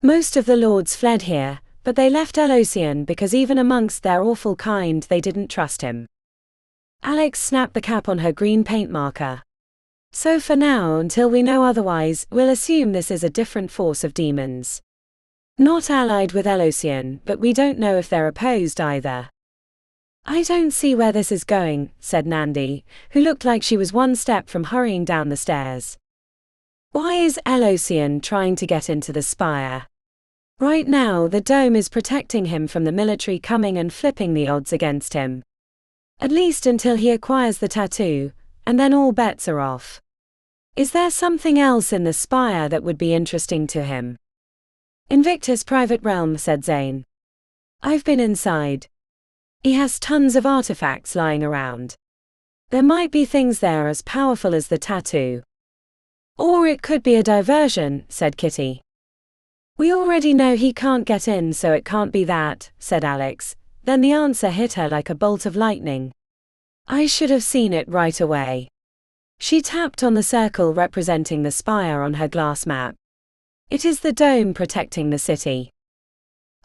Most of the lords fled here, but they left Elocian because even amongst their awful kind they didn't trust him. Alex snapped the cap on her green paint marker. So for now, until we know otherwise, we'll assume this is a different force of demons. Not allied with Elocian, but we don't know if they're opposed either. I don't see where this is going, said Nandi, who looked like she was one step from hurrying down the stairs. Why is Elocian trying to get into the Spire? Right now the dome is protecting him from the military coming and flipping the odds against him. At least until he acquires the tattoo, and then all bets are off. Is there something else in the Spire that would be interesting to him? Invictus' private realm, said Zane. I've been inside. He has tons of artifacts lying around. There might be things there as powerful as the tattoo. Or it could be a diversion, said Kitty. We already know he can't get in, so it can't be that, said Alex. Then the answer hit her like a bolt of lightning. I should have seen it right away. She tapped on the circle representing the Spire on her glass map. It is the dome protecting the city.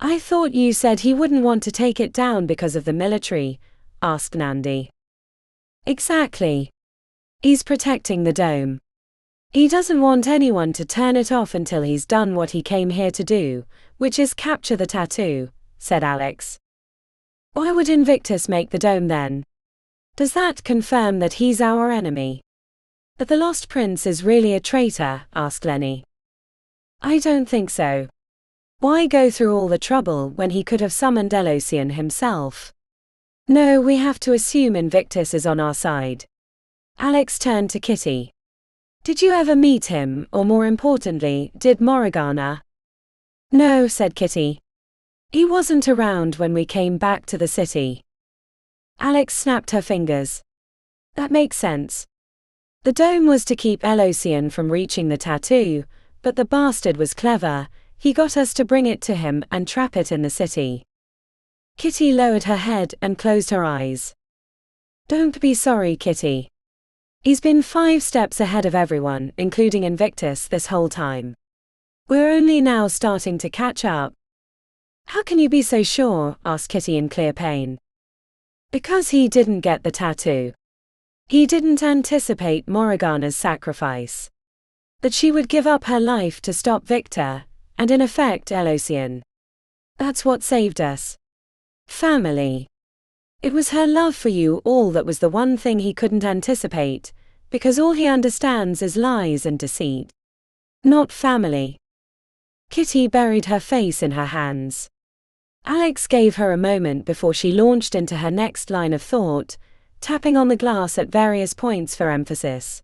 I thought you said he wouldn't want to take it down because of the military, asked Nandi. Exactly. He's protecting the dome. He doesn't want anyone to turn it off until he's done what he came here to do, which is capture the tattoo, said Alex. Why would Invictus make the dome then? Does that confirm that he's our enemy? That the Lost Prince is really a traitor, asked Lenny. I don't think so. Why go through all the trouble when he could have summoned Elocian himself? No, we have to assume Invictus is on our side. Alex turned to Kitty. Did you ever meet him, or more importantly, did Morgana? No, said Kitty. He wasn't around when we came back to the city. Alex snapped her fingers. That makes sense. The dome was to keep Elocian from reaching the tattoo, but the bastard was clever. He got us to bring it to him and trap it in the city. Kitty lowered her head and closed her eyes. Don't be sorry, Kitty. He's been 5 steps ahead of everyone, including Invictus, this whole time. We're only now starting to catch up. How can you be so sure? Asked Kitty in clear pain. Because he didn't get the tattoo. He didn't anticipate Morgana's sacrifice. That she would give up her life to stop Victor, and in effect Elocian. That's what saved us. Family. It was her love for you all that was the one thing he couldn't anticipate, because all he understands is lies and deceit. Not family. Kitty buried her face in her hands. Alex gave her a moment before she launched into her next line of thought, tapping on the glass at various points for emphasis.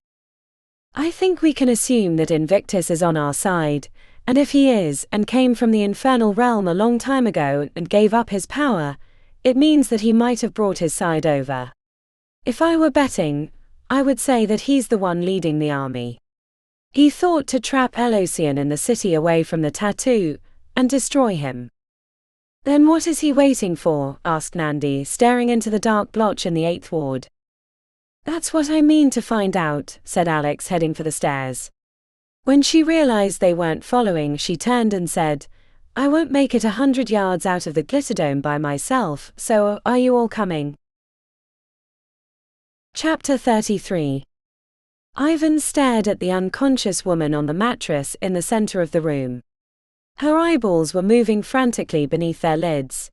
I think we can assume that Invictus is on our side, and if he is and came from the infernal realm a long time ago and gave up his power, it means that he might have brought his side over. If I were betting, I would say that he's the one leading the army. He thought to trap Elocian in the city away from the tattoo, and destroy him. Then what is he waiting for? Asked Nandi, staring into the dark blotch in the 8th ward. That's what I mean to find out, said Alex, heading for the stairs. When she realized they weren't following, she turned and said, I won't make it 100 yards out of the Glitterdome by myself, so are you all coming? Chapter 33. Ivan stared at the unconscious woman on the mattress in the center of the room. Her eyeballs were moving frantically beneath their lids.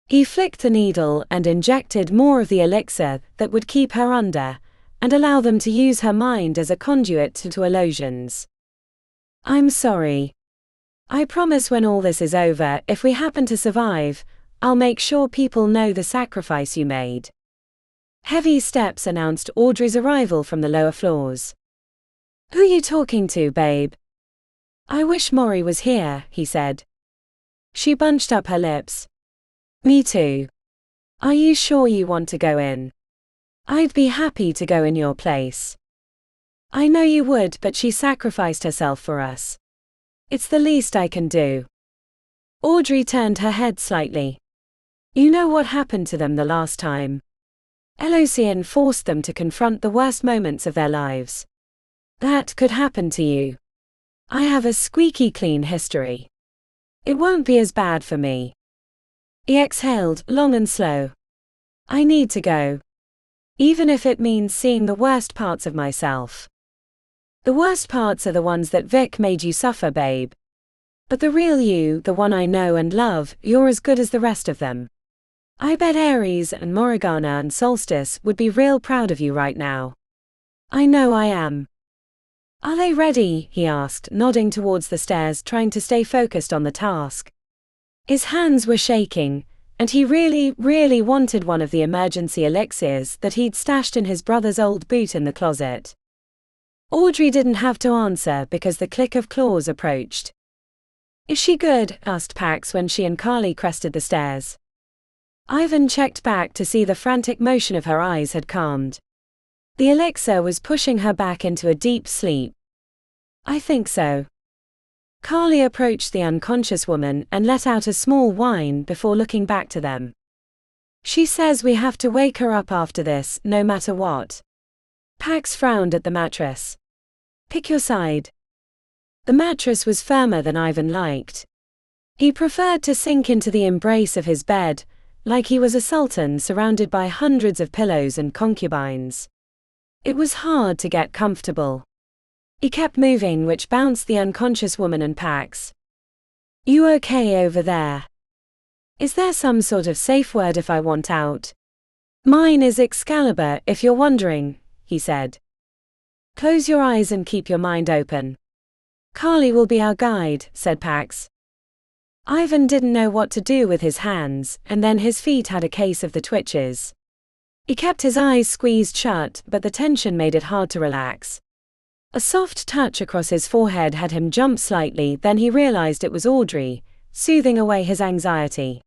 He flicked the needle and injected more of the elixir that would keep her under, and allow them to use her mind as a conduit to illusions. I'm sorry. I promise when all this is over, if we happen to survive, I'll make sure people know the sacrifice you made. Heavy steps announced Audrey's arrival from the lower floors. Who are you talking to, babe? I wish Maury was here, he said. She bunched up her lips. Me too. Are you sure you want to go in? I'd be happy to go in your place. I know you would, but she sacrificed herself for us. It's the least I can do. Audrey turned her head slightly. You know what happened to them the last time? Elocian forced them to confront the worst moments of their lives. That could happen to you. I have a squeaky clean history. It won't be as bad for me. He exhaled, long and slow. I need to go. Even if it means seeing the worst parts of myself. The worst parts are the ones that Vic made you suffer, babe. But the real you, the one I know and love, you're as good as the rest of them. I bet Ares and Morgana and Solstice would be real proud of you right now. I know I am. Are they ready? He asked, nodding towards the stairs, trying to stay focused on the task. His hands were shaking, and he really wanted one of the emergency elixirs that he'd stashed in his brother's old boot in the closet. Audrey didn't have to answer because the click of claws approached. Is she good? Asked Pax when she and Carly crested the stairs. Ivan checked back to see the frantic motion of her eyes had calmed. The elixir was pushing her back into a deep sleep. I think so. Carly approached the unconscious woman and let out a small whine before looking back to them. She says we have to wake her up after this, no matter what. Pax frowned at the mattress. Pick your side. The mattress was firmer than Ivan liked. He preferred to sink into the embrace of his bed, like he was a sultan surrounded by hundreds of pillows and concubines. It was hard to get comfortable. He kept moving, which bounced the unconscious woman and Pax. You okay over there? Is there some sort of safe word if I want out? Mine is Excalibur, if you're wondering, he said. Close your eyes and keep your mind open. Carly will be our guide, said Pax. Ivan didn't know what to do with his hands, and then his feet had a case of the twitches. He kept his eyes squeezed shut, but the tension made it hard to relax. A soft touch across his forehead had him jump slightly, then he realized it was Audrey, soothing away his anxiety.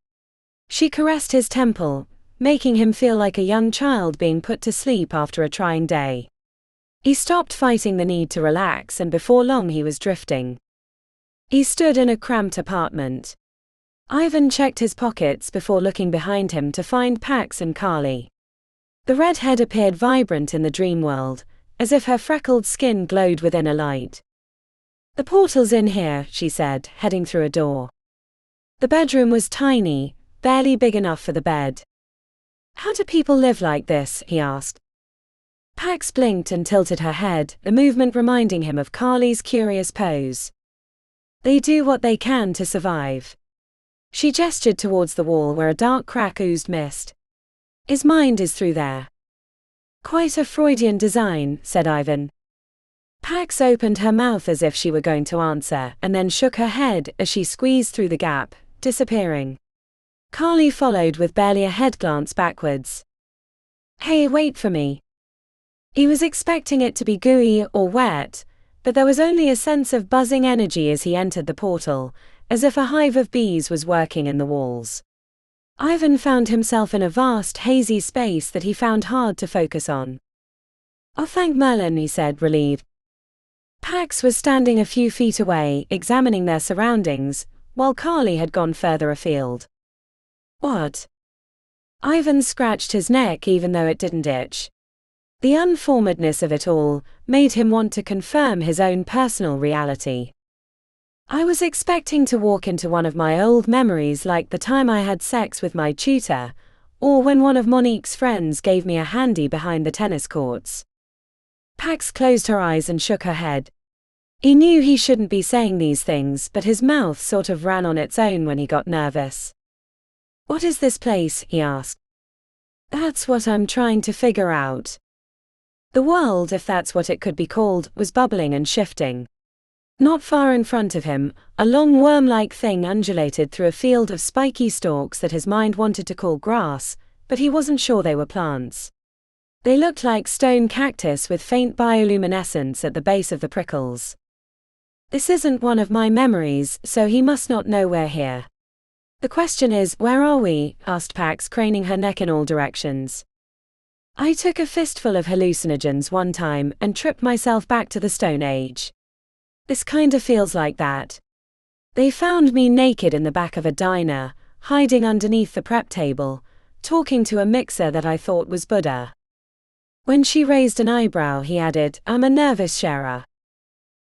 She caressed his temple, making him feel like a young child being put to sleep after a trying day. He stopped fighting the need to relax, and before long he was drifting. He stood in a cramped apartment. Ivan checked his pockets before looking behind him to find Pax and Carly. The redhead appeared vibrant in the dream world, as if her freckled skin glowed within a light. The portal's in here, she said, heading through a door. The bedroom was tiny, barely big enough for the bed. How do people live like this? He asked. Pax blinked and tilted her head, the movement reminding him of Carly's curious pose. They do what they can to survive. She gestured towards the wall where a dark crack oozed mist. His mind is through there. Quite a Freudian design, said Ivan. Pax opened her mouth as if she were going to answer, and then shook her head as she squeezed through the gap, disappearing. Carly followed with barely a head glance backwards. Hey, wait for me. He was expecting it to be gooey or wet, but there was only a sense of buzzing energy as he entered the portal, as if a hive of bees was working in the walls. Ivan found himself in a vast, hazy space that he found hard to focus on. Oh, thank Merlin, he said, relieved. Pax was standing a few feet away, examining their surroundings, while Carly had gone further afield. What? Ivan scratched his neck even though it didn't itch. The unformedness of it all made him want to confirm his own personal reality. I was expecting to walk into one of my old memories, like the time I had sex with my tutor, or when one of Monique's friends gave me a handy behind the tennis courts. Pax closed her eyes and shook her head. He knew he shouldn't be saying these things, but his mouth sort of ran on its own when he got nervous. What is this place? He asked. That's what I'm trying to figure out. The world, if that's what it could be called, was bubbling and shifting. Not far in front of him, a long worm-like thing undulated through a field of spiky stalks that his mind wanted to call grass, but he wasn't sure they were plants. They looked like stone cactus with faint bioluminescence at the base of the prickles. This isn't one of my memories, so he must not know we're here. The question is, where are we? Asked Pax, craning her neck in all directions. I took a fistful of hallucinogens one time and tripped myself back to the Stone Age. This kinda feels like that. They found me naked in the back of a diner, hiding underneath the prep table, talking to a mixer that I thought was Buddha. When she raised an eyebrow, he added, I'm a nervous sharer.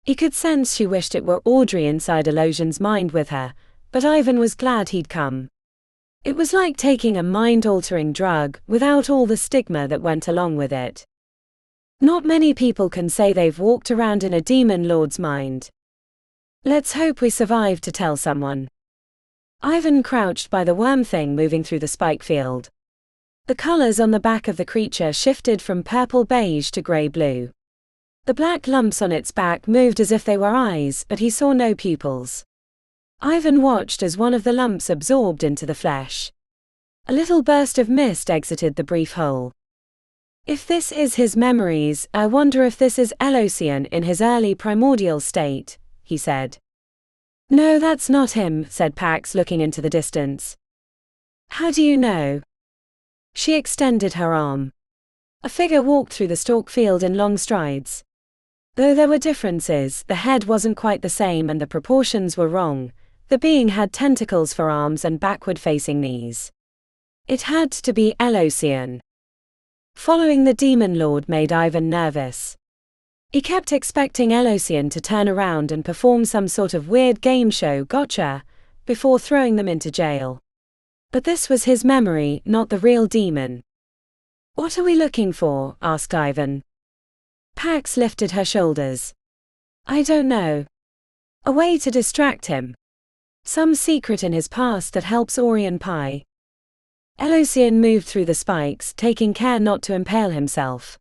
He could sense she wished it were Audrey inside Elosion's mind with her, but Ivan was glad he'd come. It was like taking a mind-altering drug without all the stigma that went along with it. Not many people can say they've walked around in a demon lord's mind. Let's hope we survive to tell someone. Ivan crouched by the worm thing moving through the spike field. The colors on the back of the creature shifted from purple beige to gray-blue. The black lumps on its back moved as if they were eyes, but he saw no pupils. Ivan watched as one of the lumps absorbed into the flesh. A little burst of mist exited the brief hole. If this is his memories, I wonder if this is Elosian in his early primordial state, he said. No, that's not him, said Pax, looking into the distance. How do you know? She extended her arm. A figure walked through the stalk field in long strides. Though there were differences, the head wasn't quite the same and the proportions were wrong. The being had tentacles for arms and backward-facing knees. It had to be Elosian. Following the Demon Lord made Ivan nervous. He kept expecting Elosian to turn around and perform some sort of weird game show gotcha before throwing them into jail. But this was his memory, not the real demon. What are we looking for? Asked Ivan. Pax lifted her shoulders. I don't know. A way to distract him. Some secret in his past that helps Orion Pie. Elosian moved through the spikes, taking care not to impale himself.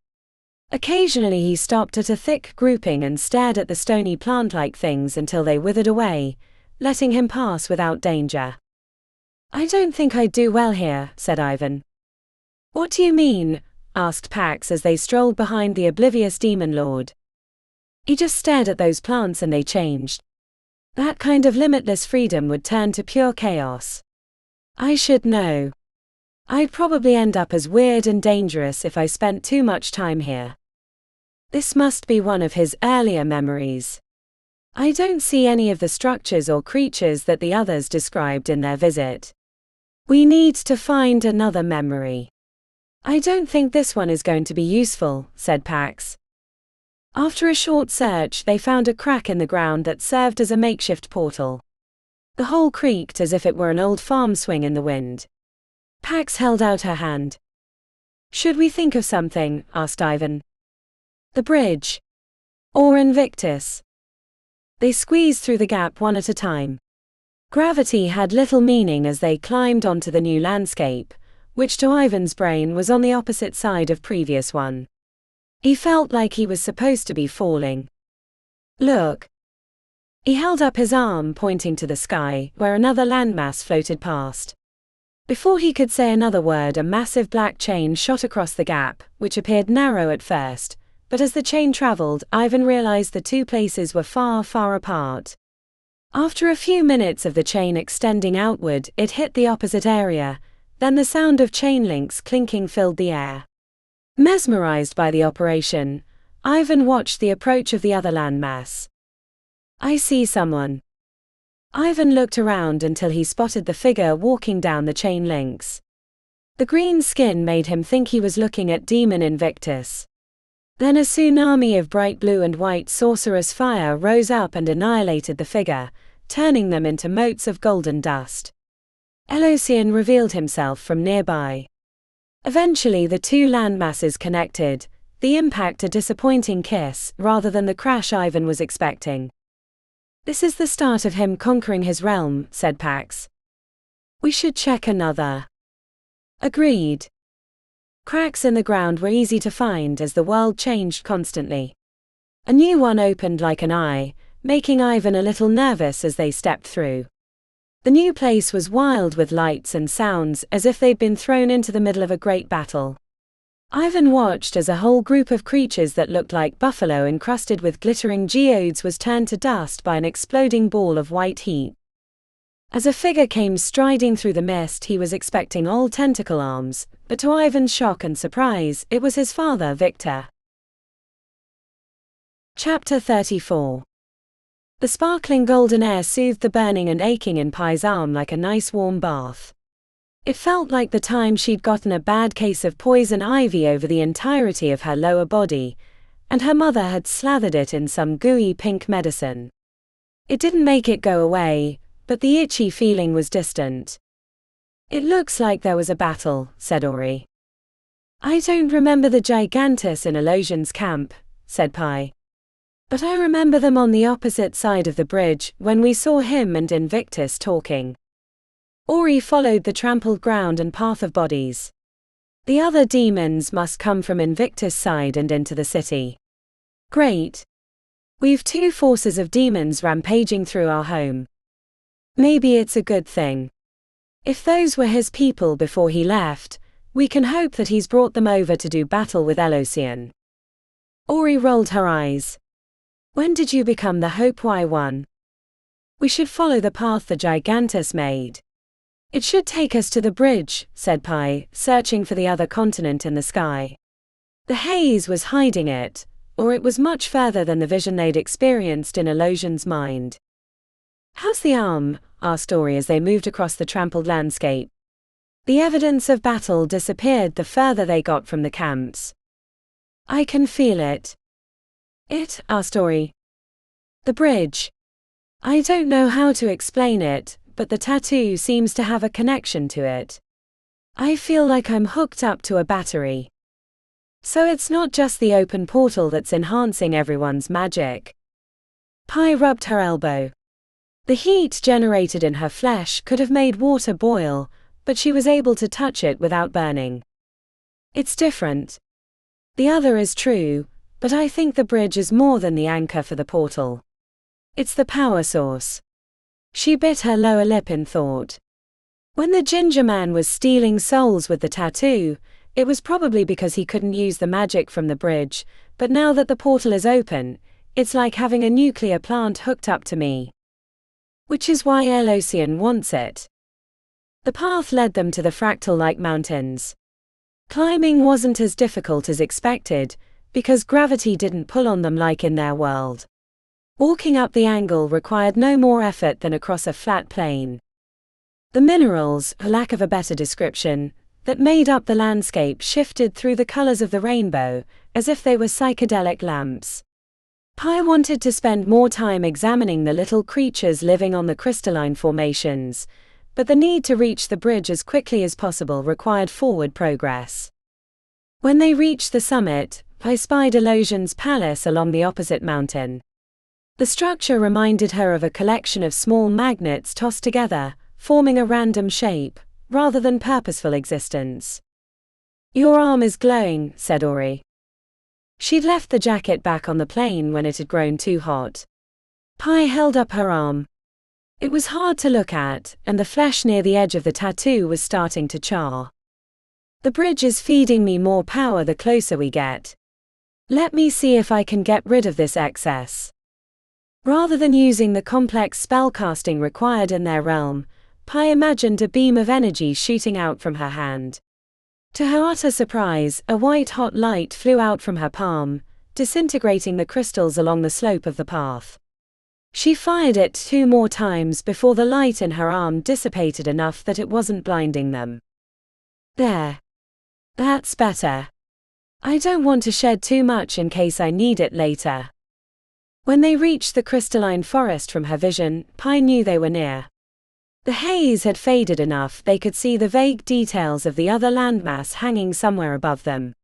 Occasionally he stopped at a thick grouping and stared at the stony plant-like things until they withered away, letting him pass without danger. I don't think I'd do well here, said Ivan. What do you mean? Asked Pax as they strolled behind the oblivious Demon Lord. He just stared at those plants and they changed. That kind of limitless freedom would turn to pure chaos. I should know. I'd probably end up as weird and dangerous if I spent too much time here. This must be one of his earlier memories. I don't see any of the structures or creatures that the others described in their visit. We need to find another memory. I don't think this one is going to be useful, said Pax. After a short search, they found a crack in the ground that served as a makeshift portal. The hole creaked as if it were an old farm swing in the wind. Pax held out her hand. Should we think of something? Asked Ivan. The bridge. Or Invictus. They squeezed through the gap one at a time. Gravity had little meaning as they climbed onto the new landscape, which to Ivan's brain was on the opposite side of previous one. He felt like he was supposed to be falling. Look. He held up his arm, pointing to the sky, where another landmass floated past. Before he could say another word, a massive black chain shot across the gap, which appeared narrow at first, but as the chain traveled, Ivan realized the two places were far, far apart. After a few minutes of the chain extending outward, it hit the opposite area, then the sound of chain links clinking filled the air. Mesmerized by the operation, Ivan watched the approach of the other landmass. I see someone. Ivan looked around until he spotted the figure walking down the chain links. The green skin made him think he was looking at Demon Invictus. Then a tsunami of bright blue and white sorcerous fire rose up and annihilated the figure, turning them into motes of golden dust. Elosian revealed himself from nearby. Eventually the two landmasses connected, the impact a disappointing kiss rather than the crash Ivan was expecting. This is the start of him conquering his realm, said Pax. We should check another. Agreed. Cracks in the ground were easy to find as the world changed constantly. A new one opened like an eye, making Ivan a little nervous as they stepped through. The new place was wild with lights and sounds as if they'd been thrown into the middle of a great battle. Ivan watched as a whole group of creatures that looked like buffalo encrusted with glittering geodes was turned to dust by an exploding ball of white heat. As a figure came striding through the mist, he was expecting all tentacle arms, but to Ivan's shock and surprise, it was his father, Victor. Chapter 34. The sparkling golden air soothed the burning and aching in Pai's arm like a nice warm bath. It felt like the time she'd gotten a bad case of poison ivy over the entirety of her lower body, and her mother had slathered it in some gooey pink medicine. It didn't make it go away, but the itchy feeling was distant. "It looks like there was a battle," said Ori. "I don't remember the Gigantus in Elosion's camp," said Pai. "But I remember them on the opposite side of the bridge when we saw him and Invictus talking." Ori followed the trampled ground and path of bodies. "The other demons must come from Invictus' side and into the city." "Great. We've 2 forces of demons rampaging through our home. Maybe it's a good thing. If those were his people before he left, we can hope that he's brought them over to do battle with Elosion." Ori rolled her eyes. "When did you become the Hope Y1? We should follow the path the Gigantus made." "It should take us to the bridge," said Pai, searching for the other continent in the sky. The haze was hiding it, or it was much further than the vision they'd experienced in Elosion's mind. "How's the arm?" asked Ori as they moved across the trampled landscape. The evidence of battle disappeared the further they got from the camps. "I can feel it." "It?" asked Ori. "The bridge. I don't know how to explain it, but the tattoo seems to have a connection to it. I feel like I'm hooked up to a battery. So it's not just the open portal that's enhancing everyone's magic." Pai rubbed her elbow. The heat generated in her flesh could have made water boil, but she was able to touch it without burning. "It's different. The other is true, but I think the bridge is more than the anchor for the portal. It's the power source." She bit her lower lip in thought. When the ginger man was stealing souls with the tattoo, it was probably because he couldn't use the magic from the bridge, but now that the portal is open, it's like having a nuclear plant hooked up to me. Which is why Elosion wants it. The path led them to the fractal-like mountains. Climbing wasn't as difficult as expected, because gravity didn't pull on them like in their world. Walking up the angle required no more effort than across a flat plain. The minerals, for lack of a better description, that made up the landscape shifted through the colors of the rainbow, as if they were psychedelic lamps. Pai wanted to spend more time examining the little creatures living on the crystalline formations, but the need to reach the bridge as quickly as possible required forward progress. When they reached the summit, Pai spied Elosion's palace along the opposite mountain. The structure reminded her of a collection of small magnets tossed together, forming a random shape, rather than purposeful existence. "Your arm is glowing," said Ori. She'd left the jacket back on the plane when it had grown too hot. Pai held up her arm. It was hard to look at, and the flesh near the edge of the tattoo was starting to char. "The bridge is feeding me more power the closer we get. Let me see if I can get rid of this excess." Rather than using the complex spellcasting required in their realm, Pai imagined a beam of energy shooting out from her hand. To her utter surprise, a white-hot light flew out from her palm, disintegrating the crystals along the slope of the path. She fired it 2 more times before the light in her arm dissipated enough that it wasn't blinding them. "There. That's better. I don't want to shed too much in case I need it later." When they reached the crystalline forest from her vision, Pai knew they were near. The haze had faded enough they could see the vague details of the other landmass hanging somewhere above them.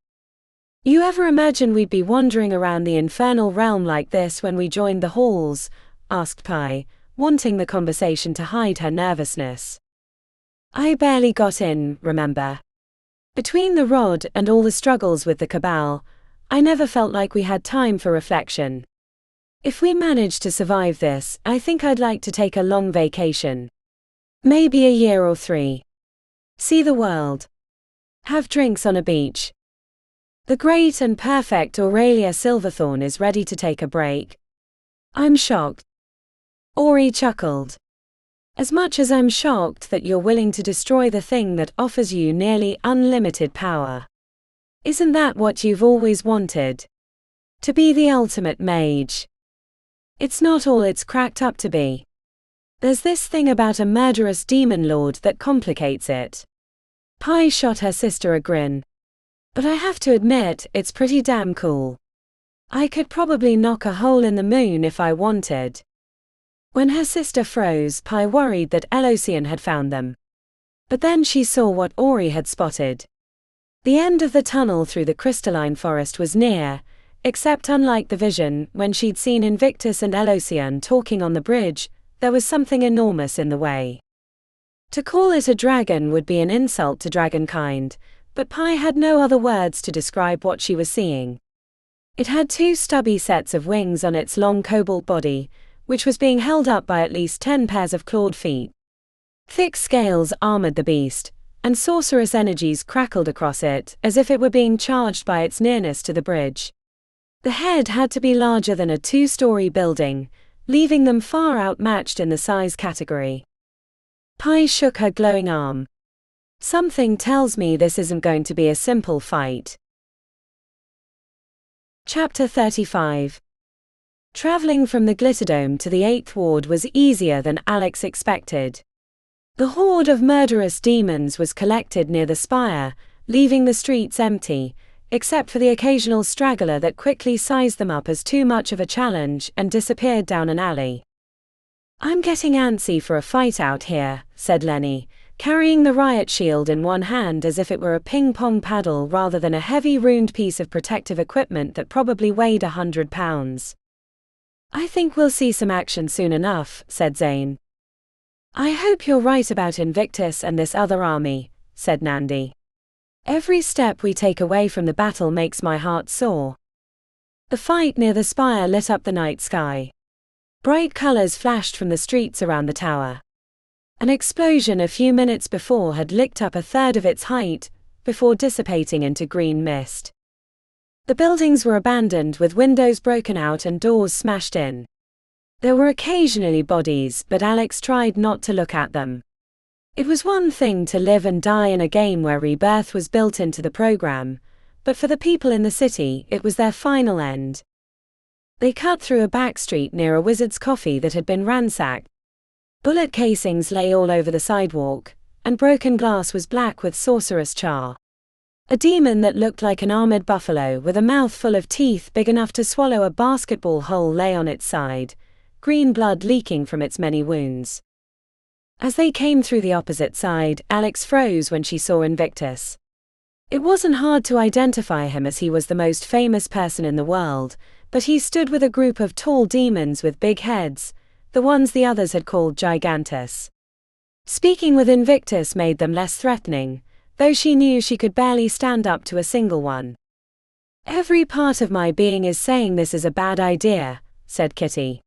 "You ever imagine we'd be wandering around the infernal realm like this when we joined the halls?" asked Pai, wanting the conversation to hide her nervousness. "I barely got in, remember? Between the rod and all the struggles with the Cabal, I never felt like we had time for reflection. If we manage to survive this, I think I'd like to take a long vacation. Maybe a year or 3. See the world. Have drinks on a beach. The great and perfect Aurelia Silverthorn is ready to take a break." "I'm shocked." Ori chuckled. As much as I'm shocked that you're willing to destroy the thing that offers you nearly unlimited power. Isn't that what you've always wanted? To be the ultimate mage. It's not all it's cracked up to be. There's this thing about a murderous demon lord that complicates it. Pi shot her sister a grin. But I have to admit, it's pretty damn cool. I could probably knock a hole in the moon if I wanted. When her sister froze, Pi worried that Elocian had found them. But then she saw what Ori had spotted. The end of the tunnel through the crystalline forest was near, except unlike the vision, when she'd seen Invictus and Elocian talking on the bridge, there was something enormous in the way. To call it a dragon would be an insult to dragonkind, but Pi had no other words to describe what she was seeing. It had 2 stubby sets of wings on its long cobalt body, which was being held up by at least 10 pairs of clawed feet. Thick scales armored the beast, and sorcerous energies crackled across it, as if it were being charged by its nearness to the bridge. The head had to be larger than a 2-story building, leaving them far outmatched in the size category. Pi shook her glowing arm. Something tells me this isn't going to be a simple fight. Chapter 35. Traveling from the Glitterdome to the 8th Ward was easier than Alex expected. The horde of murderous demons was collected near the Spire, leaving the streets empty, except for the occasional straggler that quickly sized them up as too much of a challenge and disappeared down an alley. "I'm getting antsy for a fight out here," said Lenny, carrying the riot shield in one hand as if it were a ping-pong paddle rather than a heavy runed piece of protective equipment that probably weighed 100 pounds. "I think we'll see some action soon enough," said Zane. "I hope you're right about Invictus and this other army," said Nandi. "Every step we take away from the battle makes my heart soar." The fight near the Spire lit up the night sky. Bright colors flashed from the streets around the tower. An explosion a few minutes before had licked up a third of its height, before dissipating into green mist. The buildings were abandoned with windows broken out and doors smashed in. There were occasionally bodies, but Alex tried not to look at them. It was one thing to live and die in a game where rebirth was built into the program, but for the people in the city, it was their final end. They cut through a back street near a wizard's coffee that had been ransacked. Bullet casings lay all over the sidewalk, and broken glass was black with sorcerous char. A demon that looked like an armored buffalo with a mouth full of teeth big enough to swallow a basketball hole lay on its side, green blood leaking from its many wounds. As they came through the opposite side, Alex froze when she saw Invictus. It wasn't hard to identify him as he was the most famous person in the world, but he stood with a group of tall demons with big heads, the ones the others had called gigantus. Speaking with Invictus made them less threatening, though she knew she could barely stand up to a single one. "Every part of my being is saying this is a bad idea," said Kitty.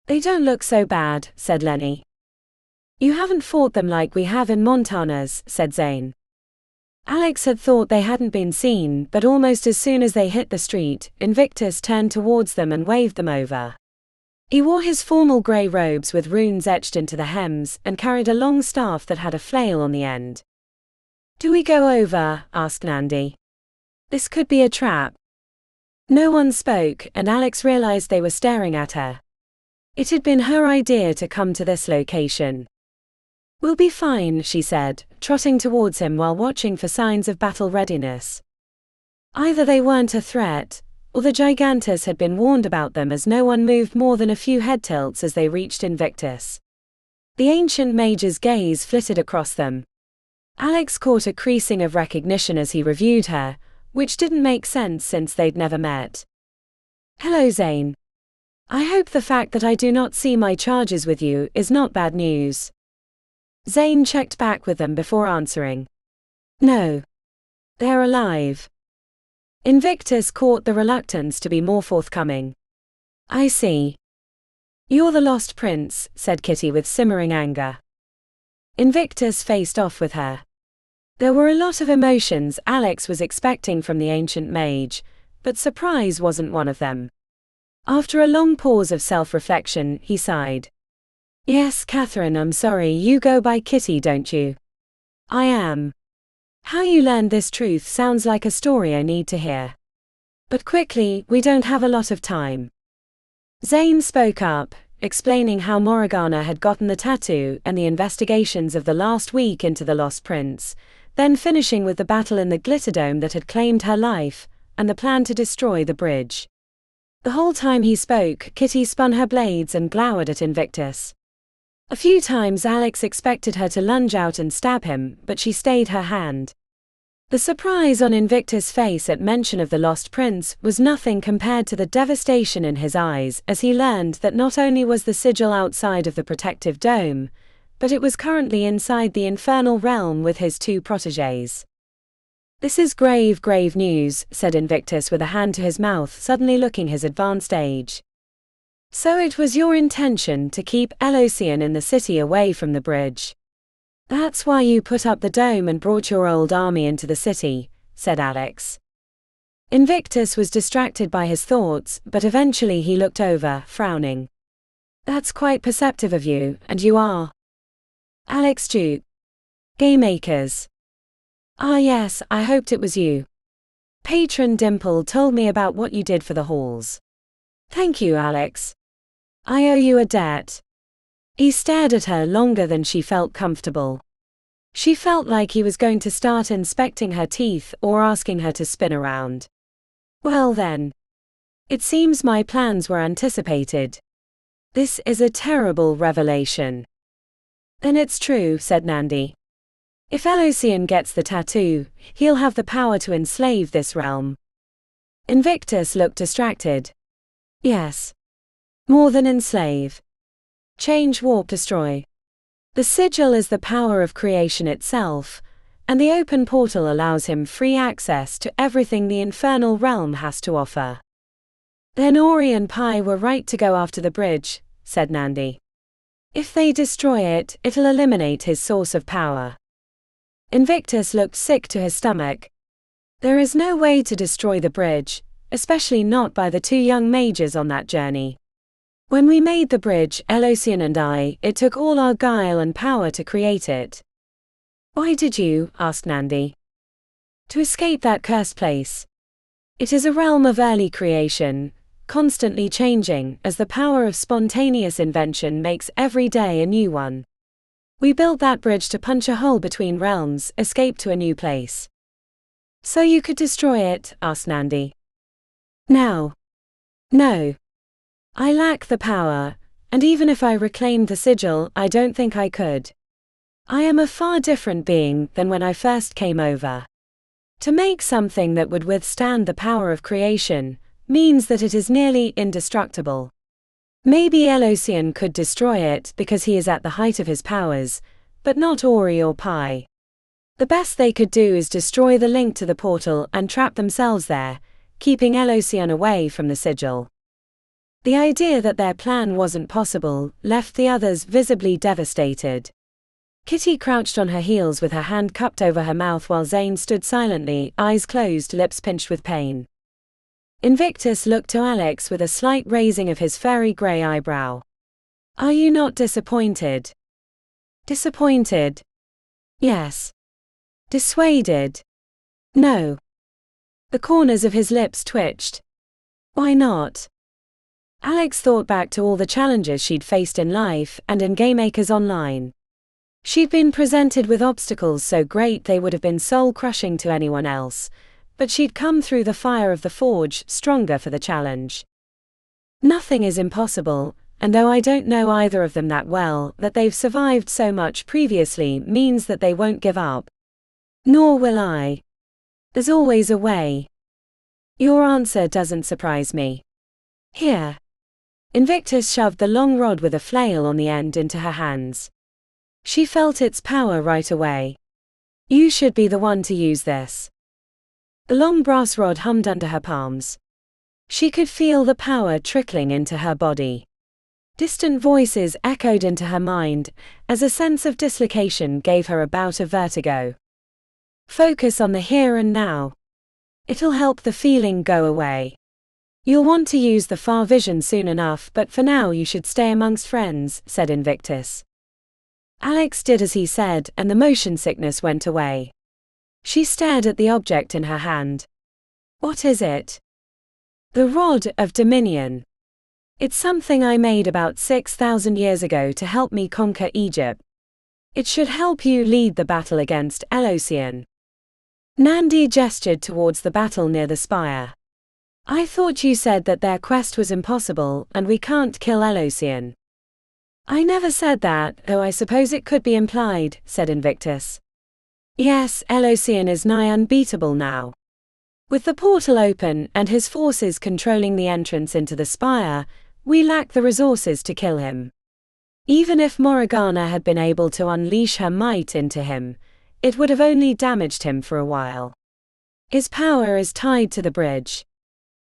"They don't look so bad," said Lenny. "You haven't fought them like we have in Montana's," said Zane. Alex had thought they hadn't been seen, but almost as soon as they hit the street, Invictus turned towards them and waved them over. He wore his formal grey robes with runes etched into the hems and carried a long staff that had a flail on the end. "Do we go over?" asked Nandi. "This could be a trap." No one spoke, and Alex realized they were staring at her. It had been her idea to come to this location. "We'll be fine," she said, trotting towards him while watching for signs of battle readiness. Either they weren't a threat, or the gigantus had been warned about them, as no one moved more than a few head tilts as they reached Invictus. The ancient mage's gaze flitted across them. Alex caught a creasing of recognition as he reviewed her, which didn't make sense since they'd never met. "Hello, Zane. I hope the fact that I do not see my charges with you is not bad news." Zane checked back with them before answering. "No. They're alive." Invictus caught the reluctance to be more forthcoming. "I see. You're the lost prince," said Kitty with simmering anger. Invictus faced off with her. There were a lot of emotions Alex was expecting from the ancient mage, but surprise wasn't one of them. After a long pause of self-reflection, he sighed. Yes, Catherine, I'm sorry, you go by Kitty, don't you? I am. How you learned this truth sounds like a story I need to hear. But quickly, we don't have a lot of time. Zane spoke up, explaining how Morgana had gotten the tattoo and the investigations of the last week into the Lost Prince, then finishing with the battle in the Glitterdome that had claimed her life, and the plan to destroy the bridge. The whole time he spoke, Kitty spun her blades and glowered at Invictus. A few times Alex expected her to lunge out and stab him, but she stayed her hand. The surprise on Invictus' face at mention of the Lost Prince was nothing compared to the devastation in his eyes as he learned that not only was the sigil outside of the protective dome, but it was currently inside the infernal realm with his two protégés. This is grave, grave news, said Invictus with a hand to his mouth, suddenly looking his advanced age. So it was your intention to keep Elocian in the city away from the bridge. That's why you put up the dome and brought your old army into the city, said Alex. Invictus was distracted by his thoughts, but eventually he looked over, frowning. That's quite perceptive of you, and you are. Alex Duke. GAMEMAKERS. Ah yes, I hoped it was you. Patron Dimple told me about what you did for the halls. Thank you, Alex. I owe you a debt. He stared at her longer than she felt comfortable. She felt like he was going to start inspecting her teeth or asking her to spin around. Well then. It seems my plans were anticipated. This is a terrible revelation. Then it's true, said Nandi. If Elocian gets the tattoo, he'll have the power to enslave this realm. Invictus looked distracted. Yes. More than enslave. Change, warp, destroy. The sigil is the power of creation itself, and the open portal allows him free access to everything the infernal realm has to offer. Then Ori and Pi were right to go after the bridge, said Nandi. If they destroy it, it'll eliminate his source of power. Invictus looked sick to his stomach. There is no way to destroy the bridge, especially not by the two young mages on that journey. When we made the bridge, Elocian and I, it took all our guile and power to create it. Why did you? Asked Nandi. To escape that cursed place. It is a realm of early creation, constantly changing, as the power of spontaneous invention makes every day a new one. We built that bridge to punch a hole between realms, escape to a new place. So you could destroy it? Asked Nandi. Now. No. I lack the power, and even if I reclaimed the sigil, I don't think I could. I am a far different being than when I first came over. To make something that would withstand the power of creation means that it is nearly indestructible. Maybe Elocian could destroy it because he is at the height of his powers, but not Ori or Pi. The best they could do is destroy the link to the portal and trap themselves there, keeping Elocian away from the sigil. The idea that their plan wasn't possible left the others visibly devastated. Kitty crouched on her heels with her hand cupped over her mouth while Zane stood silently, eyes closed, lips pinched with pain. Invictus looked to Alex with a slight raising of his furry grey eyebrow. Are you not disappointed? Disappointed? Yes. Dissuaded? No. The corners of his lips twitched. Why not? Alex thought back to all the challenges she'd faced in life and in GameMakers Online. She'd been presented with obstacles so great they would have been soul-crushing to anyone else, but she'd come through the fire of the forge stronger for the challenge. Nothing is impossible, and though I don't know either of them that well, that they've survived so much previously means that they won't give up. Nor will I. There's always a way. Your answer doesn't surprise me. Here. Invictus shoved the long rod with a flail on the end into her hands. She felt its power right away. You should be the one to use this. The long brass rod hummed under her palms. She could feel the power trickling into her body. Distant voices echoed into her mind, as a sense of dislocation gave her a bout of vertigo. Focus on the here and now. It'll help the feeling go away. You'll want to use the far vision soon enough, but for now you should stay amongst friends, said Invictus. Alex did as he said, and the motion sickness went away. She stared at the object in her hand. What is it? The Rod of Dominion. It's something I made about 6,000 years ago to help me conquer Egypt. It should help you lead the battle against Elocian. Nandi gestured towards the battle near the spire. I thought you said that their quest was impossible and we can't kill Elocian. I never said that, though I suppose it could be implied, said Invictus. Yes, Elocian is nigh unbeatable now. With the portal open and his forces controlling the entrance into the spire, we lack the resources to kill him. Even if Morgana had been able to unleash her might into him, it would have only damaged him for a while. His power is tied to the bridge.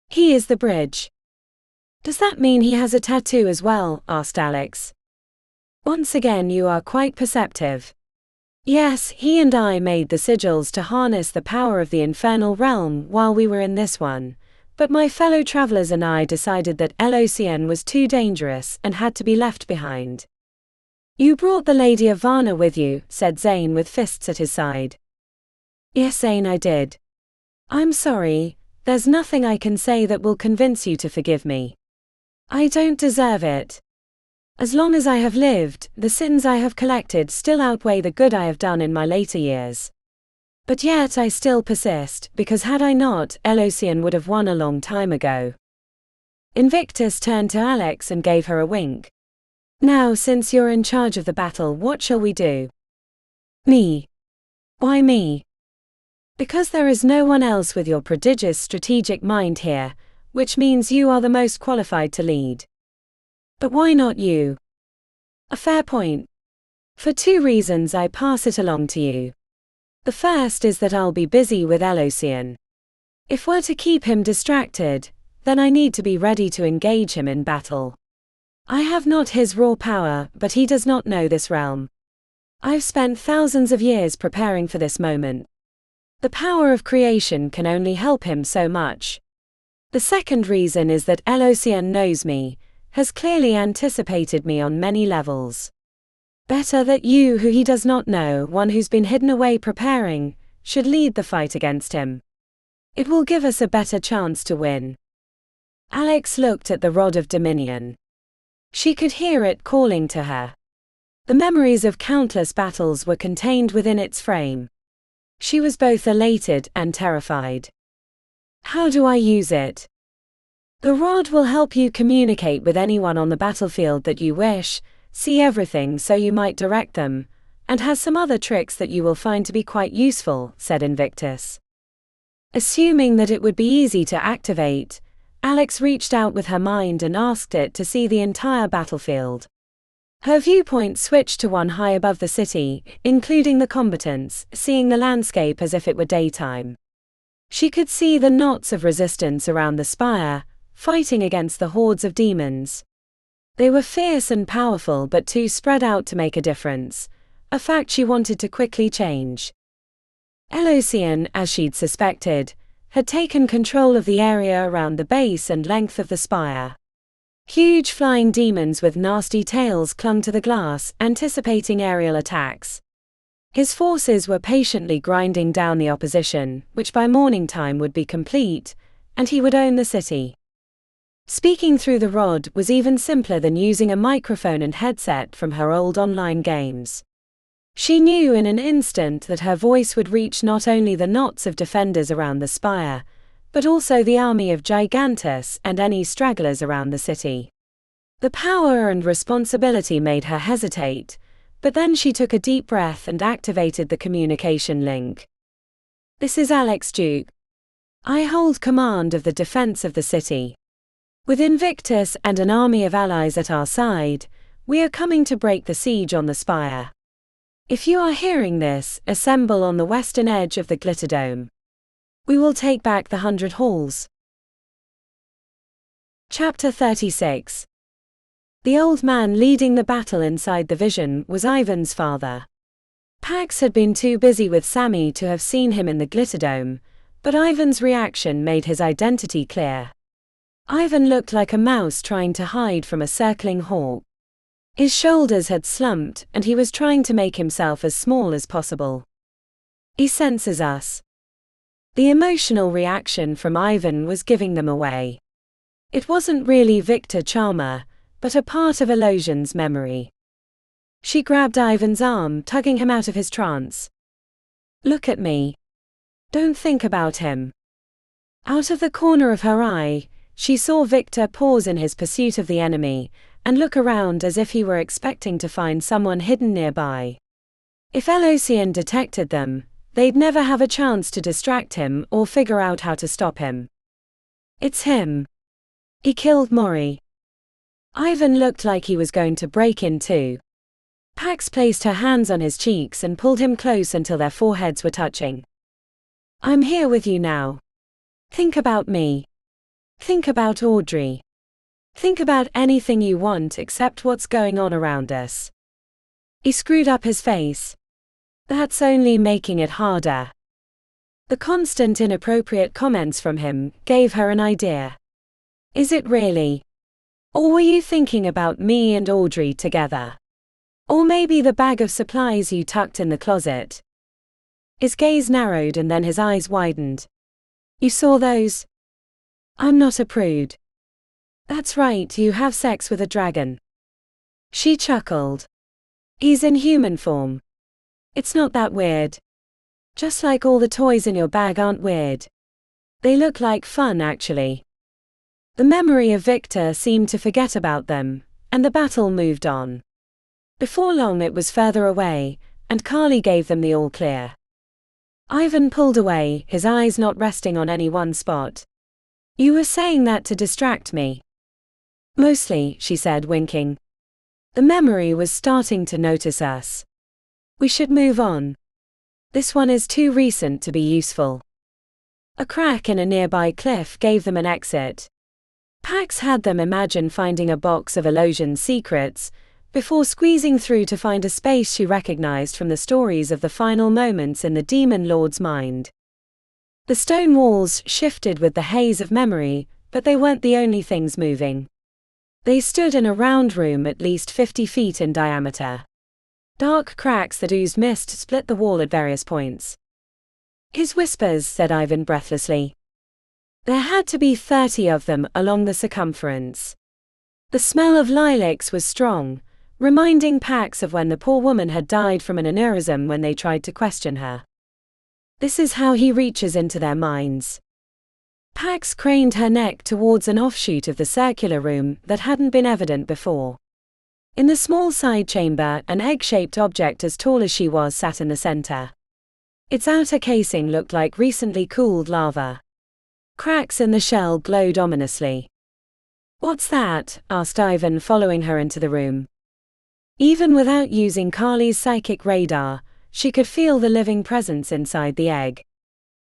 He is the bridge. Does that mean he has a tattoo as well? Asked Alex. Once again you are quite perceptive. Yes, he and I made the sigils to harness the power of the infernal realm while we were in this one, but my fellow travelers and I decided that Elocian was too dangerous and had to be left behind. You brought the Lady of Varna with you, said Zane with fists at his side. Yes, Zane, I did. I'm sorry, there's nothing I can say that will convince you to forgive me. I don't deserve it. As long as I have lived, the sins I have collected still outweigh the good I have done in my later years. But yet I still persist, because had I not, Elocian would have won a long time ago. Invictus turned to Alex and gave her a wink. Now, since you're in charge of the battle, what shall we do? Me. Why me? Because there is no one else with your prodigious strategic mind here, which means you are the most qualified to lead. But why not you? A fair point. For 2 reasons I pass it along to you. The first is that I'll be busy with Elocian. If we're to keep him distracted, then I need to be ready to engage him in battle. I have not his raw power, but he does not know this realm. I've spent thousands of years preparing for this moment. The power of creation can only help him so much. The second reason is that Elocian knows me, has clearly anticipated me on many levels. Better that you, who he does not know, one who's been hidden away preparing, should lead the fight against him. It will give us a better chance to win. Alex looked at the Rod of Dominion. She could hear it calling to her. The memories of countless battles were contained within its frame. She was both elated and terrified. How do I use it? The rod will help you communicate with anyone on the battlefield that you wish, see everything so you might direct them, and has some other tricks that you will find to be quite useful, said Invictus. Assuming that it would be easy to activate, Alex reached out with her mind and asked it to see the entire battlefield. Her viewpoint switched to one high above the city, including the combatants, seeing the landscape as if it were daytime. She could see the knots of resistance around the spire, fighting against the hordes of demons. They were fierce and powerful but too spread out to make a difference, a fact she wanted to quickly change. Elocian, as she'd suspected, had taken control of the area around the base and length of the spire. Huge flying demons with nasty tails clung to the glass, anticipating aerial attacks. His forces were patiently grinding down the opposition, which by morning time would be complete, and he would own the city. Speaking through the rod was even simpler than using a microphone and headset from her old online games. She knew in an instant that her voice would reach not only the knots of defenders around the spire, but also the army of Gigantus and any stragglers around the city. The power and responsibility made her hesitate, but then she took a deep breath and activated the communication link. This is Alex Duke. I hold command of the defense of the city. With Invictus and an army of allies at our side, we are coming to break the siege on the spire. If you are hearing this, assemble on the western edge of the Glitter Dome. We will take back the 100 halls. Chapter 36. The old man leading the battle inside the vision was Ivan's father. Pax had been too busy with Sammy to have seen him in the Glitter Dome, but Ivan's reaction made his identity clear. Ivan looked like a mouse trying to hide from a circling hawk. His shoulders had slumped, and he was trying to make himself as small as possible. He senses us. The emotional reaction from Ivan was giving them away. It wasn't really Victor Charmer, but a part of Elosion's memory. She grabbed Ivan's arm, tugging him out of his trance. Look at me. Don't think about him. Out of the corner of her eye, she saw Victor pause in his pursuit of the enemy, and look around as if he were expecting to find someone hidden nearby. If Elosian detected them, they'd never have a chance to distract him or figure out how to stop him. It's him. He killed Mori. Ivan looked like he was going to break in two. Pax placed her hands on his cheeks and pulled him close until their foreheads were touching. I'm here with you now. Think about me. Think about Audrey. Think about anything you want except what's going on around us. He screwed up his face. That's only making it harder. The constant inappropriate comments from him gave her an idea. Is it really? Or were you thinking about me and Audrey together? Or maybe the bag of supplies you tucked in the closet? His gaze narrowed and then his eyes widened. You saw those? I'm not a prude. That's right, you have sex with a dragon. She chuckled. He's in human form. It's not that weird. Just like all the toys in your bag aren't weird. They look like fun, actually. The memory of Victor seemed to forget about them, and the battle moved on. Before long it was further away, and Carly gave them the all clear. Ivan pulled away, his eyes not resting on any one spot. You were saying that to distract me. Mostly, she said, winking. The memory was starting to notice us. We should move on. This one is too recent to be useful. A crack in a nearby cliff gave them an exit. Pax had them imagine finding a box of Elosion's secrets, before squeezing through to find a space she recognized from the stories of the final moments in the Demon Lord's mind. The stone walls shifted with the haze of memory, but they weren't the only things moving. They stood in a round room at least 50 feet in diameter. Dark cracks that oozed mist split the wall at various points. His whispers, said Ivan breathlessly. There had to be 30 of them along the circumference. The smell of lilacs was strong, reminding Pax of when the poor woman had died from an aneurysm when they tried to question her. This is how he reaches into their minds. Pax craned her neck towards an offshoot of the circular room that hadn't been evident before. In the small side chamber, an egg-shaped object as tall as she was sat in the center. Its outer casing looked like recently cooled lava. Cracks in the shell glowed ominously. What's that? Asked Ivan, following her into the room. Even without using Carly's psychic radar, she could feel the living presence inside the egg.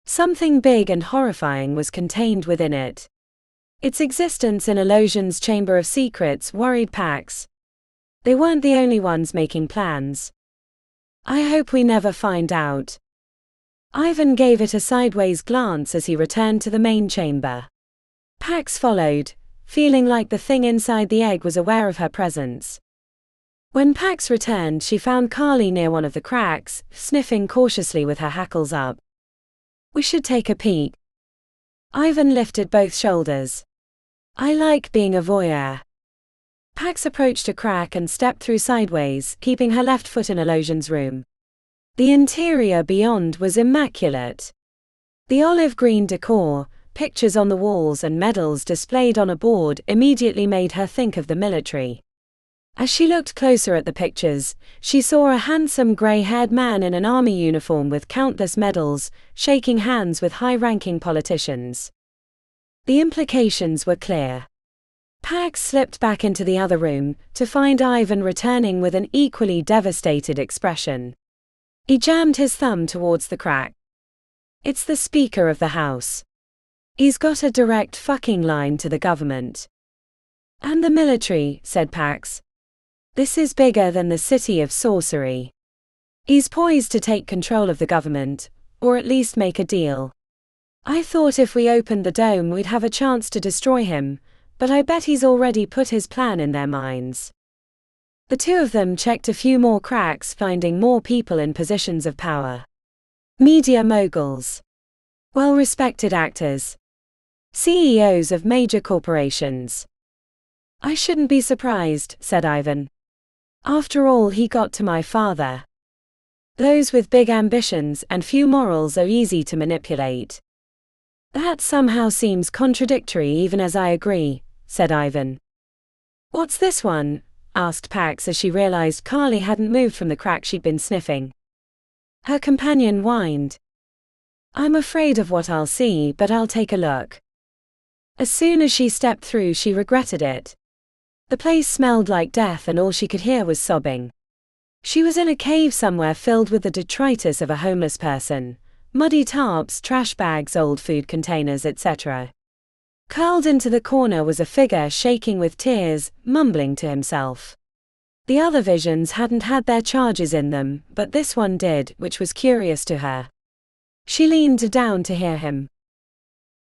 Something big and horrifying was contained within it. Its existence in Elosion's Chamber of Secrets worried Pax. They weren't the only ones making plans. I hope we never find out. Ivan gave it a sideways glance as he returned to the main chamber. Pax followed, feeling like the thing inside the egg was aware of her presence. When Pax returned, she found Carly near one of the cracks, sniffing cautiously with her hackles up. We should take a peek. Ivan lifted both shoulders. I like being a voyeur. Pax approached a crack and stepped through sideways, keeping her left foot in Elosion's room. The interior beyond was immaculate. The olive green decor, pictures on the walls and medals displayed on a board immediately made her think of the military. As she looked closer at the pictures, she saw a handsome grey-haired man in an army uniform with countless medals, shaking hands with high-ranking politicians. The implications were clear. Pax slipped back into the other room, to find Ivan returning with an equally devastated expression. He jammed his thumb towards the crack. It's the Speaker of the House. He's got a direct fucking line to the government. And the military, said Pax. This is bigger than the city of Sorcery. He's poised to take control of the government, or at least make a deal. I thought if we opened the dome we'd have a chance to destroy him, but I bet he's already put his plan in their minds. The two of them checked a few more cracks, finding more people in positions of power. Media moguls. Well-respected actors. CEOs of major corporations. I shouldn't be surprised, said Ivan. After all, he got to my father. Those with big ambitions and few morals are easy to manipulate. That somehow seems contradictory, even as I agree, said Ivan. What's this one? Asked Pax as she realized Carly hadn't moved from the crack she'd been sniffing. Her companion whined. I'm afraid of what I'll see, but I'll take a look. As soon as she stepped through, she regretted it. The place smelled like death and all she could hear was sobbing. She was in a cave somewhere filled with the detritus of a homeless person, muddy tarps, trash bags, old food containers, etc. Curled into the corner was a figure shaking with tears, mumbling to himself. The other visions hadn't had their charges in them, but this one did, which was curious to her. She leaned down to hear him.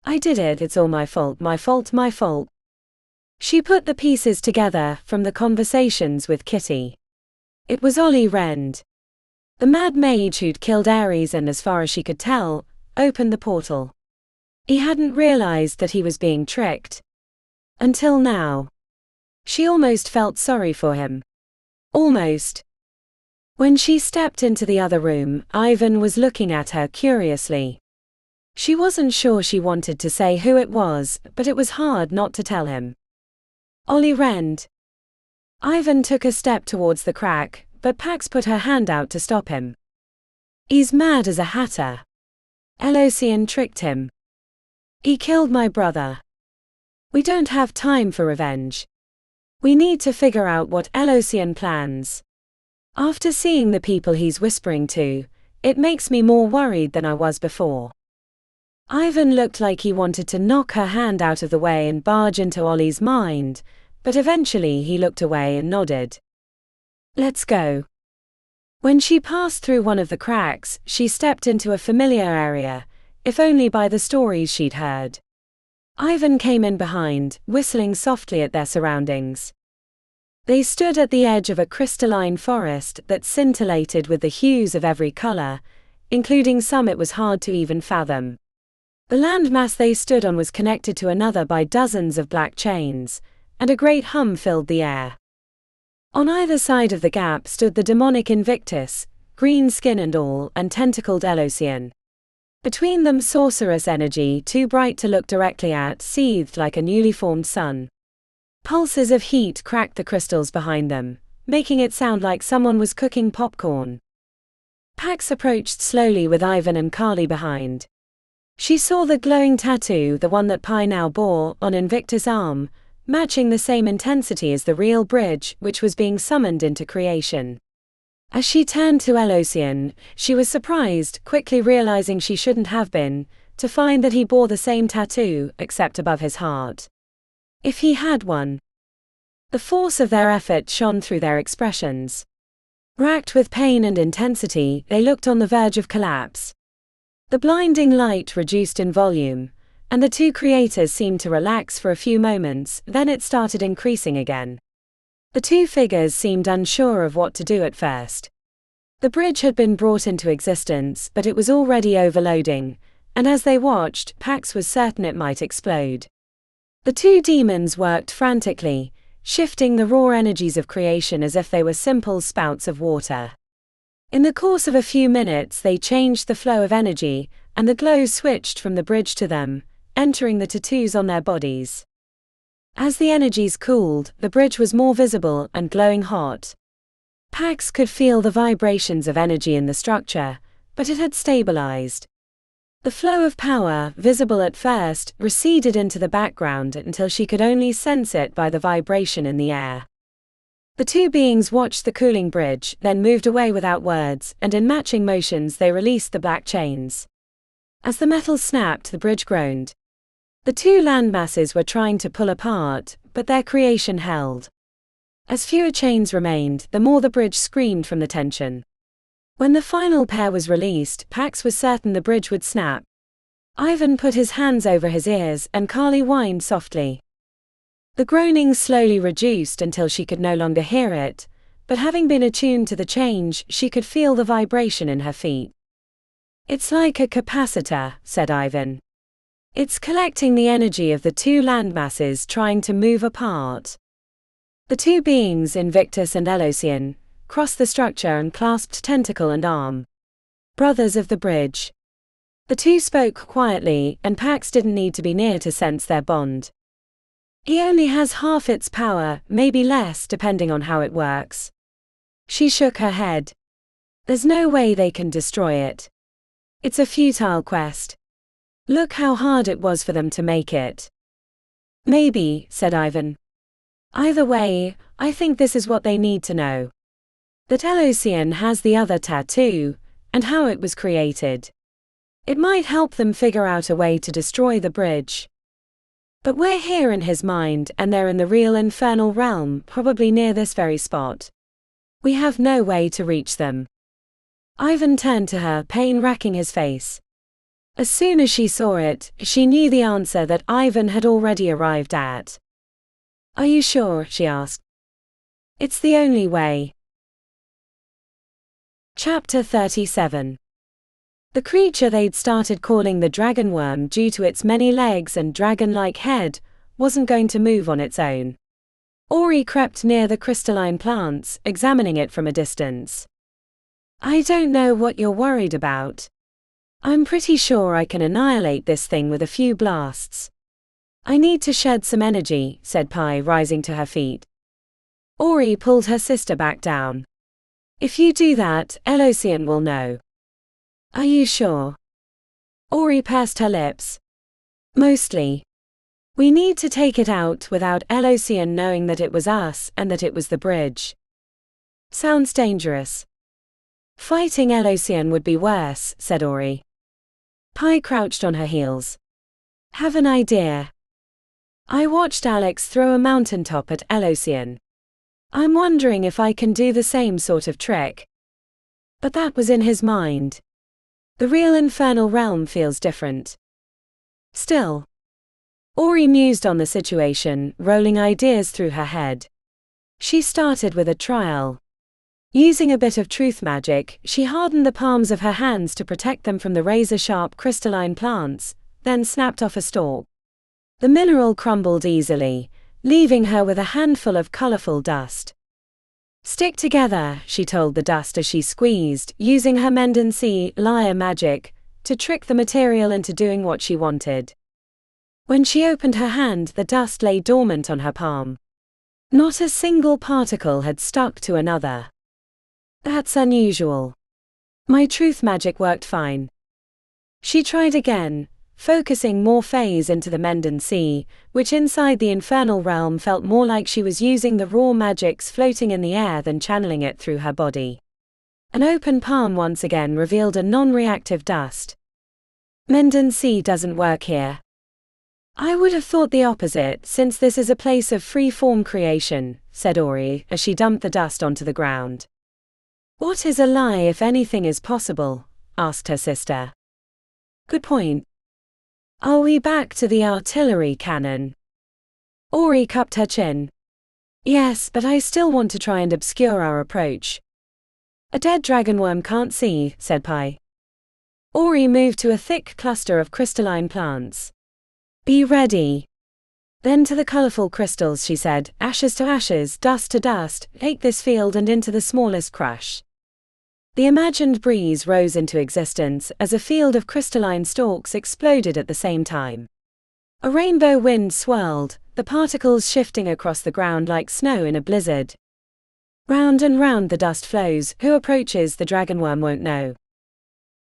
I did it, it's all my fault, my fault, my fault. She put the pieces together from the conversations with Kitty. It was Ollie Rend. The mad mage who'd killed Ares and, as far as she could tell, opened the portal. He hadn't realized that he was being tricked. Until now. She almost felt sorry for him. Almost. When she stepped into the other room, Ivan was looking at her curiously. She wasn't sure she wanted to say who it was, but it was hard not to tell him. Ollie Rend. Ivan took a step towards the crack, but Pax put her hand out to stop him. He's mad as a hatter. Elocian tricked him. He killed my brother. We don't have time for revenge. We need to figure out what Elocian plans. After seeing the people he's whispering to, it makes me more worried than I was before. Ivan looked like he wanted to knock her hand out of the way and barge into Ollie's mind, but eventually he looked away and nodded. Let's go. When she passed through one of the cracks, she stepped into a familiar area, if only by the stories she'd heard. Ivan came in behind, whistling softly at their surroundings. They stood at the edge of a crystalline forest that scintillated with the hues of every color, including some it was hard to even fathom. The landmass they stood on was connected to another by dozens of black chains, and a great hum filled the air. On either side of the gap stood the demonic Invictus, green skin and all, and tentacled Elocian. Between them, sorcerous energy, too bright to look directly at, seethed like a newly formed sun. Pulses of heat cracked the crystals behind them, making it sound like someone was cooking popcorn. Pax approached slowly with Ivan and Carly behind. She saw the glowing tattoo, the one that Pi now bore, on Invictus' arm, matching the same intensity as the real bridge, which was being summoned into creation. As she turned to Elocian, she was surprised, quickly realizing she shouldn't have been, to find that he bore the same tattoo, except above his heart. If he had one. The force of their effort shone through their expressions. Racked with pain and intensity, they looked on the verge of collapse. The blinding light reduced in volume, and the two creators seemed to relax for a few moments, then it started increasing again. The two figures seemed unsure of what to do at first. The bridge had been brought into existence, but it was already overloading, and as they watched, Pax was certain it might explode. The two demons worked frantically, shifting the raw energies of creation as if they were simple spouts of water. In the course of a few minutes they changed the flow of energy, and the glow switched from the bridge to them, entering the tattoos on their bodies. As the energies cooled, the bridge was more visible and glowing hot. Pax could feel the vibrations of energy in the structure, but it had stabilized. The flow of power, visible at first, receded into the background until she could only sense it by the vibration in the air. The two beings watched the cooling bridge, then moved away without words, and in matching motions they released the black chains. As the metal snapped, the bridge groaned. The two landmasses were trying to pull apart, but their creation held. As fewer chains remained, the more the bridge screamed from the tension. When the final pair was released, Pax was certain the bridge would snap. Ivan put his hands over his ears, and Carly whined softly. The groaning slowly reduced until she could no longer hear it, but having been attuned to the change, she could feel the vibration in her feet. "It's like a capacitor," said Ivan. "It's collecting the energy of the two landmasses trying to move apart." The two beings, Invictus and Elosian, crossed the structure and clasped tentacle and arm. "Brothers of the bridge." The two spoke quietly, and Pax didn't need to be near to sense their bond. "He only has half its power, maybe less depending on how it works." She shook her head. "There's no way they can destroy it. It's a futile quest. Look how hard it was for them to make it." "Maybe," said Ivan. "Either way, I think this is what they need to know. That Elosian has the other tattoo, and how it was created. It might help them figure out a way to destroy the bridge. But we're here in his mind, and they're in the real infernal realm, probably near this very spot. We have no way to reach them." Ivan turned to her, pain racking his face. As soon as she saw it, she knew the answer that Ivan had already arrived at. "Are you sure?" she asked. "It's the only way." Chapter 37. The creature they'd started calling the dragon worm due to its many legs and dragon-like head wasn't going to move on its own. Ori crept near the crystalline plants, examining it from a distance. "I don't know what you're worried about. I'm pretty sure I can annihilate this thing with a few blasts." "I need to shed some energy," said Pi, rising to her feet. Ori pulled her sister back down. "If you do that, Elosian will know." "Are you sure?" Ori pursed her lips. "Mostly. We need to take it out without Elosian knowing that it was us and that it was the bridge." "Sounds dangerous." "Fighting Elosian would be worse," said Ori. Pi crouched on her heels. "Have an idea. I watched Alex throw a mountaintop at Elosian. I'm wondering if I can do the same sort of trick. But that was in his mind. The real infernal realm feels different. Still." Ori mused on the situation, rolling ideas through her head. She started with a trial. Using a bit of truth magic, she hardened the palms of her hands to protect them from the razor-sharp crystalline plants, then snapped off a stalk. The mineral crumbled easily, leaving her with a handful of colorful dust. "Stick together," she told the dust as she squeezed, using her Mendency liar magic to trick the material into doing what she wanted. When she opened her hand, the dust lay dormant on her palm. Not a single particle had stuck to another. "That's unusual. My truth magic worked fine." She tried again, focusing more phase into the Mendency, which inside the infernal realm felt more like she was using the raw magics floating in the air than channeling it through her body. An open palm once again revealed a non-reactive dust. "Mendency doesn't work here." "I would have thought the opposite, since this is a place of free-form creation," said Ori, as she dumped the dust onto the ground. "What is a lie if anything is possible?" asked her sister. "Good point. Are we back to the artillery cannon?" Ori cupped her chin. "Yes, but I still want to try and obscure our approach." "A dead dragonworm can't see," said Pi. Ori moved to a thick cluster of crystalline plants. "Be ready." Then to the colorful crystals she said, "Ashes to ashes, dust to dust, take this field and into the smallest crush." The imagined breeze rose into existence as a field of crystalline stalks exploded at the same time. A rainbow wind swirled, the particles shifting across the ground like snow in a blizzard. Round and round the dust flows, who approaches the dragonworm won't know.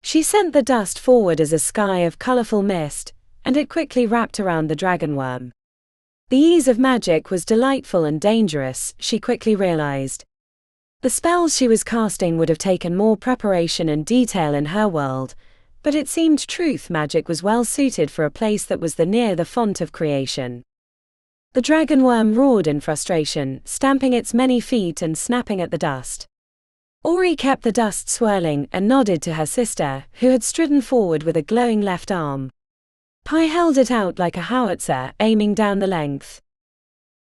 She sent the dust forward as a sky of colorful mist, and it quickly wrapped around the dragonworm. The ease of magic was delightful and dangerous, she quickly realized. The spells she was casting would have taken more preparation and detail in her world, but it seemed truth magic was well suited for a place that was near the font of creation. The dragonworm roared in frustration, stamping its many feet and snapping at the dust. Ori kept the dust swirling and nodded to her sister, who had stridden forward with a glowing left arm. Pi held it out like a howitzer, aiming down the length.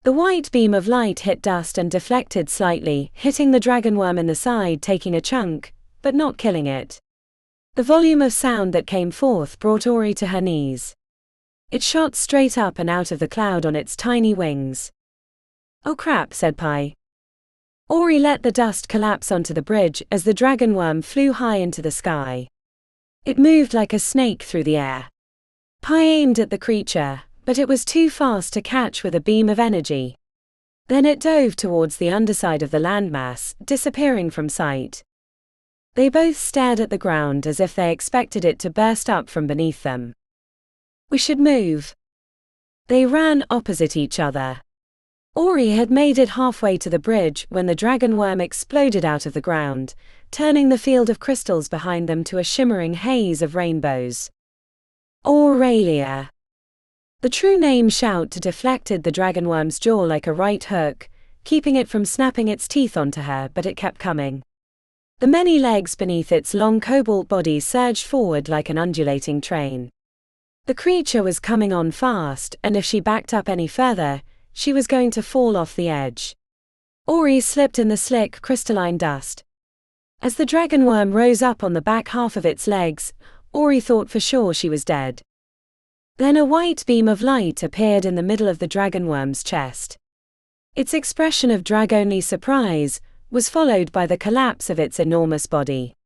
The white beam of light hit dust and deflected slightly, hitting the dragonworm in the side, taking a chunk, but not killing it. The volume of sound that came forth brought Ori to her knees. It shot straight up and out of the cloud on its tiny wings. "Oh crap," said Pi. Ori let the dust collapse onto the bridge as the dragonworm flew high into the sky. It moved like a snake through the air. Pi aimed at the creature, but it was too fast to catch with a beam of energy. Then it dove towards the underside of the landmass, disappearing from sight. They both stared at the ground as if they expected it to burst up from beneath them. "We should move." They ran opposite each other. Ori had made it halfway to the bridge when the dragonworm exploded out of the ground, turning the field of crystals behind them to a shimmering haze of rainbows. Aurelia. The true name shout deflected the dragonworm's jaw like a right hook, keeping it from snapping its teeth onto her, but it kept coming. The many legs beneath its long cobalt body surged forward like an undulating train. The creature was coming on fast, and if she backed up any further, she was going to fall off the edge. Ori slipped in the slick, crystalline dust. As the dragonworm rose up on the back half of its legs, Ori thought for sure she was dead. Then a white beam of light appeared in the middle of the dragonworm's chest. Its expression of drag-only surprise was followed by the collapse of its enormous body.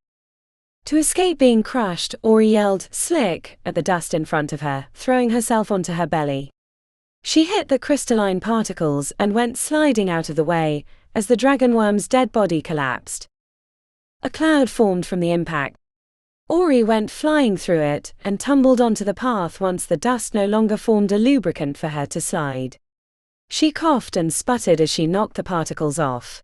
To escape being crushed, Ori yelled, "Slick," at the dust in front of her, throwing herself onto her belly. She hit the crystalline particles and went sliding out of the way as the dragonworm's dead body collapsed. A cloud formed from the impact. Ori went flying through it and tumbled onto the path once the dust no longer formed a lubricant for her to slide. She coughed and sputtered as she knocked the particles off.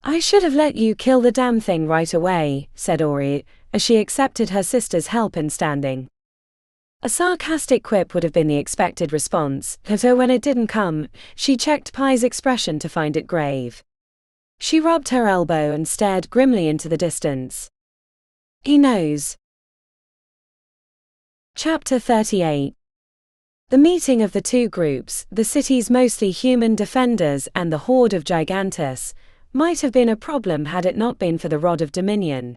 "I should have let you kill the damn thing right away," said Ori, as she accepted her sister's help in standing. A sarcastic quip would have been the expected response, though when it didn't come, she checked Pi's expression to find it grave. She rubbed her elbow and stared grimly into the distance. "He knows." Chapter 38. The meeting of the two groups, the city's mostly human defenders and the Horde of Gigantus, might have been a problem had it not been for the Rod of Dominion.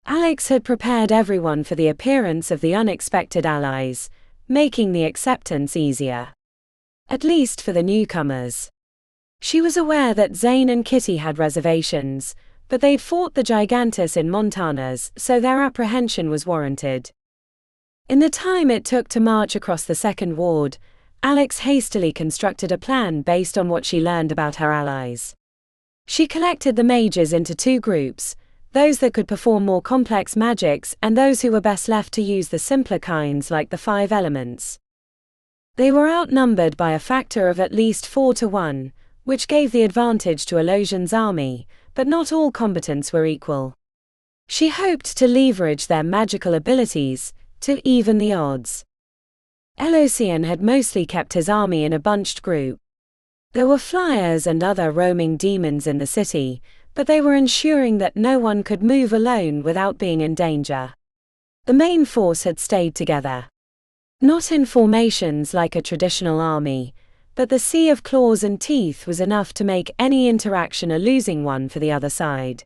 Alex had prepared everyone for the appearance of the unexpected allies, making the acceptance easier. At least for the newcomers. She was aware that Zane and Kitty had reservations, but they'd fought the Gigantus in Montanas, so their apprehension was warranted. In the time it took to march across the Second Ward, Alex hastily constructed a plan based on what she learned about her allies. She collected the mages into two groups, those that could perform more complex magics and those who were best left to use the simpler kinds like the 5 elements. They were outnumbered by a factor of at least 4 to 1, which gave the advantage to Elosian's army, but not all combatants were equal. She hoped to leverage their magical abilities to even the odds. Elosian had mostly kept his army in a bunched group. There were flyers and other roaming demons in the city, but they were ensuring that no one could move alone without being in danger. The main force had stayed together. Not in formations like a traditional army, but the sea of claws and teeth was enough to make any interaction a losing one for the other side.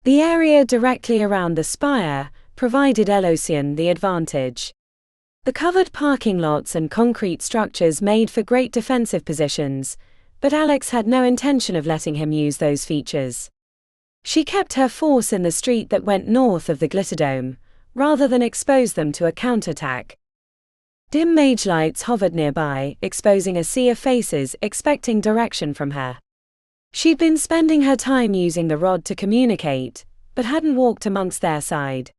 The area directly around the Spire provided Elosian the advantage. The covered parking lots and concrete structures made for great defensive positions, but Alex had no intention of letting him use those features. She kept her force in the street that went north of the Glitterdome, rather than expose them to a counterattack. Dim mage lights hovered nearby, exposing a sea of faces expecting direction from her. She'd been spending her time using the rod to communicate, but hadn't walked amongst their side.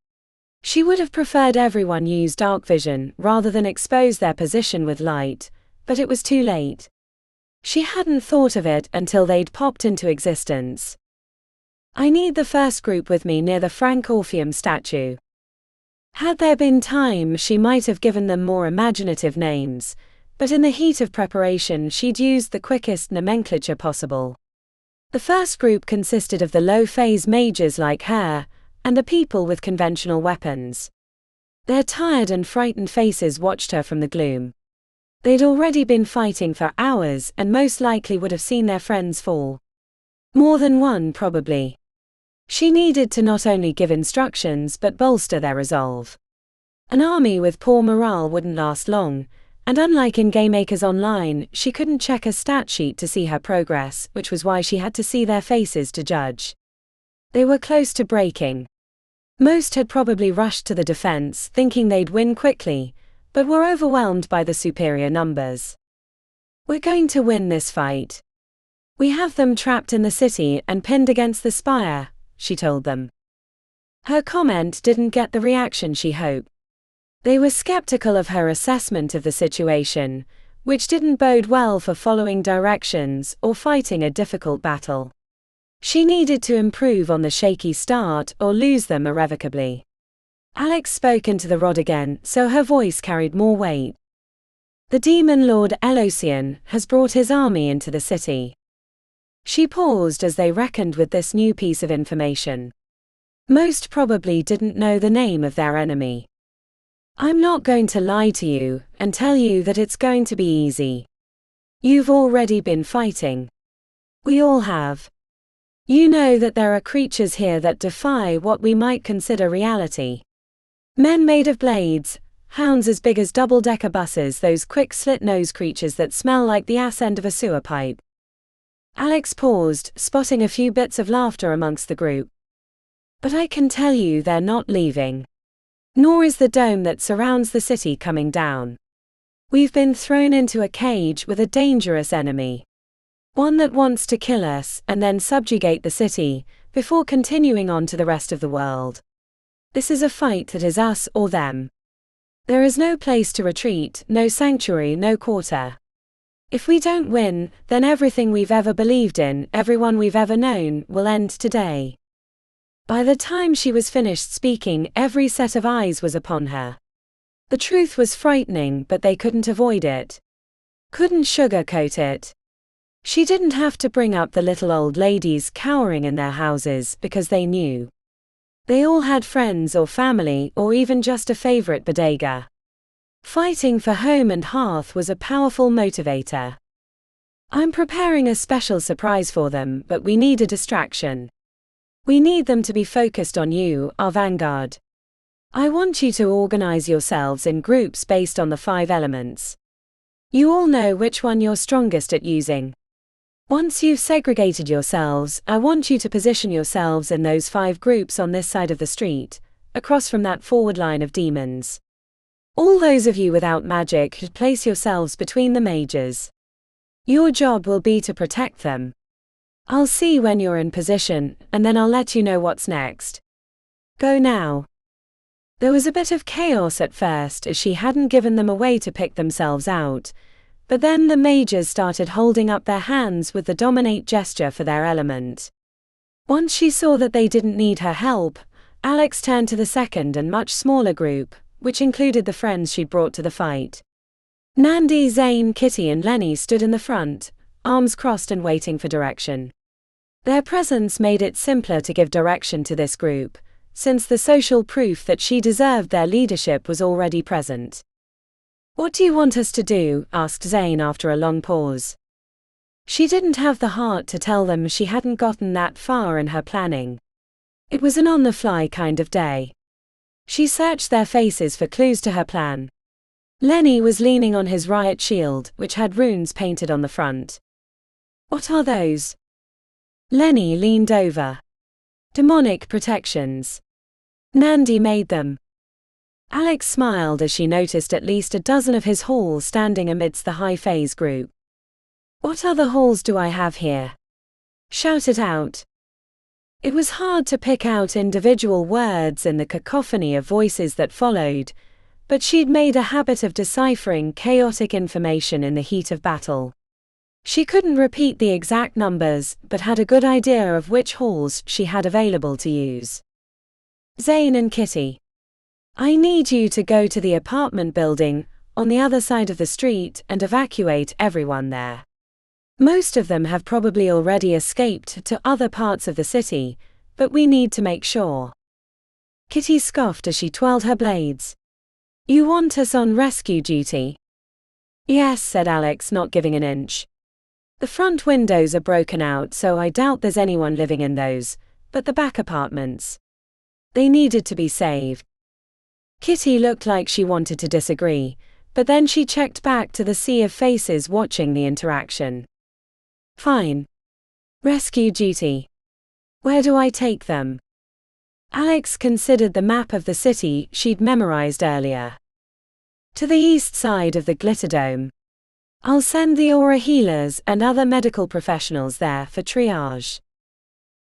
She would have preferred everyone use dark vision rather than expose their position with light, but it was too late. She hadn't thought of it until they'd popped into existence. "I need the first group with me near the Frank Orpheum statue." Had there been time, she might have given them more imaginative names, but in the heat of preparation she'd used the quickest nomenclature possible. The first group consisted of the low-phase mages like her, and the people with conventional weapons. Their tired and frightened faces watched her from the gloom. They'd already been fighting for hours and most likely would have seen their friends fall. More than one, probably. She needed to not only give instructions but bolster their resolve. An army with poor morale wouldn't last long, and unlike in GameMakers Online, she couldn't check a stat sheet to see her progress, which was why she had to see their faces to judge. They were close to breaking. Most had probably rushed to the defense, thinking they'd win quickly, but were overwhelmed by the superior numbers. "We're going to win this fight. We have them trapped in the city and pinned against the spire," she told them. Her comment didn't get the reaction she hoped. They were skeptical of her assessment of the situation, which didn't bode well for following directions or fighting a difficult battle. She needed to improve on the shaky start or lose them irrevocably. Alex spoke into the rod again, so her voice carried more weight. "The demon lord Elosian has brought his army into the city." She paused as they reckoned with this new piece of information. Most probably didn't know the name of their enemy. "I'm not going to lie to you and tell you that it's going to be easy. You've already been fighting. We all have. You know that there are creatures here that defy what we might consider reality. Men made of blades, hounds as big as double-decker buses, those quick slit-nosed creatures that smell like the ass end of a sewer pipe." Alex paused, spotting a few bits of laughter amongst the group. "But I can tell you they're not leaving. Nor is the dome that surrounds the city coming down. We've been thrown into a cage with a dangerous enemy. One that wants to kill us and then subjugate the city, before continuing on to the rest of the world. This is a fight that is us or them. There is no place to retreat, no sanctuary, no quarter. If we don't win, then everything we've ever believed in, everyone we've ever known, will end today." By the time she was finished speaking, every set of eyes was upon her. The truth was frightening, but they couldn't avoid it. Couldn't sugarcoat it. She didn't have to bring up the little old ladies cowering in their houses because they knew. They all had friends or family or even just a favorite bodega. Fighting for home and hearth was a powerful motivator. "I'm preparing a special surprise for them, but we need a distraction. We need them to be focused on you, our vanguard. I want you to organize yourselves in groups based on the 5 elements. You all know which one you're strongest at using. Once you've segregated yourselves, I want you to position yourselves in those 5 groups on this side of the street, across from that forward line of demons. All those of you without magic should place yourselves between the mages. Your job will be to protect them. I'll see when you're in position, and then I'll let you know what's next. Go now." There was a bit of chaos at first as she hadn't given them a way to pick themselves out, but then the mages started holding up their hands with the dominate gesture for their element. Once she saw that they didn't need her help, Alex turned to the second and much smaller group, which included the friends she'd brought to the fight. Nandi, Zane, Kitty and Lenny stood in the front, arms crossed and waiting for direction. Their presence made it simpler to give direction to this group, since the social proof that she deserved their leadership was already present. "What do you want us to do?" asked Zane after a long pause. She didn't have the heart to tell them she hadn't gotten that far in her planning. It was an on-the-fly kind of day. She searched their faces for clues to her plan. Lenny was leaning on his riot shield, which had runes painted on the front. "What are those?" Lenny leaned over. "Demonic protections. Nandi made them." Alex smiled as she noticed at least a dozen of his halls standing amidst the high phase group. "What other halls do I have here? Shout it out." It was hard to pick out individual words in the cacophony of voices that followed, but she'd made a habit of deciphering chaotic information in the heat of battle. She couldn't repeat the exact numbers, but had a good idea of which halls she had available to use. Zane and Kitty. "I need you to go to the apartment building on the other side of the street and evacuate everyone there. Most of them have probably already escaped to other parts of the city, but we need to make sure." Kitty scoffed as she twirled her blades. "You want us on rescue duty?" Yes, said Alex, not giving an inch. The front windows are broken out, so I doubt there's anyone living in those, but the back apartments. They needed to be saved. Kitty looked like she wanted to disagree, but then she checked back to the sea of faces watching the interaction. Fine. Rescue duty. Where do I take them? Alex considered the map of the city she'd memorized earlier. To the east side of the Glitterdome. I'll send the aura healers and other medical professionals there for triage.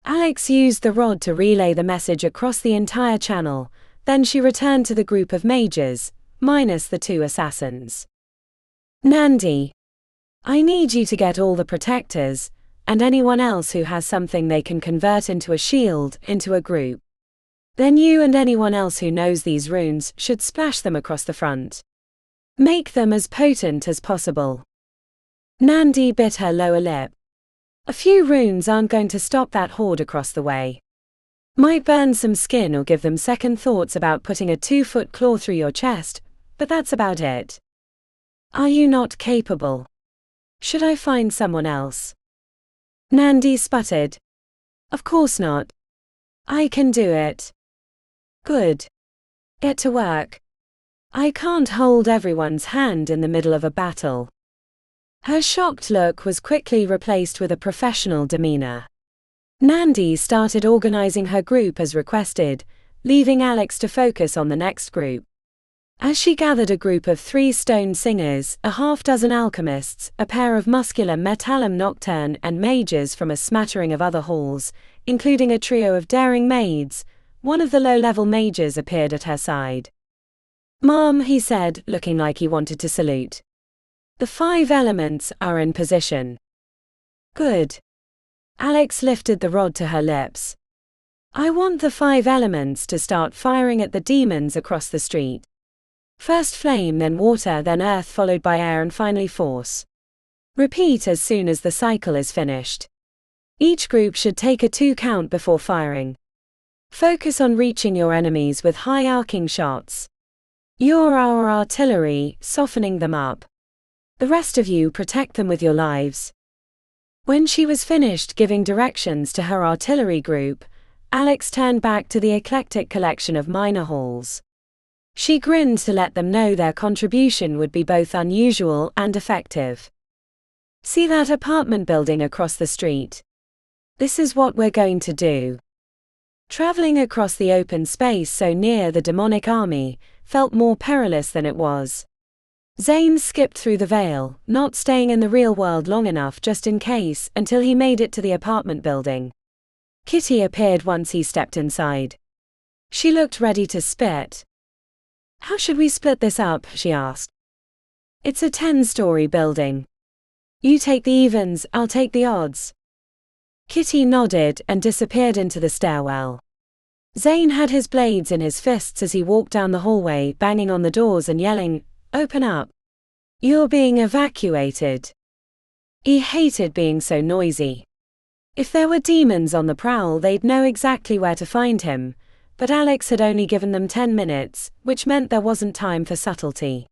Alex used the rod to relay the message across the entire channel, then she returned to the group of mages, minus the 2 assassins. Nandi. I need you to get all the protectors, and anyone else who has something they can convert into a shield, into a group. Then you and anyone else who knows these runes should splash them across the front. Make them as potent as possible. Nandi bit her lower lip. A few runes aren't going to stop that horde across the way. Might burn some skin or give them second thoughts about putting a 2-foot claw through your chest, but that's about it. Are you not capable? Should I find someone else? Nandi sputtered. Of course not. I can do it. Good. Get to work. I can't hold everyone's hand in the middle of a battle. Her shocked look was quickly replaced with a professional demeanor. Nandi started organizing her group as requested, leaving Alex to focus on the next group. As she gathered a group of 3 stone singers, a half-dozen alchemists, a pair of muscular metallum nocturne and mages from a smattering of other halls, including a trio of daring maids, one of the low-level mages appeared at her side. Mom, he said, looking like he wanted to salute. The 5 elements are in position. Good. Alex lifted the rod to her lips. I want the 5 elements to start firing at the demons across the street. First flame, then water, then earth, followed by air, and finally force. Repeat as soon as the cycle is finished. Each group should take a 2 count before firing. Focus on reaching your enemies with high arcing shots. You're our artillery, softening them up. The rest of you protect them with your lives. When she was finished giving directions to her artillery group, Alex turned back to the eclectic collection of minor halls. She grinned to let them know their contribution would be both unusual and effective. See that apartment building across the street? This is what we're going to do. Traveling across the open space so near the demonic army felt more perilous than it was. Zane skipped through the veil, not staying in the real world long enough just in case, until he made it to the apartment building. Kitty appeared once he stepped inside. She looked ready to spit. How should we split this up? She asked. It's a 10-story building. You take the evens, I'll take the odds. Kitty nodded and disappeared into the stairwell. Zane had his blades in his fists as he walked down the hallway, banging on the doors and yelling, Open up. You're being evacuated. He hated being so noisy. If there were demons on the prowl, they'd know exactly where to find him, but Alex had only given them 10 minutes, which meant there wasn't time for subtlety.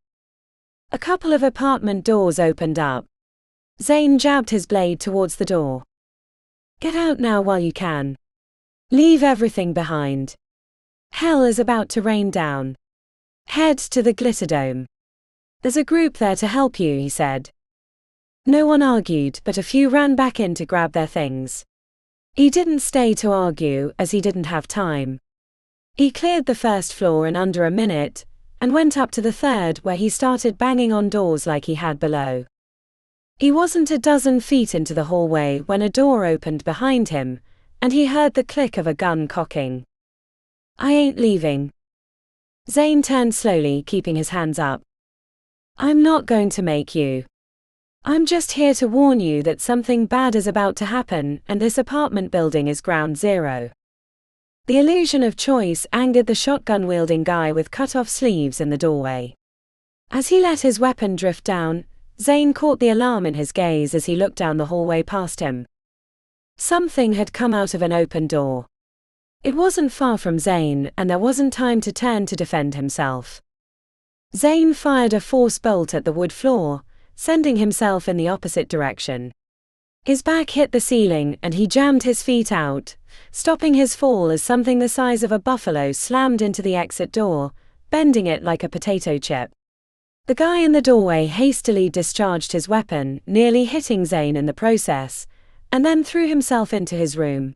A couple of apartment doors opened up. Zane jabbed his blade towards the door. Get out now while you can. Leave everything behind. Hell is about to rain down. Head to the Glitterdome. There's a group there to help you, he said. No one argued, but a few ran back in to grab their things. He didn't stay to argue, as he didn't have time. He cleared the first floor in under a minute, and went up to the third, where he started banging on doors like he had below. He wasn't a dozen feet into the hallway when a door opened behind him, and he heard the click of a gun cocking. I ain't leaving. Zane turned slowly, keeping his hands up. I'm not going to make you. I'm just here to warn you that something bad is about to happen, and this apartment building is ground zero. The illusion of choice angered the shotgun-wielding guy with cut-off sleeves in the doorway. As he let his weapon drift down, Zane caught the alarm in his gaze as he looked down the hallway past him. Something had come out of an open door. It wasn't far from Zane, and there wasn't time to turn to defend himself. Zane fired a force bolt at the wood floor, sending himself in the opposite direction. His back hit the ceiling and he jammed his feet out, stopping his fall as something the size of a buffalo slammed into the exit door, bending it like a potato chip. The guy in the doorway hastily discharged his weapon, nearly hitting Zane in the process, and then threw himself into his room.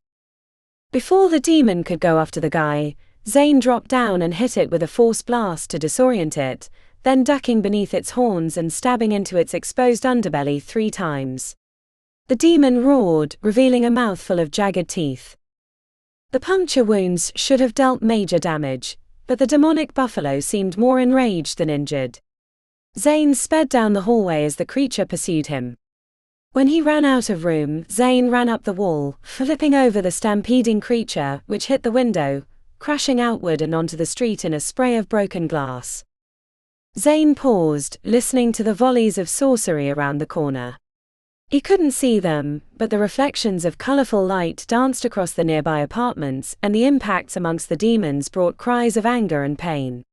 Before the demon could go after the guy, Zane dropped down and hit it with a force blast to disorient it, then ducking beneath its horns and stabbing into its exposed underbelly 3 times. The demon roared, revealing a mouthful of jagged teeth. The puncture wounds should have dealt major damage, but the demonic buffalo seemed more enraged than injured. Zane sped down the hallway as the creature pursued him. When he ran out of room, Zane ran up the wall, flipping over the stampeding creature, which hit the window, crashing outward and onto the street in a spray of broken glass. Zane paused, listening to the volleys of sorcery around the corner. He couldn't see them, but the reflections of colorful light danced across the nearby apartments, and the impacts amongst the demons brought cries of anger and pain.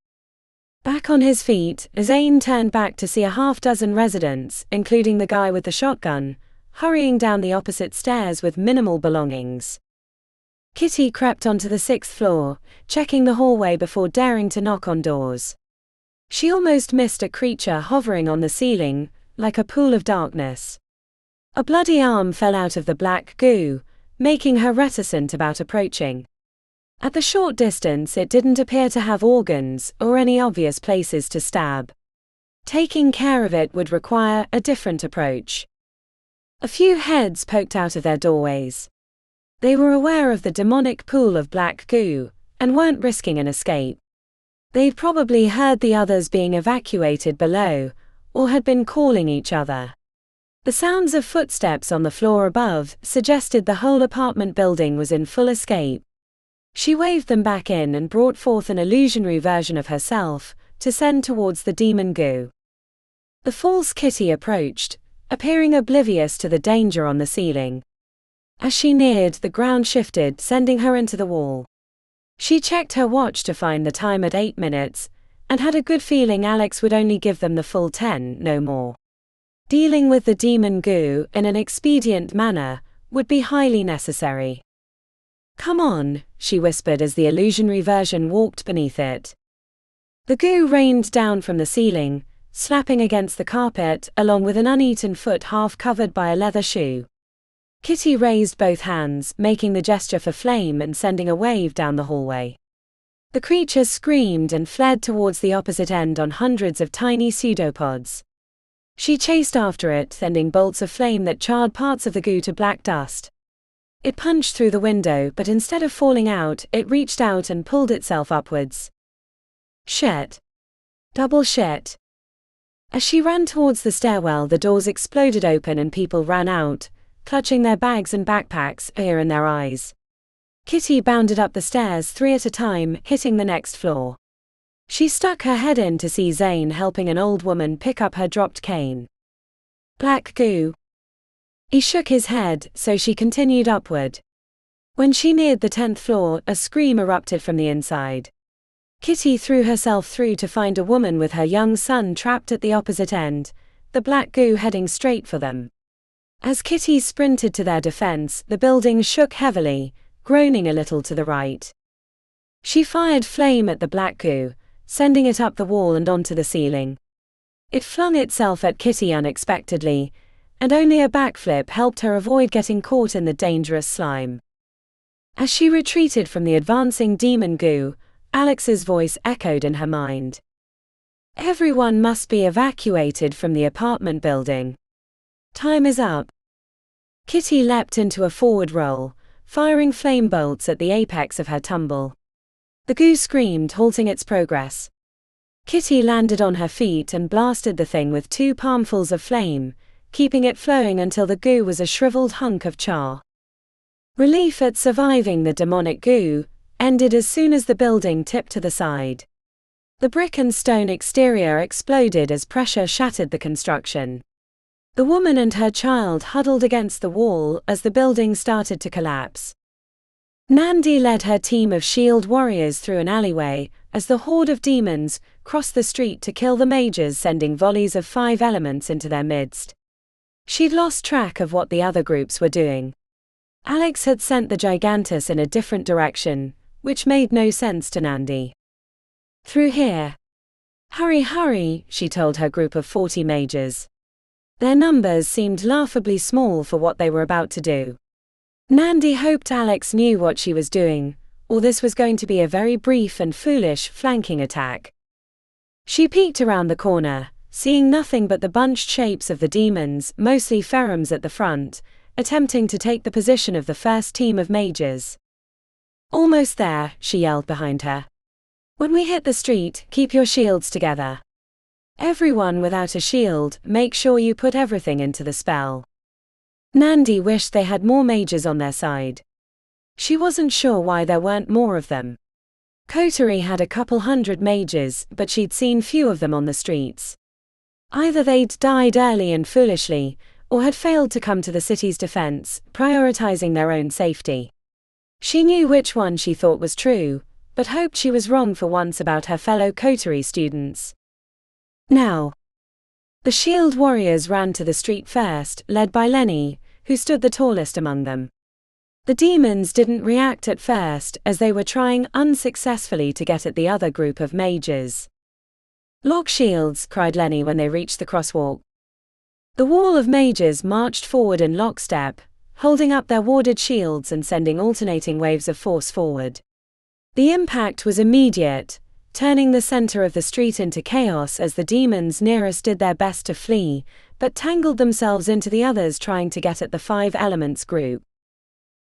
Back on his feet, Zane turned back to see a half-dozen residents, including the guy with the shotgun, hurrying down the opposite stairs with minimal belongings. Kitty crept onto the 6th floor, checking the hallway before daring to knock on doors. She almost missed a creature hovering on the ceiling, like a pool of darkness. A bloody arm fell out of the black goo, making her reticent about approaching. At the short distance, it didn't appear to have organs or any obvious places to stab. Taking care of it would require a different approach. A few heads poked out of their doorways. They were aware of the demonic pool of black goo, and weren't risking an escape. They'd probably heard the others being evacuated below, or had been calling each other. The sounds of footsteps on the floor above suggested the whole apartment building was in full escape. She waved them back in and brought forth an illusionary version of herself, to send towards the demon goo. The false Kitty approached, appearing oblivious to the danger on the ceiling. As she neared, the ground shifted, sending her into the wall. She checked her watch to find the time at 8 minutes, and had a good feeling Alex would only give them the full 10, no more. Dealing with the demon goo in an expedient manner would be highly necessary. "Come on," she whispered as the illusionary version walked beneath it. The goo rained down from the ceiling, slapping against the carpet along with an uneaten foot half covered by a leather shoe. Kitty raised both hands, making the gesture for flame and sending a wave down the hallway. The creature screamed and fled towards the opposite end on hundreds of tiny pseudopods. She chased after it, sending bolts of flame that charred parts of the goo to black dust. It punched through the window, but instead of falling out, it reached out and pulled itself upwards. Shit. Double shit. As she ran towards the stairwell, the doors exploded open and people ran out, clutching their bags and backpacks, fear in their eyes. Kitty bounded up the stairs 3 at a time, hitting the next floor. She stuck her head in to see Zane helping an old woman pick up her dropped cane. Black goo. He shook his head, so she continued upward. When she neared the 10th floor, a scream erupted from the inside. Kitty threw herself through to find a woman with her young son trapped at the opposite end, the black goo heading straight for them. As Kitty sprinted to their defense, the building shook heavily, groaning a little to the right. She fired flame at the black goo, sending it up the wall and onto the ceiling. It flung itself at Kitty unexpectedly, and only a backflip helped her avoid getting caught in the dangerous slime. As she retreated from the advancing demon goo, Alex's voice echoed in her mind. "Everyone must be evacuated from the apartment building. Time is up." Kitty leapt into a forward roll, firing flame bolts at the apex of her tumble. The goo screamed, halting its progress. Kitty landed on her feet and blasted the thing with 2 palmfuls of flame, keeping it flowing until the goo was a shriveled hunk of char. Relief at surviving the demonic goo ended as soon as the building tipped to the side. The brick and stone exterior exploded as pressure shattered the construction. The woman and her child huddled against the wall as the building started to collapse. Nandi led her team of shield warriors through an alleyway, as the horde of demons crossed the street to kill the mages, sending volleys of 5 elements into their midst. She'd lost track of what the other groups were doing. Alex had sent the Gigantus in a different direction, which made no sense to Nandi. "Through here." "Hurry, hurry," she told her group of 40 mages. Their numbers seemed laughably small for what they were about to do. Nandi hoped Alex knew what she was doing, or this was going to be a very brief and foolish flanking attack. She peeked around the corner, seeing nothing but the bunched shapes of the demons, mostly Ferrums at the front, attempting to take the position of the first team of mages. "Almost there," she yelled behind her. "When we hit the street, keep your shields together. Everyone without a shield, make sure you put everything into the spell." Nandi wished they had more mages on their side. She wasn't sure why there weren't more of them. Coterie had a couple hundred mages, but she'd seen few of them on the streets. Either they'd died early and foolishly, or had failed to come to the city's defense, prioritizing their own safety. She knew which one she thought was true, but hoped she was wrong for once about her fellow Coterie students. Now, the shield warriors ran to the street first, led by Lenny, who stood the tallest among them. The demons didn't react at first, as they were trying unsuccessfully to get at the other group of mages. "Lock shields," cried Lenny when they reached the crosswalk. The wall of mages marched forward in lockstep, holding up their warded shields and sending alternating waves of force forward. The impact was immediate, turning the center of the street into chaos as the demons nearest did their best to flee, but tangled themselves into the others trying to get at the 5 elements group.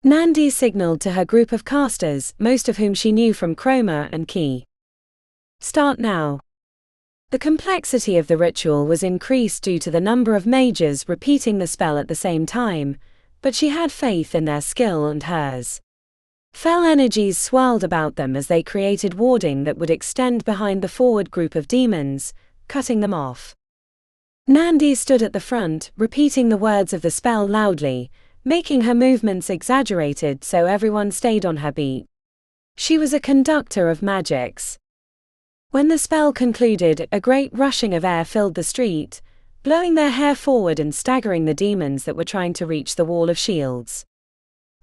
Nandi signaled to her group of casters, most of whom she knew from Chroma and Key. "Start now." The complexity of the ritual was increased due to the number of mages repeating the spell at the same time, but she had faith in their skill and hers. Fell energies swirled about them as they created warding that would extend behind the forward group of demons, cutting them off. Nandi stood at the front, repeating the words of the spell loudly, making her movements exaggerated so everyone stayed on her beat. She was a conductor of magics. When the spell concluded, a great rushing of air filled the street, blowing their hair forward and staggering the demons that were trying to reach the wall of shields.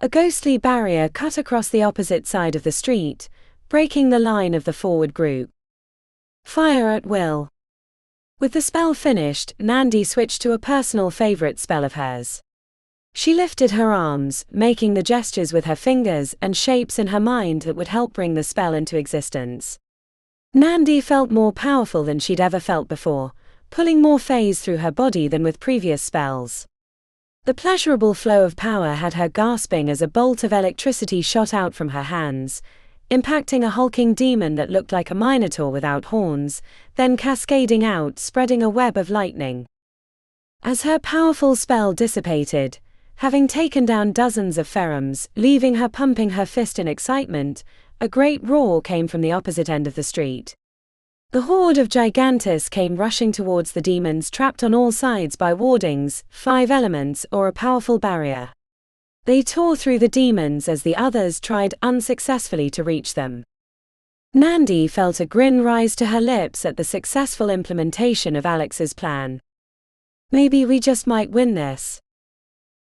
A ghostly barrier cut across the opposite side of the street, breaking the line of the forward group. Fire at will. With the spell finished, Nandi switched to a personal favorite spell of hers. She lifted her arms, making the gestures with her fingers and shapes in her mind that would help bring the spell into existence. Nandi felt more powerful than she'd ever felt before, pulling more phase through her body than with previous spells. The pleasurable flow of power had her gasping as a bolt of electricity shot out from her hands, impacting a hulking demon that looked like a minotaur without horns, then cascading out, spreading a web of lightning. As her powerful spell dissipated, having taken down dozens of Ferrums, leaving her pumping her fist in excitement, a great roar came from the opposite end of the street. The horde of Gigantus came rushing towards the demons trapped on all sides by wardings, 5 elements, or a powerful barrier. They tore through the demons as the others tried unsuccessfully to reach them. Nandi felt a grin rise to her lips at the successful implementation of Alex's plan. "Maybe we just might win this."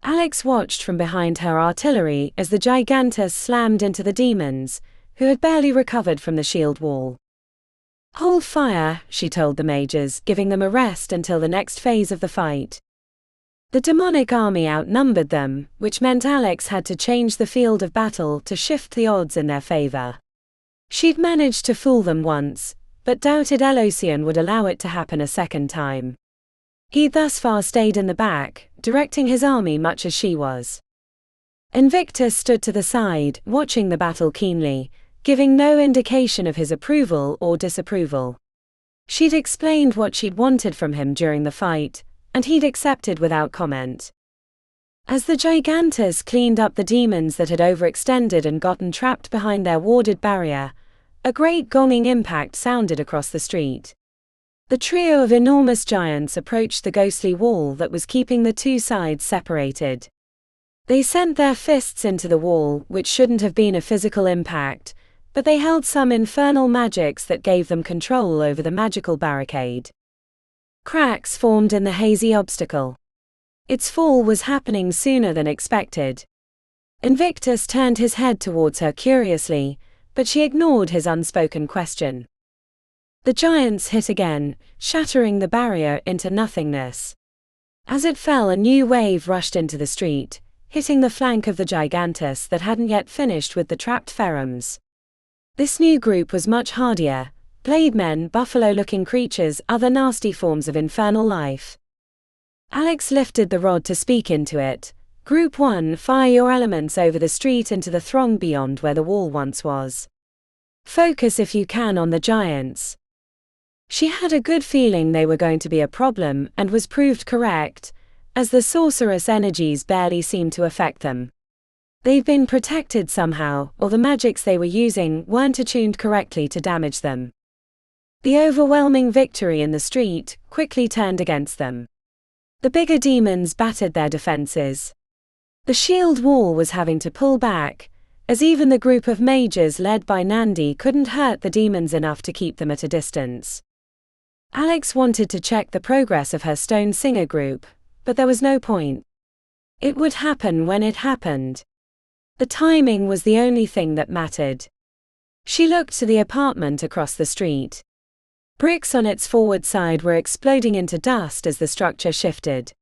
Alex watched from behind her artillery as the Gigantus slammed into the demons, who had barely recovered from the shield wall. "Hold fire," she told the mages, giving them a rest until the next phase of the fight. The demonic army outnumbered them, which meant Alex had to change the field of battle to shift the odds in their favor. She'd managed to fool them once, but doubted Elocian would allow it to happen a second time. He'd thus far stayed in the back, directing his army much as she was. Invictus stood to the side, watching the battle keenly, giving no indication of his approval or disapproval. She'd explained what she'd wanted from him during the fight, and he'd accepted without comment. As the Gigantus cleaned up the demons that had overextended and gotten trapped behind their warded barrier, a great gonging impact sounded across the street. The trio of enormous giants approached the ghostly wall that was keeping the 2 sides separated. They sent their fists into the wall, which shouldn't have been a physical impact, but they held some infernal magics that gave them control over the magical barricade. Cracks formed in the hazy obstacle. Its fall was happening sooner than expected. Invictus turned his head towards her curiously, but she ignored his unspoken question. The giants hit again, shattering the barrier into nothingness. As it fell, a new wave rushed into the street, hitting the flank of the gigantus that hadn't yet finished with the trapped Ferums. This new group was much hardier: blade men, buffalo-looking creatures, other nasty forms of infernal life. Alex lifted the rod to speak into it. Group 1, fire your elements over the street into the throng beyond where the wall once was. Focus if you can on the giants. She had a good feeling they were going to be a problem, and was proved correct, as the sorcerous energies barely seemed to affect them. They'd been protected somehow, or the magics they were using weren't attuned correctly to damage them. The overwhelming victory in the street quickly turned against them. The bigger demons battered their defenses. The shield wall was having to pull back, as even the group of mages led by Nandi couldn't hurt the demons enough to keep them at a distance. Alex wanted to check the progress of her Stone Singer group, but there was no point. It would happen when it happened. The timing was the only thing that mattered. She looked to the apartment across the street. Bricks on its forward side were exploding into dust as the structure shifted.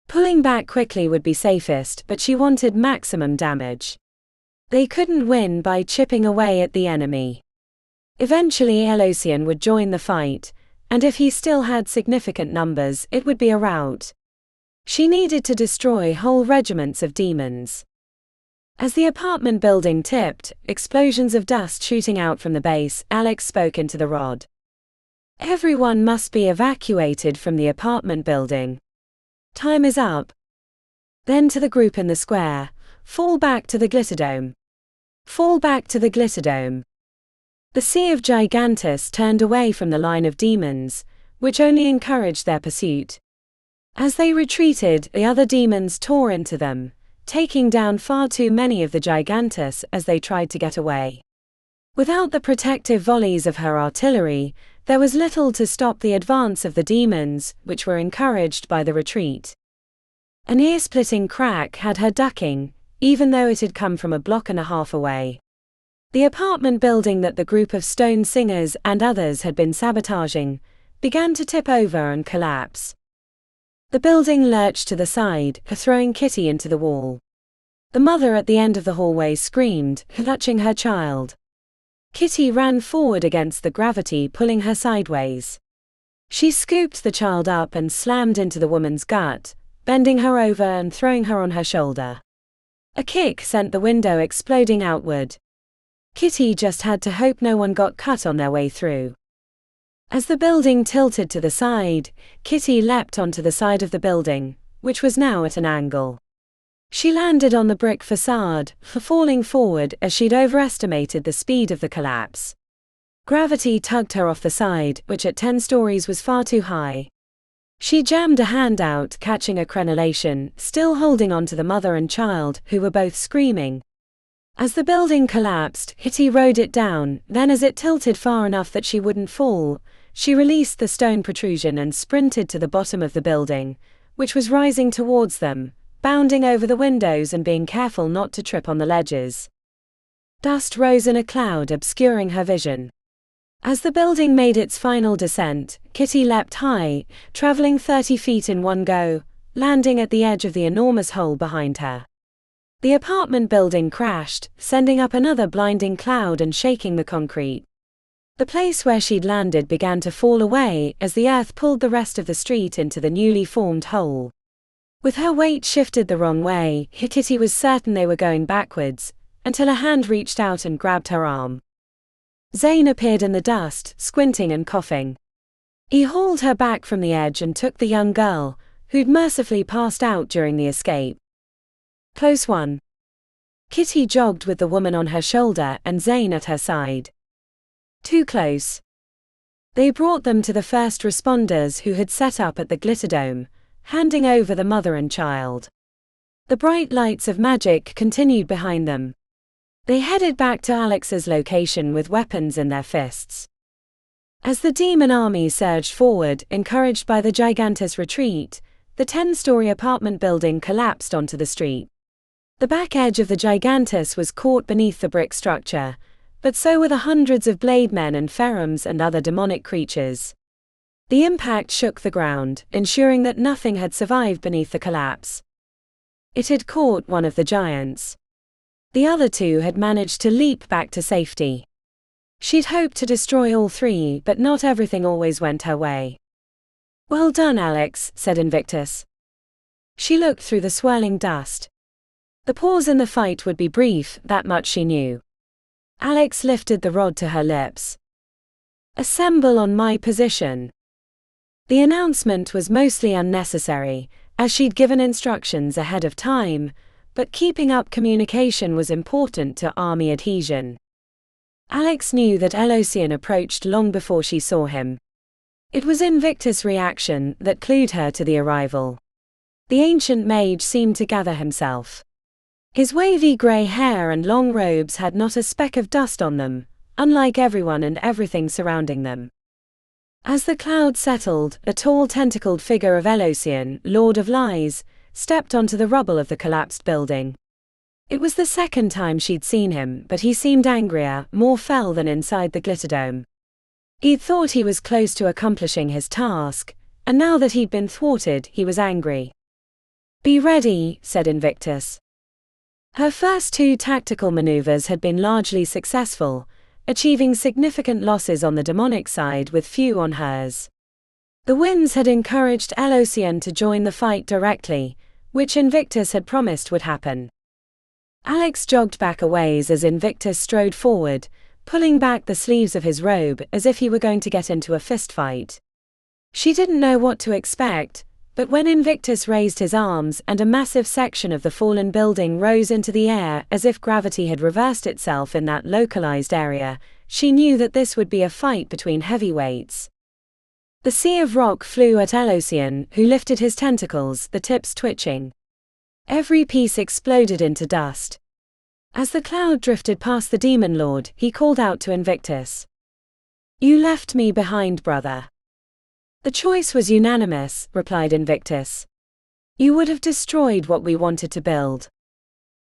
Pulling back quickly would be safest, but she wanted maximum damage. They couldn't win by chipping away at the enemy. Eventually Elosian would join the fight, and if he still had significant numbers, it would be a rout. She needed to destroy whole regiments of demons. As the apartment building tipped, explosions of dust shooting out from the base, Alex spoke into the rod. Everyone must be evacuated from the apartment building. Time is up. Then to the group in the square, fall back to the Glitterdome. Fall back to the Glitterdome. The sea of Gigantus turned away from the line of demons, which only encouraged their pursuit. As they retreated, the other demons tore into them, taking down far too many of the Gigantus as they tried to get away. Without the protective volleys of her artillery, there was little to stop the advance of the demons, which were encouraged by the retreat. An ear-splitting crack had her ducking, even though it had come from a block and a half away. The apartment building that the group of Stone Singers and others had been sabotaging began to tip over and collapse. The building lurched to the side, throwing Kitty into the wall. The mother at the end of the hallway screamed, clutching her child. Kitty ran forward against the gravity, pulling her sideways. She scooped the child up and slammed into the woman's gut, bending her over and throwing her on her shoulder. A kick sent the window exploding outward. Kitty just had to hope no one got cut on their way through. As the building tilted to the side, Kitty leapt onto the side of the building, which was now at an angle. She landed on the brick facade, falling forward as she'd overestimated the speed of the collapse. Gravity tugged her off the side, which at 10 stories was far too high. She jammed a hand out, catching a crenellation, still holding on to the mother and child, who were both screaming. As the building collapsed, Kitty rode it down, then as it tilted far enough that she wouldn't fall, she released the stone protrusion and sprinted to the bottom of the building, which was rising towards them, bounding over the windows and being careful not to trip on the ledges. Dust rose in a cloud, obscuring her vision. As the building made its final descent, Kitty leapt high, traveling 30 feet in one go, landing at the edge of the enormous hole behind her. The apartment building crashed, sending up another blinding cloud and shaking the concrete. The place where she'd landed began to fall away as the earth pulled the rest of the street into the newly formed hole. With her weight shifted the wrong way, Kitty was certain they were going backwards, until a hand reached out and grabbed her arm. Zane appeared in the dust, squinting and coughing. He hauled her back from the edge and took the young girl, who'd mercifully passed out during the escape. Close one. Kitty jogged with the woman on her shoulder and Zane at her side. Too close. They brought them to the first responders who had set up at the Glitterdome, handing over the mother and child. The bright lights of magic continued behind them. They headed back to Alex's location with weapons in their fists. As the demon army surged forward, encouraged by the Gigantus retreat, the 10-story apartment building collapsed onto the street. The back edge of the Gigantus was caught beneath the brick structure, but so were the hundreds of blade men and pharaohs and other demonic creatures. The impact shook the ground, ensuring that nothing had survived beneath the collapse. It had caught one of the giants. The other two had managed to leap back to safety. She'd hoped to destroy all three, but not everything always went her way. "Well done, Alex," said Invictus. She looked through the swirling dust. The pause in the fight would be brief, that much she knew. Alex lifted the rod to her lips. "Assemble on my position." The announcement was mostly unnecessary, as she'd given instructions ahead of time, but keeping up communication was important to army adhesion. Alex knew that Elosian approached long before she saw him. It was Invictus' reaction that clued her to the arrival. The ancient mage seemed to gather himself. His wavy grey hair and long robes had not a speck of dust on them, unlike everyone and everything surrounding them. As the cloud settled, a tall tentacled figure of Elosian, Lord of Lies, stepped onto the rubble of the collapsed building. It was the second time she'd seen him, but he seemed angrier, more fell than inside the Glitterdome. He'd thought he was close to accomplishing his task, and now that he'd been thwarted, he was angry. "Be ready," said Invictus. Her first two tactical maneuvers had been largely successful, achieving significant losses on the demonic side with few on hers. The winds had encouraged Elosian to join the fight directly, which Invictus had promised would happen. Alex jogged back a ways as Invictus strode forward, pulling back the sleeves of his robe as if he were going to get into a fistfight. She didn't know what to expect, but when Invictus raised his arms and a massive section of the fallen building rose into the air as if gravity had reversed itself in that localized area, she knew that this would be a fight between heavyweights. The sea of rock flew at Elosian, who lifted his tentacles, the tips twitching. Every piece exploded into dust. As the cloud drifted past the Demon Lord, he called out to Invictus. "You left me behind, brother." "The choice was unanimous," replied Invictus. "You would have destroyed what we wanted to build."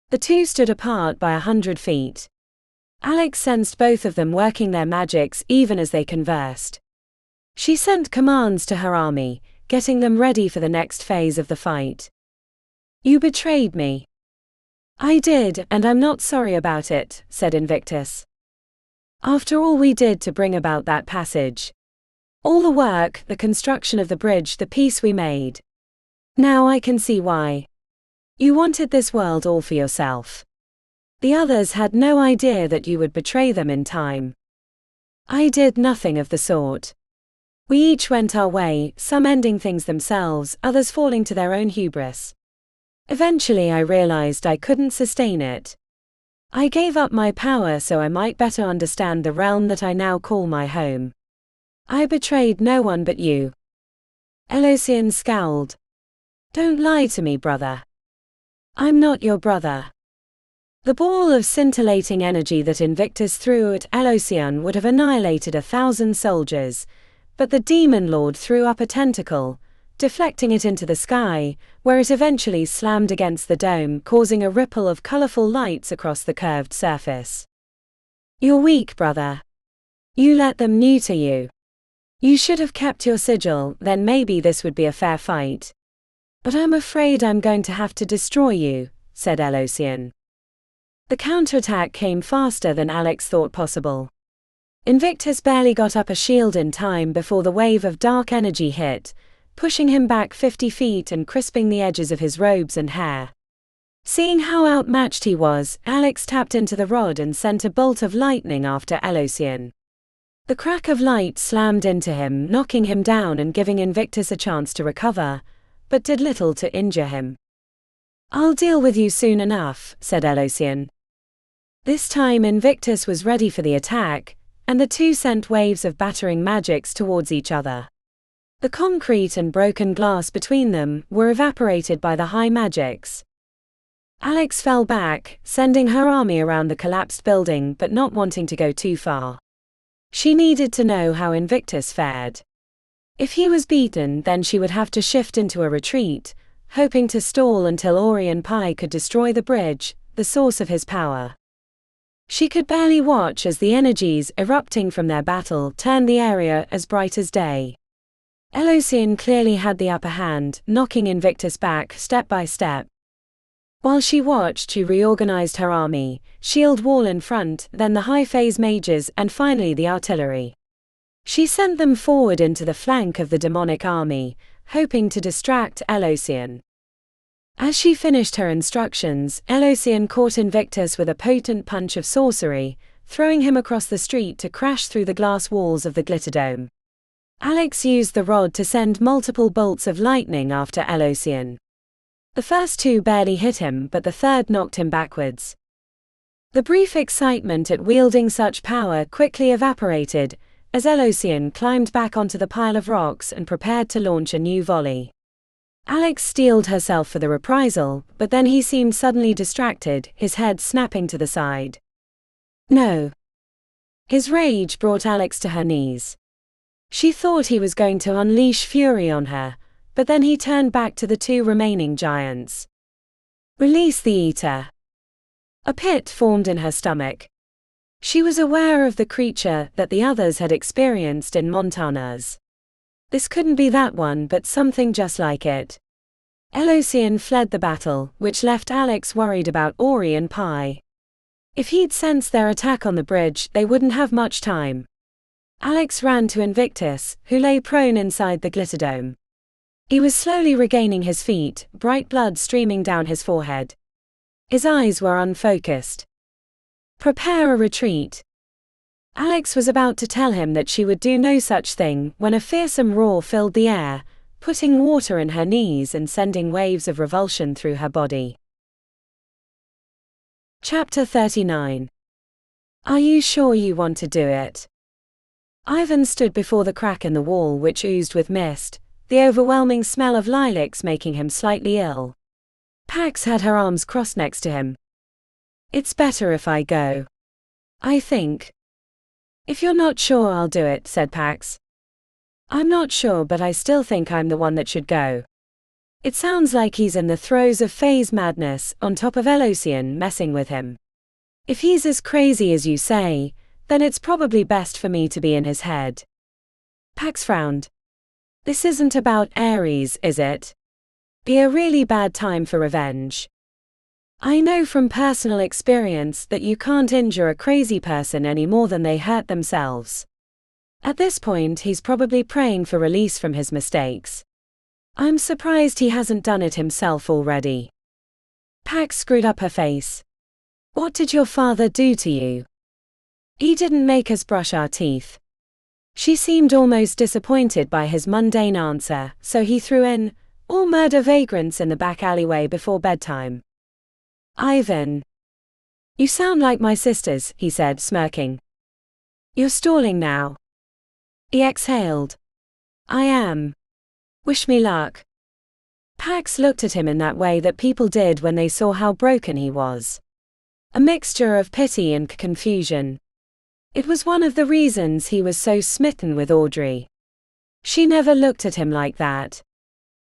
The two stood apart by 100 feet. Alex sensed both of them working their magics even as they conversed. She sent commands to her army, getting them ready for the next phase of the fight. "You betrayed me." "I did, and I'm not sorry about it," said Invictus. "After all we did to bring about that passage. All the work, the construction of the bridge, the peace we made. Now I can see why. You wanted this world all for yourself. The others had no idea that you would betray them in time. I did nothing of the sort. We each went our way, some ending things themselves, others falling to their own hubris. Eventually I realized I couldn't sustain it. I gave up my power so I might better understand the realm that I now call my home. I betrayed no one but you." Elosian scowled. "Don't lie to me, brother. I'm not your brother." The ball of scintillating energy that Invictus threw at Elosian would have annihilated 1,000 soldiers, but the Demon Lord threw up a tentacle, deflecting it into the sky, where it eventually slammed against the dome, causing a ripple of colorful lights across the curved surface. "You're weak, brother. You let them neuter you. You should have kept your sigil, then maybe this would be a fair fight. But I'm afraid I'm going to have to destroy you," said Elosian. The counterattack came faster than Alex thought possible. Invictus barely got up a shield in time before the wave of dark energy hit, pushing him back 50 feet and crisping the edges of his robes and hair. Seeing how outmatched he was, Alex tapped into the rod and sent a bolt of lightning after Elosian. The crack of light slammed into him, knocking him down and giving Invictus a chance to recover, but did little to injure him. "I'll deal with you soon enough," said Elosian. This time Invictus was ready for the attack, and the two sent waves of battering magics towards each other. The concrete and broken glass between them were evaporated by the high magics. Alex fell back, sending her army around the collapsed building but not wanting to go too far. She needed to know how Invictus fared. If he was beaten, then she would have to shift into a retreat, hoping to stall until Ori and Pi could destroy the bridge, the source of his power. She could barely watch as the energies erupting from their battle turned the area as bright as day. Elosian clearly had the upper hand, knocking Invictus back step by step. While she watched, she reorganized her army, shield wall in front, then the high-phase mages and finally the artillery. She sent them forward into the flank of the demonic army, hoping to distract Elosian. As she finished her instructions, Elosian caught Invictus with a potent punch of sorcery, throwing him across the street to crash through the glass walls of the Glitterdome. Alex used the rod to send multiple bolts of lightning after Elosian. The first two barely hit him, but the third knocked him backwards. The brief excitement at wielding such power quickly evaporated, as Elosian climbed back onto the pile of rocks and prepared to launch a new volley. Alex steeled herself for the reprisal, but then he seemed suddenly distracted, his head snapping to the side. No. His rage brought Alex to her knees. She thought he was going to unleash fury on her, but then he turned back to the two remaining giants. Release the Eater. A pit formed in her stomach. She was aware of the creature that the others had experienced in Montanas. This couldn't be that one, but something just like it. Elosian fled the battle, which left Alex worried about Ori and Pi. If he'd sensed their attack on the bridge, they wouldn't have much time. Alex ran to Invictus, who lay prone inside the Glitterdome. He was slowly regaining his feet, bright blood streaming down his forehead. His eyes were unfocused. Prepare a retreat. Alex was about to tell him that she would do no such thing when a fearsome roar filled the air, putting water in her knees and sending waves of revulsion through her body. Chapter 39. Are you sure you want to do it? Ivan stood before the crack in the wall which oozed with mist, the overwhelming smell of lilacs making him slightly ill. Pax had her arms crossed next to him. It's better if I go. I think. If you're not sure, I'll do it, said Pax. I'm not sure, but I still think I'm the one that should go. It sounds like he's in the throes of phase madness, on top of Elosian messing with him. If he's as crazy as you say, then it's probably best for me to be in his head. Pax frowned. This isn't about Ares, is it? Be a really bad time for revenge. I know from personal experience that you can't injure a crazy person any more than they hurt themselves. At this point, he's probably praying for release from his mistakes. I'm surprised he hasn't done it himself already. Pax screwed up her face. What did your father do to you? He didn't make us brush our teeth. She seemed almost disappointed by his mundane answer, so he threw in, or murder vagrants in the back alleyway before bedtime. Ivan. You sound like my sisters, he said, smirking. You're stalling now. He exhaled. I am. Wish me luck. Pax looked at him in that way that people did when they saw how broken he was. A mixture of pity and confusion. It was one of the reasons he was so smitten with Audrey. She never looked at him like that.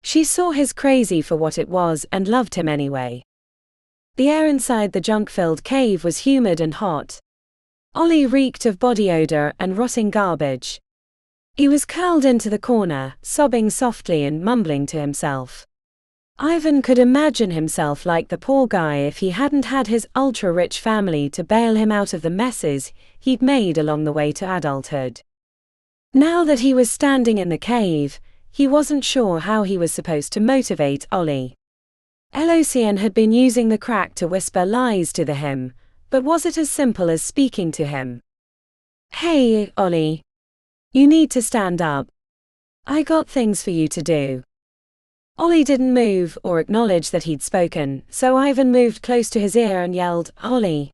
She saw his crazy for what it was and loved him anyway. The air inside the junk-filled cave was humid and hot. Ollie reeked of body odor and rotting garbage. He was curled into the corner, sobbing softly and mumbling to himself. Ivan could imagine himself like the poor guy if he hadn't had his ultra-rich family to bail him out of the messes he'd made along the way to adulthood. Now that he was standing in the cave, he wasn't sure how he was supposed to motivate Ollie. Elosian had been using the crack to whisper lies to him, but was it as simple as speaking to him? Hey, Ollie. You need to stand up. I got things for you to do. Ollie didn't move or acknowledge that he'd spoken, so Ivan moved close to his ear and yelled, Ollie.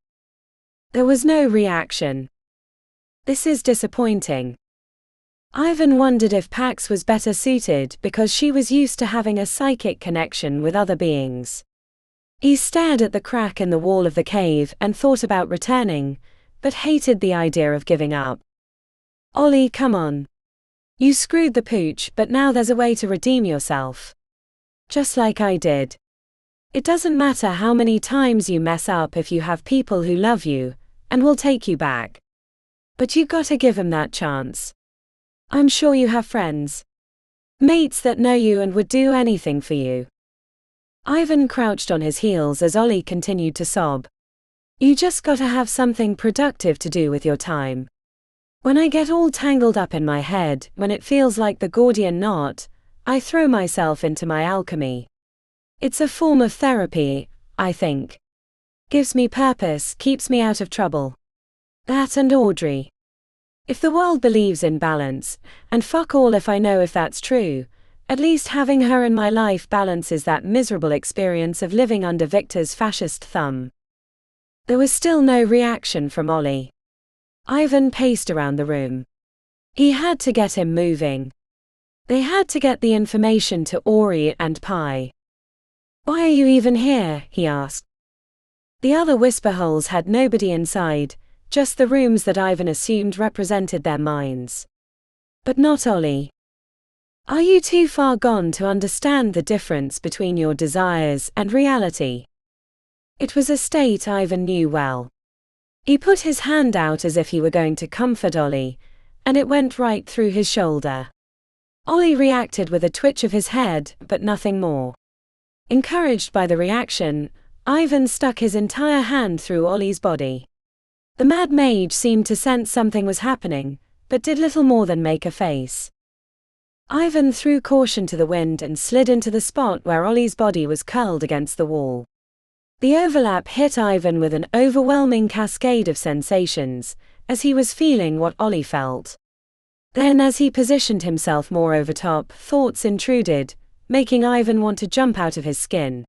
There was no reaction. This is disappointing. Ivan wondered if Pax was better suited because she was used to having a psychic connection with other beings. He stared at the crack in the wall of the cave and thought about returning, but hated the idea of giving up. Ollie, come on. You screwed the pooch, but now there's a way to redeem yourself. Just like I did. It doesn't matter how many times you mess up if you have people who love you, and will take you back. But you gotta give him that chance. I'm sure you have friends. Mates that know you and would do anything for you. Ivan crouched on his heels as Ollie continued to sob. You just gotta have something productive to do with your time. When I get all tangled up in my head, when it feels like the Gordian knot, I throw myself into my alchemy. It's a form of therapy, I think. Gives me purpose, keeps me out of trouble. That and Audrey. If the world believes in balance, and fuck all if I know if that's true, at least having her in my life balances that miserable experience of living under Victor's fascist thumb. There was still no reaction from Ollie. Ivan paced around the room. He had to get him moving. They had to get the information to Ori and Pi. Why are you even here? He asked. The other whisper holes had nobody inside, just the rooms that Ivan assumed represented their minds. But not Ollie. Are you too far gone to understand the difference between your desires and reality? It was a state Ivan knew well. He put his hand out as if he were going to comfort Ollie, and it went right through his shoulder. Ollie reacted with a twitch of his head, but nothing more. Encouraged by the reaction, Ivan stuck his entire hand through Ollie's body. The mad mage seemed to sense something was happening, but did little more than make a face. Ivan threw caution to the wind and slid into the spot where Ollie's body was curled against the wall. The overlap hit Ivan with an overwhelming cascade of sensations, as he was feeling what Ollie felt. Then as he positioned himself more over top, thoughts intruded, making Ivan want to jump out of his skin.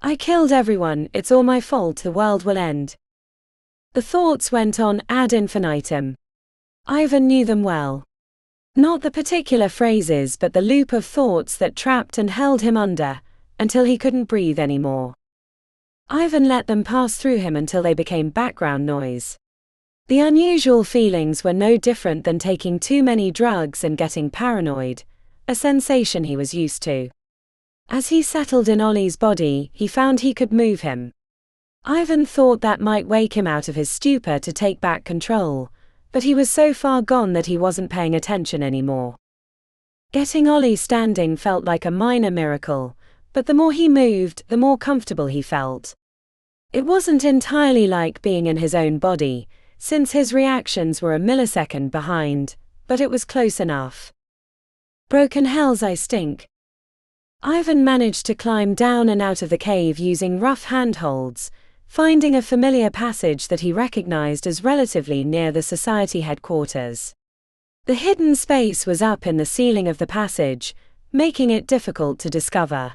I killed everyone, it's all my fault, the world will end. The thoughts went on ad infinitum. Ivan knew them well. Not the particular phrases but the loop of thoughts that trapped and held him under, until he couldn't breathe anymore. Ivan let them pass through him until they became background noise. The unusual feelings were no different than taking too many drugs and getting paranoid, a sensation he was used to. As he settled in Ollie's body, he found he could move him. Ivan thought that might wake him out of his stupor to take back control, but he was so far gone that he wasn't paying attention anymore. Getting Ollie standing felt like a minor miracle, but the more he moved, the more comfortable he felt. It wasn't entirely like being in his own body, since his reactions were a millisecond behind, but it was close enough. Broken hells, I stink. Ivan managed to climb down and out of the cave using rough handholds, finding a familiar passage that he recognized as relatively near the society headquarters. The hidden space was up in the ceiling of the passage, making it difficult to discover.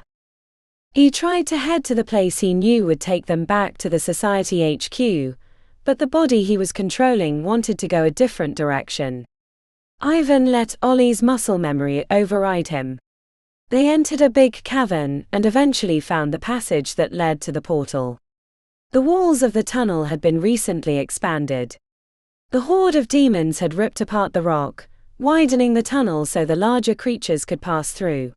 He tried to head to the place he knew would take them back to the society HQ, but the body he was controlling wanted to go a different direction. Ivan let Ollie's muscle memory override him. They entered a big cavern and eventually found the passage that led to the portal. The walls of the tunnel had been recently expanded. The horde of demons had ripped apart the rock, widening the tunnel so the larger creatures could pass through.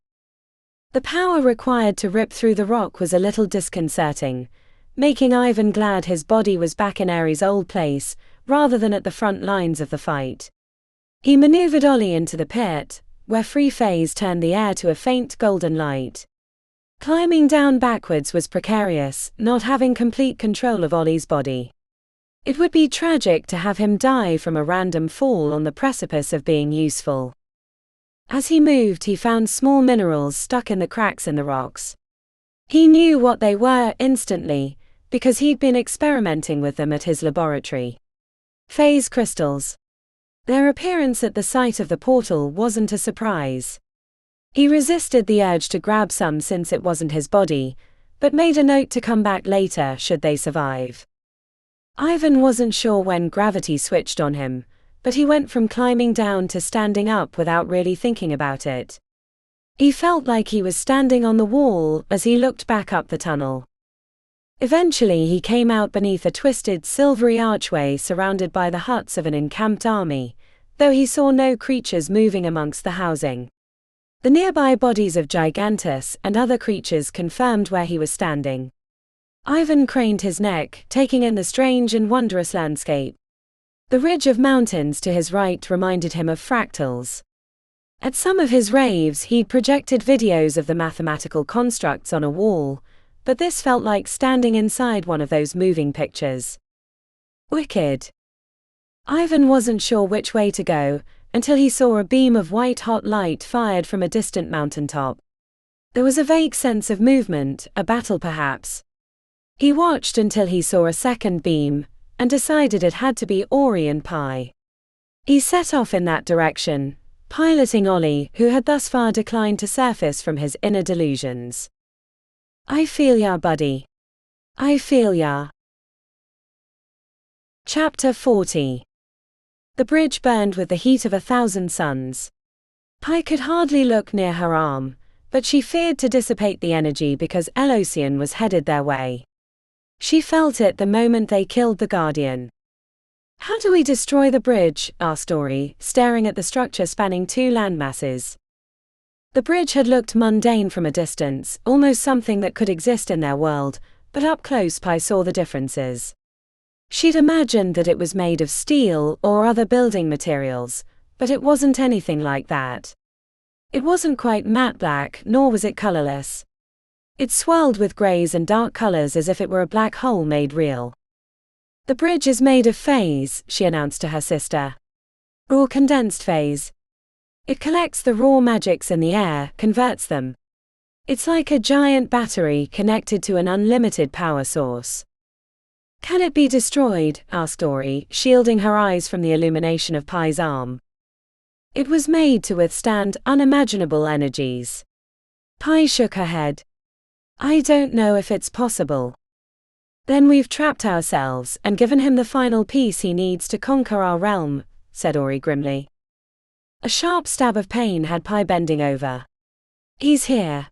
The power required to rip through the rock was a little disconcerting, making Ivan glad his body was back in Ares' old place, rather than at the front lines of the fight. He maneuvered Ollie into the pit, where free phase turned the air to a faint golden light. Climbing down backwards was precarious, not having complete control of Ollie's body. It would be tragic to have him die from a random fall on the precipice of being useful. As he moved, he found small minerals stuck in the cracks in the rocks. He knew what they were instantly, because he'd been experimenting with them at his laboratory. Phase crystals. Their appearance at the site of the portal wasn't a surprise. He resisted the urge to grab some since it wasn't his body, but made a note to come back later should they survive. Ivan wasn't sure when gravity switched on him, but he went from climbing down to standing up without really thinking about it. He felt like he was standing on the wall as he looked back up the tunnel. Eventually he came out beneath a twisted silvery archway surrounded by the huts of an encamped army, though he saw no creatures moving amongst the housing. The nearby bodies of Gigantus and other creatures confirmed where he was standing. Ivan craned his neck, taking in the strange and wondrous landscape. The ridge of mountains to his right reminded him of fractals. At some of his raves he'd projected videos of the mathematical constructs on a wall, but this felt like standing inside one of those moving pictures. Wicked. Ivan wasn't sure which way to go, until he saw a beam of white-hot light fired from a distant mountaintop. There was a vague sense of movement, a battle perhaps. He watched until he saw a second beam, and decided it had to be Ori and Pi. He set off in that direction, piloting Ollie, who had thus far declined to surface from his inner delusions. I feel ya, buddy. I feel ya. Chapter 40. The bridge burned with the heat of 1,000 suns. Pi could hardly look near her arm, but she feared to dissipate the energy because Elocian was headed their way. She felt it the moment they killed the Guardian. How do we destroy the bridge? Asked Ori, staring at the structure spanning two landmasses. The bridge had looked mundane from a distance, almost something that could exist in their world, but up close Pi saw the differences. She'd imagined that it was made of steel or other building materials, but it wasn't anything like that. It wasn't quite matte black, nor was it colorless. It swirled with grays and dark colors as if it were a black hole made real. The bridge is made of phase, she announced to her sister. Raw condensed phase. It collects the raw magics in the air, converts them. It's like a giant battery connected to an unlimited power source. Can it be destroyed? Asked Ori, shielding her eyes from the illumination of Pi's arm. It was made to withstand unimaginable energies. Pi shook her head. I don't know if it's possible. Then we've trapped ourselves and given him the final piece he needs to conquer our realm, said Ori grimly. A sharp stab of pain had Pi bending over. He's here.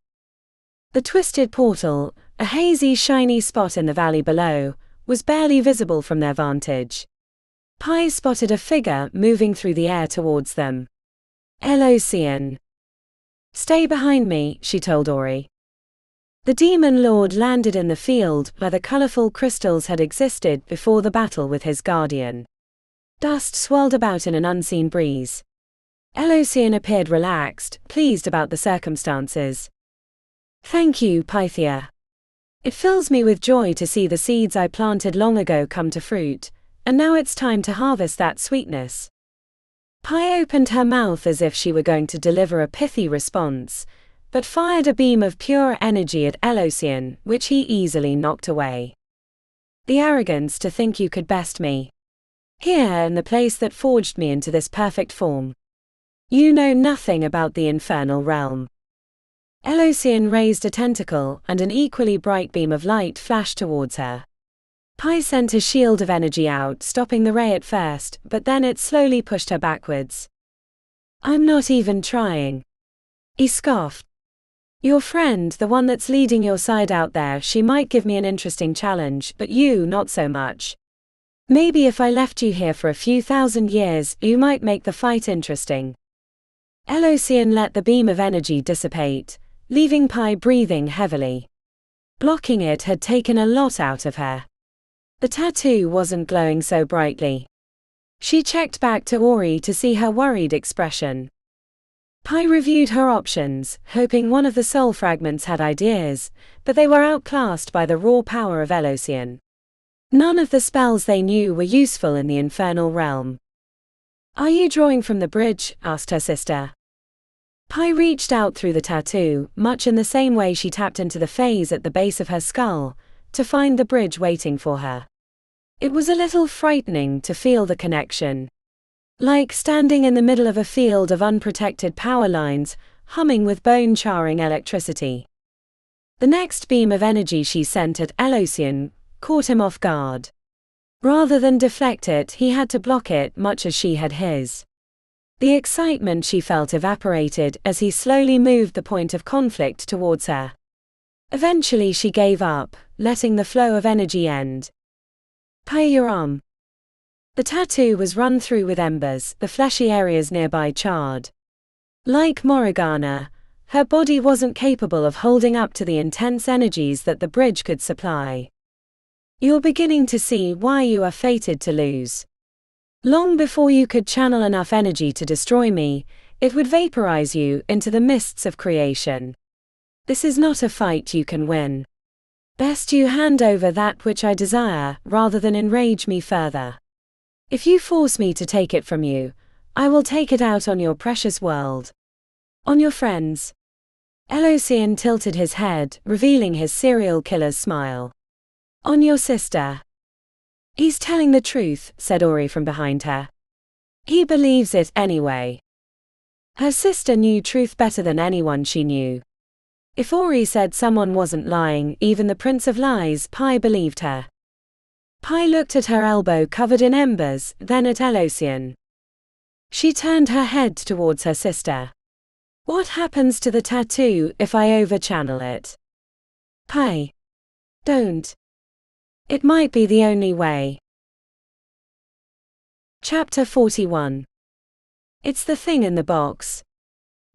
The twisted portal, a hazy shiny spot in the valley below, was barely visible from their vantage. Pi spotted a figure moving through the air towards them. Elocian. Stay behind me, she told Ori. The demon lord landed in the field where the colorful crystals had existed before the battle with his guardian. Dust swirled about in an unseen breeze. Elocian appeared relaxed, pleased about the circumstances. Thank you, Pythia. It fills me with joy to see the seeds I planted long ago come to fruit, and now it's time to harvest that sweetness. Pi opened her mouth as if she were going to deliver a pithy response, but fired a beam of pure energy at Elocian, which he easily knocked away. The arrogance to think you could best me. Here in the place that forged me into this perfect form. You know nothing about the infernal realm. Elocian raised a tentacle, and an equally bright beam of light flashed towards her. Pi sent a shield of energy out, stopping the ray at first, but then it slowly pushed her backwards. I'm not even trying. He scoffed. Your friend, the one that's leading your side out there, she might give me an interesting challenge, but you not so much. Maybe if I left you here for a few thousand years, you might make the fight interesting. Elocian let the beam of energy dissipate, leaving Pi breathing heavily. Blocking it had taken a lot out of her. The tattoo wasn't glowing so brightly. She checked back to Ori to see her worried expression. Pi reviewed her options, hoping one of the soul fragments had ideas, but they were outclassed by the raw power of Elocian. None of the spells they knew were useful in the infernal realm. Are you drawing from the bridge? Asked her sister. Pi reached out through the tattoo, much in the same way she tapped into the phase at the base of her skull, to find the bridge waiting for her. It was a little frightening to feel the connection. Like standing in the middle of a field of unprotected power lines, humming with bone-charring electricity. The next beam of energy she sent at Elocian caught him off guard. Rather than deflect it, he had to block it, much as she had his. The excitement she felt evaporated as he slowly moved the point of conflict towards her. Eventually she gave up, letting the flow of energy end. Pay your arm. The tattoo was run through with embers, the fleshy areas nearby charred. Like Morgana, her body wasn't capable of holding up to the intense energies that the bridge could supply. You're beginning to see why you are fated to lose. Long before you could channel enough energy to destroy me, it would vaporize you into the mists of creation. This is not a fight you can win. Best you hand over that which I desire, rather than enrage me further. If you force me to take it from you, I will take it out on your precious world. On your friends. Elocian tilted his head, revealing his serial killer's smile. On your sister. He's telling the truth, said Ori from behind her. He believes it anyway. Her sister knew truth better than anyone she knew. If Ori said someone wasn't lying, even the Prince of Lies, Pi believed her. Pi looked at her elbow covered in embers, then at Elocian. She turned her head towards her sister. What happens to the tattoo if I overchannel it? Pi. Don't. It might be the only way. Chapter 41. It's the thing in the box.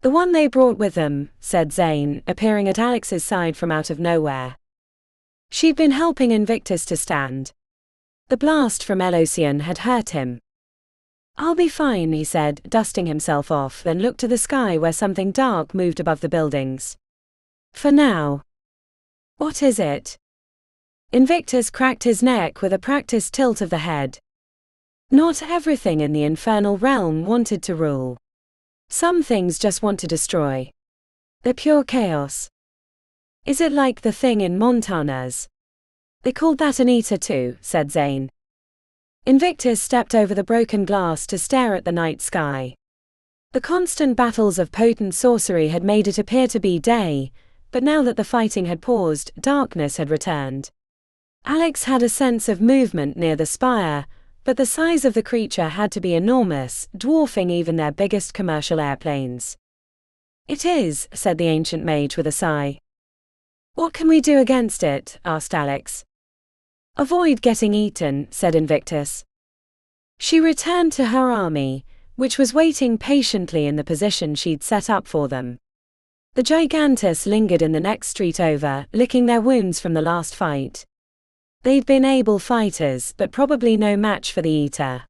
The one they brought with them, said Zane, appearing at Alex's side from out of nowhere. She'd been helping Invictus to stand. The blast from Elocian had hurt him. I'll be fine, he said, dusting himself off, then looked to the sky where something dark moved above the buildings. For now. What is it? Invictus cracked his neck with a practiced tilt of the head. Not everything in the infernal realm wanted to rule. Some things just want to destroy. They're pure chaos. Is it like the thing in Montana's? They called that an eater too, said Zane. Invictus stepped over the broken glass to stare at the night sky. The constant battles of potent sorcery had made it appear to be day, but now that the fighting had paused, darkness had returned. Alex had a sense of movement near the spire, but the size of the creature had to be enormous, dwarfing even their biggest commercial airplanes. It is, said the ancient mage with a sigh. What can we do against it? Asked Alex. Avoid getting eaten, said Invictus. She returned to her army, which was waiting patiently in the position she'd set up for them. The Gigantus lingered in the next street over, licking their wounds from the last fight. They'd been able fighters, but probably no match for the Eater.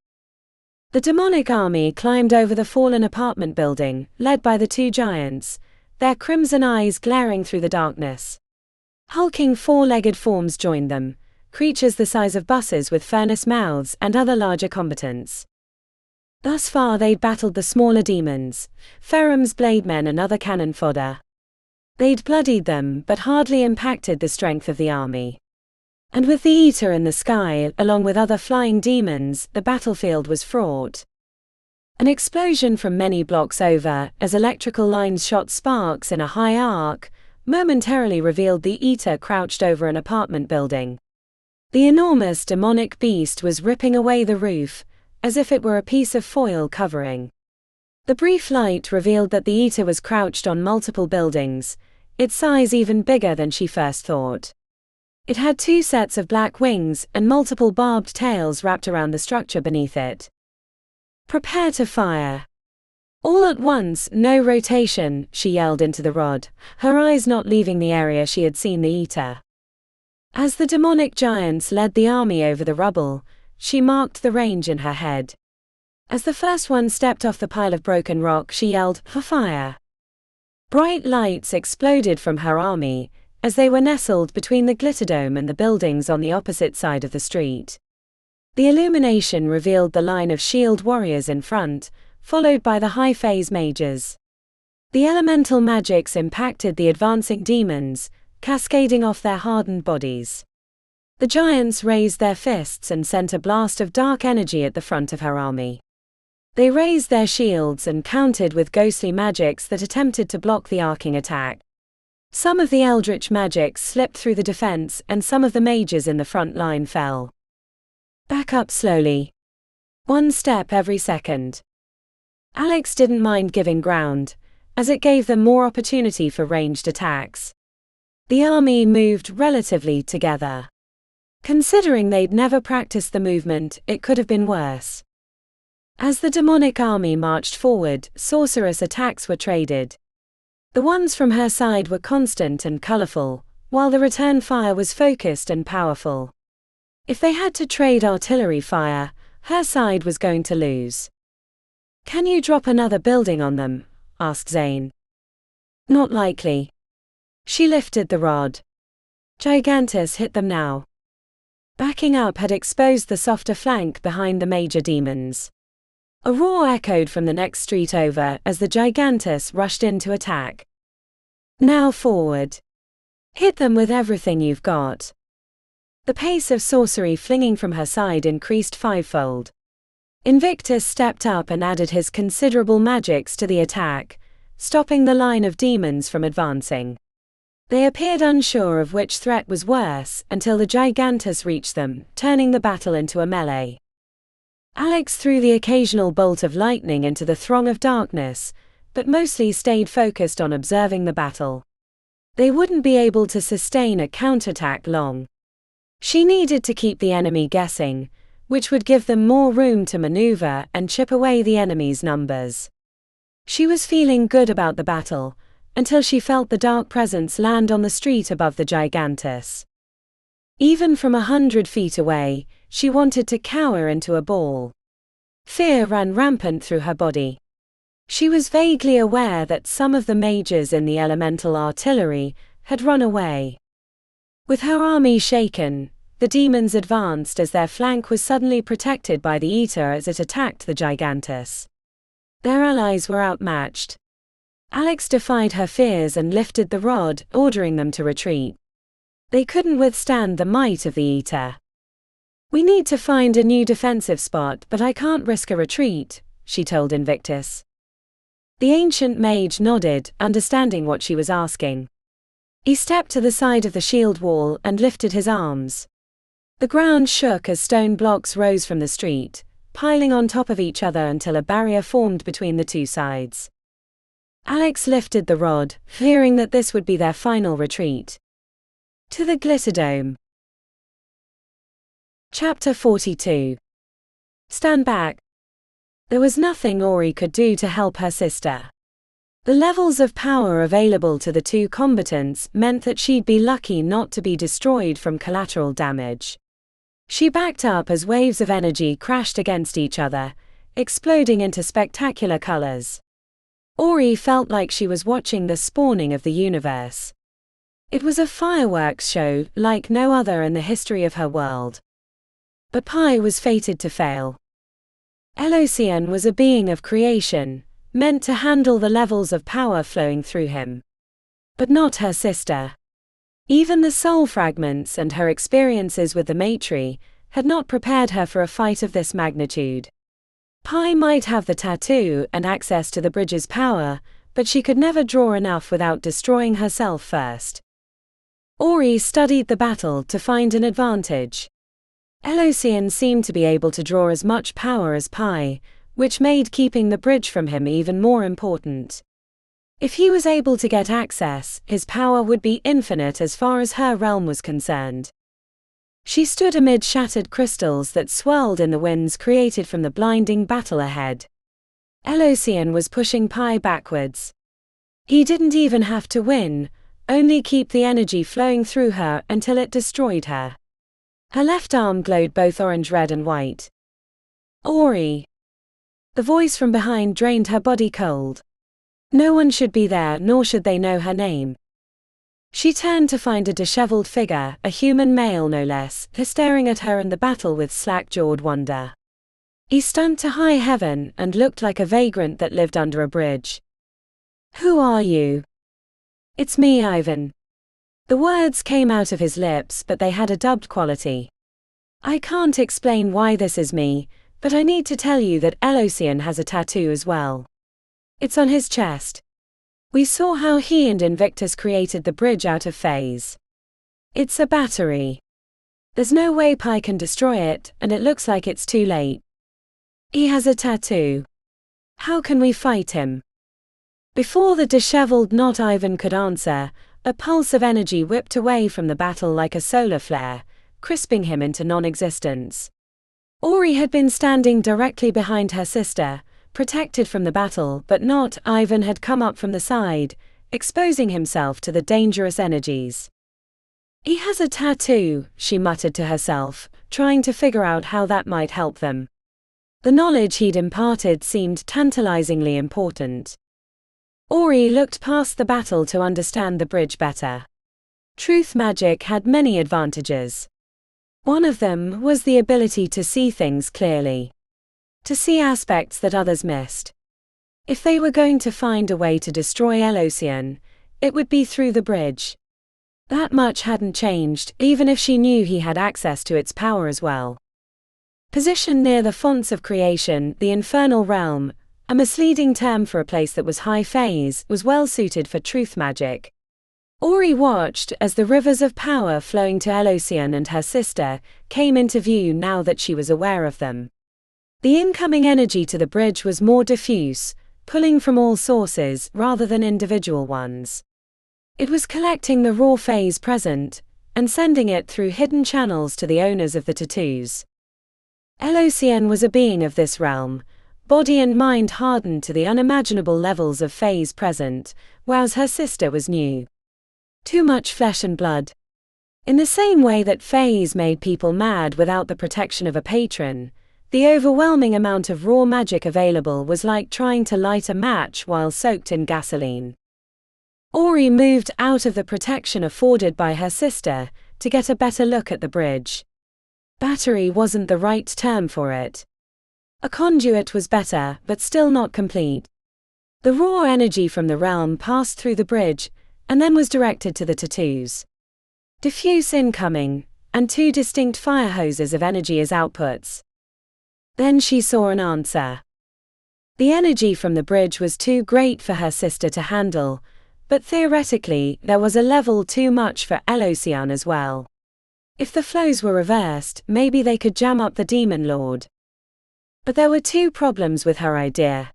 The demonic army climbed over the fallen apartment building, led by the two giants, their crimson eyes glaring through the darkness. Hulking four-legged forms joined them, creatures the size of buses with furnace mouths and other larger combatants. Thus far they'd battled the smaller demons, Ferrum's blade men and other cannon fodder. They'd bloodied them, but hardly impacted the strength of the army. And with the Eater in the sky, along with other flying demons, the battlefield was fraught. An explosion from many blocks over, as electrical lines shot sparks in a high arc, momentarily revealed the Eater crouched over an apartment building. The enormous demonic beast was ripping away the roof, as if it were a piece of foil covering. The brief light revealed that the Eater was crouched on multiple buildings, its size even bigger than she first thought. It had two sets of black wings and multiple barbed tails wrapped around the structure beneath it. Prepare to fire. All at once, no rotation, she yelled into the rod, her eyes not leaving the area she had seen the Eater. As the demonic giants led the army over the rubble, she marked the range in her head. As the first one stepped off the pile of broken rock, she yelled, "For fire!" Bright lights exploded from her army, as they were nestled between the Glitterdome and the buildings on the opposite side of the street. The illumination revealed the line of shield warriors in front, followed by the high phase mages. The elemental magics impacted the advancing demons, cascading off their hardened bodies. The giants raised their fists and sent a blast of dark energy at the front of her army. They raised their shields and countered with ghostly magics that attempted to block the arcing attack. Some of the eldritch magics slipped through the defense, and some of the mages in the front line fell. Back up slowly. One step every second. Alex didn't mind giving ground, as it gave them more opportunity for ranged attacks. The army moved relatively together. Considering they'd never practiced the movement, it could have been worse. As the demonic army marched forward, sorceress attacks were traded. The ones from her side were constant and colorful, while the return fire was focused and powerful. If they had to trade artillery fire, her side was going to lose. "Can you drop another building on them?" asked Zane. "Not likely." She lifted the rod. Gigantus hit them now. Backing up had exposed the softer flank behind the major demons. A roar echoed from the next street over as the Gigantus rushed in to attack. "Now forward. Hit them with everything you've got." The pace of sorcery flinging from her side increased fivefold. Invictus stepped up and added his considerable magics to the attack, stopping the line of demons from advancing. They appeared unsure of which threat was worse until the Gigantus reached them, turning the battle into a melee. Alex threw the occasional bolt of lightning into the throng of darkness, but mostly stayed focused on observing the battle. They wouldn't be able to sustain a counterattack long. She needed to keep the enemy guessing, which would give them more room to maneuver and chip away the enemy's numbers. She was feeling good about the battle, until she felt the dark presence land on the street above the Gigantus. Even from 100 feet away, she wanted to cower into a ball. Fear ran rampant through her body. She was vaguely aware that some of the mages in the elemental artillery had run away. With her army shaken, the demons advanced as their flank was suddenly protected by the Eater as it attacked the Gigantus. Their allies were outmatched. Alex defied her fears and lifted the rod, ordering them to retreat. They couldn't withstand the might of the Eater. "We need to find a new defensive spot, but I can't risk a retreat," she told Invictus. The ancient mage nodded, understanding what she was asking. He stepped to the side of the shield wall and lifted his arms. The ground shook as stone blocks rose from the street, piling on top of each other until a barrier formed between the two sides. Alex lifted the rod, fearing that this would be their final retreat. To the Glitterdome. Chapter 42. Stand back. There was nothing Ori could do to help her sister. The levels of power available to the two combatants meant that she'd be lucky not to be destroyed from collateral damage. She backed up as waves of energy crashed against each other, exploding into spectacular colors. Ori felt like she was watching the spawning of the universe. It was a fireworks show like no other in the history of her world. But Pi was fated to fail. Elocian was a being of creation, meant to handle the levels of power flowing through him. But not her sister. Even the soul fragments and her experiences with the Matri had not prepared her for a fight of this magnitude. Pi might have the tattoo and access to the bridge's power, but she could never draw enough without destroying herself first. Ori studied the battle to find an advantage. Elocian seemed to be able to draw as much power as Pi, which made keeping the bridge from him even more important. If he was able to get access, his power would be infinite as far as her realm was concerned. She stood amid shattered crystals that swirled in the winds created from the blinding battle ahead. Elocian was pushing Pi backwards. He didn't even have to win, only keep the energy flowing through her until it destroyed her. Her left arm glowed both orange, red and white. "Ori." The voice from behind drained her body cold. No one should be there, nor should they know her name. She turned to find a disheveled figure, a human male no less, staring at her in the battle with slack-jawed wonder. He stunk to high heaven and looked like a vagrant that lived under a bridge. "Who are you?" "It's me, Ivan." The words came out of his lips, but they had a dubbed quality. "I can't explain why this is me, but I need to tell you that Elocian has a tattoo as well. It's on his chest. We saw how he and Invictus created the bridge out of phase. It's a battery. There's no way Pi can destroy it, and it looks like it's too late. He has a tattoo. How can we fight him?" Before the disheveled not Ivan could answer, A pulse of energy whipped away from the battle like a solar flare, crisping him into non-existence. Ori had been standing directly behind her sister, protected from the battle, but not. Ivan had come up from the side, exposing himself to the dangerous energies. He has a tattoo, she muttered to herself, trying to figure out how that might help them. The knowledge he'd imparted seemed tantalizingly important. Ori looked past the battle to understand the bridge better. Truth magic had many advantages. One of them was the ability to see things clearly. To see aspects that others missed. If they were going to find a way to destroy Elocian, it would be through the bridge. That much hadn't changed, even if she knew he had access to its power as well. Positioned near the fonts of creation, the infernal realm, a misleading term for a place that was high phase, was well suited for truth magic. Ori watched as the rivers of power flowing to Elocian and her sister came into view now that she was aware of them. The incoming energy to the bridge was more diffuse, pulling from all sources rather than individual ones. It was collecting the raw phase present, and sending it through hidden channels to the owners of the tattoos. Elocian was a being of this realm, body and mind hardened to the unimaginable levels of phase present, whereas her sister was new. Too much flesh and blood. In the same way that phase made people mad without the protection of a patron, the overwhelming amount of raw magic available was like trying to light a match while soaked in gasoline. Ori moved out of the protection afforded by her sister to get a better look at the bridge. Battery wasn't the right term for it. A conduit was better, but still not complete. The raw energy from the realm passed through the bridge, and then was directed to the tattoos. Diffuse incoming, and two distinct fire hoses of energy as outputs. Then she saw an answer. The energy from the bridge was too great for her sister to handle, but theoretically there was a level too much for Elocian as well. If the flows were reversed, maybe they could jam up the Demon Lord. But there were two problems with her idea.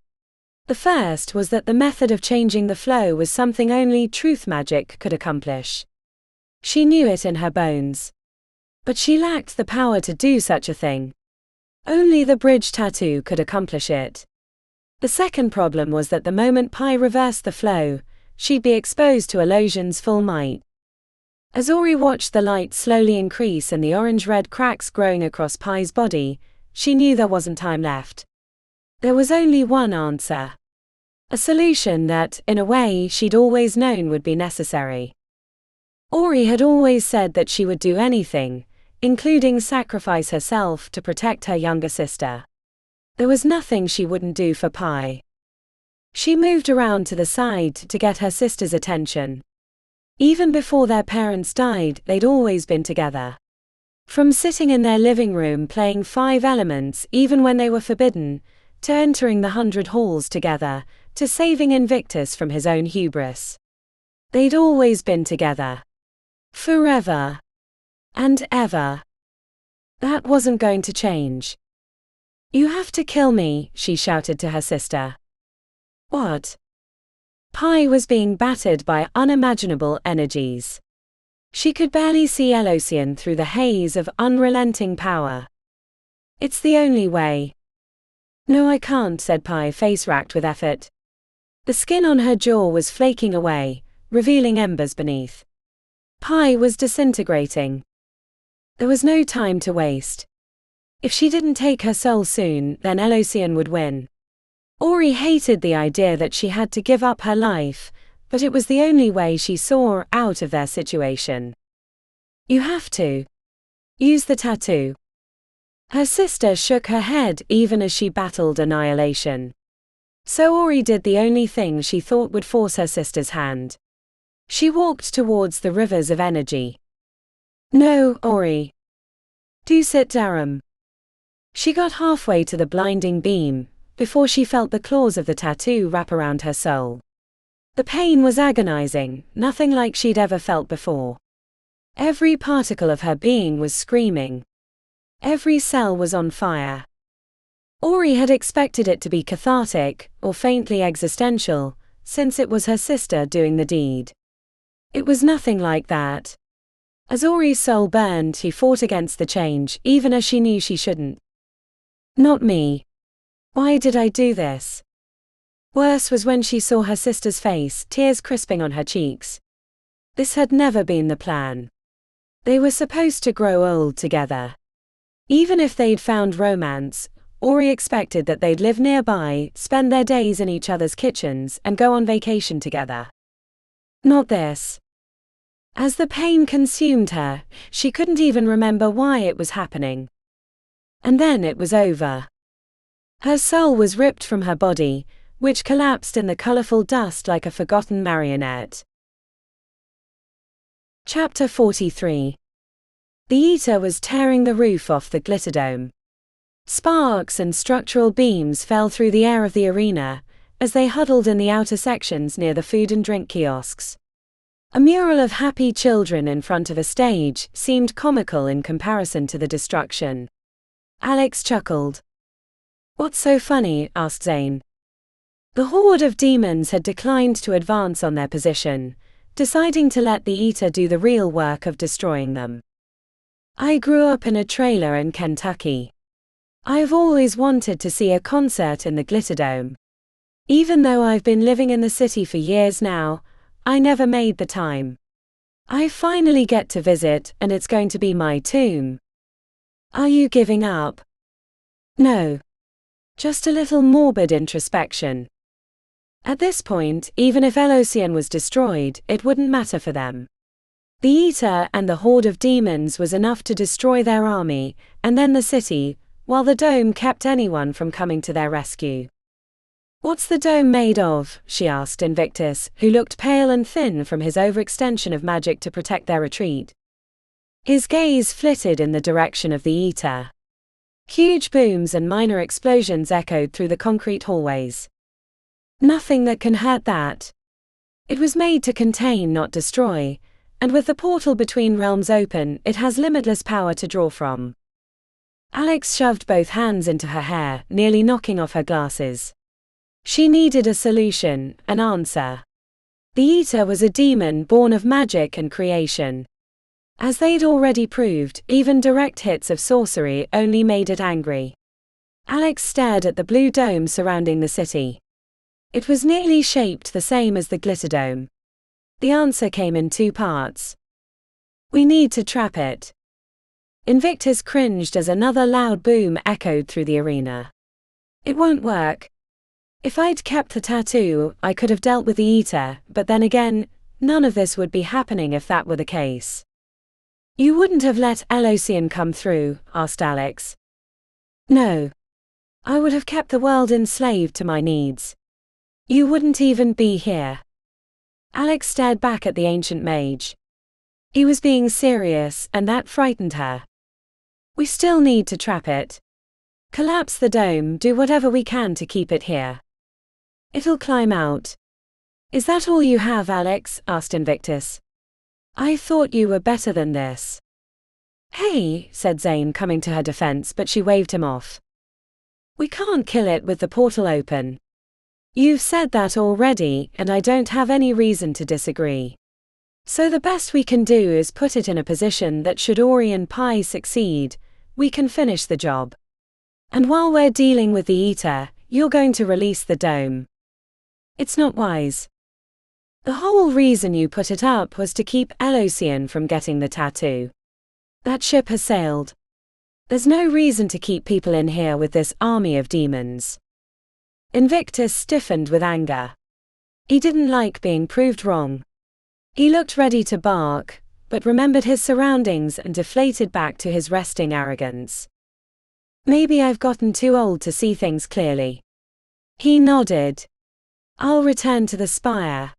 The first was that the method of changing the flow was something only truth magic could accomplish. She knew it in her bones. But she lacked the power to do such a thing. Only the bridge tattoo could accomplish it. The second problem was that the moment Pi reversed the flow, she'd be exposed to Elocian's full might. As Ori watched the light slowly increase and the orange-red cracks growing across Pi's body, she knew there wasn't time left. There was only one answer. A solution that, in a way, she'd always known would be necessary. Ori had always said that she would do anything, including sacrifice herself to protect her younger sister. There was nothing she wouldn't do for Pi. She moved around to the side to get her sister's attention. Even before their parents died, they'd always been together. From sitting in their living room playing 5 Elements even when they were forbidden, to entering the 100 halls together, to saving Invictus from his own hubris. They'd always been together. Forever. And ever. That wasn't going to change. "You have to kill me," she shouted to her sister. What? Pi was being battered by unimaginable energies. She could barely see Elocian through the haze of unrelenting power. "It's the only way." "No, I can't," said Pi, face racked with effort. The skin on her jaw was flaking away, revealing embers beneath. Pi was disintegrating. There was no time to waste. If she didn't take her soul soon, then Elocian would win. Ori hated the idea that she had to give up her life, but it was the only way she saw out of their situation. "You have to. Use the tattoo." Her sister shook her head even as she battled annihilation. So Ori did the only thing she thought would force her sister's hand. She walked towards the rivers of energy. "No, Ori. Do sit down." She got halfway to the blinding beam, before she felt the claws of the tattoo wrap around her soul. The pain was agonizing, nothing like she'd ever felt before. Every particle of her being was screaming. Every cell was on fire. Ori had expected it to be cathartic, or faintly existential, since it was her sister doing the deed. It was nothing like that. As Ori's soul burned, he fought against the change, even as she knew she shouldn't. Not me. Why did I do this? Worse was when she saw her sister's face, tears crisping on her cheeks. This had never been the plan. They were supposed to grow old together. Even if they'd found romance, Ori expected that they'd live nearby, spend their days in each other's kitchens, and go on vacation together. Not this. As the pain consumed her, she couldn't even remember why it was happening. And then it was over. Her soul was ripped from her body, which collapsed in the colorful dust like a forgotten marionette. Chapter 43. The Eater was tearing the roof off the Glitterdome. Sparks and structural beams fell through the air of the arena, as they huddled in the outer sections near the food and drink kiosks. A mural of happy children in front of a stage seemed comical in comparison to the destruction. Alex chuckled. "What's so funny?" asked Zane. The horde of demons had declined to advance on their position, deciding to let the Eater do the real work of destroying them. I grew up in a trailer in Kentucky. I've always wanted to see a concert in the Glitterdome. Even though I've been living in the city for years now, I never made the time. I finally get to visit, and it's going to be my tomb. Are you giving up? No. Just a little morbid introspection. At this point, even if Elosian was destroyed, it wouldn't matter for them. The Eater and the horde of demons was enough to destroy their army, and then the city, while the dome kept anyone from coming to their rescue. "What's the dome made of?" she asked Invictus, who looked pale and thin from his overextension of magic to protect their retreat. His gaze flitted in the direction of the Eater. Huge booms and minor explosions echoed through the concrete hallways. "Nothing that can hurt that. It was made to contain, not destroy, and with the portal between realms open, it has limitless power to draw from." Alex shoved both hands into her hair, nearly knocking off her glasses. She needed a solution, an answer. The Eater was a demon born of magic and creation. As they'd already proved, even direct hits of sorcery only made it angry. Alex stared at the blue dome surrounding the city. It was nearly shaped the same as the Glitterdome. The answer came in two parts. "We need to trap it." Invictus cringed as another loud boom echoed through the arena. "It won't work. If I'd kept the tattoo, I could have dealt with the Eater, but then again, none of this would be happening if that were the case." "You wouldn't have let Elosian come through?" asked Alex. "No. I would have kept the world enslaved to my needs. You wouldn't even be here." Alex stared back at the ancient mage. He was being serious, and that frightened her. "We still need to trap it. Collapse the dome, do whatever we can to keep it here. It'll climb out." "Is that all you have, Alex?" asked Invictus. "I thought you were better than this." "Hey," said Zane, coming to her defense, but she waved him off. "We can't kill it with the portal open. You've said that already, and I don't have any reason to disagree. So the best we can do is put it in a position that should Ori and Pi succeed, we can finish the job. And while we're dealing with the Eater, you're going to release the dome. It's not wise. The whole reason you put it up was to keep Elosian from getting the tattoo. That ship has sailed. There's no reason to keep people in here with this army of demons." Invictus stiffened with anger. He didn't like being proved wrong. He looked ready to bark, but remembered his surroundings and deflated back to his resting arrogance. "Maybe I've gotten too old to see things clearly." He nodded. "I'll return to the Spire.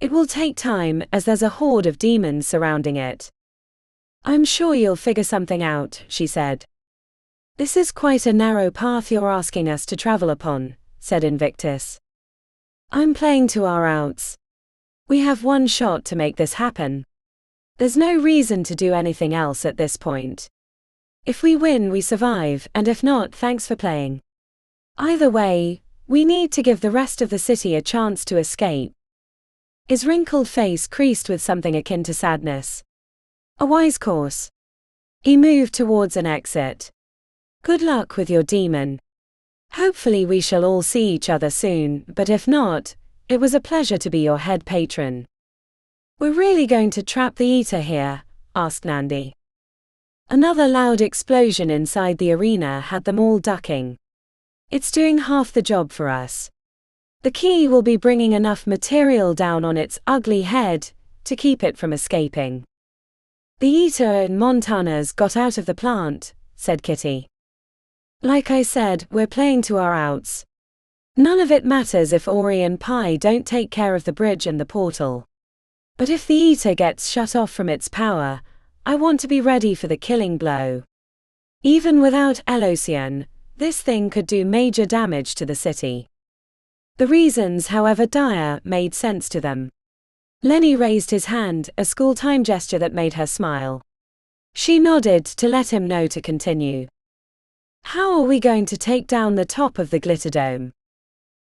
It will take time, as there's a horde of demons surrounding it." "I'm sure you'll figure something out," she said. "This is quite a narrow path you're asking us to travel upon," said Invictus. "I'm playing to our outs. We have one shot to make this happen. There's no reason to do anything else at this point. If we win, we survive, and if not, thanks for playing. Either way, we need to give the rest of the city a chance to escape." His wrinkled face creased with something akin to sadness. A wise course. He moved towards an exit. Good luck with your demon. Hopefully we shall all see each other soon, but if not, it was a pleasure to be your head patron. We're really going to trap the Eater here? Asked Nandi. Another loud explosion inside the arena had them all ducking. It's doing half the job for us. The key will be bringing enough material down on its ugly head to keep it from escaping. The Eater and Montanas got out of the plant, said Kitty. Like I said, we're playing to our outs. None of it matters if Ori and Pi don't take care of the bridge and the portal. But if the Eater gets shut off from its power, I want to be ready for the killing blow. Even without Elocian, this thing could do major damage to the city. The reasons, however dire, made sense to them. Lenny raised his hand, a school-time gesture that made her smile. She nodded to let him know to continue. How are we going to take down the top of the glitter dome?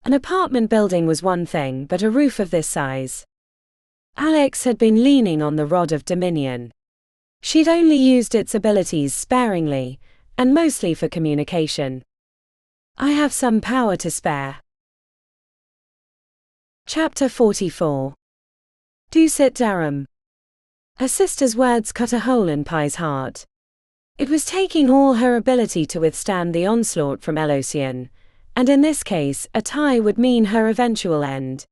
An apartment building was one thing, but a roof of this size. Alex had been leaning on the Rod of Dominion. She'd only used its abilities sparingly, and mostly for communication. I have some power to spare. Chapter 44. Do sit Darum. Her sister's words cut a hole in Pi's heart. It was taking all her ability to withstand the onslaught from Elocian, and in this case, a tie would mean her eventual end.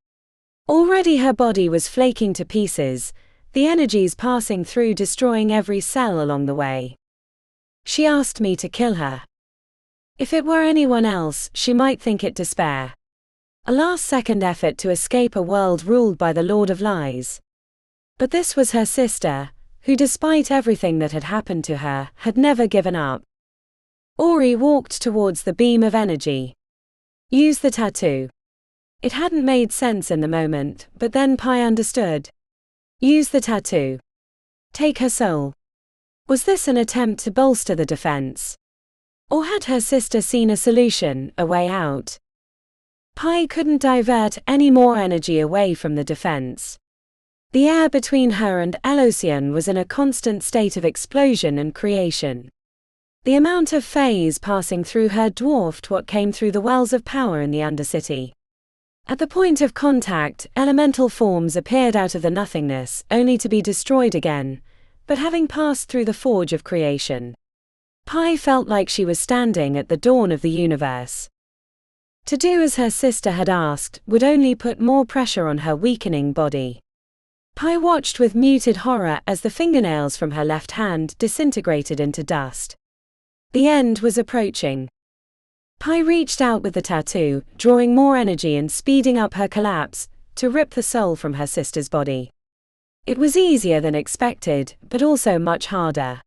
Already her body was flaking to pieces, the energies passing through destroying every cell along the way. She asked me to kill her. If it were anyone else, she might think it despair. A last-second effort to escape a world ruled by the Lord of Lies. But this was her sister, who despite everything that had happened to her, had never given up. Ori walked towards the beam of energy. Use the tattoo. It hadn't made sense in the moment, but then Pi understood. Use the tattoo. Take her soul. Was this an attempt to bolster the defense? Or had her sister seen a solution, a way out? Pi couldn't divert any more energy away from the defense. The air between her and Elocian was in a constant state of explosion and creation. The amount of phase passing through her dwarfed what came through the wells of power in the Undercity. At the point of contact, elemental forms appeared out of the nothingness, only to be destroyed again, but having passed through the forge of creation. Pi felt like she was standing at the dawn of the universe. To do as her sister had asked would only put more pressure on her weakening body. Pi watched with muted horror as the fingernails from her left hand disintegrated into dust. The end was approaching. Pi reached out with the tattoo, drawing more energy and speeding up her collapse, to rip the soul from her sister's body. It was easier than expected, but also much harder.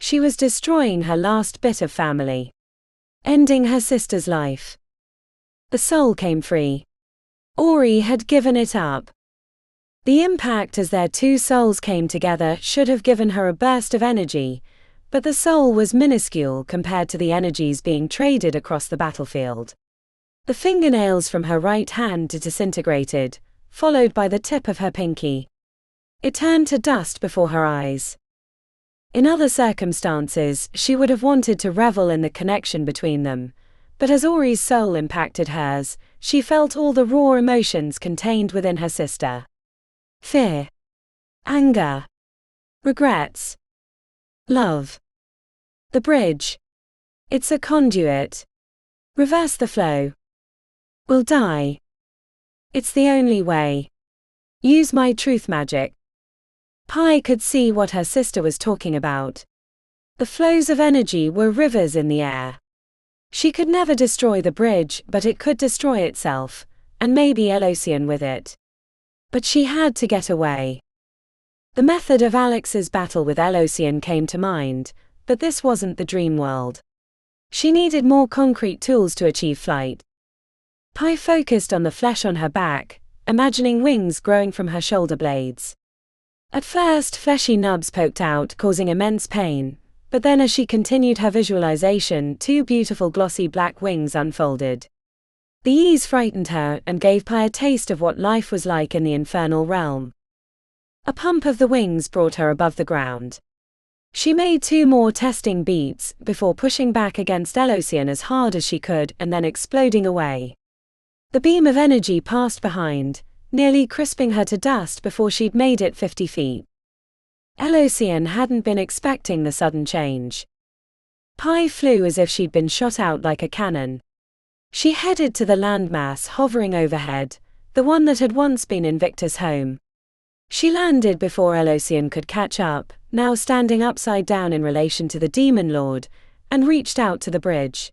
She was destroying her last bit of family. Ending her sister's life. The soul came free. Ori had given it up. The impact as their two souls came together should have given her a burst of energy, but the soul was minuscule compared to the energies being traded across the battlefield. The fingernails from her right hand disintegrated, followed by the tip of her pinky. It turned to dust before her eyes. In other circumstances, she would have wanted to revel in the connection between them, but as Ori's soul impacted hers, she felt all the raw emotions contained within her sister. Fear. Anger. Regrets. Love. The bridge. It's a conduit. Reverse the flow. We'll die. It's the only way. Use my truth magic. Pi could see what her sister was talking about. The flows of energy were rivers in the air. She could never destroy the bridge, but it could destroy itself, and maybe Elocian with it. But she had to get away. The method of Alex's battle with Elocian came to mind, but this wasn't the dream world. She needed more concrete tools to achieve flight. Pi focused on the flesh on her back, imagining wings growing from her shoulder blades. At first, fleshy nubs poked out, causing immense pain, but then as she continued her visualization, two beautiful glossy black wings unfolded. The ease frightened her and gave Pi a taste of what life was like in the infernal realm. A pump of the wings brought her above the ground. She made 2 more testing beats before pushing back against Elocian as hard as she could and then exploding away. The beam of energy passed behind, nearly crisping her to dust before she'd made it 50 feet. Elocian hadn't been expecting the sudden change. Pi flew as if she'd been shot out like a cannon. She headed to the landmass hovering overhead, the one that had once been in Victor's home. She landed before Elocian could catch up, now standing upside down in relation to the Demon Lord, and reached out to the bridge.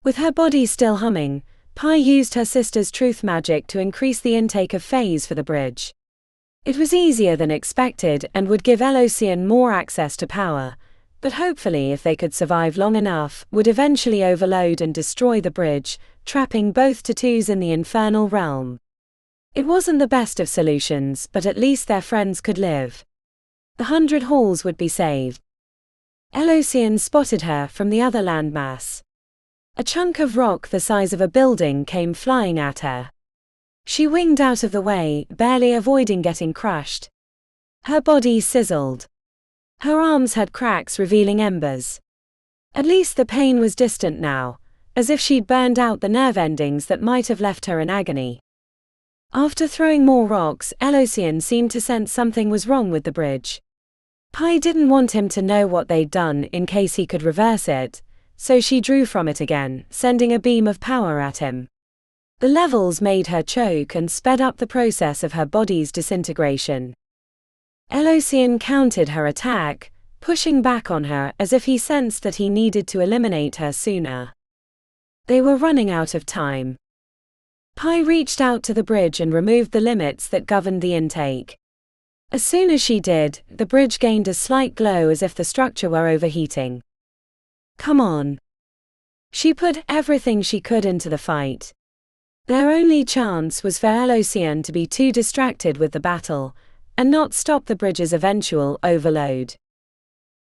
With her body still humming, Pi used her sister's truth magic to increase the intake of phase for the bridge. It was easier than expected and would give Elocian more access to power, but hopefully if they could survive long enough, would eventually overload and destroy the bridge, trapping both Tatus in the infernal realm. It wasn't the best of solutions, but at least their friends could live. The 100 halls would be saved. Elocian spotted her from the other landmass. A chunk of rock the size of a building came flying at her. She winged out of the way, barely avoiding getting crushed. Her body sizzled. Her arms had cracks revealing embers. At least the pain was distant now, as if she'd burned out the nerve endings that might have left her in agony. After throwing more rocks, Elocian seemed to sense something was wrong with the bridge. Pi didn't want him to know what they'd done in case he could reverse it, so she drew from it again, sending a beam of power at him. The levels made her choke and sped up the process of her body's disintegration. Elocian countered her attack, pushing back on her as if he sensed that he needed to eliminate her sooner. They were running out of time. Pi reached out to the bridge and removed the limits that governed the intake. As soon as she did, the bridge gained a slight glow as if the structure were overheating. Come on. She put everything she could into the fight. Their only chance was for Elocian to be too distracted with the battle, and not stop the bridge's eventual overload.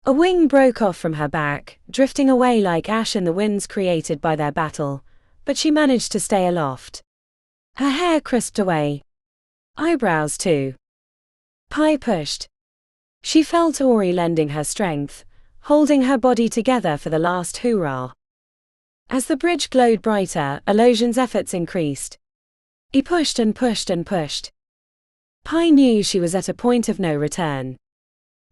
A wing broke off from her back, drifting away like ash in the winds created by their battle, but she managed to stay aloft. Her hair crisped away. Eyebrows too. Pi pushed. She felt Ori lending her strength, holding her body together for the last hurrah. As the bridge glowed brighter, Elocian's efforts increased. He pushed and pushed and pushed. Pi knew she was at a point of no return.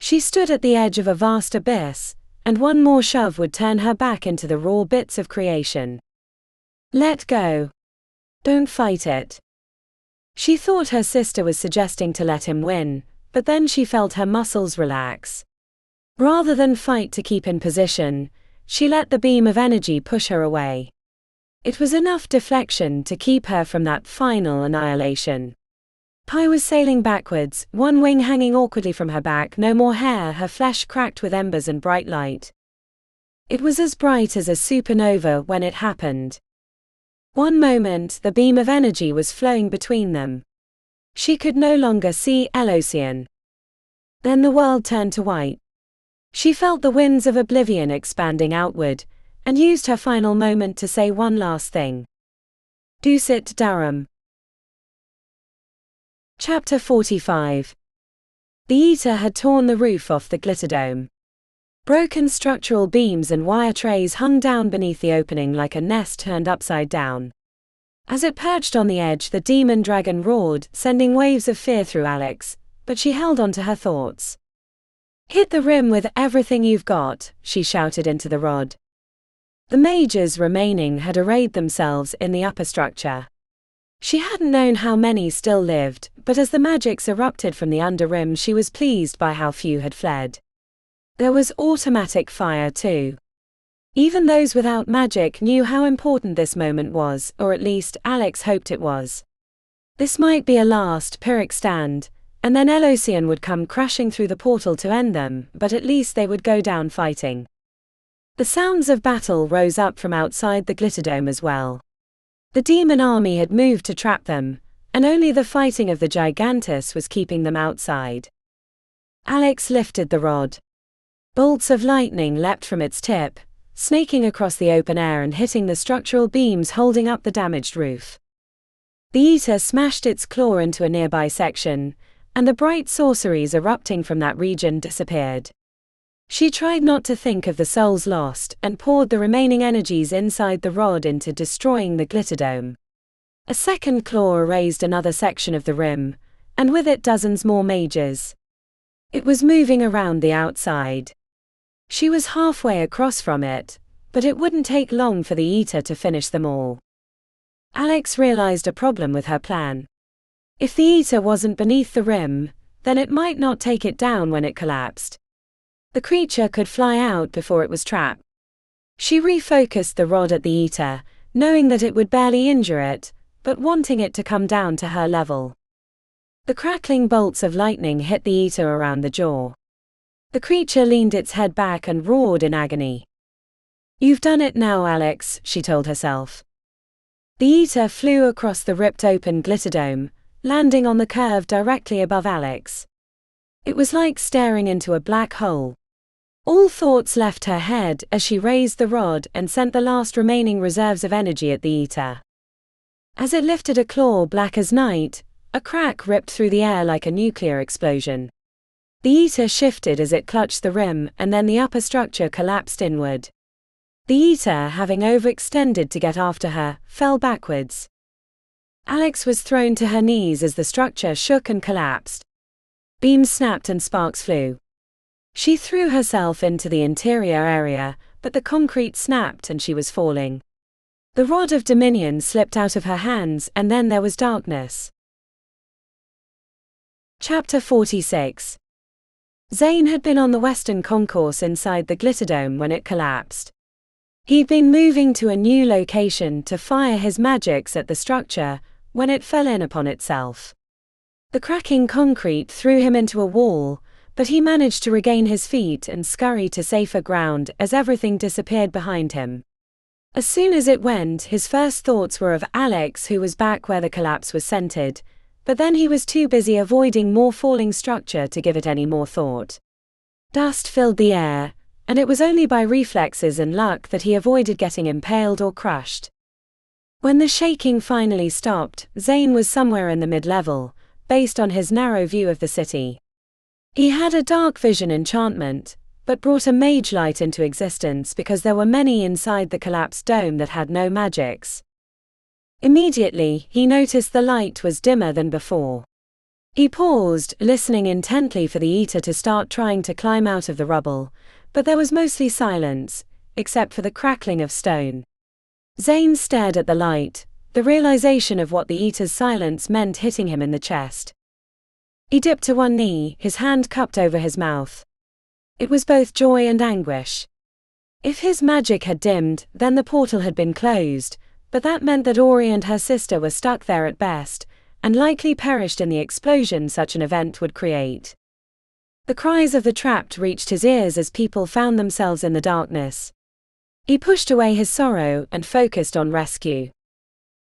She stood at the edge of a vast abyss, and one more shove would turn her back into the raw bits of creation. Let go. Don't fight it. She thought her sister was suggesting to let him win, but then she felt her muscles relax. Rather than fight to keep in position, she let the beam of energy push her away. It was enough deflection to keep her from that final annihilation. Pi was sailing backwards, one wing hanging awkwardly from her back, no more hair, her flesh cracked with embers and bright light. It was as bright as a supernova when it happened. One moment the beam of energy was flowing between them. She could no longer see Elocian. Then the world turned to white. She felt the winds of oblivion expanding outward, and used her final moment to say one last thing. Dusit Darum. Chapter 45. The Eater had torn the roof off the Glitterdome. Broken structural beams and wire trays hung down beneath the opening like a nest turned upside down. As it perched on the edge, the demon dragon roared, sending waves of fear through Alex, but she held on to her thoughts. Hit the rim with everything you've got, she shouted into the rod. The mages remaining had arrayed themselves in the upper structure. She hadn't known how many still lived, but as the magics erupted from the under rim, she was pleased by how few had fled. There was automatic fire too. Even those without magic knew how important this moment was, or at least Alex hoped it was. This might be a last Pyrrhic stand, and then Elocian would come crashing through the portal to end them, but at least they would go down fighting. The sounds of battle rose up from outside the Glitterdome as well. The demon army had moved to trap them, and only the fighting of the Gigantus was keeping them outside. Alex lifted the rod. Bolts of lightning leapt from its tip, snaking across the open air and hitting the structural beams holding up the damaged roof. The Eater smashed its claw into a nearby section, and the bright sorceries erupting from that region disappeared. She tried not to think of the souls lost and poured the remaining energies inside the rod into destroying the glitterdome. A second claw erased another section of the rim, and with it dozens more mages. It was moving around the outside. She was halfway across from it, but it wouldn't take long for the Eater to finish them all. Alex realized a problem with her plan. If the Eater wasn't beneath the rim, then it might not take it down when it collapsed. The creature could fly out before it was trapped. She refocused the rod at the Eater, knowing that it would barely injure it, but wanting it to come down to her level. The crackling bolts of lightning hit the Eater around the jaw. The creature leaned its head back and roared in agony. "You've done it now, Alex," she told herself. The Eater flew across the ripped-open glitterdome, landing on the curve directly above Alex. It was like staring into a black hole. All thoughts left her head as she raised the rod and sent the last remaining reserves of energy at the Eater. As it lifted a claw black as night, a crack ripped through the air like a nuclear explosion. The Eater shifted as it clutched the rim, and then the upper structure collapsed inward. The Eater, having overextended to get after her, fell backwards. Alex was thrown to her knees as the structure shook and collapsed. Beams snapped and sparks flew. She threw herself into the interior area, but the concrete snapped and she was falling. The rod of dominion slipped out of her hands, and then there was darkness. Chapter 46. Zane had been on the western concourse inside the glitterdome when it collapsed. He'd been moving to a new location to fire his magics at the structure when it fell in upon itself. The cracking concrete threw him into a wall, but he managed to regain his feet and scurry to safer ground as everything disappeared behind him. As soon as it went, his first thoughts were of Alex, who was back where the collapse was centered, but then he was too busy avoiding more falling structure to give it any more thought. Dust filled the air, and it was only by reflexes and luck that he avoided getting impaled or crushed. When the shaking finally stopped, Zane was somewhere in the mid-level, based on his narrow view of the city. He had a dark vision enchantment, but brought a mage light into existence because there were many inside the collapsed dome that had no magics. Immediately, he noticed the light was dimmer than before. He paused, listening intently for the Eater to start trying to climb out of the rubble, but there was mostly silence, except for the crackling of stone. Zane stared at the light, the realization of what the Eater's silence meant hitting him in the chest. He dipped to one knee, his hand cupped over his mouth. It was both joy and anguish. If his magic had dimmed, then the portal had been closed, but that meant that Ori and her sister were stuck there at best, and likely perished in the explosion such an event would create. The cries of the trapped reached his ears as people found themselves in the darkness. He pushed away his sorrow and focused on rescue.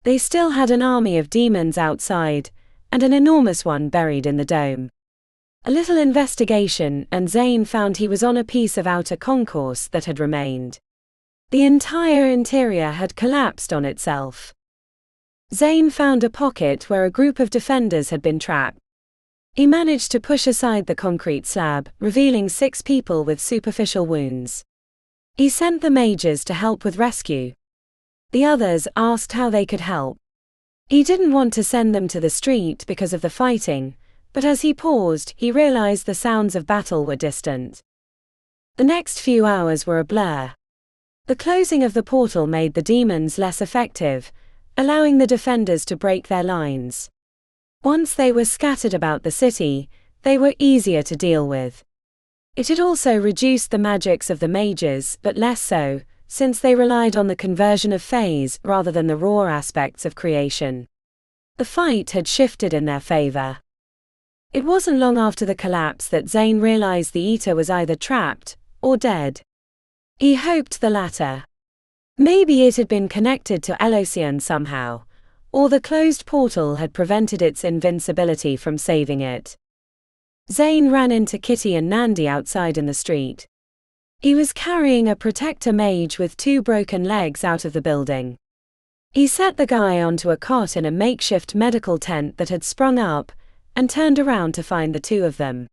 They still had an army of demons outside, and an enormous one buried in the dome. A little investigation and Zane found he was on a piece of outer concourse that had remained. The entire interior had collapsed on itself. Zane found a pocket where a group of defenders had been trapped. He managed to push aside the concrete slab, revealing 6 people with superficial wounds. He sent the mages to help with rescue. The others asked how they could help. He didn't want to send them to the street because of the fighting, but as he paused, he realized the sounds of battle were distant. The next few hours were a blur. The closing of the portal made the demons less effective, allowing the defenders to break their lines. Once they were scattered about the city, they were easier to deal with. It had also reduced the magics of the mages, but less so, since they relied on the conversion of phase rather than the raw aspects of creation. The fight had shifted in their favor. It wasn't long after the collapse that Zane realized the Eater was either trapped or dead. He hoped the latter. Maybe it had been connected to Elocian somehow, or the closed portal had prevented its invincibility from saving it. Zane ran into Kitty and Nandi outside in the street. He was carrying a protector mage with 2 broken legs out of the building. He set the guy onto a cot in a makeshift medical tent that had sprung up, and turned around to find the 2 of them.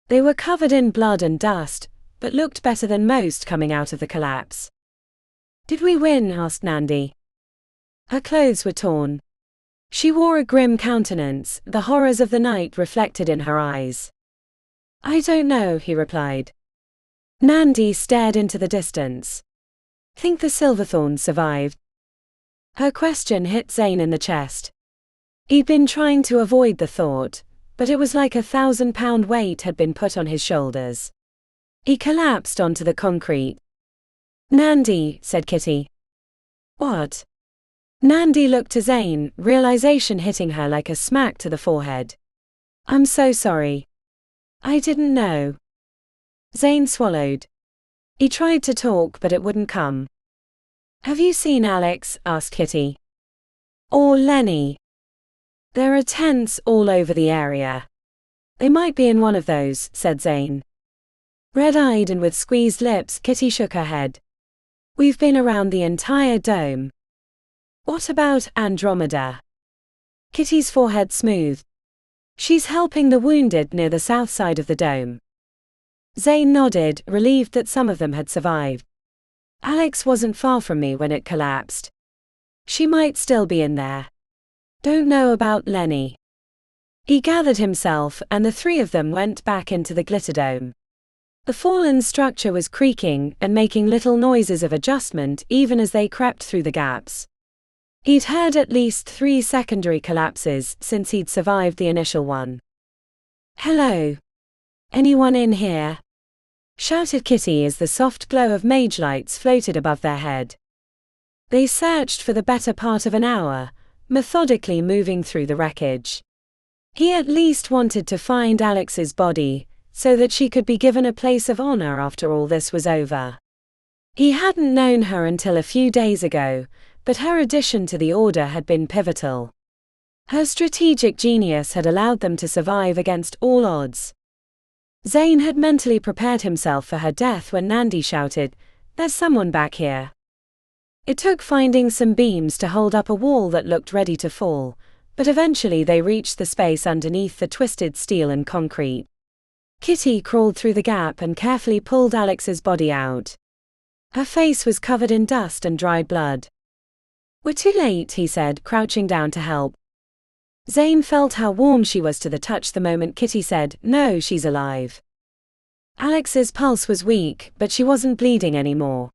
They were covered in blood and dust, but looked better than most coming out of the collapse. "Did we win?" asked Nandi. Her clothes were torn. She wore a grim countenance, the horrors of the night reflected in her eyes. "I don't know," he replied. Nandi stared into the distance. "Think the Silverthorns survived?" Her question hit Zane in the chest. He'd been trying to avoid the thought, but it was like a 1,000-pound weight had been put on his shoulders. He collapsed onto the concrete. "Nandi," said Kitty. "What?" Nandi looked to Zane, realization hitting her like a smack to the forehead. "I'm so sorry. I didn't know." Zane swallowed. He tried to talk, but it wouldn't come. "Have you seen Alex?" asked Kitty. "Or Lenny?" "There are tents all over the area. They might be in one of those," said Zane. Red-eyed and with squeezed lips, Kitty shook her head. "We've been around the entire dome." "What about Andromeda?" Kitty's forehead smoothed. "She's helping the wounded near the south side of the dome." Zane nodded, relieved that some of them had survived. "Alex wasn't far from me when it collapsed. She might still be in there. Don't know about Lenny." He gathered himself, and the 3 of them went back into the Glitterdome. The fallen structure was creaking and making little noises of adjustment even as they crept through the gaps. He'd heard at least 3 secondary collapses since he'd survived the initial one. "Hello? Anyone in here?" shouted Kitty as the soft glow of mage lights floated above their head. They searched for the better part of an hour, methodically moving through the wreckage. He at least wanted to find Alex's body, so that she could be given a place of honor after all this was over. He hadn't known her until a few days ago, but her addition to the Order had been pivotal. Her strategic genius had allowed them to survive against all odds. Zane had mentally prepared himself for her death when Nandi shouted, "There's someone back here." It took finding some beams to hold up a wall that looked ready to fall, but eventually they reached the space underneath the twisted steel and concrete. Kitty crawled through the gap and carefully pulled Alex's body out. Her face was covered in dust and dried blood. "We're too late," he said, crouching down to help. Zane felt how warm she was to the touch the moment Kitty said, "No, she's alive." Alex's pulse was weak, but she wasn't bleeding anymore.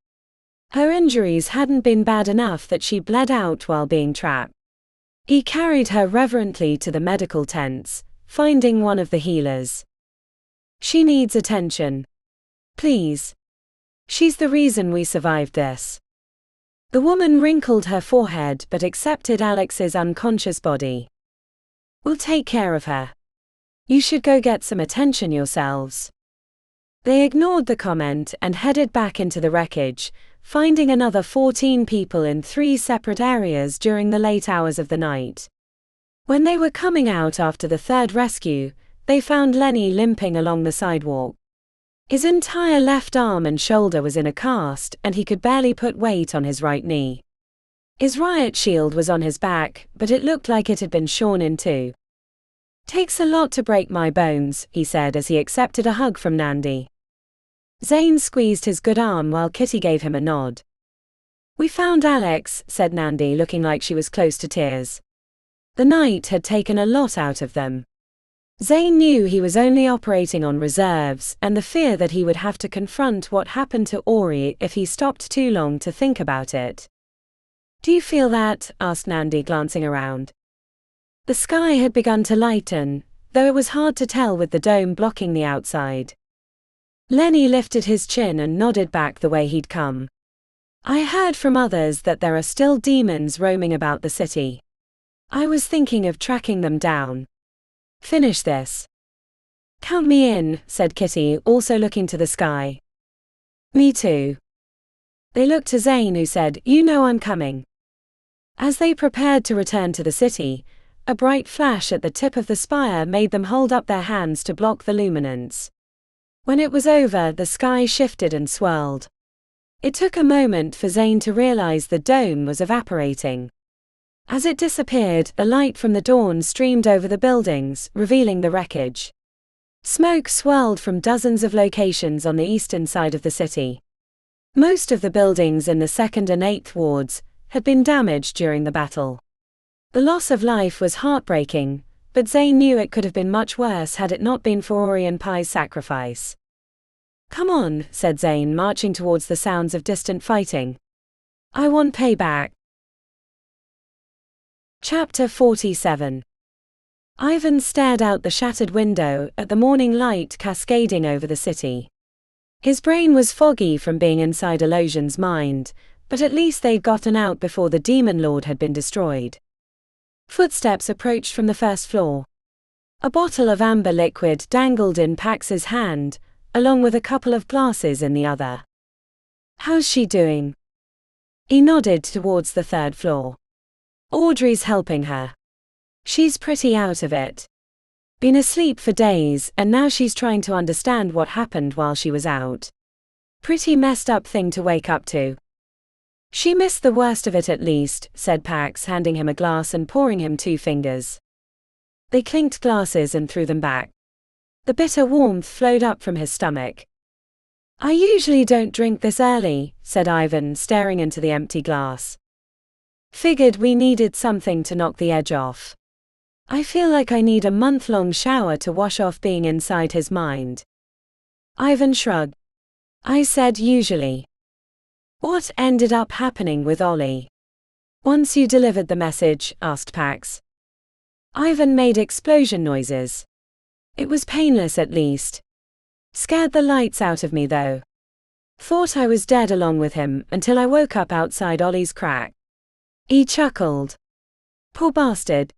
Her injuries hadn't been bad enough that she bled out while being trapped. He carried her reverently to the medical tents, finding one of the healers. "She needs attention. Please. She's the reason we survived this." The woman wrinkled her forehead but accepted Alex's unconscious body. "We'll take care of her. You should go get some attention yourselves." They ignored the comment and headed back into the wreckage, finding another 14 people in 3 separate areas during the late hours of the night. When they were coming out after the 3rd rescue, they found Lenny limping along the sidewalk. His entire left arm and shoulder was in a cast, and he could barely put weight on his right knee. His riot shield was on his back, but it looked like it had been shorn in 2. "Takes a lot to break my bones," he said as he accepted a hug from Nandi. Zane squeezed his good arm while Kitty gave him a nod. "We found Alex," said Nandi, looking like she was close to tears. The night had taken a lot out of them. Zane knew he was only operating on reserves, and the fear that he would have to confront what happened to Ori if he stopped too long to think about it. "Do you feel that?" asked Nandi, glancing around. The sky had begun to lighten, though it was hard to tell with the dome blocking the outside. Lenny lifted his chin and nodded back the way he'd come. "I heard from others that there are still demons roaming about the city. I was thinking of tracking them down. Finish this." "Count me in," said Kitty, also looking to the sky. "Me too." They looked to Zane, who said, "You know I'm coming." As they prepared to return to the city, a bright flash at the tip of the spire made them hold up their hands to block the luminance. When it was over, the sky shifted and swirled. It took a moment for Zane to realize the dome was evaporating. As it disappeared, the light from the dawn streamed over the buildings, revealing the wreckage. Smoke swirled from dozens of locations on the eastern side of the city. Most of the buildings in the 2nd and 8th wards had been damaged during the battle. The loss of life was heartbreaking, but Zane knew it could have been much worse had it not been for Ori and Pai's sacrifice. "Come on," said Zane, marching towards the sounds of distant fighting. "I want payback." Chapter 47. Ivan stared out the shattered window at the morning light cascading over the city. His brain was foggy from being inside Elosion's mind, but at least they'd gotten out before the Demon Lord had been destroyed. Footsteps approached from the 1st floor. A bottle of amber liquid dangled in Pax's hand, along with a couple of glasses in the other. "How's she doing?" He nodded towards the 3rd floor. "Audrey's helping her. She's pretty out of it. Been asleep for days, and now she's trying to understand what happened while she was out. Pretty messed up thing to wake up to." "She missed the worst of it at least," said Pax, handing him a glass and pouring him 2 fingers. They clinked glasses and threw them back. The bitter warmth flowed up from his stomach. "I usually don't drink this early," said Ivan, staring into the empty glass. "Figured we needed something to knock the edge off. I feel like I need a month-long shower to wash off being inside his mind." Ivan shrugged. "I said usually. What ended up happening with Ollie?" "Once you delivered the message?" asked Pax. Ivan made explosion noises. "It was painless at least. Scared the lights out of me though. Thought I was dead along with him until I woke up outside Ollie's crack." He chuckled. "Poor bastard.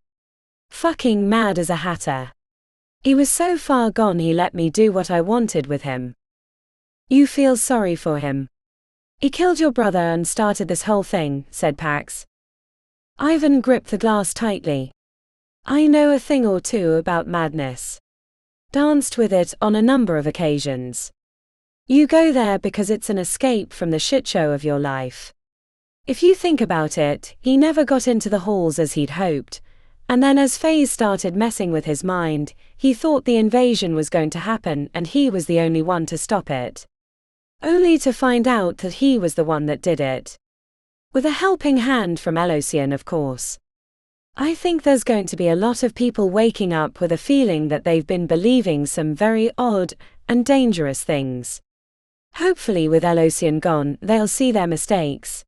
Fucking mad as a hatter. He was so far gone he let me do what I wanted with him." "You feel sorry for him? He killed your brother and started this whole thing," said Pax. Ivan gripped the glass tightly. "I know a thing or two about madness. Danced with it on a number of occasions. You go there because it's an escape from the shitshow of your life. If you think about it, he never got into the halls as he'd hoped, and then as FaZe started messing with his mind, he thought the invasion was going to happen and he was the only one to stop it. Only to find out that he was the one that did it. With a helping hand from Elosian, of course. I think there's going to be a lot of people waking up with a feeling that they've been believing some very odd and dangerous things. Hopefully with Elosian gone, they'll see their mistakes."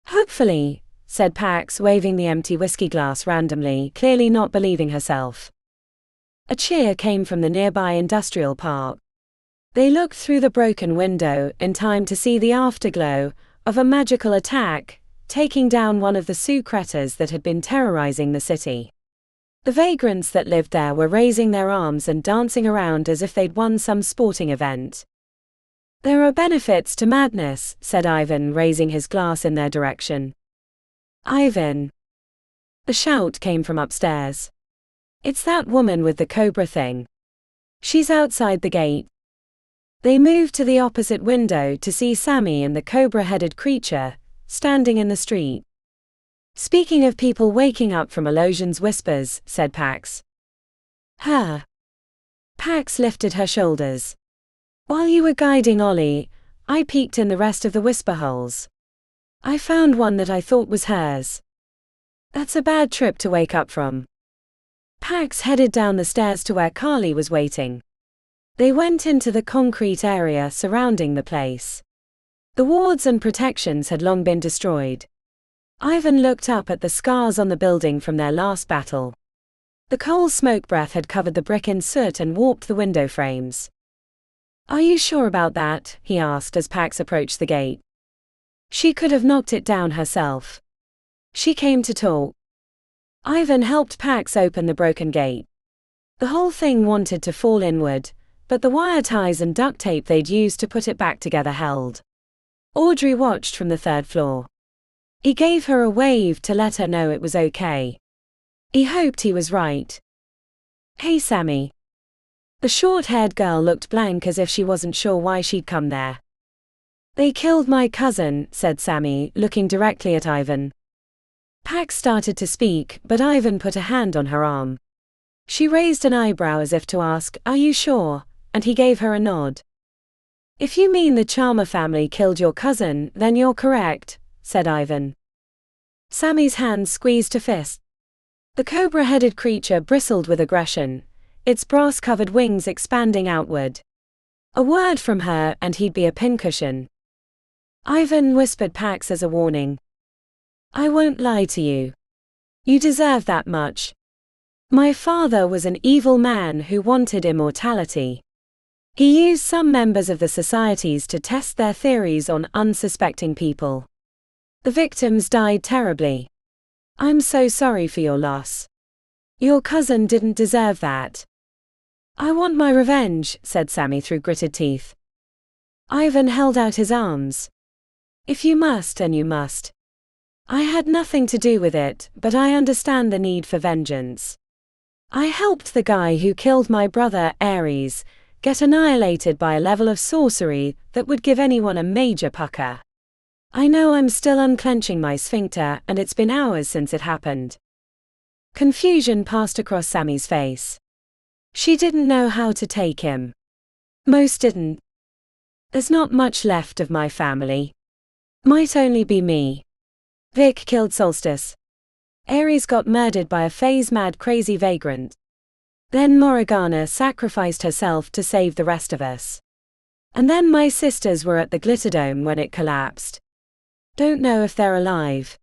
"Hopefully," said Pax, waving the empty whiskey glass randomly, clearly not believing herself. A cheer came from the nearby industrial park. They looked through the broken window in time to see the afterglow of a magical attack, taking down one of the Sucretas that had been terrorizing the city. The vagrants that lived there were raising their arms and dancing around as if they'd won some sporting event. "There are benefits to madness," said Ivan, raising his glass in their direction. "Ivan!" The shout came from upstairs. "It's that woman with the cobra thing. She's outside the gate." They moved to the opposite window to see Sammy and the cobra-headed creature standing in the street. "Speaking of people waking up from Elosion's whispers," said Pax. "Her." Pax lifted her shoulders. "While you were guiding Ollie, I peeked in the rest of the whisper holes. I found one that I thought was hers. That's a bad trip to wake up from." Pax headed down the stairs to where Carly was waiting. They went into the concrete area surrounding the place. The wards and protections had long been destroyed. Ivan looked up at the scars on the building from their last battle. The coal smoke breath had covered the brick in soot and warped the window frames. "Are you sure about that?" he asked as Pax approached the gate. "She could have knocked it down herself. She came to talk." Ivan helped Pax open the broken gate. The whole thing wanted to fall inward, but the wire ties and duct tape they'd used to put it back together held. Audrey watched from the 3rd floor. He gave her a wave to let her know it was okay. He hoped he was right. "Hey Sammy." The short-haired girl looked blank as if she wasn't sure why she'd come there. "They killed my cousin," said Sammy, looking directly at Ivan. Pax started to speak, but Ivan put a hand on her arm. She raised an eyebrow as if to ask, "Are you sure?" and he gave her a nod. "If you mean the Charmer family killed your cousin, then you're correct," said Ivan. Sammy's hand squeezed to fist. The cobra-headed creature bristled with aggression, its brass-covered wings expanding outward. A word from her, and he'd be a pincushion. Ivan whispered Pax as a warning. "I won't lie to you. You deserve that much. My father was an evil man who wanted immortality. He used some members of the societies to test their theories on unsuspecting people. The victims died terribly. I'm so sorry for your loss. Your cousin didn't deserve that." "I want my revenge," said Sammy through gritted teeth. Ivan held out his arms. "If you must, then you must. I had nothing to do with it, but I understand the need for vengeance. I helped the guy who killed my brother, Ares, get annihilated by a level of sorcery that would give anyone a major pucker. I know I'm still unclenching my sphincter, and it's been hours since it happened." Confusion passed across Sammy's face. She didn't know how to take him. Most didn't. "There's not much left of my family. Might only be me. Vic killed Solstice. Ares got murdered by a phase-mad crazy vagrant. Then Morgana sacrificed herself to save the rest of us. And then my sisters were at the Glitterdome when it collapsed. Don't know if they're alive.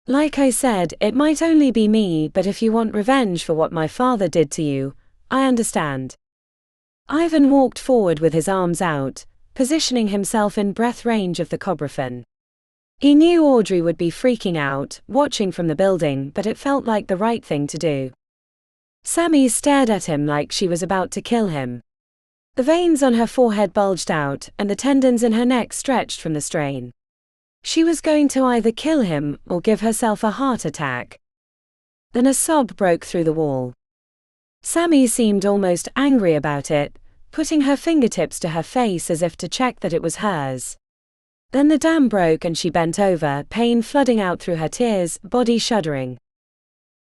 Like I said, it might only be me, but if you want revenge for what my father did to you, I understand." Ivan walked forward with his arms out, positioning himself in breath range of the cobraphon. He knew Audrey would be freaking out, watching from the building, but it felt like the right thing to do. Sammy stared at him like she was about to kill him. The veins on her forehead bulged out, and the tendons in her neck stretched from the strain. She was going to either kill him or give herself a heart attack. Then a sob broke through the wall. Sammy seemed almost angry about it, putting her fingertips to her face as if to check that it was hers. Then the dam broke and she bent over, pain flooding out through her tears, body shuddering.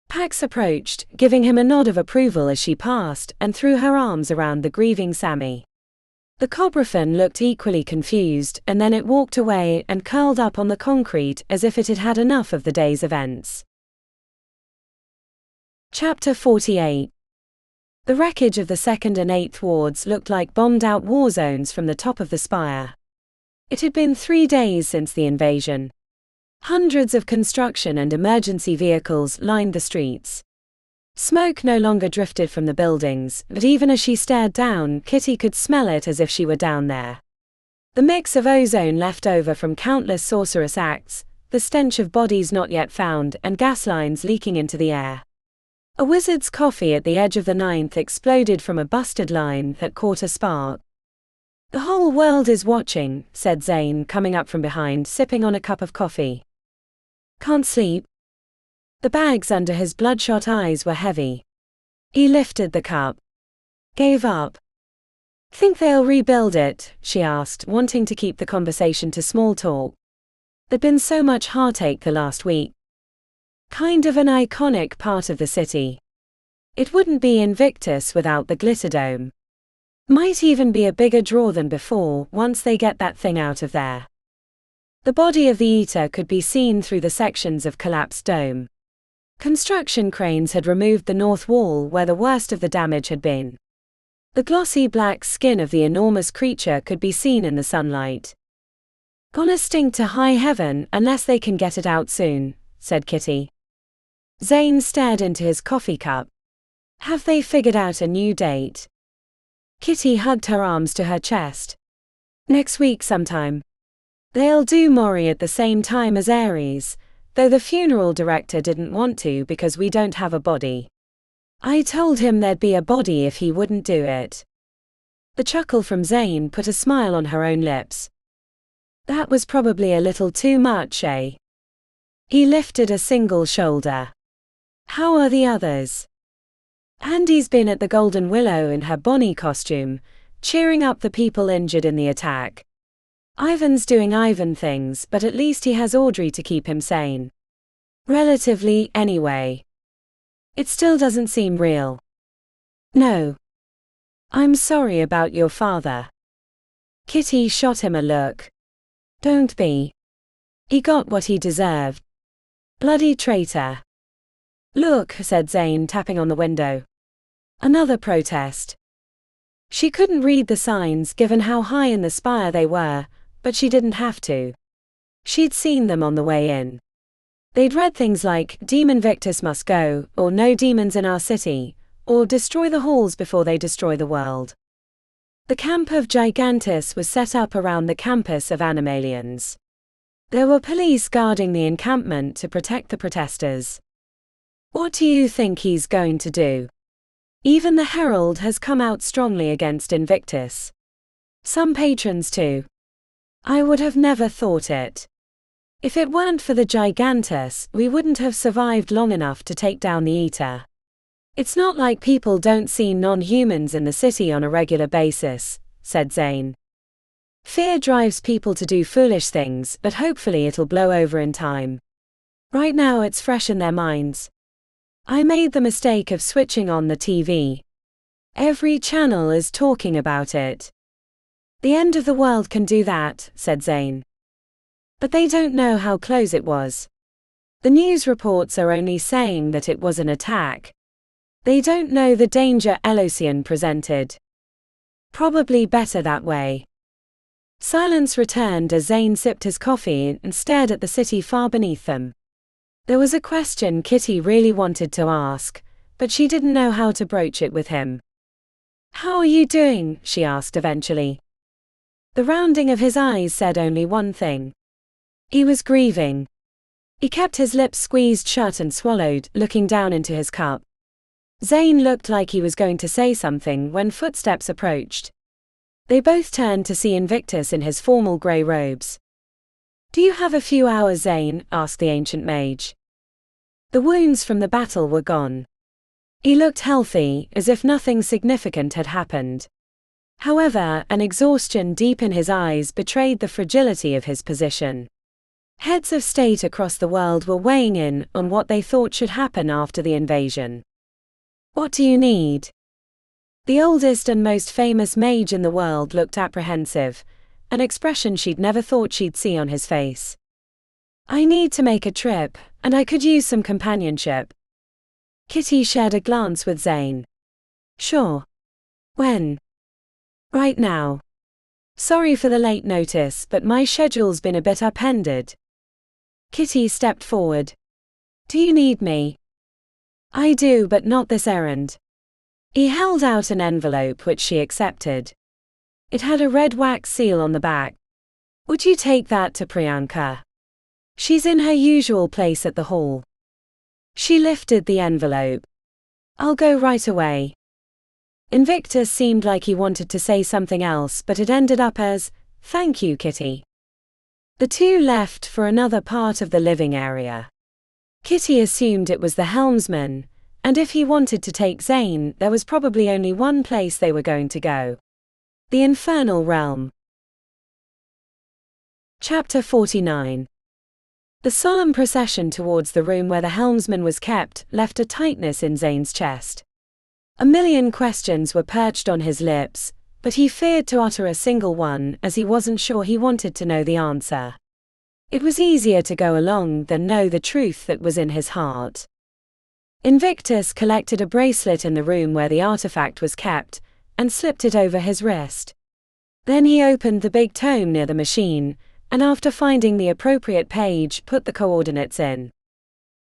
Pax approached, giving him a nod of approval as she passed, and threw her arms around the grieving Sammy. The cobraphon looked equally confused, and then it walked away and curled up on the concrete as if it had had enough of the day's events. Chapter 48. The wreckage of the 2nd and 8th wards looked like bombed-out war zones from the top of the spire. It had been 3 days since the invasion. Hundreds of construction and emergency vehicles lined the streets. Smoke no longer drifted from the buildings, but even as she stared down, Kitty could smell it as if she were down there. The mix of ozone left over from countless sorcerous acts, the stench of bodies not yet found, and gas lines leaking into the air. A wizard's coffee at the edge of the 9th exploded from a busted line that caught a spark. "The whole world is watching," said Zane, coming up from behind, sipping on a cup of coffee. "Can't sleep?" The bags under his bloodshot eyes were heavy. He lifted the cup. "Gave up." "Think they'll rebuild it?" she asked, wanting to keep the conversation to small talk. There'd been so much heartache the last week. Kind of an iconic part of the city. It wouldn't be Invictus without the Glitterdome. Might even be a bigger draw than before, once they get that thing out of there. The body of the Eater could be seen through the sections of collapsed dome. Construction cranes had removed the north wall where the worst of the damage had been. The glossy black skin of the enormous creature could be seen in the sunlight. "Gonna stink to high heaven unless they can get it out soon," said Kitty. Zane stared into his coffee cup. "Have they figured out a new date?" Kitty hugged her arms to her chest. "Next week sometime. They'll do Mori at the same time as Ares, though the funeral director didn't want to because we don't have a body. I told him there'd be a body if he wouldn't do it." The chuckle from Zane put a smile on her own lips. "That was probably a little too much, eh?" He lifted a single shoulder. "How are the others?" Andy's been at the Golden Willow in her Bonnie costume, cheering up the people injured in the attack. Ivan's doing Ivan things, but at least he has Audrey to keep him sane. Relatively, anyway. It still doesn't seem real. No. I'm sorry about your father. Kitty shot him a look. Don't be. He got what he deserved. Bloody traitor. Look, said Zane, tapping on the window. Another protest. She couldn't read the signs given how high in the spire they were, but she didn't have to. She'd seen them on the way in. They'd read things like, Demon Victus must go, or no demons in our city, or destroy the halls before they destroy the world. The camp of Gigantus was set up around the campus of Animalians. There were police guarding the encampment to protect the protesters. What do you think he's going to do? Even the Herald has come out strongly against Invictus. Some patrons too. I would have never thought it. If it weren't for the Gigantus, we wouldn't have survived long enough to take down the Eater. It's not like people don't see non-humans in the city on a regular basis, said Zane. Fear drives people to do foolish things, but hopefully it'll blow over in time. Right now it's fresh in their minds. I made the mistake of switching on the TV. Every channel is talking about it. The end of the world can do that, said Zane. But they don't know how close it was. The news reports are only saying that it was an attack. They don't know the danger Elocian presented. Probably better that way. Silence returned as Zane sipped his coffee and stared at the city far beneath them. There was a question Kitty really wanted to ask, but she didn't know how to broach it with him. How are you doing? She asked eventually. The rounding of his eyes said only one thing. He was grieving. He kept his lips squeezed shut and swallowed, looking down into his cup. Zane looked like he was going to say something when footsteps approached. They both turned to see Invictus in his formal grey robes. Do you have a few hours, Zane? Asked the ancient mage. The wounds from the battle were gone. He looked healthy, as if nothing significant had happened. However, an exhaustion deep in his eyes betrayed the fragility of his position. Heads of state across the world were weighing in on what they thought should happen after the invasion. What do you need? The oldest and most famous mage in the world looked apprehensive, an expression she'd never thought she'd see on his face. I need to make a trip, and I could use some companionship. Kitty shared a glance with Zane. Sure. When? Right now. Sorry for the late notice, but my schedule's been a bit upended. Kitty stepped forward. Do you need me? I do, but not this errand. He held out an envelope which she accepted. It had a red wax seal on the back. Would you take that to Priyanka? She's in her usual place at the hall. She lifted the envelope. I'll go right away. Invictus seemed like he wanted to say something else, but it ended up as, thank you, Kitty. The two left for another part of the living area. Kitty assumed it was the helmsman, and if he wanted to take Zane, there was probably only one place they were going to go. The Infernal Realm. Chapter 49. The solemn procession towards the room where the helmsman was kept left a tightness in Zane's chest. A million questions were perched on his lips, but he feared to utter a single one as he wasn't sure he wanted to know the answer. It was easier to go along than know the truth that was in his heart. Invictus collected a bracelet in the room where the artifact was kept, and slipped it over his wrist. Then he opened the big tome near the machine, and after finding the appropriate page, put the coordinates in.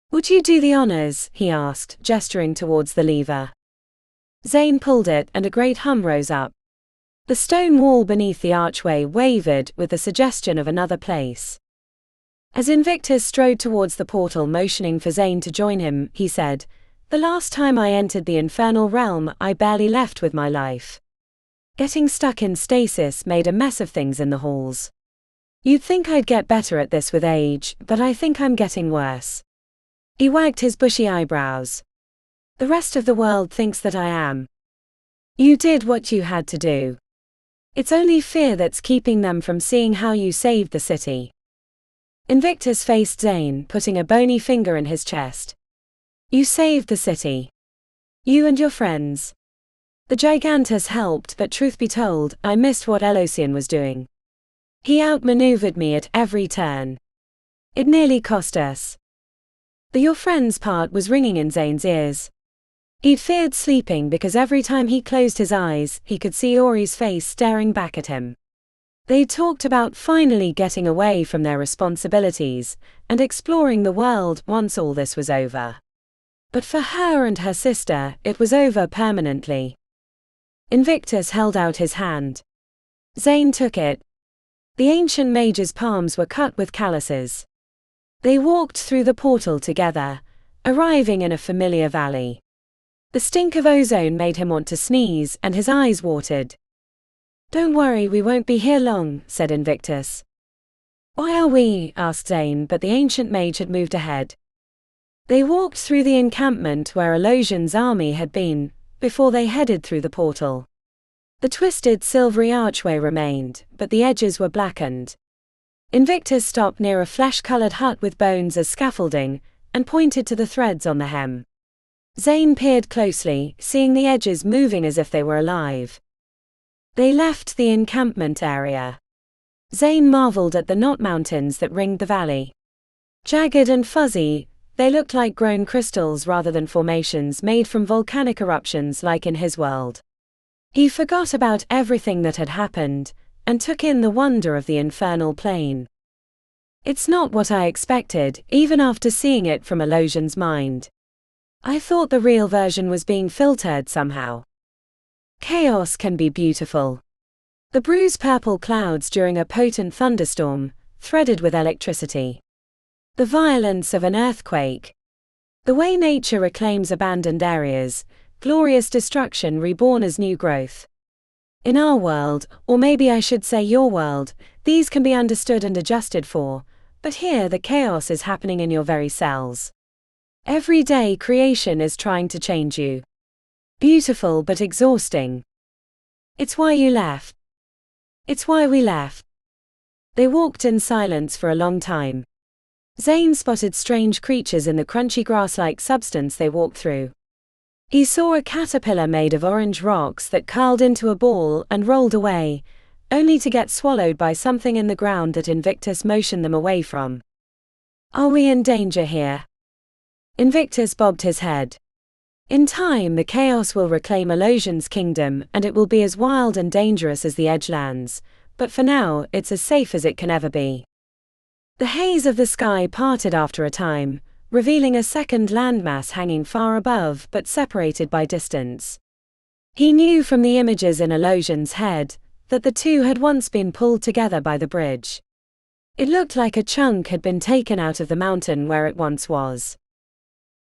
Would you do the honors? He asked, gesturing towards the lever. Zane pulled it, and a great hum rose up. The stone wall beneath the archway wavered with the suggestion of another place. As Invictus strode towards the portal, motioning for Zane to join him, he said, "The last time I entered the Infernal Realm, I barely left with my life. Getting stuck in stasis made a mess of things in the halls. You'd think I'd get better at this with age, but I think I'm getting worse." He wagged his bushy eyebrows. The rest of the world thinks that I am. You did what you had to do. It's only fear that's keeping them from seeing how you saved the city. Invictus faced Zane, putting a bony finger in his chest. You saved the city. You and your friends. The Gigantus helped, but truth be told, I missed what Elosian was doing. He outmaneuvered me at every turn. It nearly cost us. The your friends part was ringing in Zane's ears. He'd feared sleeping because every time he closed his eyes, he could see Ori's face staring back at him. They talked about finally getting away from their responsibilities and exploring the world once all this was over. But for her and her sister, it was over permanently. Invictus held out his hand. Zane took it. The ancient mage's palms were cut with calluses. They walked through the portal together, arriving in a familiar valley. The stink of ozone made him want to sneeze, and his eyes watered. Don't worry, we won't be here long, said Invictus. Why are we? Asked Zane, but the ancient mage had moved ahead. They walked through the encampment where Elosian's army had been, before they headed through the portal. The twisted silvery archway remained, but the edges were blackened. Invictus stopped near a flesh-colored hut with bones as scaffolding, and pointed to the threads on the hem. Zane peered closely, seeing the edges moving as if they were alive. They left the encampment area. Zane marveled at the knot mountains that ringed the valley. Jagged and fuzzy, they looked like grown crystals rather than formations made from volcanic eruptions like in his world. He forgot about everything that had happened, and took in the wonder of the infernal plain. It's not what I expected, even after seeing it from Elosian's mind. I thought the real version was being filtered somehow. Chaos can be beautiful. The bruise purple clouds during a potent thunderstorm, threaded with electricity. The violence of an earthquake. The way nature reclaims abandoned areas, glorious destruction reborn as new growth. In our world, or maybe I should say your world, these can be understood and adjusted for, but here the chaos is happening in your very cells. Every day creation is trying to change you. Beautiful but exhausting. It's why you left. It's why we left. They walked in silence for a long time. Zane spotted strange creatures in the crunchy grass-like substance they walked through. He saw a caterpillar made of orange rocks that curled into a ball and rolled away, only to get swallowed by something in the ground that Invictus motioned them away from. Are we in danger here? Invictus bobbed his head. In time the chaos will reclaim Elosian's kingdom and it will be as wild and dangerous as the Edgelands, but for now it's as safe as it can ever be. The haze of the sky parted after a time, revealing a second landmass hanging far above but separated by distance. He knew from the images in Elosian's head that the two had once been pulled together by the bridge. It looked like a chunk had been taken out of the mountain where it once was.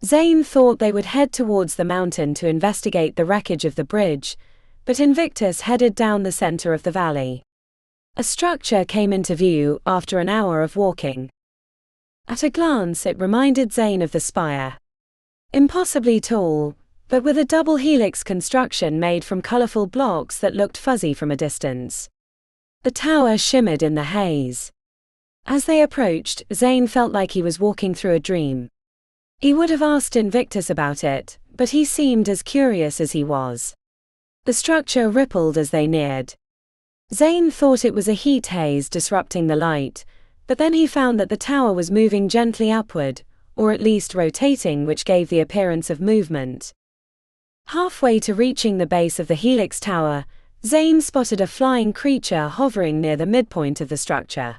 Zane thought they would head towards the mountain to investigate the wreckage of the bridge, but Invictus headed down the center of the valley. A structure came into view after an hour of walking. At a glance it reminded Zane of the Spire. Impossibly tall, but with a double helix construction made from colorful blocks that looked fuzzy from a distance. The tower shimmered in the haze. As they approached, Zane felt like he was walking through a dream. He would have asked Invictus about it, but he seemed as curious as he was. The structure rippled as they neared. Zane thought it was a heat haze disrupting the light, but then he found that the tower was moving gently upward, or at least rotating, which gave the appearance of movement. Halfway to reaching the base of the helix tower, Zane spotted a flying creature hovering near the midpoint of the structure.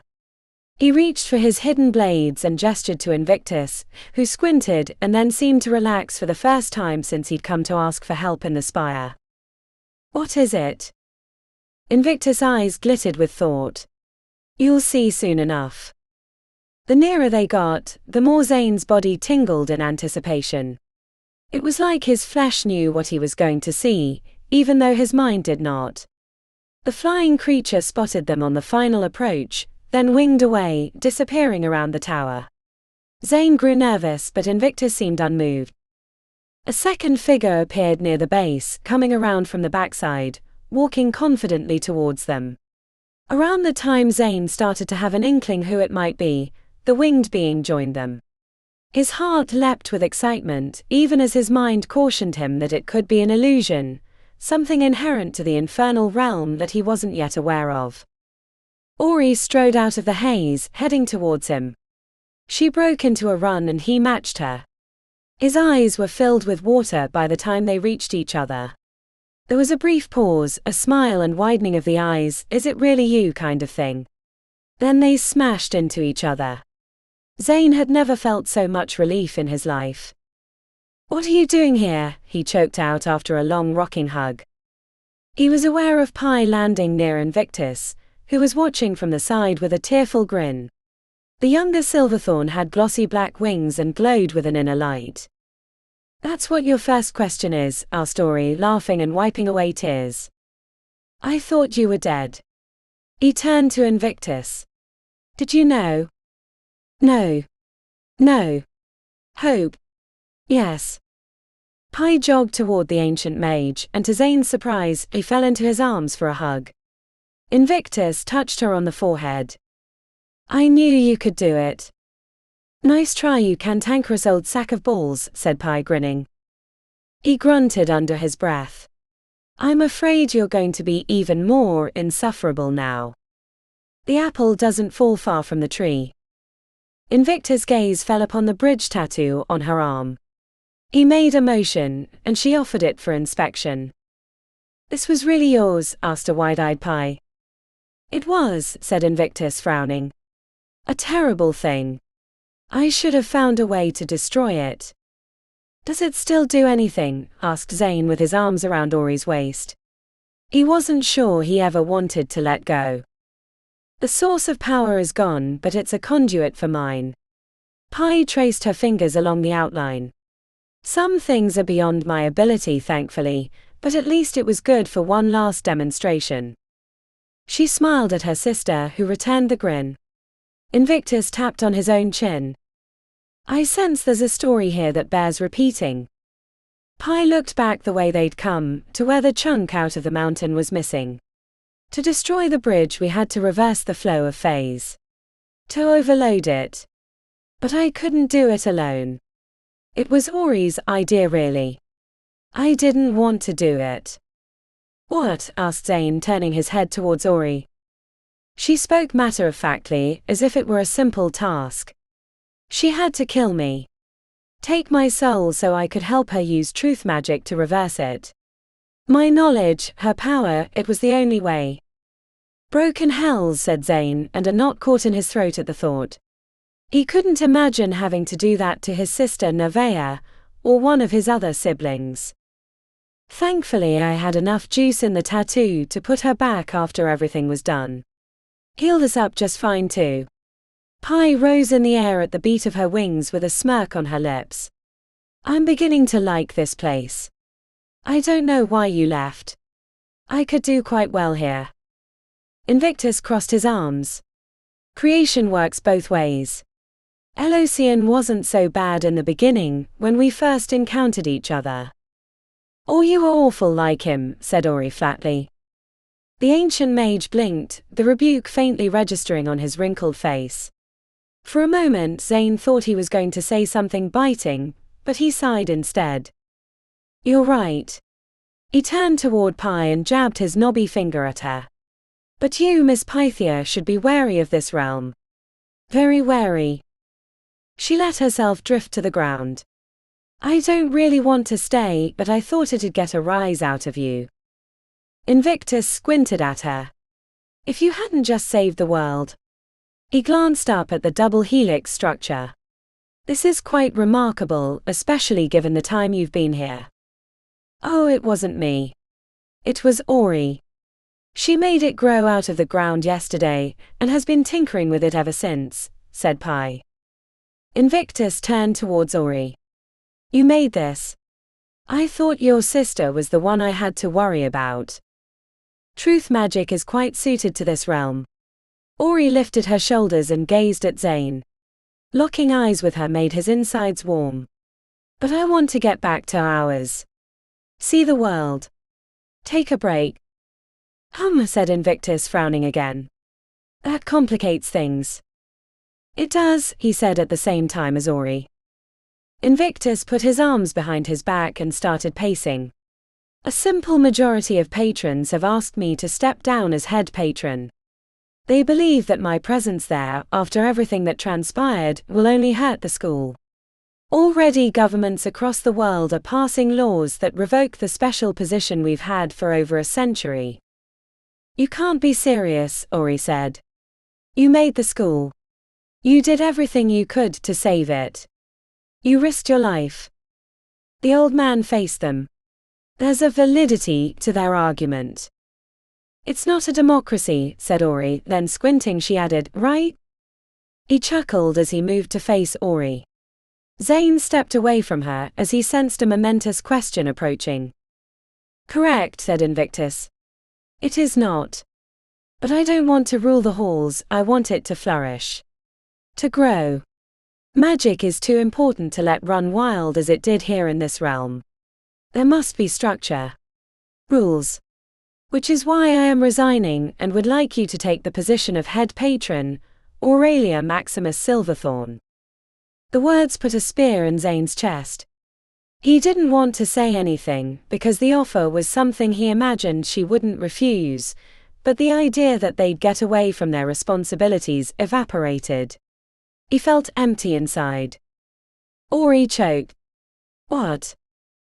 He reached for his hidden blades and gestured to Invictus, who squinted and then seemed to relax for the first time since he'd come to ask for help in the Spire. What is it? Invictus' eyes glittered with thought. You'll see soon enough. The nearer they got, the more Zane's body tingled in anticipation. It was like his flesh knew what he was going to see, even though his mind did not. The flying creature spotted them on the final approach, then winged away, disappearing around the tower. Zane grew nervous, but Invictus seemed unmoved. A second figure appeared near the base, coming around from the backside, walking confidently towards them. Around the time Zane started to have an inkling who it might be, the winged being joined them. His heart leapt with excitement, even as his mind cautioned him that it could be an illusion, something inherent to the infernal realm that he wasn't yet aware of. Ori strode out of the haze, heading towards him. She broke into a run and he matched her. His eyes were filled with water by the time they reached each other. There was a brief pause, a smile and widening of the eyes, "Is it really you?" kind of thing. Then they smashed into each other. Zane had never felt so much relief in his life. "What are you doing here?" he choked out after a long rocking hug. He was aware of Pi landing near Invictus, who was watching from the side with a tearful grin. The younger Silverthorn had glossy black wings and glowed with an inner light. "That's what your first question is?" asked Ori, laughing and wiping away tears. "I thought you were dead." He turned to Invictus. "Did you know?" "No. No. Hope. Yes." Pi jogged toward the ancient mage, and to Zane's surprise, he fell into his arms for a hug. Invictus touched her on the forehead. "I knew you could do it." "Nice try, you cantankerous old sack of balls," said Pi, grinning. He grunted under his breath. "I'm afraid you're going to be even more insufferable now. The apple doesn't fall far from the tree." Invictus' gaze fell upon the bridge tattoo on her arm. He made a motion, and she offered it for inspection. "This was really yours?" asked a wide-eyed Pi. "It was," said Invictus, frowning. "A terrible thing. I should have found a way to destroy it." "Does it still do anything?" asked Zane with his arms around Ori's waist. He wasn't sure he ever wanted to let go. "The source of power is gone, but it's a conduit for mine." Pi traced her fingers along the outline. "Some things are beyond my ability, thankfully, but at least it was good for one last demonstration." She smiled at her sister, who returned the grin. Invictus tapped on his own chin. "I sense there's a story here that bears repeating." Pi looked back the way they'd come, to where the chunk out of the mountain was missing. "To destroy the bridge we had to reverse the flow of phase. To overload it. But I couldn't do it alone. It was Ori's idea, really. I didn't want to do it." "What?" asked Zane, turning his head towards Ori. She spoke matter-of-factly, as if it were a simple task. "She had to kill me. Take my soul so I could help her use truth magic to reverse it. My knowledge, her power, it was the only way." "Broken hells," said Zane, and a knot caught in his throat at the thought. He couldn't imagine having to do that to his sister Nevaeh, or one of his other siblings. "Thankfully I had enough juice in the tattoo to put her back after everything was done. Healed us up just fine too." Pi rose in the air at the beat of her wings with a smirk on her lips. "I'm beginning to like this place. I don't know why you left. I could do quite well here." Invictus crossed his arms. "Creation works both ways. Elocian wasn't so bad in the beginning, when we first encountered each other." "Or you were awful like him," said Ori flatly. The ancient mage blinked, the rebuke faintly registering on his wrinkled face. For a moment Zane thought he was going to say something biting, but he sighed instead. "You're right." He turned toward Pi and jabbed his knobby finger at her. "But you, Miss Pythia, should be wary of this realm. Very wary." She let herself drift to the ground. "I don't really want to stay, but I thought it'd get a rise out of you." Invictus squinted at her. "If you hadn't just saved the world." He glanced up at the double helix structure. "This is quite remarkable, especially given the time you've been here." "Oh, it wasn't me. It was Ori. She made it grow out of the ground yesterday, and has been tinkering with it ever since," said Pi. Invictus turned towards Ori. "You made this? I thought your sister was the one I had to worry about." "Truth magic is quite suited to this realm." Ori lifted her shoulders and gazed at Zane. Locking eyes with her made his insides warm. But I want to get back to ours. See the world. Take a break. Said Invictus, frowning again. That complicates things. It does, he said at the same time as Ori. Invictus put his arms behind his back and started pacing. A simple majority of patrons have asked me to step down as head patron. They believe that my presence there, after everything that transpired, will only hurt the school. Already governments across the world are passing laws that revoke the special position we've had for over a century. You can't be serious, Ori said. You made the school. You did everything you could to save it. You risked your life. The old man faced them. There's a validity to their argument. It's not a democracy, said Ori, then squinting she added, right? He chuckled as he moved to face Ori. Zane stepped away from her as he sensed a momentous question approaching. Correct, said Invictus. It is not. But I don't want to rule the halls, I want it to flourish. To grow. Magic is too important to let run wild as it did here in this realm. There must be structure. Rules. Which is why I am resigning and would like you to take the position of head patron, Aurelia Maximus Silverthorn. The words put a spear in Zane's chest. He didn't want to say anything, because the offer was something he imagined she wouldn't refuse, but the idea that they'd get away from their responsibilities evaporated. He felt empty inside. Ori choked. What?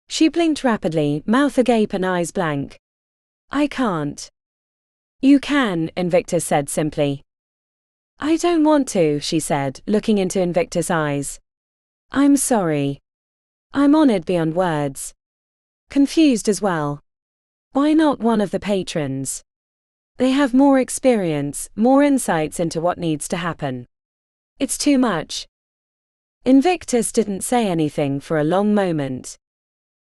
She blinked rapidly, mouth agape and eyes blank. I can't. You can, Invictus said simply. I don't want to, she said, looking into Invictus' eyes. I'm sorry. I'm honored beyond words. Confused as well. Why not one of the patrons? They have more experience, more insights into what needs to happen. It's too much. Invictus didn't say anything for a long moment.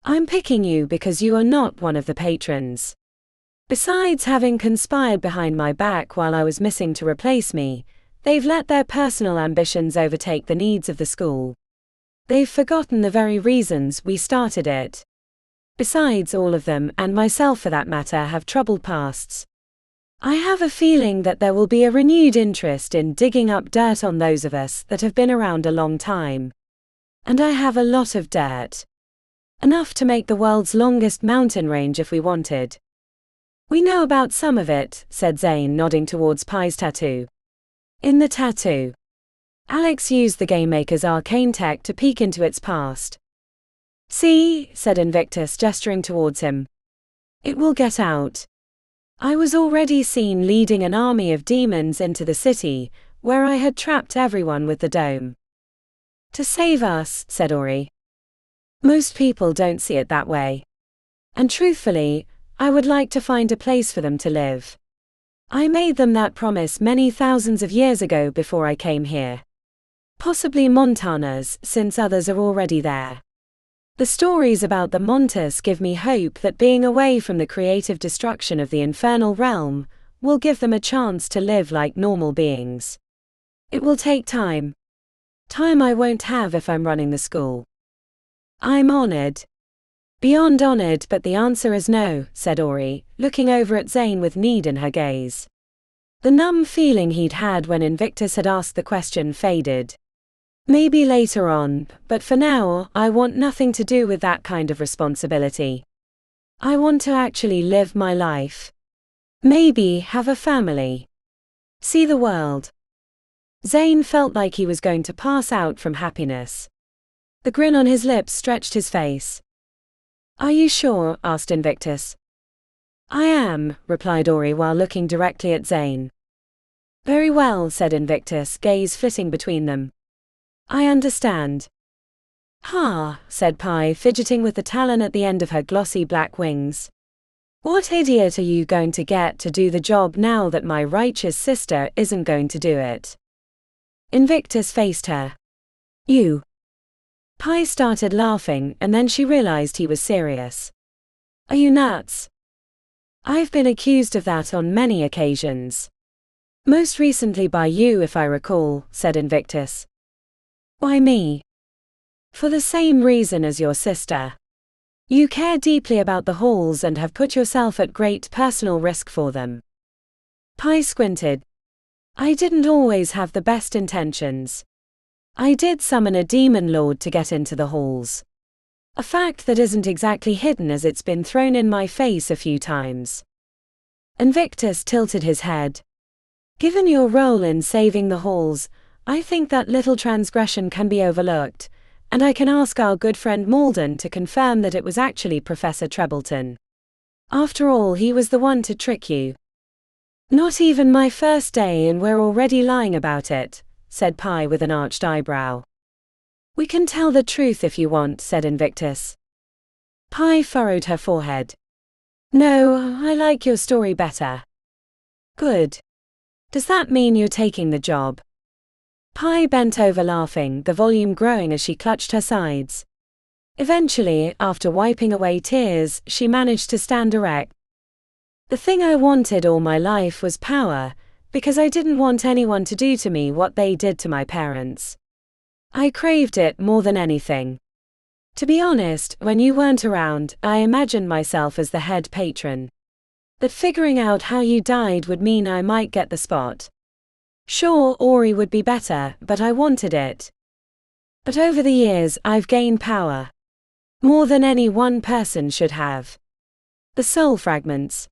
I'm picking you because you are not one of the patrons. Besides having conspired behind my back while I was missing to replace me, they've let their personal ambitions overtake the needs of the school. They've forgotten the very reasons we started it. Besides, all of them, and myself for that matter, have troubled pasts. I have a feeling that there will be a renewed interest in digging up dirt on those of us that have been around a long time. And I have a lot of dirt. Enough to make the world's longest mountain range if we wanted. We know about some of it, said Zane, nodding towards Pai's tattoo. In the tattoo, Alex used the GameMaker's arcane tech to peek into its past. See, said Invictus, gesturing towards him. It will get out. I was already seen leading an army of demons into the city, where I had trapped everyone with the dome. To save us, said Ori. Most people don't see it that way. And truthfully, I would like to find a place for them to live. I made them that promise many thousands of years ago before I came here. Possibly Montana's, since others are already there. The stories about the Montas give me hope that being away from the creative destruction of the infernal realm will give them a chance to live like normal beings. It will take time. Time I won't have if I'm running the school. I'm honored. Beyond honored, but the answer is no, said Ori, looking over at Zane with need in her gaze. The numb feeling he'd had when Invictus had asked the question faded. Maybe later on, but for now, I want nothing to do with that kind of responsibility. I want to actually live my life. Maybe have a family. See the world. Zane felt like he was going to pass out from happiness. The grin on his lips stretched his face. Are you sure? Asked Invictus. I am, replied Ori while looking directly at Zane. Very well, said Invictus, gaze flitting between them. I understand. Ha, said Pai, fidgeting with the talon at the end of her glossy black wings. What idiot are you going to get to do the job now that my righteous sister isn't going to do it? Invictus faced her. You. Pai started laughing and then she realized he was serious. Are you nuts? I've been accused of that on many occasions. Most recently by you, if I recall, said Invictus. Why me? For the same reason as your sister. You care deeply about the halls and have put yourself at great personal risk for them. Pi squinted. I didn't always have the best intentions. I did summon a demon lord to get into the halls. A fact that isn't exactly hidden as it's been thrown in my face a few times. Invictus tilted his head. Given your role in saving the halls, I think that little transgression can be overlooked, and I can ask our good friend Malden to confirm that it was actually Professor Trebleton. After all, he was the one to trick you. Not even my first day and we're already lying about it, said Pi with an arched eyebrow. We can tell the truth if you want, said Invictus. Pi furrowed her forehead. No, I like your story better. Good. Does that mean you're taking the job? Pi bent over laughing, the volume growing as she clutched her sides. Eventually, after wiping away tears, she managed to stand erect. The thing I wanted all my life was power, because I didn't want anyone to do to me what they did to my parents. I craved it more than anything. To be honest, when you weren't around, I imagined myself as the head patron. That figuring out how you died would mean I might get the spot. Sure, Ori would be better, but I wanted it. But over the years, I've gained power. More than any one person should have. The soul fragments.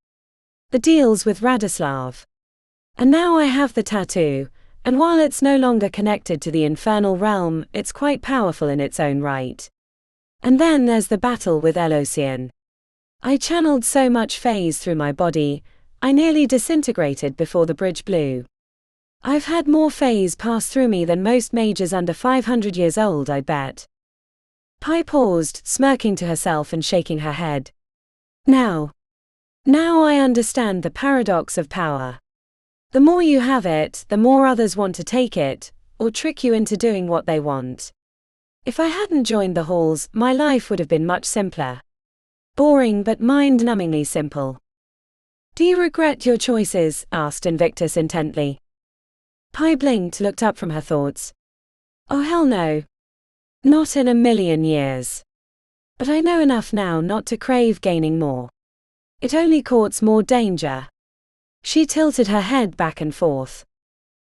The deals with Radislav. And now I have the tattoo, and while it's no longer connected to the infernal realm, it's quite powerful in its own right. And then there's the battle with Elosian. I channeled so much phase through my body, I nearly disintegrated before the bridge blew. I've had more phase pass through me than most mages under 500 years old, I'd bet. Pi paused, smirking to herself and shaking her head. Now I understand the paradox of power. The more you have it, the more others want to take it, or trick you into doing what they want. If I hadn't joined the halls, my life would have been much simpler. Boring but mind-numbingly simple. Do you regret your choices? Asked Invictus intently. Pi blinked, looked up from her thoughts. Oh hell no. Not in a million years. But I know enough now not to crave gaining more. It only courts more danger. She tilted her head back and forth.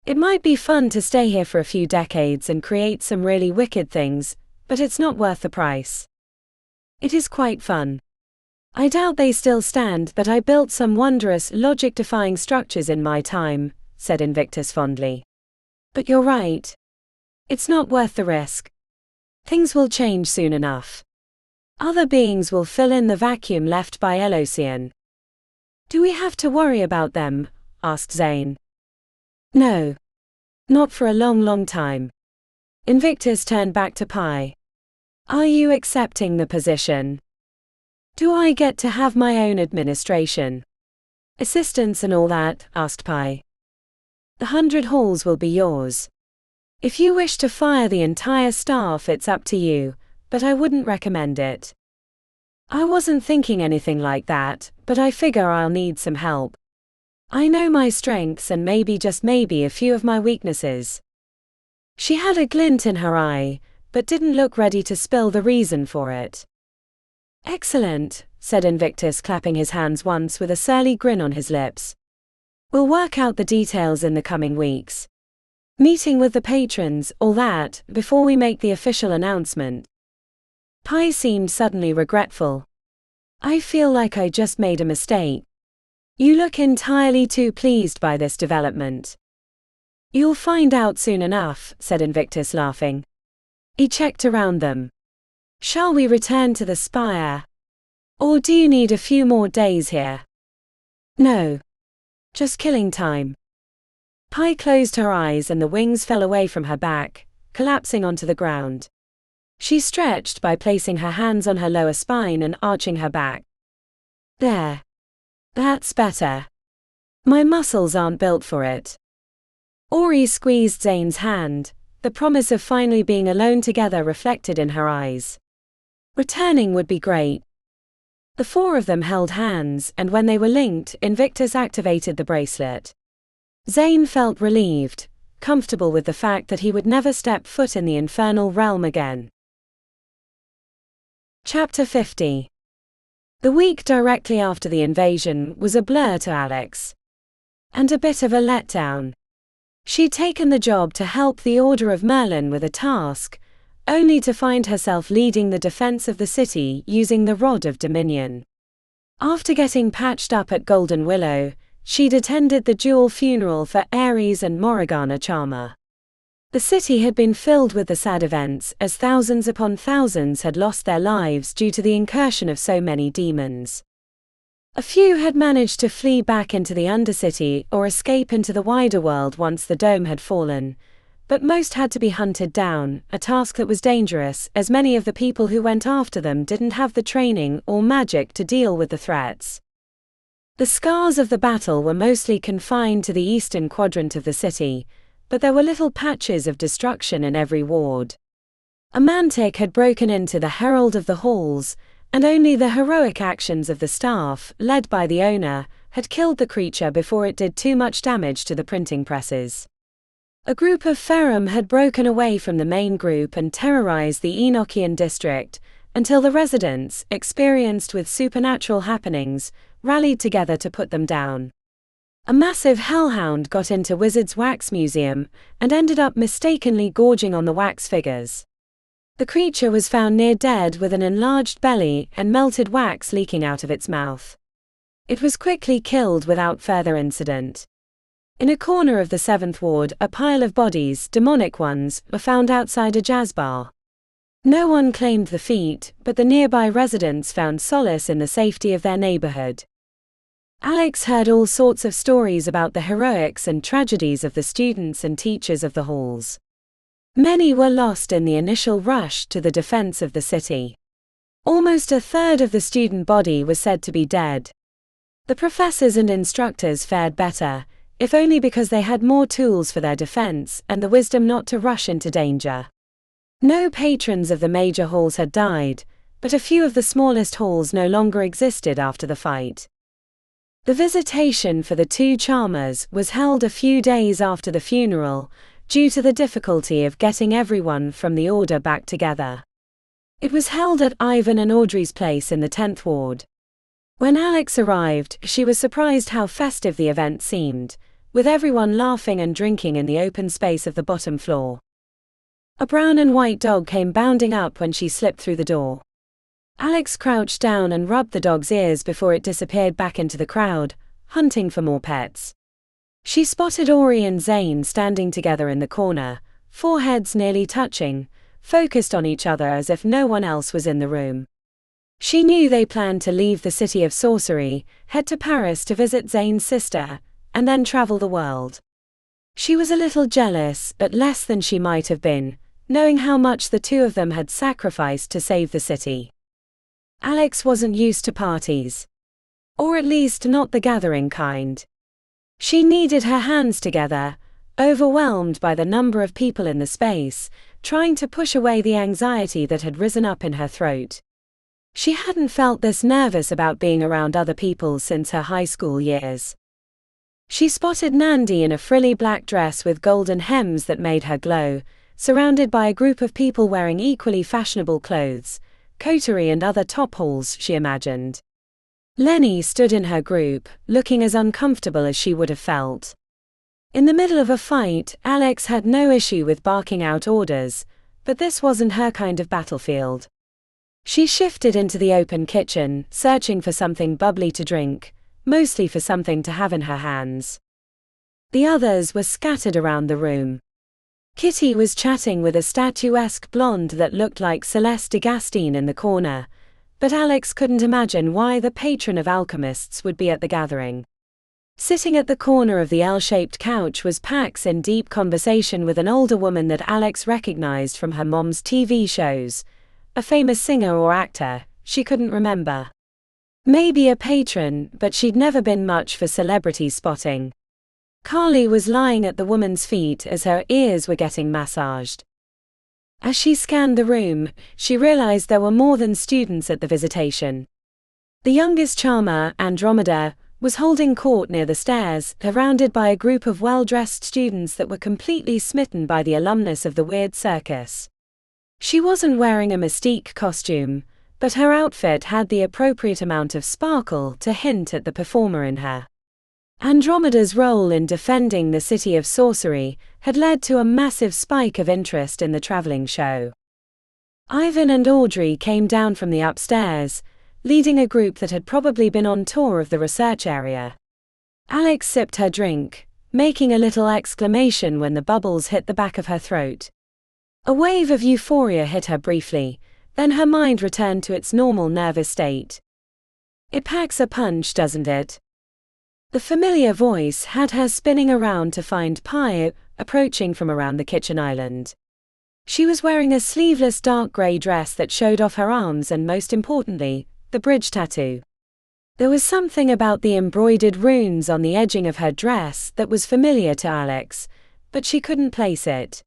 It might be fun to stay here for a few decades and create some really wicked things, but it's not worth the price. It is quite fun. I doubt they still stand, but I built some wondrous, logic-defying structures in my time, said Invictus fondly. But you're right. It's not worth the risk. Things will change soon enough. Other beings will fill in the vacuum left by Elosian. Do we have to worry about them? Asked Zane. No. Not for a long time. Invictus turned back to Pi. Are you accepting the position? Do I get to have my own administration? Assistants and all that? Asked Pi. The 100 halls will be yours. If you wish to fire the entire staff, it's up to you, but I wouldn't recommend it. I wasn't thinking anything like that, but I figure I'll need some help. I know my strengths and maybe, just maybe, a few of my weaknesses. She had a glint in her eye, but didn't look ready to spill the reason for it. Excellent, said Invictus, clapping his hands once with a surly grin on his lips. We'll work out the details in the coming weeks. Meeting with the patrons, all that, before we make the official announcement. Pi seemed suddenly regretful. I feel like I just made a mistake. You look entirely too pleased by this development. You'll find out soon enough, said Invictus, laughing. He checked around them. Shall we return to the Spire? Or do you need a few more days here? No. Just killing time. Pi closed her eyes and the wings fell away from her back, collapsing onto the ground. She stretched by placing her hands on her lower spine and arching her back. There. That's better. My muscles aren't built for it. Ori squeezed Zane's hand, the promise of finally being alone together reflected in her eyes. Returning would be great. The four of them held hands, and when they were linked, Invictus activated the bracelet. Zane felt relieved, comfortable with the fact that he would never step foot in the infernal realm again. Chapter 50. The week directly after the invasion was a blur to Alex. And a bit of a letdown. She'd taken the job to help the Order of Merlin with a task, only to find herself leading the defense of the city using the Rod of Dominion. After getting patched up at Golden Willow, she'd attended the dual funeral for Ares and Morgana Charmer. The city had been filled with the sad events as thousands upon thousands had lost their lives due to the incursion of so many demons. A few had managed to flee back into the Undercity or escape into the wider world once the dome had fallen, but most had to be hunted down, a task that was dangerous as many of the people who went after them didn't have the training or magic to deal with the threats. The scars of the battle were mostly confined to the eastern quadrant of the city, but there were little patches of destruction in every ward. A mantic had broken into the Herald of the Halls, and only the heroic actions of the staff, led by the owner, had killed the creature before it did too much damage to the printing presses. A group of Ferrum had broken away from the main group and terrorized the Enochian district, until the residents, experienced with supernatural happenings, rallied together to put them down. A massive hellhound got into Wizard's Wax Museum, and ended up mistakenly gorging on the wax figures. The creature was found near dead with an enlarged belly and melted wax leaking out of its mouth. It was quickly killed without further incident. In a corner of the 7th ward, a pile of bodies, demonic ones, were found outside a jazz bar. No one claimed the feat, but the nearby residents found solace in the safety of their neighborhood. Alex heard all sorts of stories about the heroics and tragedies of the students and teachers of the halls. Many were lost in the initial rush to the defense of the city. Almost a third of the student body was said to be dead. The professors and instructors fared better, if only because they had more tools for their defense and the wisdom not to rush into danger. No patrons of the major halls had died, but a few of the smallest halls no longer existed after the fight. The visitation for the two charmers was held a few days after the funeral, due to the difficulty of getting everyone from the order back together. It was held at Ivan and Audrey's place in the 10th ward. When Alex arrived, she was surprised how festive the event seemed, with everyone laughing and drinking in the open space of the bottom floor. A brown and white dog came bounding up when she slipped through the door. Alex crouched down and rubbed the dog's ears before it disappeared back into the crowd, hunting for more pets. She spotted Ori and Zane standing together in the corner, foreheads nearly touching, focused on each other as if no one else was in the room. She knew they planned to leave the city of Sorcery, head to Paris to visit Zane's sister, and then travel the world. She was a little jealous, but less than she might have been, knowing how much the two of them had sacrificed to save the city. Alex wasn't used to parties. Or at least not the gathering kind. She kneaded her hands together, overwhelmed by the number of people in the space, trying to push away the anxiety that had risen up in her throat. She hadn't felt this nervous about being around other people since her high school years. She spotted Nandi in a frilly black dress with golden hems that made her glow, surrounded by a group of people wearing equally fashionable clothes, coterie and other top halls, she imagined. Lenny stood in her group, looking as uncomfortable as she would have felt. In the middle of a fight, Alex had no issue with barking out orders, but this wasn't her kind of battlefield. She shifted into the open kitchen, searching for something bubbly to drink, mostly for something to have in her hands. The others were scattered around the room. Kitty was chatting with a statuesque blonde that looked like Celeste de Gastine in the corner, but Alex couldn't imagine why the patron of alchemists would be at the gathering. Sitting at the corner of the L-shaped couch was Pax in deep conversation with an older woman that Alex recognized from her mom's TV shows, a famous singer or actor, she couldn't remember. Maybe a patron, but she'd never been much for celebrity spotting. Carly was lying at the woman's feet as her ears were getting massaged. As she scanned the room, she realized there were more than students at the visitation. The youngest charmer, Andromeda, was holding court near the stairs, surrounded by a group of well-dressed students that were completely smitten by the alumnus of the weird circus. She wasn't wearing a Mystique costume, but her outfit had the appropriate amount of sparkle to hint at the performer in her. Andromeda's role in defending the city of Sorcery had led to a massive spike of interest in the traveling show. Ivan and Audrey came down from the upstairs, leading a group that had probably been on tour of the research area. Alex sipped her drink, making a little exclamation when the bubbles hit the back of her throat. A wave of euphoria hit her briefly, then her mind returned to its normal nervous state. It packs a punch, doesn't it? The familiar voice had her spinning around to find Pi approaching from around the kitchen island. She was wearing a sleeveless dark grey dress that showed off her arms and, most importantly, the bridge tattoo. There was something about the embroidered runes on the edging of her dress that was familiar to Alex, but she couldn't place it.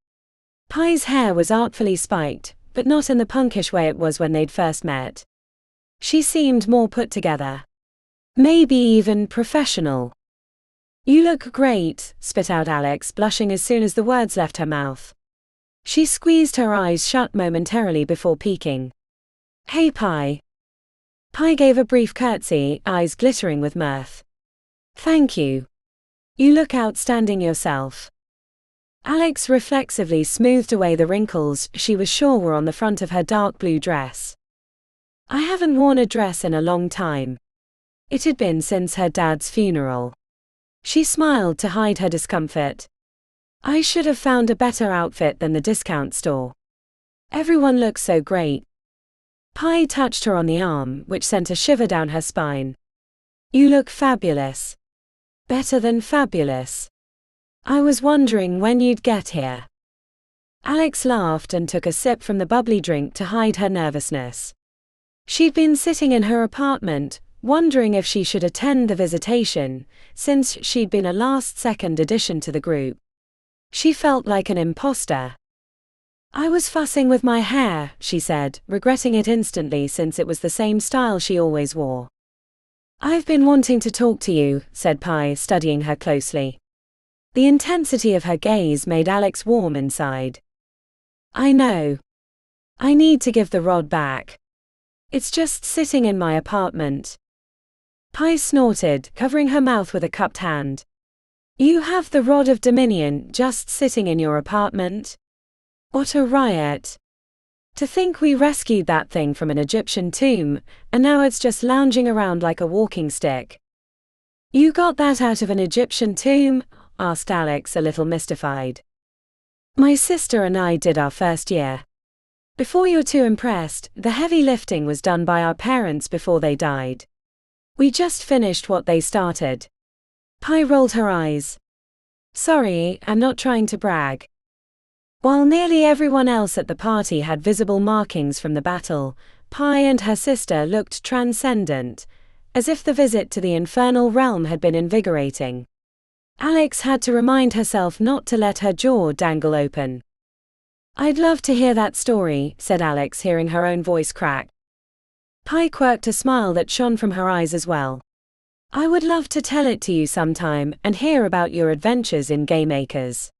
Pi's hair was artfully spiked, but not in the punkish way it was when they'd first met. She seemed more put together. Maybe even professional. "You look great," spit out Alex, blushing as soon as the words left her mouth. She squeezed her eyes shut momentarily before peeking. "Hey, Pi." Pi gave a brief curtsy, eyes glittering with mirth. "Thank you. You look outstanding yourself." Alex reflexively smoothed away the wrinkles she was sure were on the front of her dark blue dress. "I haven't worn a dress in a long time." It had been since her dad's funeral. She smiled to hide her discomfort. "I should have found a better outfit than the discount store. Everyone looks so great." Pi touched her on the arm, which sent a shiver down her spine. "You look fabulous. Better than fabulous. I was wondering when you'd get here." Alex laughed and took a sip from the bubbly drink to hide her nervousness. She'd been sitting in her apartment, wondering if she should attend the visitation, since she'd been a last-second addition to the group. She felt like an imposter. "I was fussing with my hair," she said, regretting it instantly since it was the same style she always wore. "I've been wanting to talk to you," said Pi, studying her closely. The intensity of her gaze made Alex warm inside. "I know. I need to give the rod back. It's just sitting in my apartment." Pi snorted, covering her mouth with a cupped hand. "You have the Rod of Dominion just sitting in your apartment? What a riot. To think we rescued that thing from an Egyptian tomb, and now it's just lounging around like a walking stick." "You got that out of an Egyptian tomb?" asked Alex, a little mystified. "My sister and I did our first year. Before you're too impressed, the heavy lifting was done by our parents before they died. We just finished what they started." Pi rolled her eyes. "Sorry, I'm not trying to brag." While nearly everyone else at the party had visible markings from the battle, Pi and her sister looked transcendent, as if the visit to the infernal realm had been invigorating. Alex had to remind herself not to let her jaw dangle open. "I'd love to hear that story," said Alex, hearing her own voice crack. Pi quirked a smile that shone from her eyes as well. "I would love to tell it to you sometime and hear about your adventures in GAMEMAKERS.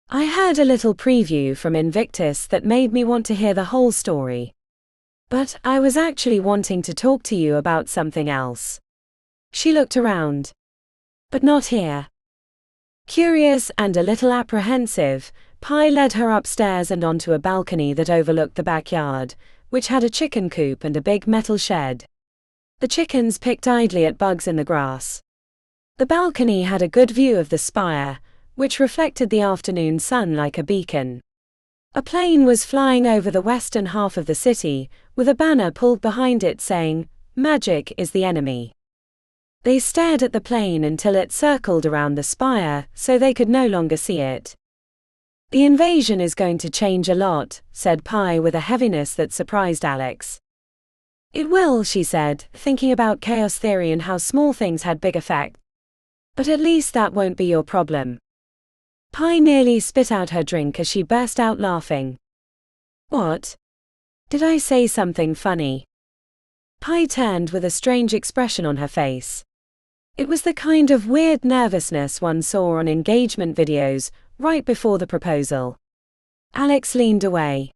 I heard a little preview from Invictus that made me want to hear the whole story. But I was actually wanting to talk to you about something else." She looked around. "But not here." Curious and a little apprehensive, Pi led her upstairs and onto a balcony that overlooked the backyard, which had a chicken coop and a big metal shed. The chickens picked idly at bugs in the grass. The balcony had a good view of the Spire, which reflected the afternoon sun like a beacon. A plane was flying over the western half of the city, with a banner pulled behind it saying, "Magic is the enemy." They stared at the plane until it circled around the Spire, so they could no longer see it. "The invasion is going to change a lot," said Pi with a heaviness that surprised Alex. "It will," she said, thinking about chaos theory and how small things had big effect. "But at least that won't be your problem." Pi nearly spit out her drink as she burst out laughing. "What? Did I say something funny?" Pi turned with a strange expression on her face. It was the kind of weird nervousness one saw on engagement videos, right before the proposal. Alex leaned away.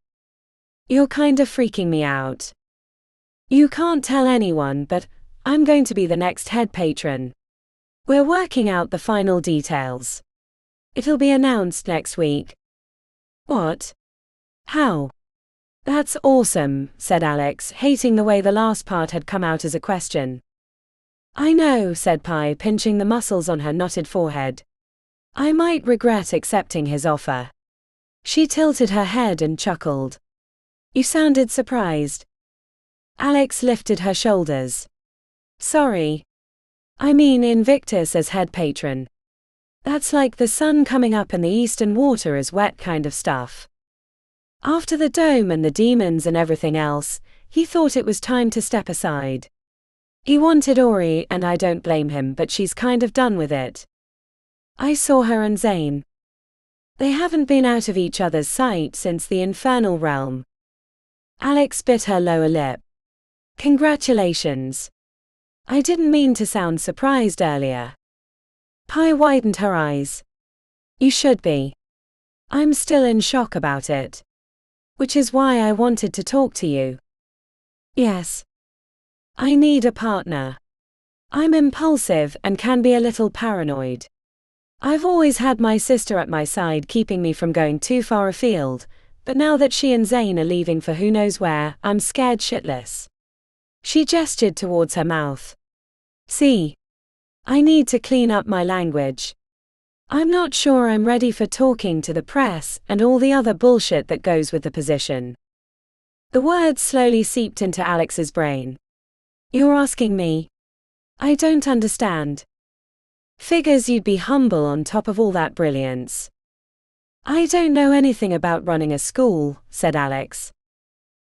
"You're kind of freaking me out." You can't tell anyone, but I'm going to be the next head patron. We're working out the final details. It'll be announced next week. What? How? That's awesome, said Alex, hating the way the last part had come out as a question. I know, said Pi, pinching the muscles on her knotted forehead. I might regret accepting his offer. She tilted her head and chuckled. You sounded surprised. Alex lifted her shoulders. Sorry. I mean Invictus as head patron. That's like the sun coming up and the eastern water is wet kind of stuff. After the dome and the demons and everything else, he thought it was time to step aside. He wanted Ori, and I don't blame him, but she's kind of done with it. I saw her and Zane. They haven't been out of each other's sight since the Infernal Realm. Alex bit her lower lip. Congratulations. I didn't mean to sound surprised earlier. Pi widened her eyes. You should be. I'm still in shock about it. Which is why I wanted to talk to you. Yes. I need a partner. I'm impulsive and can be a little paranoid. I've always had my sister at my side keeping me from going too far afield, but now that she and Zane are leaving for who knows where, I'm scared shitless. She gestured towards her mouth. See? I need to clean up my language. I'm not sure I'm ready for talking to the press and all the other bullshit that goes with the position. The words slowly seeped into Alex's brain. You're asking me? I don't understand. Figures you'd be humble on top of all that brilliance. I don't know anything about running a school, said Alex.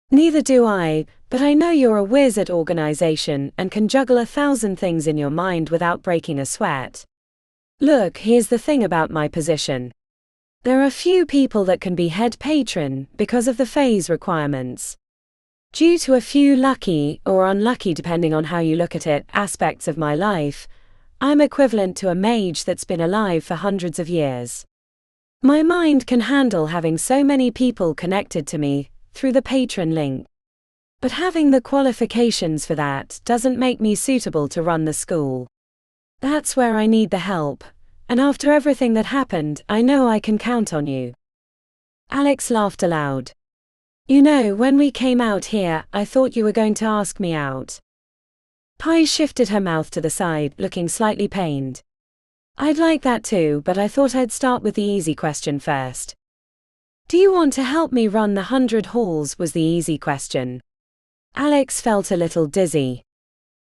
Neither do I, but I know you're a whiz at organization and can juggle 1,000 things in your mind without breaking a sweat. Look, here's the thing about my position. There are few people that can be head patron because of the phase requirements. Due to a few lucky, or unlucky depending on how you look at it, aspects of my life, I'm equivalent to a mage that's been alive for hundreds of years. My mind can handle having so many people connected to me through the patron link. But having the qualifications for that doesn't make me suitable to run the school. That's where I need the help, and after everything that happened, I know I can count on you. Alex laughed aloud. You know, when we came out here, I thought you were going to ask me out. Pi shifted her mouth to the side, looking slightly pained. I'd like that too, but I thought I'd start with the easy question first. Do you want to help me run the 100 halls? Was the easy question. Alex felt a little dizzy.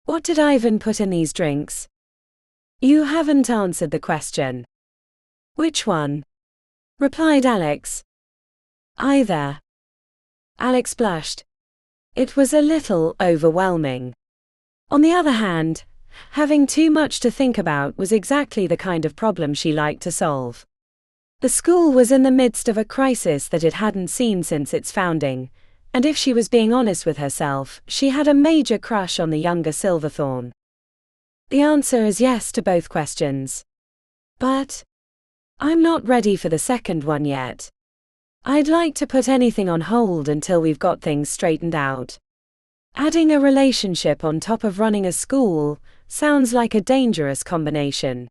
What did Ivan put in these drinks? You haven't answered the question. Which one? Replied Alex. Either. Alex blushed. It was a little overwhelming. On the other hand, having too much to think about was exactly the kind of problem she liked to solve. The school was in the midst of a crisis that it hadn't seen since its founding, and if she was being honest with herself, she had a major crush on the younger Silverthorn. The answer is yes to both questions. But I'm not ready for the second one yet. I'd like to put anything on hold until we've got things straightened out. Adding a relationship on top of running a school sounds like a dangerous combination.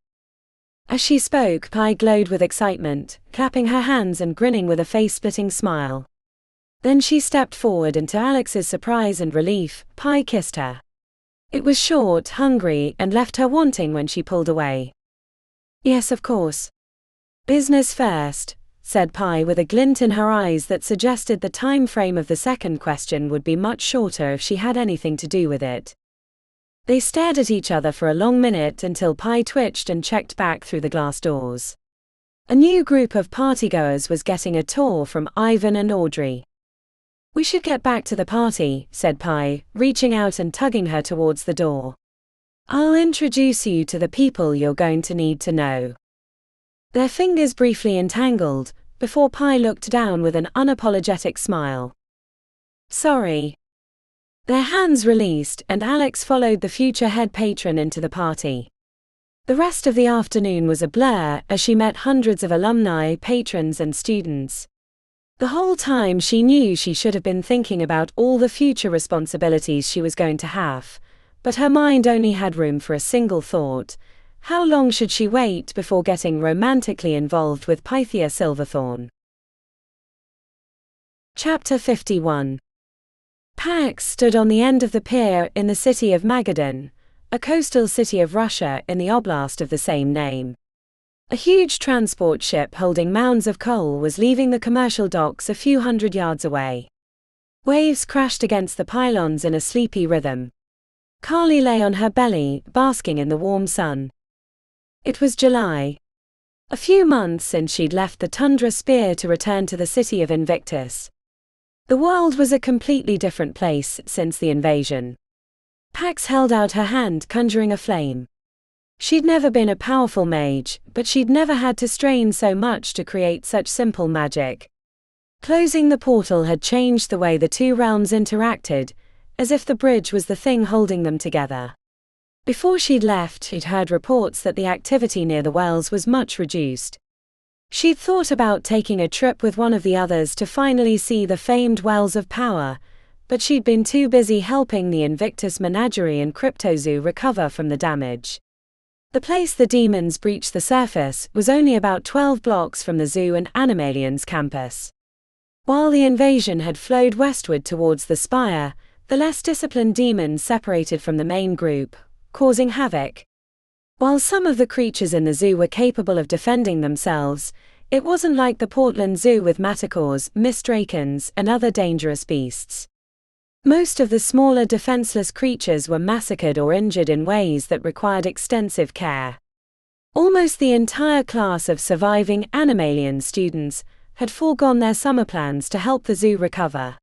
As she spoke, Pi glowed with excitement, clapping her hands and grinning with a face-splitting smile. Then she stepped forward, and to Alex's surprise and relief, Pi kissed her. It was short, hungry, and left her wanting when she pulled away. Yes, of course. Business first, said Pi with a glint in her eyes that suggested the time frame of the second question would be much shorter if she had anything to do with it. They stared at each other for a long minute until Pi twitched and checked back through the glass doors. A new group of partygoers was getting a tour from Ivan and Audrey. We should get back to the party, said Pi, reaching out and tugging her towards the door. I'll introduce you to the people you're going to need to know. Their fingers briefly entangled, before Pi looked down with an unapologetic smile. Sorry. Their hands released, and Alex followed the future head patron into the party. The rest of the afternoon was a blur as she met hundreds of alumni, patrons, and students. The whole time she knew she should have been thinking about all the future responsibilities she was going to have, but her mind only had room for a single thought: how long should she wait before getting romantically involved with Pythia Silverthorn? Chapter 51. Pax stood on the end of the pier in the city of Magadan, a coastal city of Russia in the oblast of the same name. A huge transport ship holding mounds of coal was leaving the commercial docks a few hundred yards away. Waves crashed against the pylons in a sleepy rhythm. Carly lay on her belly, basking in the warm sun. It was July. A few months since she'd left the tundra Spire to return to the city of Invictus. The world was a completely different place since the invasion. Pax held out her hand, conjuring a flame. She'd never been a powerful mage, but she'd never had to strain so much to create such simple magic. Closing the portal had changed the way the two realms interacted, as if the bridge was the thing holding them together. Before she'd left, she'd heard reports that the activity near the wells was much reduced. She'd thought about taking a trip with one of the others to finally see the famed wells of power, but she'd been too busy helping the Invictus Menagerie and Cryptozoo recover from the damage. The place the demons breached the surface was only about 12 blocks from the zoo and Animalians campus. While the invasion had flowed westward towards the Spire, the less disciplined demons separated from the main group, causing havoc. While some of the creatures in the zoo were capable of defending themselves, it wasn't like the Portland Zoo with maticores, mistrakons, and other dangerous beasts. Most of the smaller defenseless creatures were massacred or injured in ways that required extensive care. Almost the entire class of surviving Animalian students had foregone their summer plans to help the zoo recover.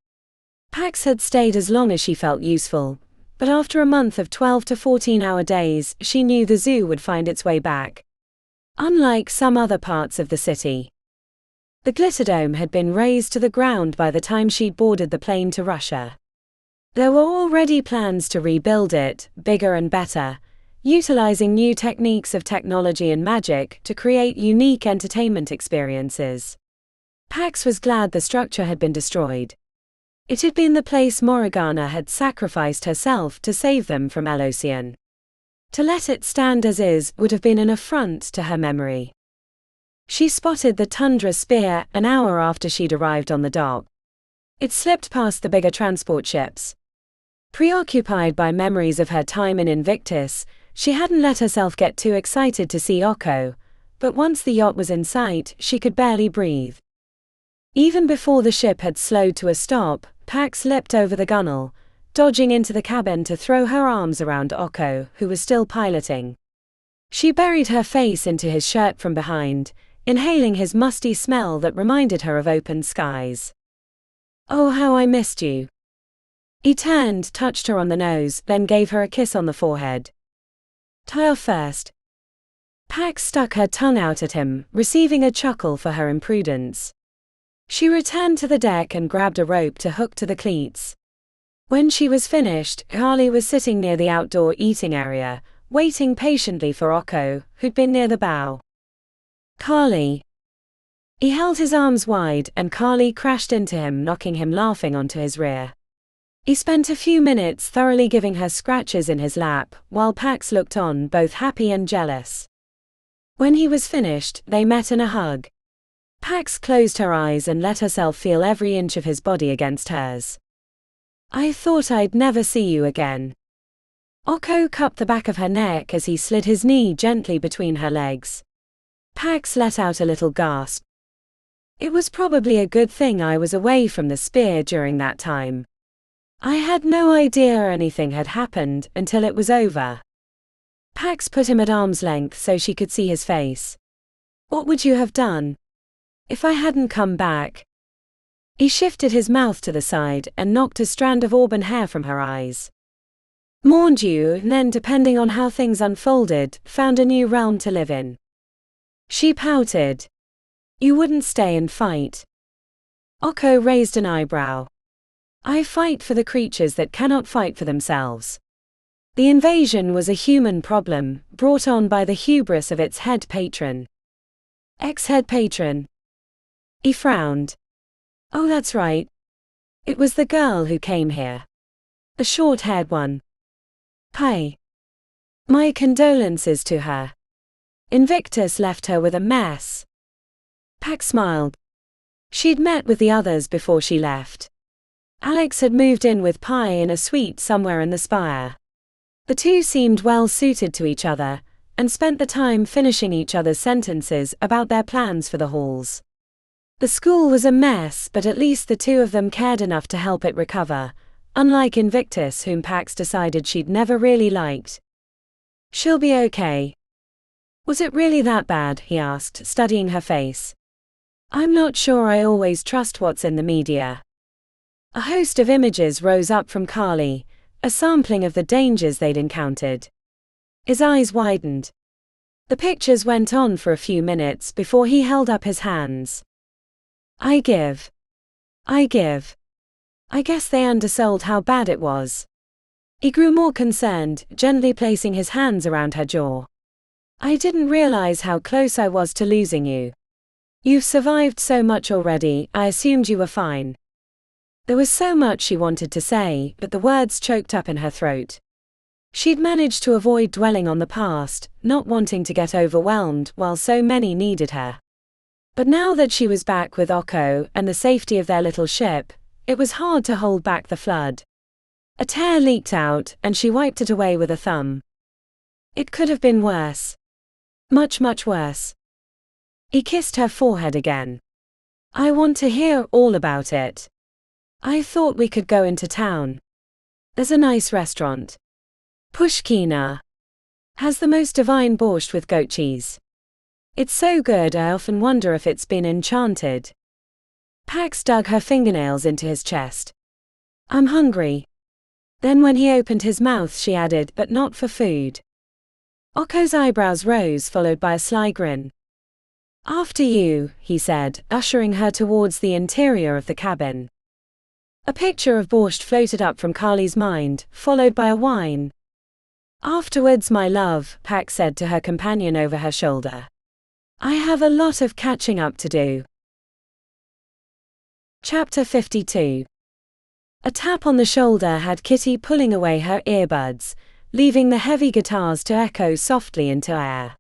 Pax had stayed as long as she felt useful, but after a month of 12 to 14-hour days, she knew the zoo would find its way back. Unlike some other parts of the city, the Glitterdome had been razed to the ground by the time she'd boarded the plane to Russia. There were already plans to rebuild it, bigger and better, utilizing new techniques of technology and magic to create unique entertainment experiences. Pax was glad the structure had been destroyed. It had been the place Morgana had sacrificed herself to save them from Elocian. To let it stand as is would have been an affront to her memory. She spotted the Tundra Spire an hour after she'd arrived on the dock. It slipped past the bigger transport ships. Preoccupied by memories of her time in Invictus, she hadn't let herself get too excited to see Okko, but once the yacht was in sight, she could barely breathe. Even before the ship had slowed to a stop, Pax leapt over the gunwale, dodging into the cabin to throw her arms around Okko, who was still piloting. She buried her face into his shirt from behind, inhaling his musty smell that reminded her of open skies. "Oh, how I missed you." He turned, touched her on the nose, then gave her a kiss on the forehead. "Tie off first." Pax stuck her tongue out at him, receiving a chuckle for her imprudence. She returned to the deck and grabbed a rope to hook to the cleats. When she was finished, Carly was sitting near the outdoor eating area, waiting patiently for Okko, who'd been near the bow. "Carly." He held his arms wide and Carly crashed into him, knocking him laughing onto his rear. He spent a few minutes thoroughly giving her scratches in his lap, while Pax looked on, both happy and jealous. When he was finished, they met in a hug. Pax closed her eyes and let herself feel every inch of his body against hers. "I thought I'd never see you again." Okko cupped the back of her neck as he slid his knee gently between her legs. Pax let out a little gasp. "It was probably a good thing I was away from the Spire during that time. I had no idea anything had happened until it was over." Pax put him at arm's length so she could see his face. "What would you have done if I hadn't come back?" He shifted his mouth to the side and knocked a strand of auburn hair from her eyes. "Mourned you, and then, depending on how things unfolded, found a new realm to live in." She pouted. "You wouldn't stay and fight?" Okko raised an eyebrow. "I fight for the creatures that cannot fight for themselves." The invasion was a human problem, brought on by the hubris of its head patron. Ex-head patron. He frowned. Oh, that's right. It was the girl who came here. The short-haired one. Pie. My condolences to her. Invictus left her with a mess. Pax smiled. She'd met with the others before she left. Alex had moved in with Pie in a suite somewhere in the Spire. The two seemed well suited to each other, and spent the time finishing each other's sentences about their plans for the halls. The school was a mess, but at least the two of them cared enough to help it recover, unlike Invictus, whom Pax decided she'd never really liked. She'll be okay. Was it really that bad? He asked, studying her face. I'm not sure I always trust what's in the media. A host of images rose up from Carly, a sampling of the dangers they'd encountered. His eyes widened. The pictures went on for a few minutes before he held up his hands. I guess they undersold how bad it was. He grew more concerned, gently placing his hands around her jaw. I didn't realize how close I was to losing you. You've survived so much already, I assumed you were fine. There was so much she wanted to say, but the words choked up in her throat. She'd managed to avoid dwelling on the past, not wanting to get overwhelmed while so many needed her. But now that she was back with Okko and the safety of their little ship, it was hard to hold back the flood. A tear leaked out, and she wiped it away with a thumb. It could have been worse. Much, much worse. He kissed her forehead again. I want to hear all about it. I thought we could go into town. There's a nice restaurant. Pushkina has the most divine borscht with goat cheese. It's so good I often wonder if it's been enchanted. Pax dug her fingernails into his chest. I'm hungry. Then when he opened his mouth she added, but not for food. Okko's eyebrows rose, followed by a sly grin. After you, he said, ushering her towards the interior of the cabin. A picture of borscht floated up from Carly's mind, followed by a whine. Afterwards, my love, Pax said to her companion over her shoulder. I have a lot of catching up to do. Chapter 52. A tap on the shoulder had Kitty pulling away her earbuds, leaving the heavy guitars to echo softly into air.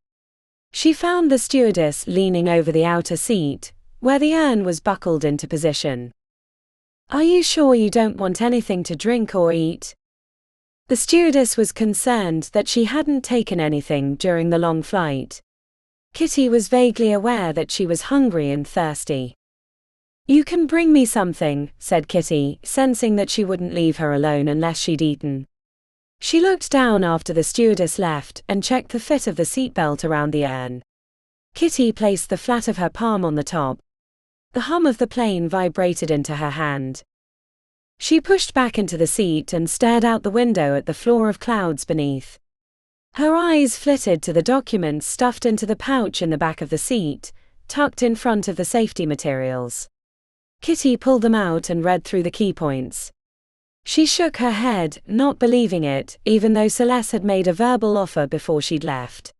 She found the stewardess leaning over the outer seat, where the urn was buckled into position. Are you sure you don't want anything to drink or eat? The stewardess was concerned that she hadn't taken anything during the long flight. Kitty was vaguely aware that she was hungry and thirsty. You can bring me something, said Kitty, sensing that she wouldn't leave her alone unless she'd eaten. She looked down after the stewardess left and checked the fit of the seatbelt around the urn. Kitty placed the flat of her palm on the top. The hum of the plane vibrated into her hand. She pushed back into the seat and stared out the window at the floor of clouds beneath. Her eyes flitted to the documents stuffed into the pouch in the back of the seat, tucked in front of the safety materials. Kitty pulled them out and read through the key points. She shook her head, not believing it, even though Celeste had made a verbal offer before she'd left.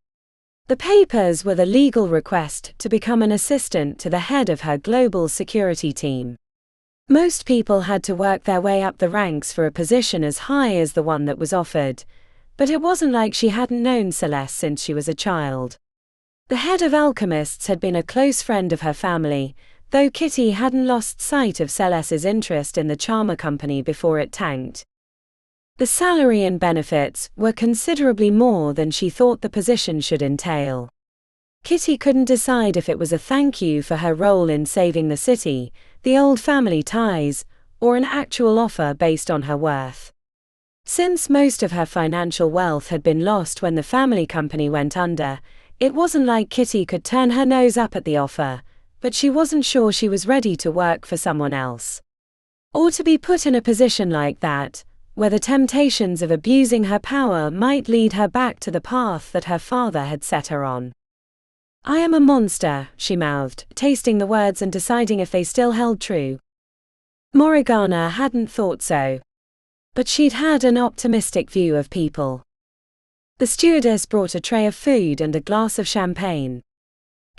The papers were the legal request to become an assistant to the head of her global security team. Most people had to work their way up the ranks for a position as high as the one that was offered, but it wasn't like she hadn't known Celeste since she was a child. The head of alchemists had been a close friend of her family, though Kitty hadn't lost sight of Celeste's interest in the Charmer Company before it tanked. The salary and benefits were considerably more than she thought the position should entail. Kitty couldn't decide if it was a thank you for her role in saving the city, the old family ties, or an actual offer based on her worth. Since most of her financial wealth had been lost when the family company went under, it wasn't like Kitty could turn her nose up at the offer, but she wasn't sure she was ready to work for someone else. Or to be put in a position like that, where the temptations of abusing her power might lead her back to the path that her father had set her on. I am a monster, she mouthed, tasting the words and deciding if they still held true. Morgana hadn't thought so. But she'd had an optimistic view of people. The stewardess brought a tray of food and a glass of champagne.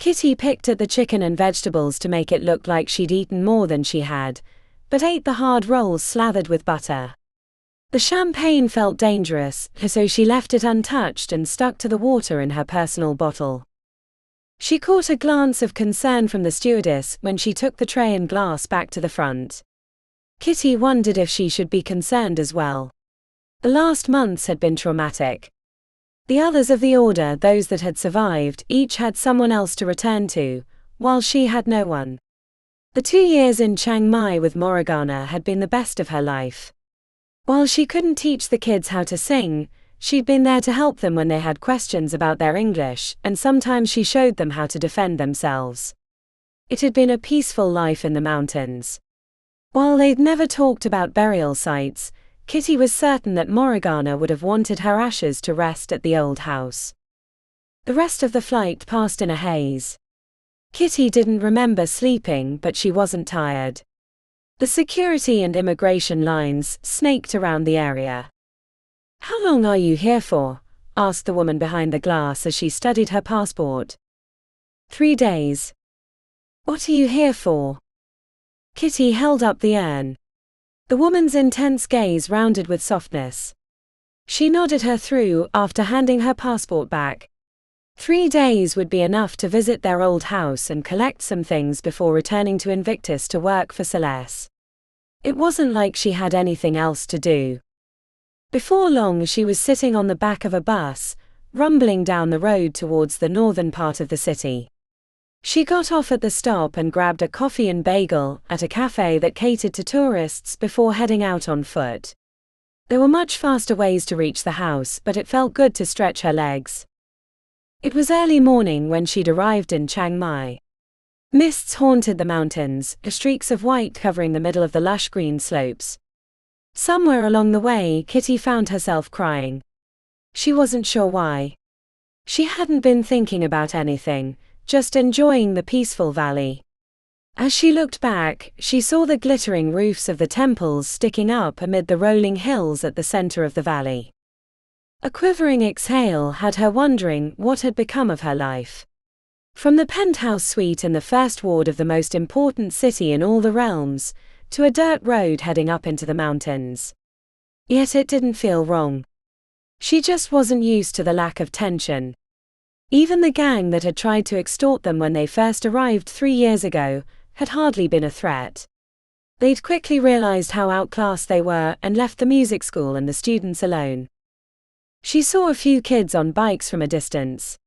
Kitty picked at the chicken and vegetables to make it look like she'd eaten more than she had, but ate the hard rolls slathered with butter. The champagne felt dangerous, so she left it untouched and stuck to the water in her personal bottle. She caught a glance of concern from the stewardess when she took the tray and glass back to the front. Kitty wondered if she should be concerned as well. The last months had been traumatic. The others of the Order, those that had survived, each had someone else to return to, while she had no one. The 2 years in Chiang Mai with Morgana had been the best of her life. While she couldn't teach the kids how to sing, she'd been there to help them when they had questions about their English, and sometimes she showed them how to defend themselves. It had been a peaceful life in the mountains. While they'd never talked about burial sites, Kitty was certain that Morgana would have wanted her ashes to rest at the old house. The rest of the flight passed in a haze. Kitty didn't remember sleeping, but she wasn't tired. The security and immigration lines snaked around the area. "How long are you here for?" asked the woman behind the glass as she studied her passport. 3 days. "What are you here for?" Kitty held up the urn. The woman's intense gaze rounded with softness. She nodded her through after handing her passport back. 3 days would be enough to visit their old house and collect some things before returning to Invictus to work for Celeste. It wasn't like she had anything else to do. Before long she was sitting on the back of a bus, rumbling down the road towards the northern part of the city. She got off at the stop and grabbed a coffee and bagel at a cafe that catered to tourists before heading out on foot. There were much faster ways to reach the house, but it felt good to stretch her legs. It was early morning when she'd arrived in Chiang Mai. Mists haunted the mountains, streaks of white covering the middle of the lush green slopes. Somewhere along the way, Kitty found herself crying. She wasn't sure why. She hadn't been thinking about anything, just enjoying the peaceful valley. As she looked back, she saw the glittering roofs of the temples sticking up amid the rolling hills at the center of the valley. A quivering exhale had her wondering what had become of her life. From the penthouse suite in the first ward of the most important city in all the realms, to a dirt road heading up into the mountains. Yet it didn't feel wrong. She just wasn't used to the lack of tension. Even the gang that had tried to extort them when they first arrived 3 years ago had hardly been a threat. They'd quickly realized how outclassed they were and left the music school and the students alone. She saw a few kids on bikes from a distance.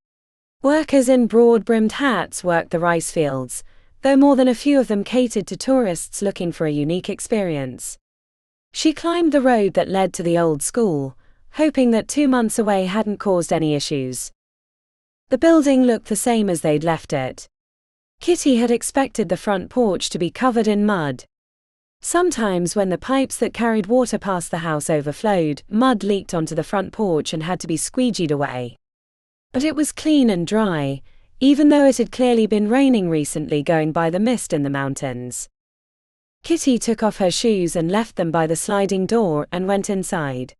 Workers in broad-brimmed hats worked the rice fields, though more than a few of them catered to tourists looking for a unique experience. She climbed the road that led to the old school, hoping that 2 months away hadn't caused any issues. The building looked the same as they'd left it. Kitty had expected the front porch to be covered in mud. Sometimes when the pipes that carried water past the house overflowed, mud leaked onto the front porch and had to be squeegeed away. But it was clean and dry, even though it had clearly been raining recently going by the mist in the mountains. Kitty took off her shoes and left them by the sliding door and went inside.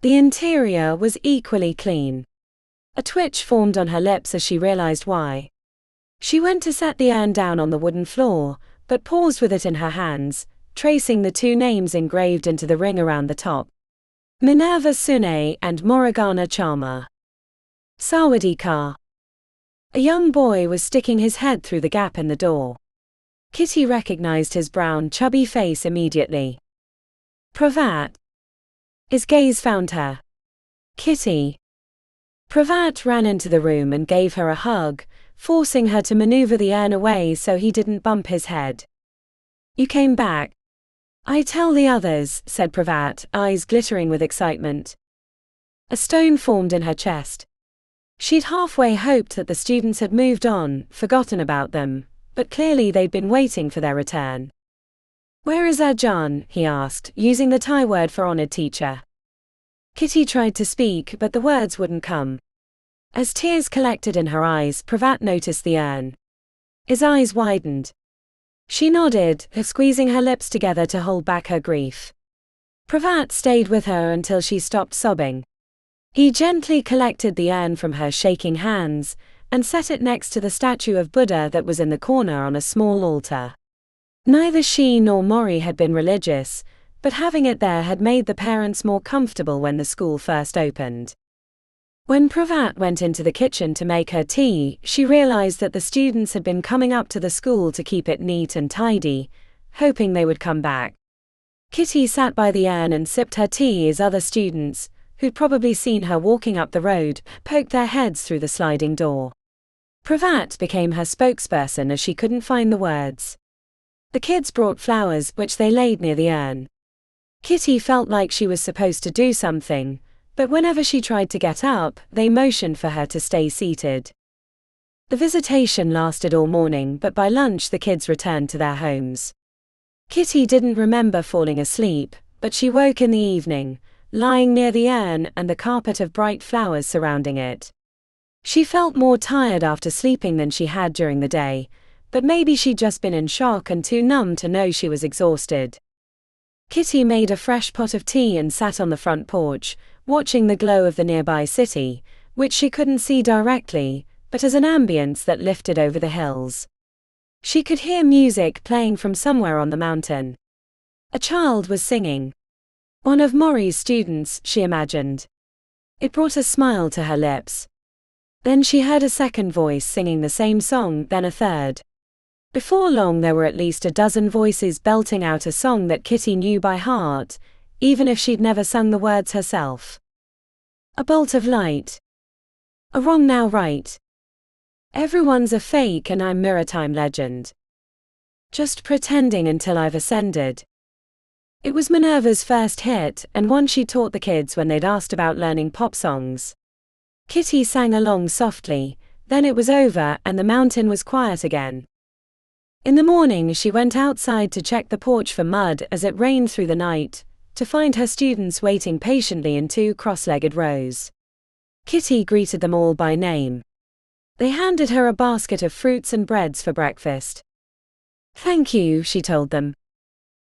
The interior was equally clean. A twitch formed on her lips as she realized why. She went to set the urn down on the wooden floor, but paused with it in her hands, tracing the 2 names engraved into the ring around the top. Minerva Sune and Morgana Charma. Sawadee-ka. A young boy was sticking his head through the gap in the door. Kitty recognized his brown, chubby face immediately. Pravat. His gaze found her. Kitty. Pravat ran into the room and gave her a hug, forcing her to maneuver the urn away so he didn't bump his head. "You came back." "I tell the others," said Pravat, eyes glittering with excitement. A stone formed in her chest. She'd halfway hoped that the students had moved on, forgotten about them, but clearly they'd been waiting for their return. "Where is Ajahn?" he asked, using the Thai word for honored teacher. Kitty tried to speak, but the words wouldn't come. As tears collected in her eyes, Pravat noticed the urn. His eyes widened. She nodded, squeezing her lips together to hold back her grief. Pravat stayed with her until she stopped sobbing. He gently collected the urn from her shaking hands, and set it next to the statue of Buddha that was in the corner on a small altar. Neither she nor Mori had been religious, but having it there had made the parents more comfortable when the school first opened. When Pravat went into the kitchen to make her tea, she realized that the students had been coming up to the school to keep it neat and tidy, hoping they would come back. Kitty sat by the urn and sipped her tea as other students, who'd probably seen her walking up the road, poked their heads through the sliding door. Pravat became her spokesperson as she couldn't find the words. The kids brought flowers, which they laid near the urn. Kitty felt like she was supposed to do something, but whenever she tried to get up, they motioned for her to stay seated. The visitation lasted all morning, but by lunch the kids returned to their homes. Kitty didn't remember falling asleep, but she woke in the evening, lying near the urn and the carpet of bright flowers surrounding it. She felt more tired after sleeping than she had during the day, but maybe she'd just been in shock and too numb to know she was exhausted. Kitty made a fresh pot of tea and sat on the front porch, watching the glow of the nearby city, which she couldn't see directly, but as an ambience that lifted over the hills. She could hear music playing from somewhere on the mountain. A child was singing. One of Mori's students, she imagined. It brought a smile to her lips. Then she heard a second voice singing the same song, then a third. Before long there were at least a dozen voices belting out a song that Kitty knew by heart, even if she'd never sung the words herself. A bolt of light. A wrong now right. Everyone's a fake and I'm Maritime legend. Just pretending until I've ascended. It was Minerva's first hit, and one she taught the kids when they'd asked about learning pop songs. Kitty sang along softly, then it was over and the mountain was quiet again. In the morning she went outside to check the porch for mud as it rained through the night, to find her students waiting patiently in two cross-legged rows. Kitty greeted them all by name. They handed her a basket of fruits and breads for breakfast. "Thank you," she told them.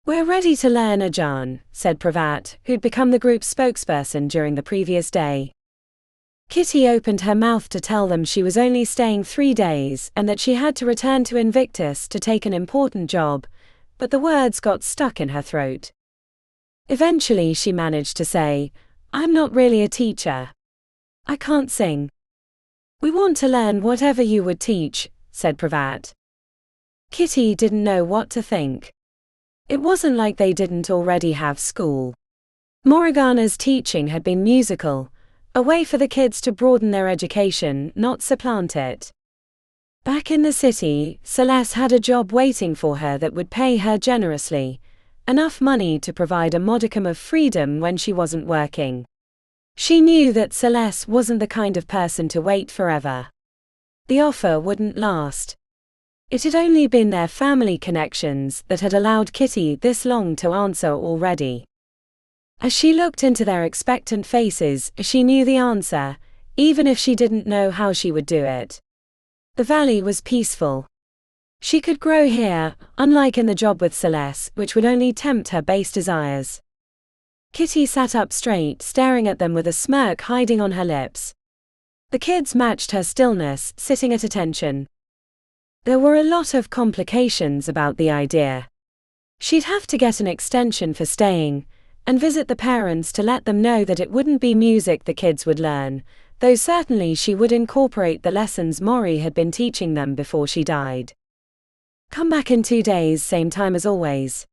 "We're ready to learn Ajahn," said Pravat, who'd become the group's spokesperson during the previous day. Kitty opened her mouth to tell them she was only staying 3 days and that she had to return to Invictus to take an important job, but the words got stuck in her throat. Eventually she managed to say, "I'm not really a teacher. I can't sing." "We want to learn whatever you would teach," said Pravat. Kitty didn't know what to think. It wasn't like they didn't already have school. Morgana's teaching had been musical, a way for the kids to broaden their education, not supplant it. Back in the city, Celeste had a job waiting for her that would pay her generously, enough money to provide a modicum of freedom when she wasn't working. She knew that Celeste wasn't the kind of person to wait forever. The offer wouldn't last. It had only been their family connections that had allowed Kitty this long to answer already. As she looked into their expectant faces, she knew the answer, even if she didn't know how she would do it. The valley was peaceful. She could grow here, unlike in the job with Celeste, which would only tempt her base desires. Kitty sat up straight, staring at them with a smirk hiding on her lips. The kids matched her stillness, sitting at attention. There were a lot of complications about the idea. She'd have to get an extension for staying, and visit the parents to let them know that it wouldn't be music the kids would learn, though certainly she would incorporate the lessons Mori had been teaching them before she died. "Come back in 2 days, same time as always."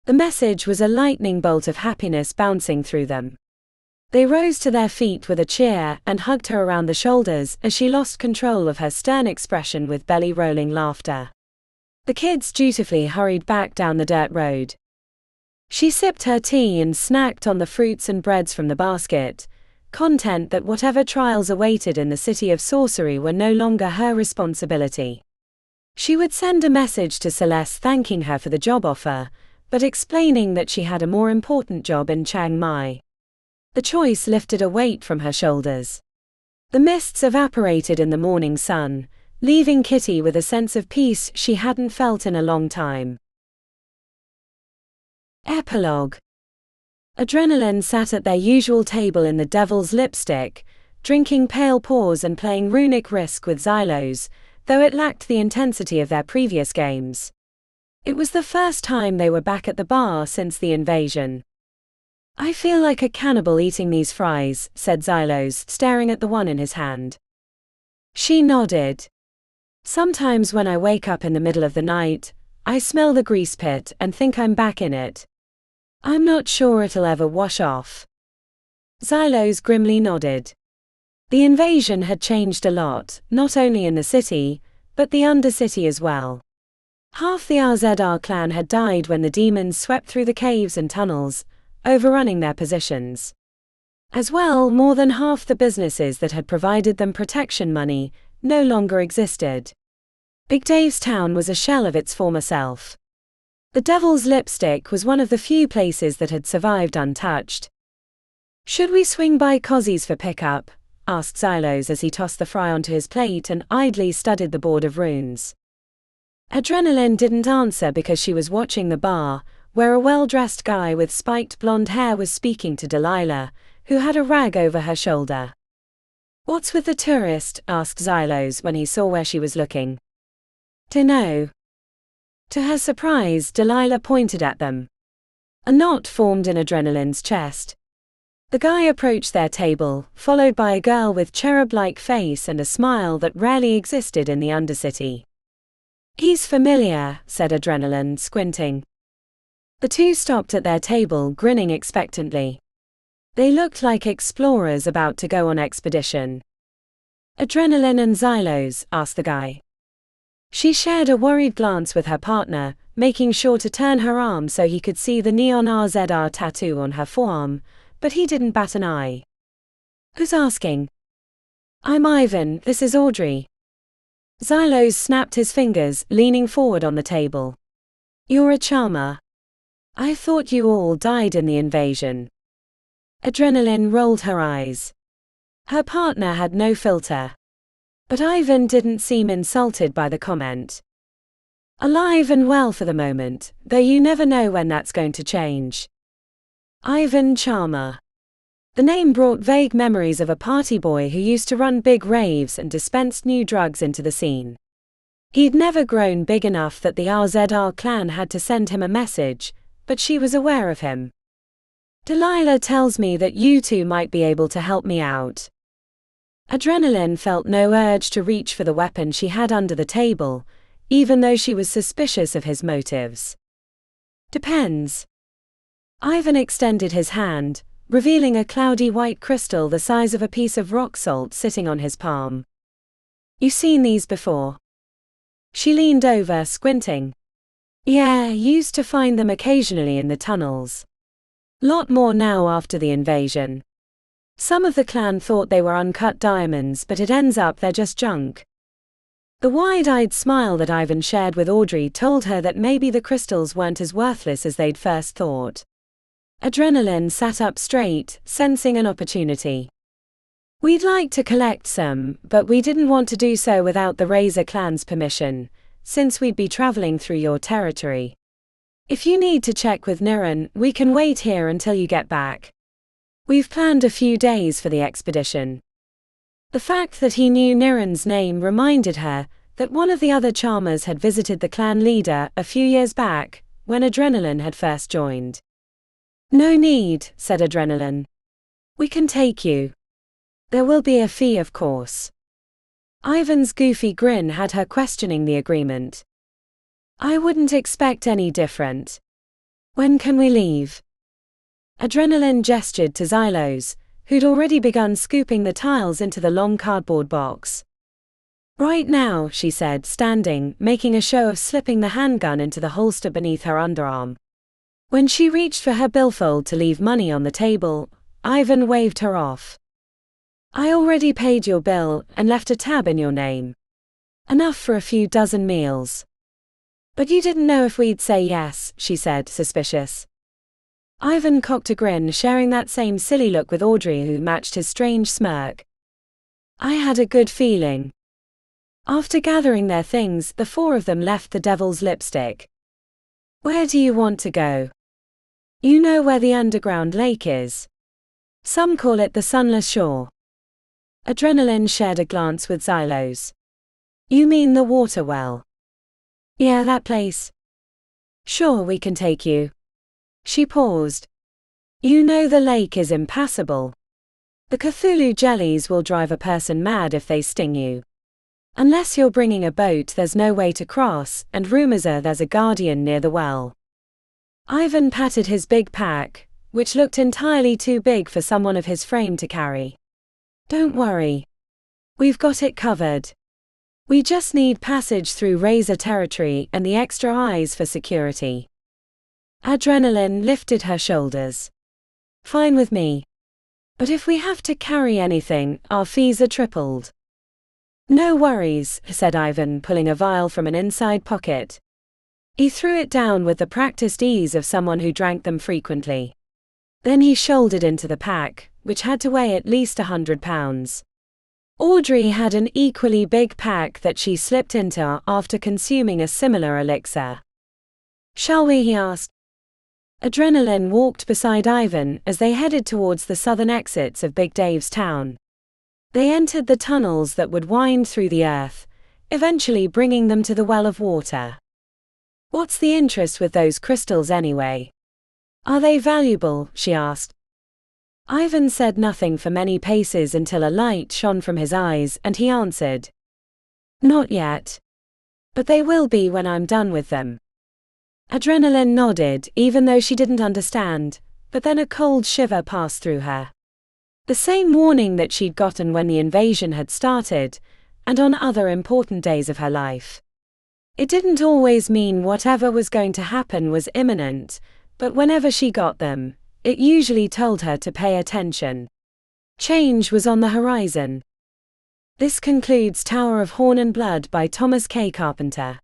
The message was a lightning bolt of happiness bouncing through them. They rose to their feet with a cheer and hugged her around the shoulders as she lost control of her stern expression with belly-rolling laughter. The kids dutifully hurried back down the dirt road. She sipped her tea and snacked on the fruits and breads from the basket, content that whatever trials awaited in the city of Sorcery were no longer her responsibility. She would send a message to Celeste thanking her for the job offer, but explaining that she had a more important job in Chiang Mai. The choice lifted a weight from her shoulders. The mists evaporated in the morning sun, leaving Kitty with a sense of peace she hadn't felt in a long time. Epilogue. Adrenaline sat at their usual table in the Devil's Lipstick, drinking Pale Paws and playing Runic Risk with Xylos, though it lacked the intensity of their previous games. It was the first time they were back at the bar since the invasion. "I feel like a cannibal eating these fries," said Xylos, staring at the one in his hand. She nodded. "Sometimes when I wake up in the middle of the night, I smell the grease pit and think I'm back in it. I'm not sure it'll ever wash off." Xylos grimly nodded. The invasion had changed a lot, not only in the city, but the Undercity as well. Half the RZR clan had died when the demons swept through the caves and tunnels, overrunning their positions. As well, more than half the businesses that had provided them protection money no longer existed. Big Dave's town was a shell of its former self. The Devil's Lipstick was one of the few places that had survived untouched. "Should we swing by Cozzy's for pickup?" asked Xylos as he tossed the fry onto his plate and idly studied the board of runes. Adrenaline didn't answer because she was watching the bar, where a well-dressed guy with spiked blonde hair was speaking to Delilah, who had a rag over her shoulder. "What's with the tourist?" asked Xylos when he saw where she was looking. "Dunno." To her surprise, Delilah pointed at them. A knot formed in Adrenaline's chest. The guy approached their table, followed by a girl with cherub-like face and a smile that rarely existed in the Undercity. "He's familiar," said Adrenaline, squinting. The two stopped at their table, grinning expectantly. They looked like explorers about to go on expedition. "Adrenaline and Xylos?" asked the guy. She shared a worried glance with her partner, making sure to turn her arm so he could see the neon RZR tattoo on her forearm, but he didn't bat an eye. "Who's asking?" "I'm Ivan, this is Audrey." Xylos snapped his fingers, leaning forward on the table. "You're a charmer. I thought you all died in the invasion." Adrenaline rolled her eyes. Her partner had no filter. But Ivan didn't seem insulted by the comment. "Alive and well for the moment, though you never know when that's going to change." Ivan Charmer. The name brought vague memories of a party boy who used to run big raves and dispensed new drugs into the scene. He'd never grown big enough that the RZR clan had to send him a message, but she was aware of him. "Delilah tells me that you two might be able to help me out." Adrenaline felt no urge to reach for the weapon she had under the table, even though she was suspicious of his motives. "Depends." Ivan extended his hand, revealing a cloudy white crystal the size of a piece of rock salt sitting on his palm. "You seen these before?" She leaned over, squinting. "Yeah, used to find them occasionally in the tunnels. Lot more now after the invasion. Some of the clan thought they were uncut diamonds, but it ends up they're just junk." The wide-eyed smile that Ivan shared with Audrey told her that maybe the crystals weren't as worthless as they'd first thought. Adrenaline sat up straight, sensing an opportunity. "We'd like to collect some, but we didn't want to do so without the Razor clan's permission, since we'd be traveling through your territory. If you need to check with Niran, we can wait here until you get back. We've planned a few days for the expedition." The fact that he knew Niran's name reminded her that one of the other charmers had visited the clan leader a few years back, when Adrenaline had first joined. "No need," said Adrenaline. "We can take you. There will be a fee, of course." Ivan's goofy grin had her questioning the agreement. "I wouldn't expect any different. When can we leave?" Adrenaline gestured to Xylos, who'd already begun scooping the tiles into the long cardboard box. "Right now," she said, standing, making a show of slipping the handgun into the holster beneath her underarm. When she reached for her billfold to leave money on the table, Ivan waved her off. "I already paid your bill and left a tab in your name. Enough for a few dozen meals." "But you didn't know if we'd say yes," she said, suspicious. Ivan cocked a grin, sharing that same silly look with Audrey, who matched his strange smirk. "I had a good feeling." After gathering their things, the four of them left the Devil's Lipstick. "Where do you want to go?" "You know where the underground lake is. Some call it the Sunless Shore." Adrenaline shared a glance with Xylos. You mean the water well? Yeah, that place. Sure, we can take you. She paused. You know the lake is impassable. The Cthulhu jellies will drive a person mad if they sting you. Unless you're bringing a boat, there's no way to cross, and rumors are there's a guardian near the well. Ivan patted his big pack, which looked entirely too big for someone of his frame to carry. Don't worry. We've got it covered. We just need passage through Razor territory and the extra eyes for security. Adrenaline lifted her shoulders. Fine with me. But if we have to carry anything, our fees are tripled. No worries, said Ivan, pulling a vial from an inside pocket. He threw it down with the practiced ease of someone who drank them frequently. Then he shouldered into the pack, which had to weigh at least 100 pounds. Audrey had an equally big pack that she slipped into after consuming a similar elixir. Shall we? He asked. Adrenaline walked beside Ivan as they headed towards the southern exits of Big Dave's town. They entered the tunnels that would wind through the earth, eventually bringing them to the well of water. What's the interest with those crystals anyway? Are they valuable? She asked. Ivan said nothing for many paces until a light shone from his eyes and he answered. Not yet. But they will be when I'm done with them. Adrenaline nodded, even though she didn't understand, but then a cold shiver passed through her. The same warning that she'd gotten when the invasion had started, and on other important days of her life. It didn't always mean whatever was going to happen was imminent, but whenever she got them, it usually told her to pay attention. Change was on the horizon. This concludes Tower of Horn and Blood by Thomas K. Carpenter.